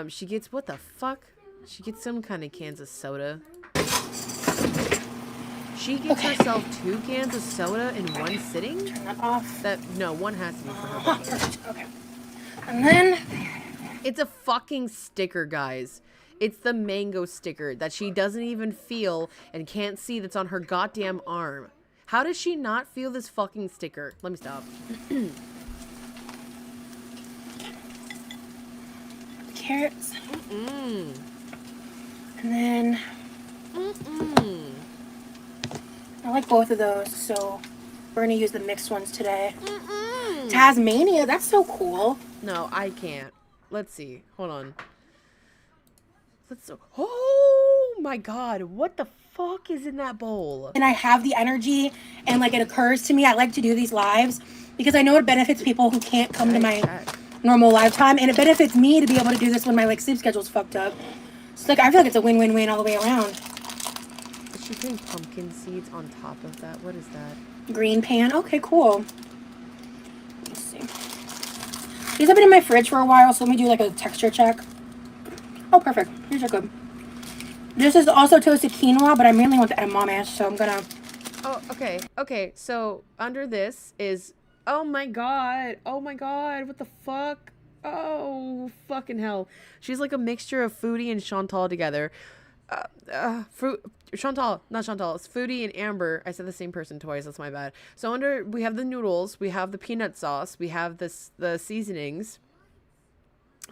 She gets, what the fuck? She gets some kind of cans of soda. She gets herself 2 cans of soda in one sitting? Turn that off. No, one has to be for her. Perfect. Okay. And then It's a fucking sticker, guys. It's the mango sticker that she doesn't even feel and can't see that's on her goddamn arm. How does she not feel this fucking sticker? Let me stop. carrots. And then I like both of those, so we're gonna use the mixed ones today. Tasmania, that's so cool. No, I can't. Let's see. Hold on. Oh my god, what the fuck is in that bowl? And I have the energy, and like it occurs to me, I like to do these lives because I know it benefits people who can't come to my normal live time, and it benefits me to be able to do this when my like sleep schedule's fucked up. So like I feel like it's a win-win-win all the way around. Is she putting pumpkin seeds on top of that? What is that? Green pan. Okay, cool. Let's see. These have been in my fridge for a while, so let me do like a texture check. Oh, perfect. These are good. This is also toasted quinoa, but I mainly want the edamame, so I'm gonna... Oh, okay. Okay, so under this is... Oh my god. Oh my god. What the fuck? Oh, fucking hell. She's like a mixture of Foodie and Chantal together. Chantal, not Chantal. It's Foodie and Amber. I said the same person twice. That's my bad. So under, we have the noodles. We have the peanut sauce. We have the seasonings.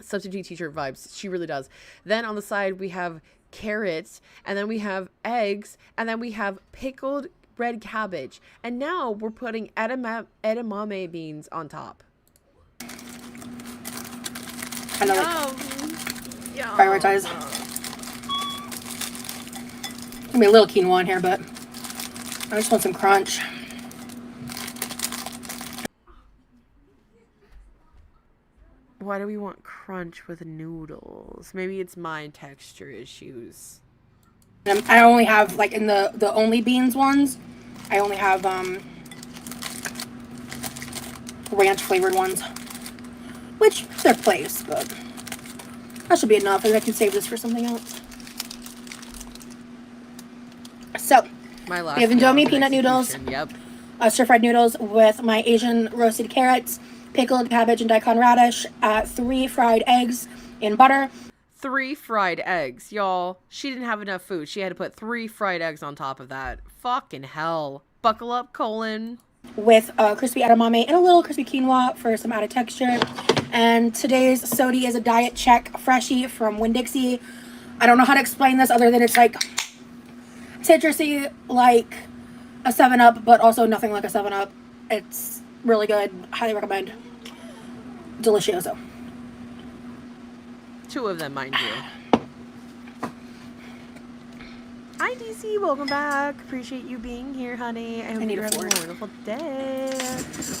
Substitute teacher vibes. She really does. Then on the side, we have carrots. And then we have eggs. And then we have pickled red cabbage. And now we're putting edamame beans on top. I know, prioritize. Gonna be a little quinoa in here, but I just want some crunch. Why do we want crunch with noodles? Maybe it's my texture issues. I only have, like, in the only beans ones, I only have ranch flavored ones, which they're place, but that should be enough. I can save this for something else. So My last we have Indomie peanut noodles, Yep. stir-fried noodles with my Asian roasted carrots, pickled cabbage and daikon radish, 3 fried eggs in butter. 3 fried eggs, y'all. She didn't have enough food. She had to put 3 fried eggs on top of that. Fucking hell. Buckle up, Colin. With crispy edamame and a little crispy quinoa for some added texture. And today's sodi is a Diet Check Freshie from Winn-Dixie. I don't know how to explain this other than it's like citrusy, like a 7-Up, but also nothing like a 7-Up. It's really good. Highly recommend. Delicioso. 2 of them, mind you. Hi, DC. Welcome back. Appreciate you being here, honey. I hope need you're a having a fork. wonderful day.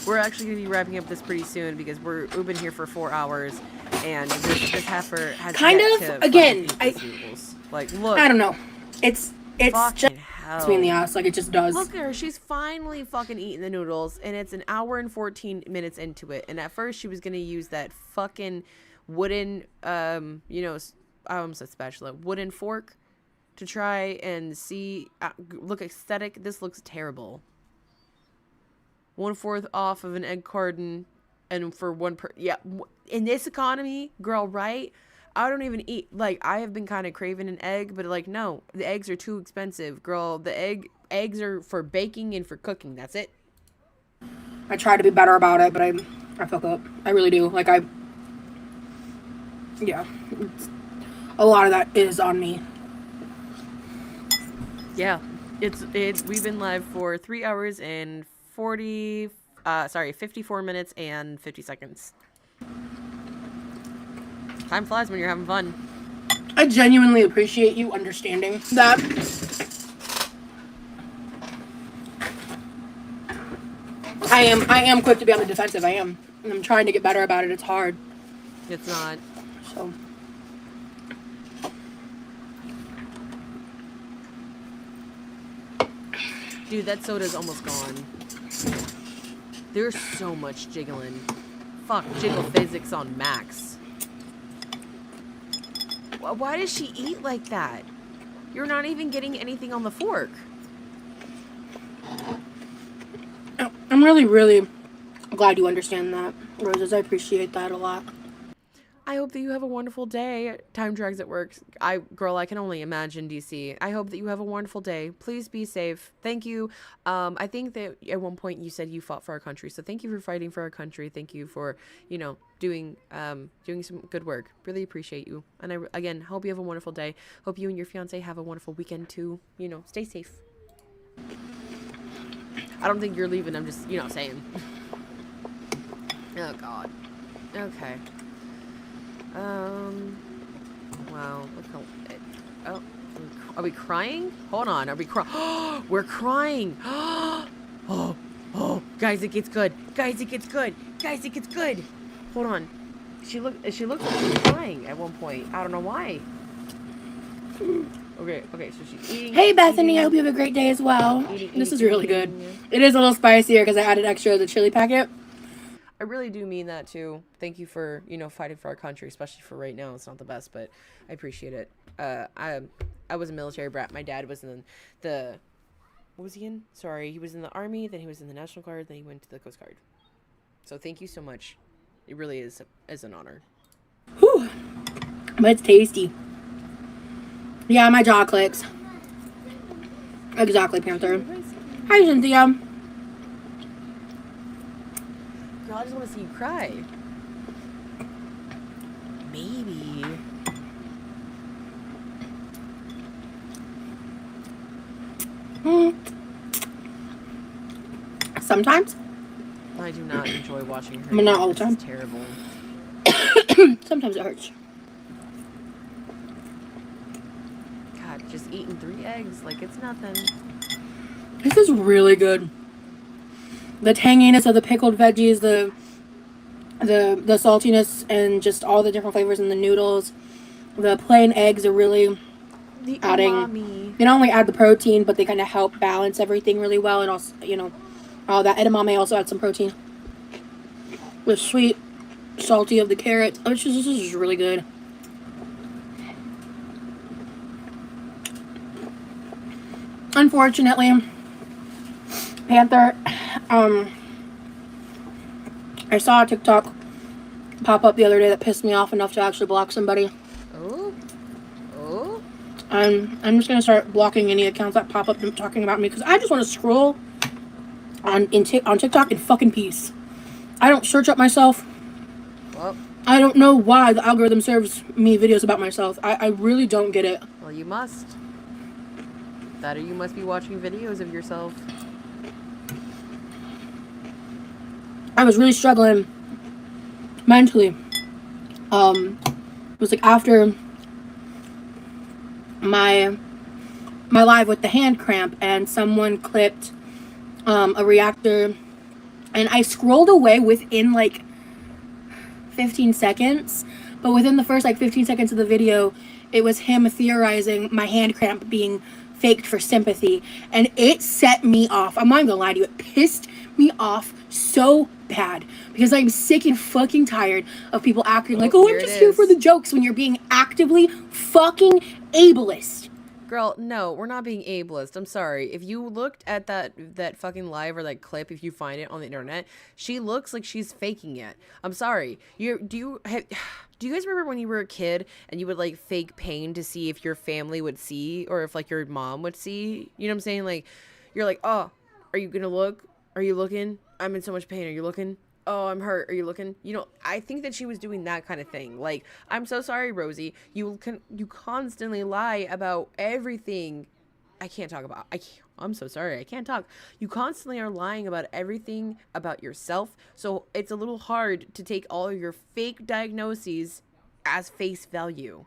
We're actually going to be wrapping up this pretty soon because we've been here for 4 hours, and this heifer has Kind yet of, to again, fucking eat these noodles. Like, look. I don't know. It's Fucking just hell. between the ass. Like, it just does. Look at her. She's finally fucking eating the noodles, and it's an hour and 14 minutes into it. And at first, she was going to use that fucking wooden, I almost said spatula, wooden fork to try and see, look aesthetic. This looks terrible. 1/4 off of an egg carton, and for one per, yeah, in this economy, girl, right? I don't even eat, like, I have been kind of craving an egg, but like, no, the eggs are too expensive, girl. The eggs are for baking and for cooking. That's it. I try to be better about it, but I fuck up. I really do. Like, yeah. A lot of that is on me. Yeah. We've been live for 3 hours and 54 minutes and 50 seconds. Time flies when you're having fun. I genuinely appreciate you understanding that. I am quick to be on the defensive. I am. I'm trying to get better about it. It's hard. It's not. So. Dude, that soda's almost gone. There's so much jiggling. Fuck, jiggle physics on max. Why does she eat like that? You're not even getting anything on the fork. I'm really, really glad you understand that, Roses. I appreciate that a lot. I hope that you have a wonderful day. Time drags at work. Girl, I can only imagine, DC. I hope that you have a wonderful day. Please be safe. Thank you. I think that at one point you said you fought for our country. So thank you for fighting for our country. Thank you for, doing some good work. Really appreciate you. And I, again, hope you have a wonderful day. Hope you and your fiance have a wonderful weekend too. Stay safe. I don't think you're leaving. I'm just, saying. Oh, God. Okay. Wow, look how, are we crying? Hold on, are we crying? We're crying! Oh, guys, it gets good. Guys, it gets good. Guys, it gets good. Hold on. She looked like she was crying at one point. I don't know why. Okay, so she's eating. Hey, Bethany, I hope you have a great day as well. This is really good. It is a little spicier because I added extra of the chili packet. I really do mean that too. Thank you for, fighting for our country, especially for right now. It's not the best, but I appreciate it. I was a military brat. My dad was in the what was he in? Sorry, he was in the Army, then he was in the National Guard, then he went to the Coast Guard. So thank you so much. It really is an honor. Whew. But it's tasty. Yeah, my jaw clicks. Exactly, Panther. Hi, Cynthia. Girl, I just want to see you cry. Maybe. Sometimes. I do not enjoy watching her. But not all the time. It's terrible. Sometimes it hurts. God, just eating 3 eggs like it's nothing. This is really good. The tanginess of the pickled veggies, the saltiness, and just all the different flavors in the noodles. The plain eggs are really adding. Umami. They not only add the protein, but they kind of help balance everything really well. And also, that edamame also adds some protein. The sweet, salty of the carrot. This is really good. Unfortunately, Panther, I saw a TikTok pop up the other day that pissed me off enough to actually block somebody. Oh. I'm just gonna start blocking any accounts that pop up talking about me because I just want to scroll on TikTok in fucking peace. I don't search up myself. Well, I don't know why the algorithm serves me videos about myself. I really don't get it. well, you must. That or you must be watching videos of yourself. I was really struggling mentally. It was like after my live with the hand cramp, and someone clipped a reactor, and I scrolled away within like 15 seconds, but within the first like 15 seconds of the video, it was him theorizing my hand cramp being faked for sympathy, and it set me off. I'm not even gonna lie to you, it pissed me off so bad because I'm sick and fucking tired of people acting like, oh, I'm just here for the jokes when you're being actively fucking ableist. Girl, no, we're not being ableist. I'm sorry. If you looked at that fucking live or that clip, if you find it on the internet, she looks like she's faking it. I'm sorry. Do you guys remember when you were a kid and you would like fake pain to see if your family would see or if like your mom would see? You know what I'm saying? Like you're like, "Oh, are you going to look? Are you looking? I'm in so much pain. Are you looking? Oh, I'm hurt. Are you looking?" You know, I think that she was doing that kind of thing. Like, "I'm so sorry, Rosie. You constantly lie about everything." I can't talk about. I'm so sorry. I can't talk. You constantly are lying about everything about yourself. So it's a little hard to take all of your fake diagnoses as face value.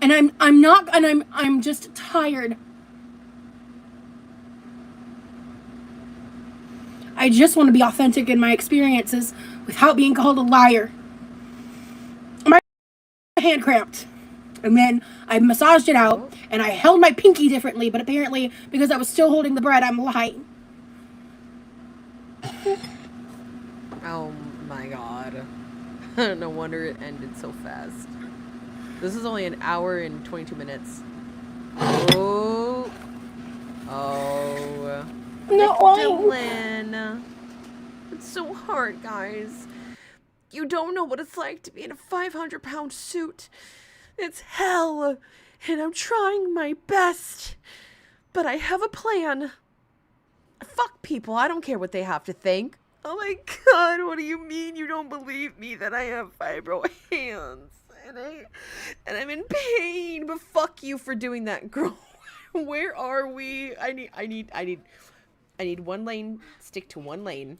And I'm just tired. I just want to be authentic in my experiences without being called a liar. My hand cramped. And then I massaged it out, and I held my pinky differently, but apparently, because I was still holding the bread, I'm lying. Oh my god. No wonder it ended so fast. This is only an hour and 22 minutes. Oh. Oh. Not lying. Dylan. It's so hard, guys. You don't know what it's like to be in a 500-pound suit. It's hell. And I'm trying my best. But I have a plan. Fuck people. I don't care what they have to think. Oh my god, what do you mean you don't believe me that I have fibro hands? And I'm in pain. But fuck you for doing that, girl. Where are we? I need one lane. Stick to one lane.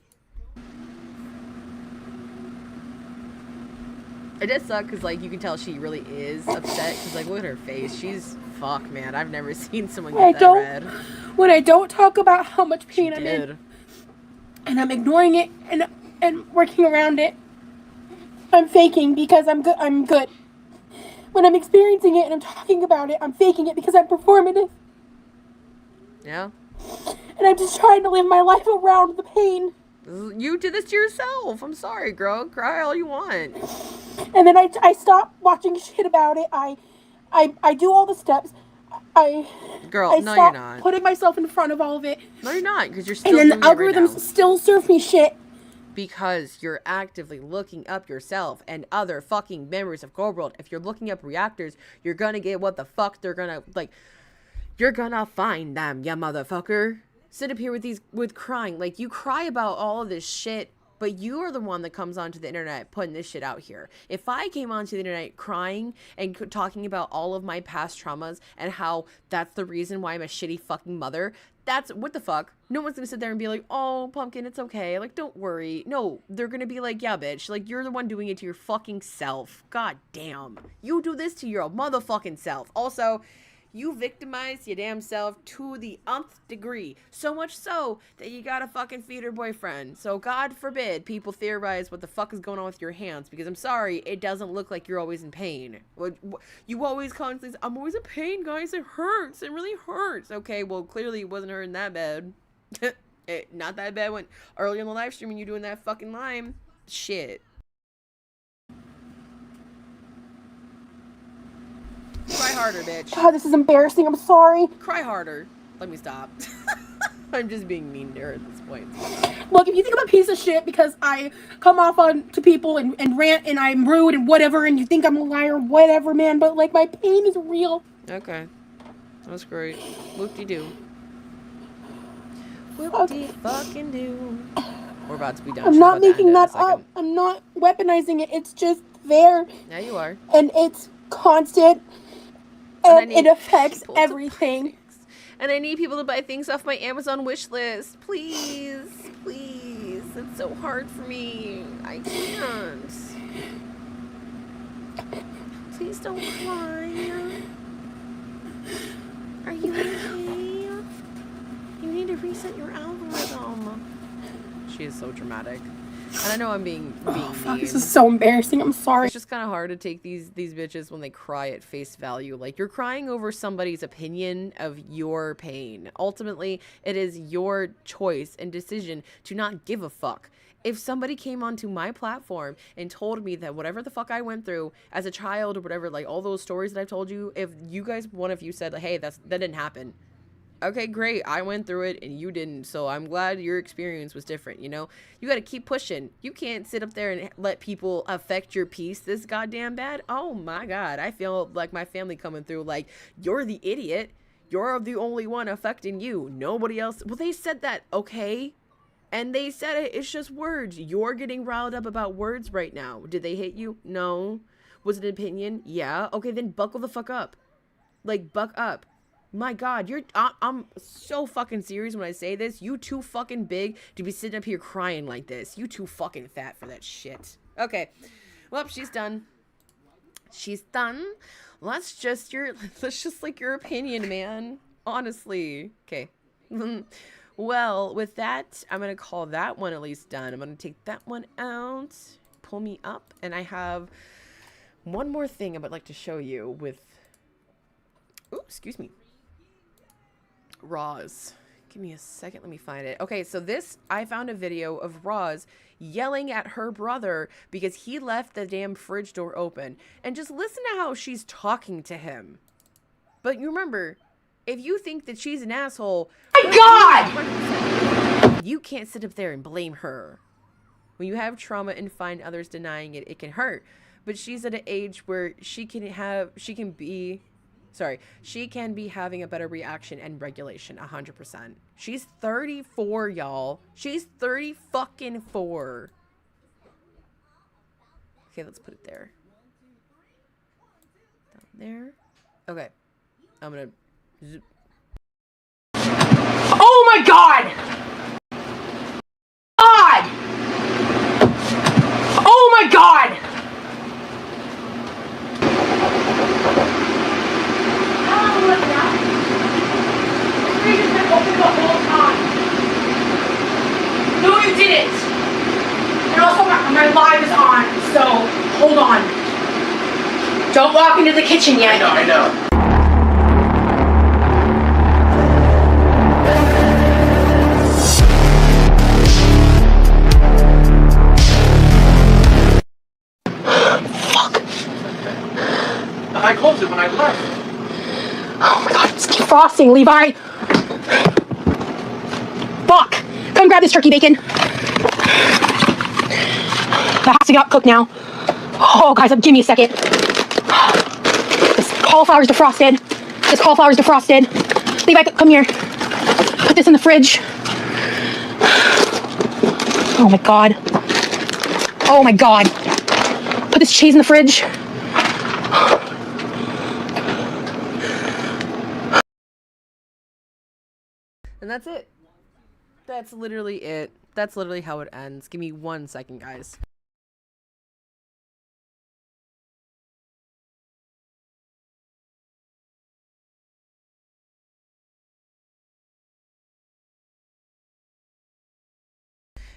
It does suck because, like, you can tell she really is upset. Because, like, look at her face. She's, fuck, man. I've never seen someone get that red. When I don't talk about how much pain I'm in, and I'm ignoring it and working around it, I'm faking because I'm good. When I'm experiencing it and I'm talking about it, I'm faking it because I'm performative. Yeah. And I'm just trying to live my life around the pain. You did this to yourself. I'm sorry, girl. Cry all you want. And then I stop watching shit about it. I do all the steps. Girl, no, you're not. Putting myself in front of all of it. No, you're not, because you're still And then doing the algorithms it right now. still serve me shit. Because you're actively looking up yourself and other fucking members of Go World. If you're looking up reactors, you're gonna get what the fuck they're gonna, like, you're gonna find them, ya motherfucker. Sit up here with crying. Like, you cry about all of this shit, but you are the one that comes onto the internet putting this shit out here. If I came onto the internet crying and talking about all of my past traumas and how that's the reason why I'm a shitty fucking mother, that's, what the fuck? No one's gonna sit there and be like, "Oh, Pumpkin, it's okay. Like, don't worry." No, they're gonna be like, "Yeah, bitch. Like, you're the one doing it to your fucking self. God damn. You do this to your motherfucking self." Also, you victimize your damn self to the nth degree. So much so that you gotta fucking feed her boyfriend. So God forbid people theorize what the fuck is going on with your hands. Because I'm sorry, it doesn't look like you're always in pain. You always constantly say, "I'm always in pain, guys. It hurts. It really hurts." Okay, well, clearly it wasn't hurting that bad. Not that bad when early in the live stream when you're doing that fucking lime. Shit. Cry harder, bitch. God, this is embarrassing. I'm sorry. Cry harder. Let me stop. I'm just being mean to her at this point. Look, if you think I'm a piece of shit because I come off on to people and rant and I'm rude and whatever, and you think I'm a liar, whatever, man, but, like, my pain is real. Okay. That's great. Whoop-de-doo. Whoop-de-fucking-doo. We're about to be done. I'm not making that up. I'm not weaponizing it. It's just there. Yeah, you are. And it's constant. And it affects everything. And I need people to buy things off my Amazon wish list. Please. Please. It's so hard for me. I can't. Please don't cry. Are you okay? You need to reset your algorithm. She is so dramatic. And I know I'm being mean. This is so embarrassing. I'm sorry. It's just kind of hard to take these bitches when they cry at face value. Like, you're crying over somebody's opinion of your pain. Ultimately, it is your choice and decision to not give a fuck. If somebody came onto my platform and told me that whatever the fuck I went through as a child or whatever, like all those stories that I've told you, if you guys, one of you said, like, hey, that didn't happen. Okay, great. I went through it and you didn't. So I'm glad your experience was different, you know? You got to keep pushing. You can't sit up there and let people affect your peace this goddamn bad. Oh my God. I feel like my family coming through like, you're the idiot. You're the only one affecting you. Nobody else. Well, they said that, okay? And they said it. It's just words. You're getting riled up about words right now. Did they hit you? No. Was it an opinion? Yeah. Okay, then buckle the fuck up. Like, buck up. My God, I'm so fucking serious when I say this. You too fucking big to be sitting up here crying like this. You too fucking fat for that shit. Okay. Well, she's done. She's done. That's just like your opinion, man. Honestly. Okay. Well, with that, I'm going to call that one at least done. I'm going to take that one out. Pull me up. And I have one more thing I would like to show you with... Ooh, excuse me. Roz. Give me a second. Let me find it. Okay, so I found a video of Roz yelling at her brother because he left the damn fridge door open. And just listen to how she's talking to him. But you remember, if you think that she's an asshole... My God! You can't sit up there and blame her. When you have trauma and find others denying it, it can hurt. But she's at an age where she can be having a better reaction and regulation, 100%. She's 34, y'all. She's 30 fucking 4. Okay, let's put it there. Down there. Okay. I'm gonna... Oh my God! God! Oh my God! Open the whole time. No, you didn't. And also, my live is on, so hold on. Don't walk into the kitchen yet. I know. Fuck. I closed it when I left. Oh my God, it's defrosting, Levi. Fuck! Come grab this turkey bacon. That has to get cooked now. Oh, guys, give me a second. This cauliflower's defrosted. Levi, come here. Put this in the fridge. Oh my God. Oh my God. Put this cheese in the fridge. And that's it. That's literally it. That's literally how it ends. Give me 1 second, guys.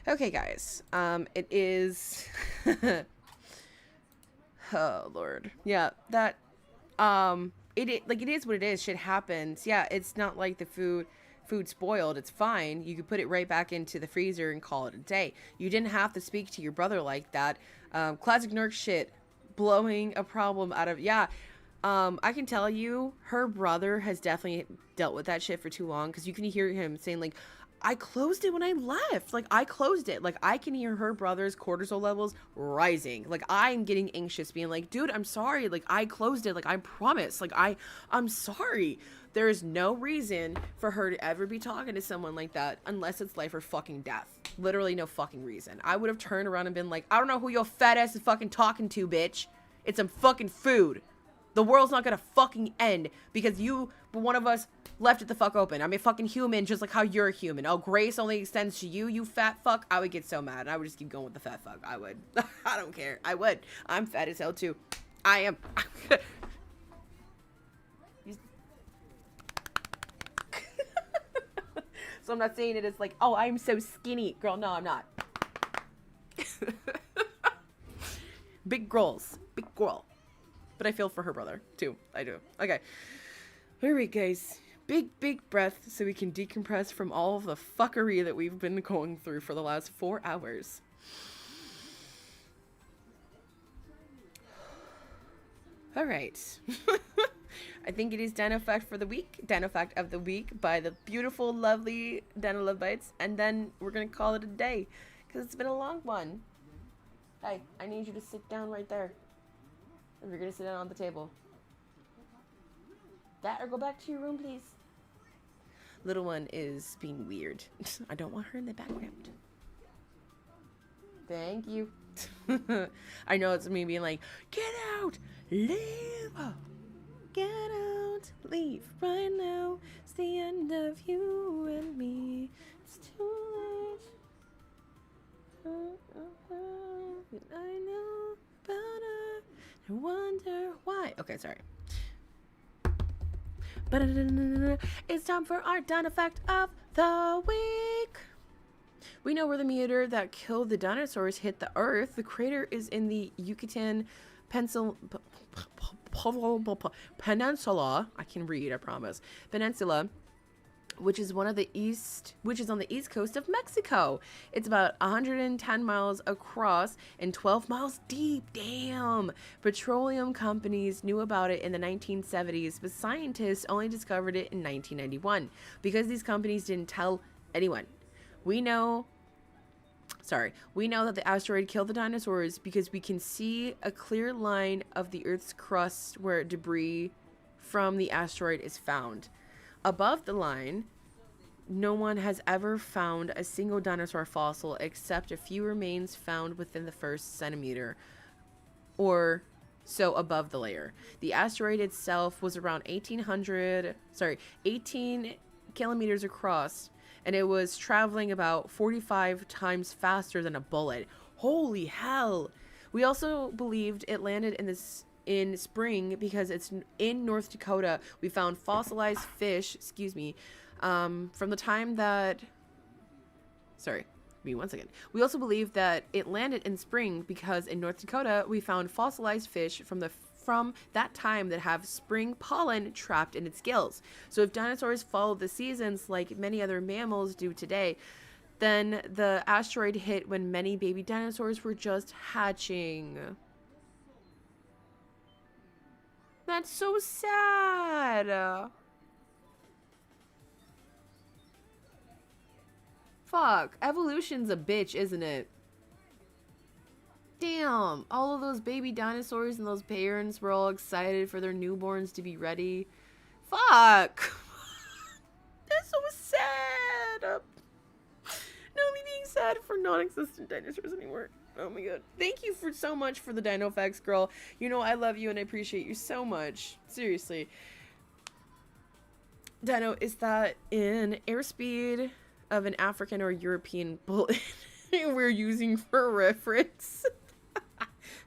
Okay, guys. It is... Oh, Lord. Yeah, that... It is what it is. Shit happens. Yeah, it's not like the food spoiled. It's fine. You could put it right back into the freezer and call it a day. You didn't have to speak to your brother like that. Classic Nerk shit. Blowing a problem out of... Yeah. I can tell you, her brother has definitely dealt with that shit for too long, because you can hear him saying, like, I closed it when I left. Like, I closed it. Like, I can hear her brother's cortisol levels rising. Like, I'm getting anxious, being like, dude, I'm sorry. Like, I closed it. Like, I promise. Like, I'm sorry. There is no reason for her to ever be talking to someone like that unless it's life or fucking death. Literally no fucking reason. I would have turned around and been like, I don't know who your fat ass is fucking talking to, bitch. It's some fucking food. The world's not gonna fucking end because one of us left it the fuck open. I'm a fucking human just like how you're a human. Oh, grace only extends to you, you fat fuck. I would get so mad. I would just keep going with the fat fuck. I would. I don't care. I would. I'm fat as hell too. I am. So I'm not saying it as like, oh, I'm so skinny. Girl, no, I'm not. Big girls. Big girl. But I feel for her brother, too. I do. Okay. Alright, guys. Big breath so we can decompress from all of the fuckery that we've been going through for the last 4 hours. Alright. I think it is Dino Fact for the week. Dino Fact of the week by the beautiful, lovely Dino Love Bites. And then we're going to call it a day. Because it's been a long one. Hey, I need you to sit down right there. If you're going to sit down on the table. That or go back to your room, please. Little one is being weird. I don't want her in the background. Thank you. I know it's me being like, get out, leave, get out, leave right now. It's the end of you and me. It's too late. I know about her. I wonder why. Okay, sorry. It's time for our Dino Fact of the week. We know where the meteor that killed the dinosaurs hit the Earth. The crater is in the Yucatan Peninsula. I can read, I promise. Peninsula, which is on the east coast of Mexico. It's about 110 miles across and 12 miles deep. Damn. Petroleum companies knew about it in the 1970s, but scientists only discovered it in 1991 because these companies didn't tell anyone. We know that the asteroid killed the dinosaurs because we can see a clear line of the Earth's crust where debris from the asteroid is found. Above the line, no one has ever found a single dinosaur fossil except a few remains found within the first centimeter or so above the layer. The asteroid itself was around 18 kilometers across, and it was traveling about 45 times faster than a bullet. Holy hell! We also believed it landed in spring because it's in North Dakota. We found fossilized fish, from the time that... Sorry, give me 1 second. We also believe that it landed in spring because in North Dakota, we found fossilized fish from that time that have spring pollen trapped in its gills. So if dinosaurs followed the seasons like many other mammals do today, then the asteroid hit when many baby dinosaurs were just hatching. That's so sad. Fuck, evolution's a bitch, isn't it? Damn, all of those baby dinosaurs and those parents were all excited for their newborns to be ready. Fuck. That's so sad. No, me being sad for non-existent dinosaurs anymore. Oh my god. Thank you so much for the Dino Facts, girl. You know I love you and I appreciate you so much. Seriously. Dino, is that an airspeed of an African or European bullet we're using for reference?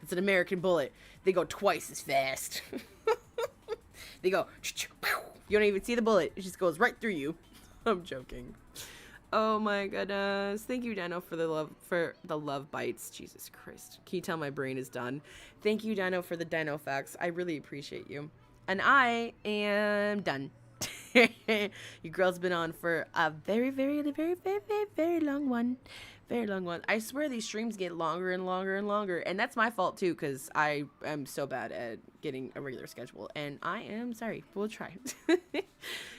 It's an American bullet. They go twice as fast. They go, you don't even see the bullet. It just goes right through you. I'm joking. Oh my goodness. Thank you, Dino, for the love bites. Jesus Christ. Can you tell my brain is done? Thank you, Dino, for the Dino Facts. I really appreciate you. And I am done. You girls been on for a very long one. Very long one. I swear these streams get longer and longer and longer. And that's my fault too, because I am so bad at getting a regular schedule. And I am sorry. We'll try.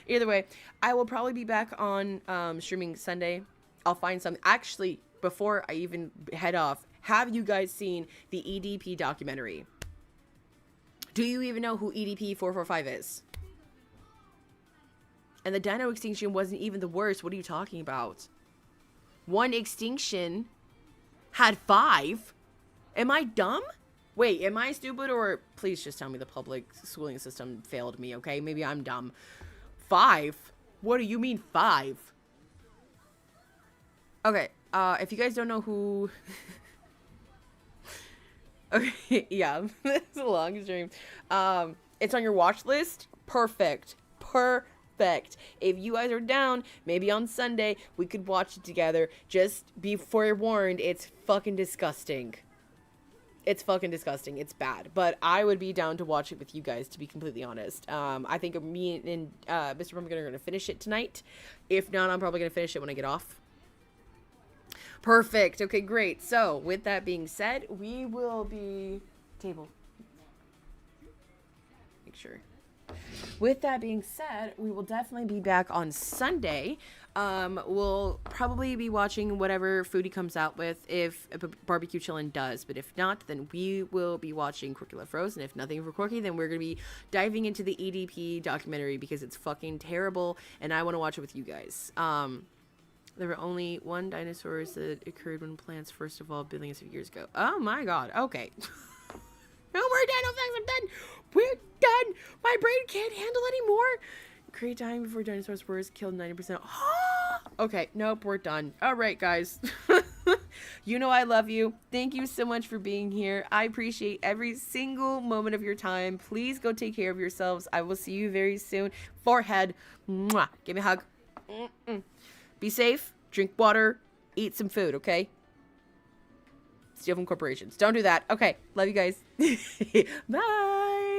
Either way, I will probably be back on streaming Sunday. I'll find something. Actually, before I even head off, have you guys seen the EDP documentary? Do you even know who EDP 445 is? And the dino extinction wasn't even the worst. What are you talking about? One extinction had 5. Am I dumb? Wait, am I stupid? Or please just tell me the public schooling system failed me, okay? Maybe I'm dumb. 5? What do you mean 5? Okay, if you guys don't know who... Okay, yeah, it's a long stream. It's on your watch list. Perfect. Perfect. Perfect. If you guys are down, maybe on Sunday, we could watch it together. Just be forewarned, it's fucking disgusting. It's fucking disgusting. It's bad. But I would be down to watch it with you guys, to be completely honest. I think me and Mr. Pumpkin are going to finish it tonight. If not, I'm probably going to finish it when I get off. Perfect. Okay, great. So, with that being said, we will be... Table. Make sure. With that being said, we will definitely be back on Sunday. We'll probably be watching whatever Foodie comes out with, if Bbq Chillin does. But if not, then we will be watching Curricula Frozen. If nothing for Quirky, then we're going to be diving into the EDP documentary because it's fucking terrible, and I want to watch it with you guys. There were only one dinosaurs that occurred when plants first evolved billions of years ago. Oh my god, okay. No more dino facts, I'm done. We're done. My brain can't handle anymore. Great time before dinosaurs were killed 90%. Okay, nope, we're done. All right, guys. You know I love you. Thank you so much for being here. I appreciate every single moment of your time. Please go take care of yourselves. I will see you very soon. Forehead. Mwah. Give me a hug. Be safe. Drink water. Eat some food, okay? Steal from corporations. Don't do that. Okay. Love you guys. Bye.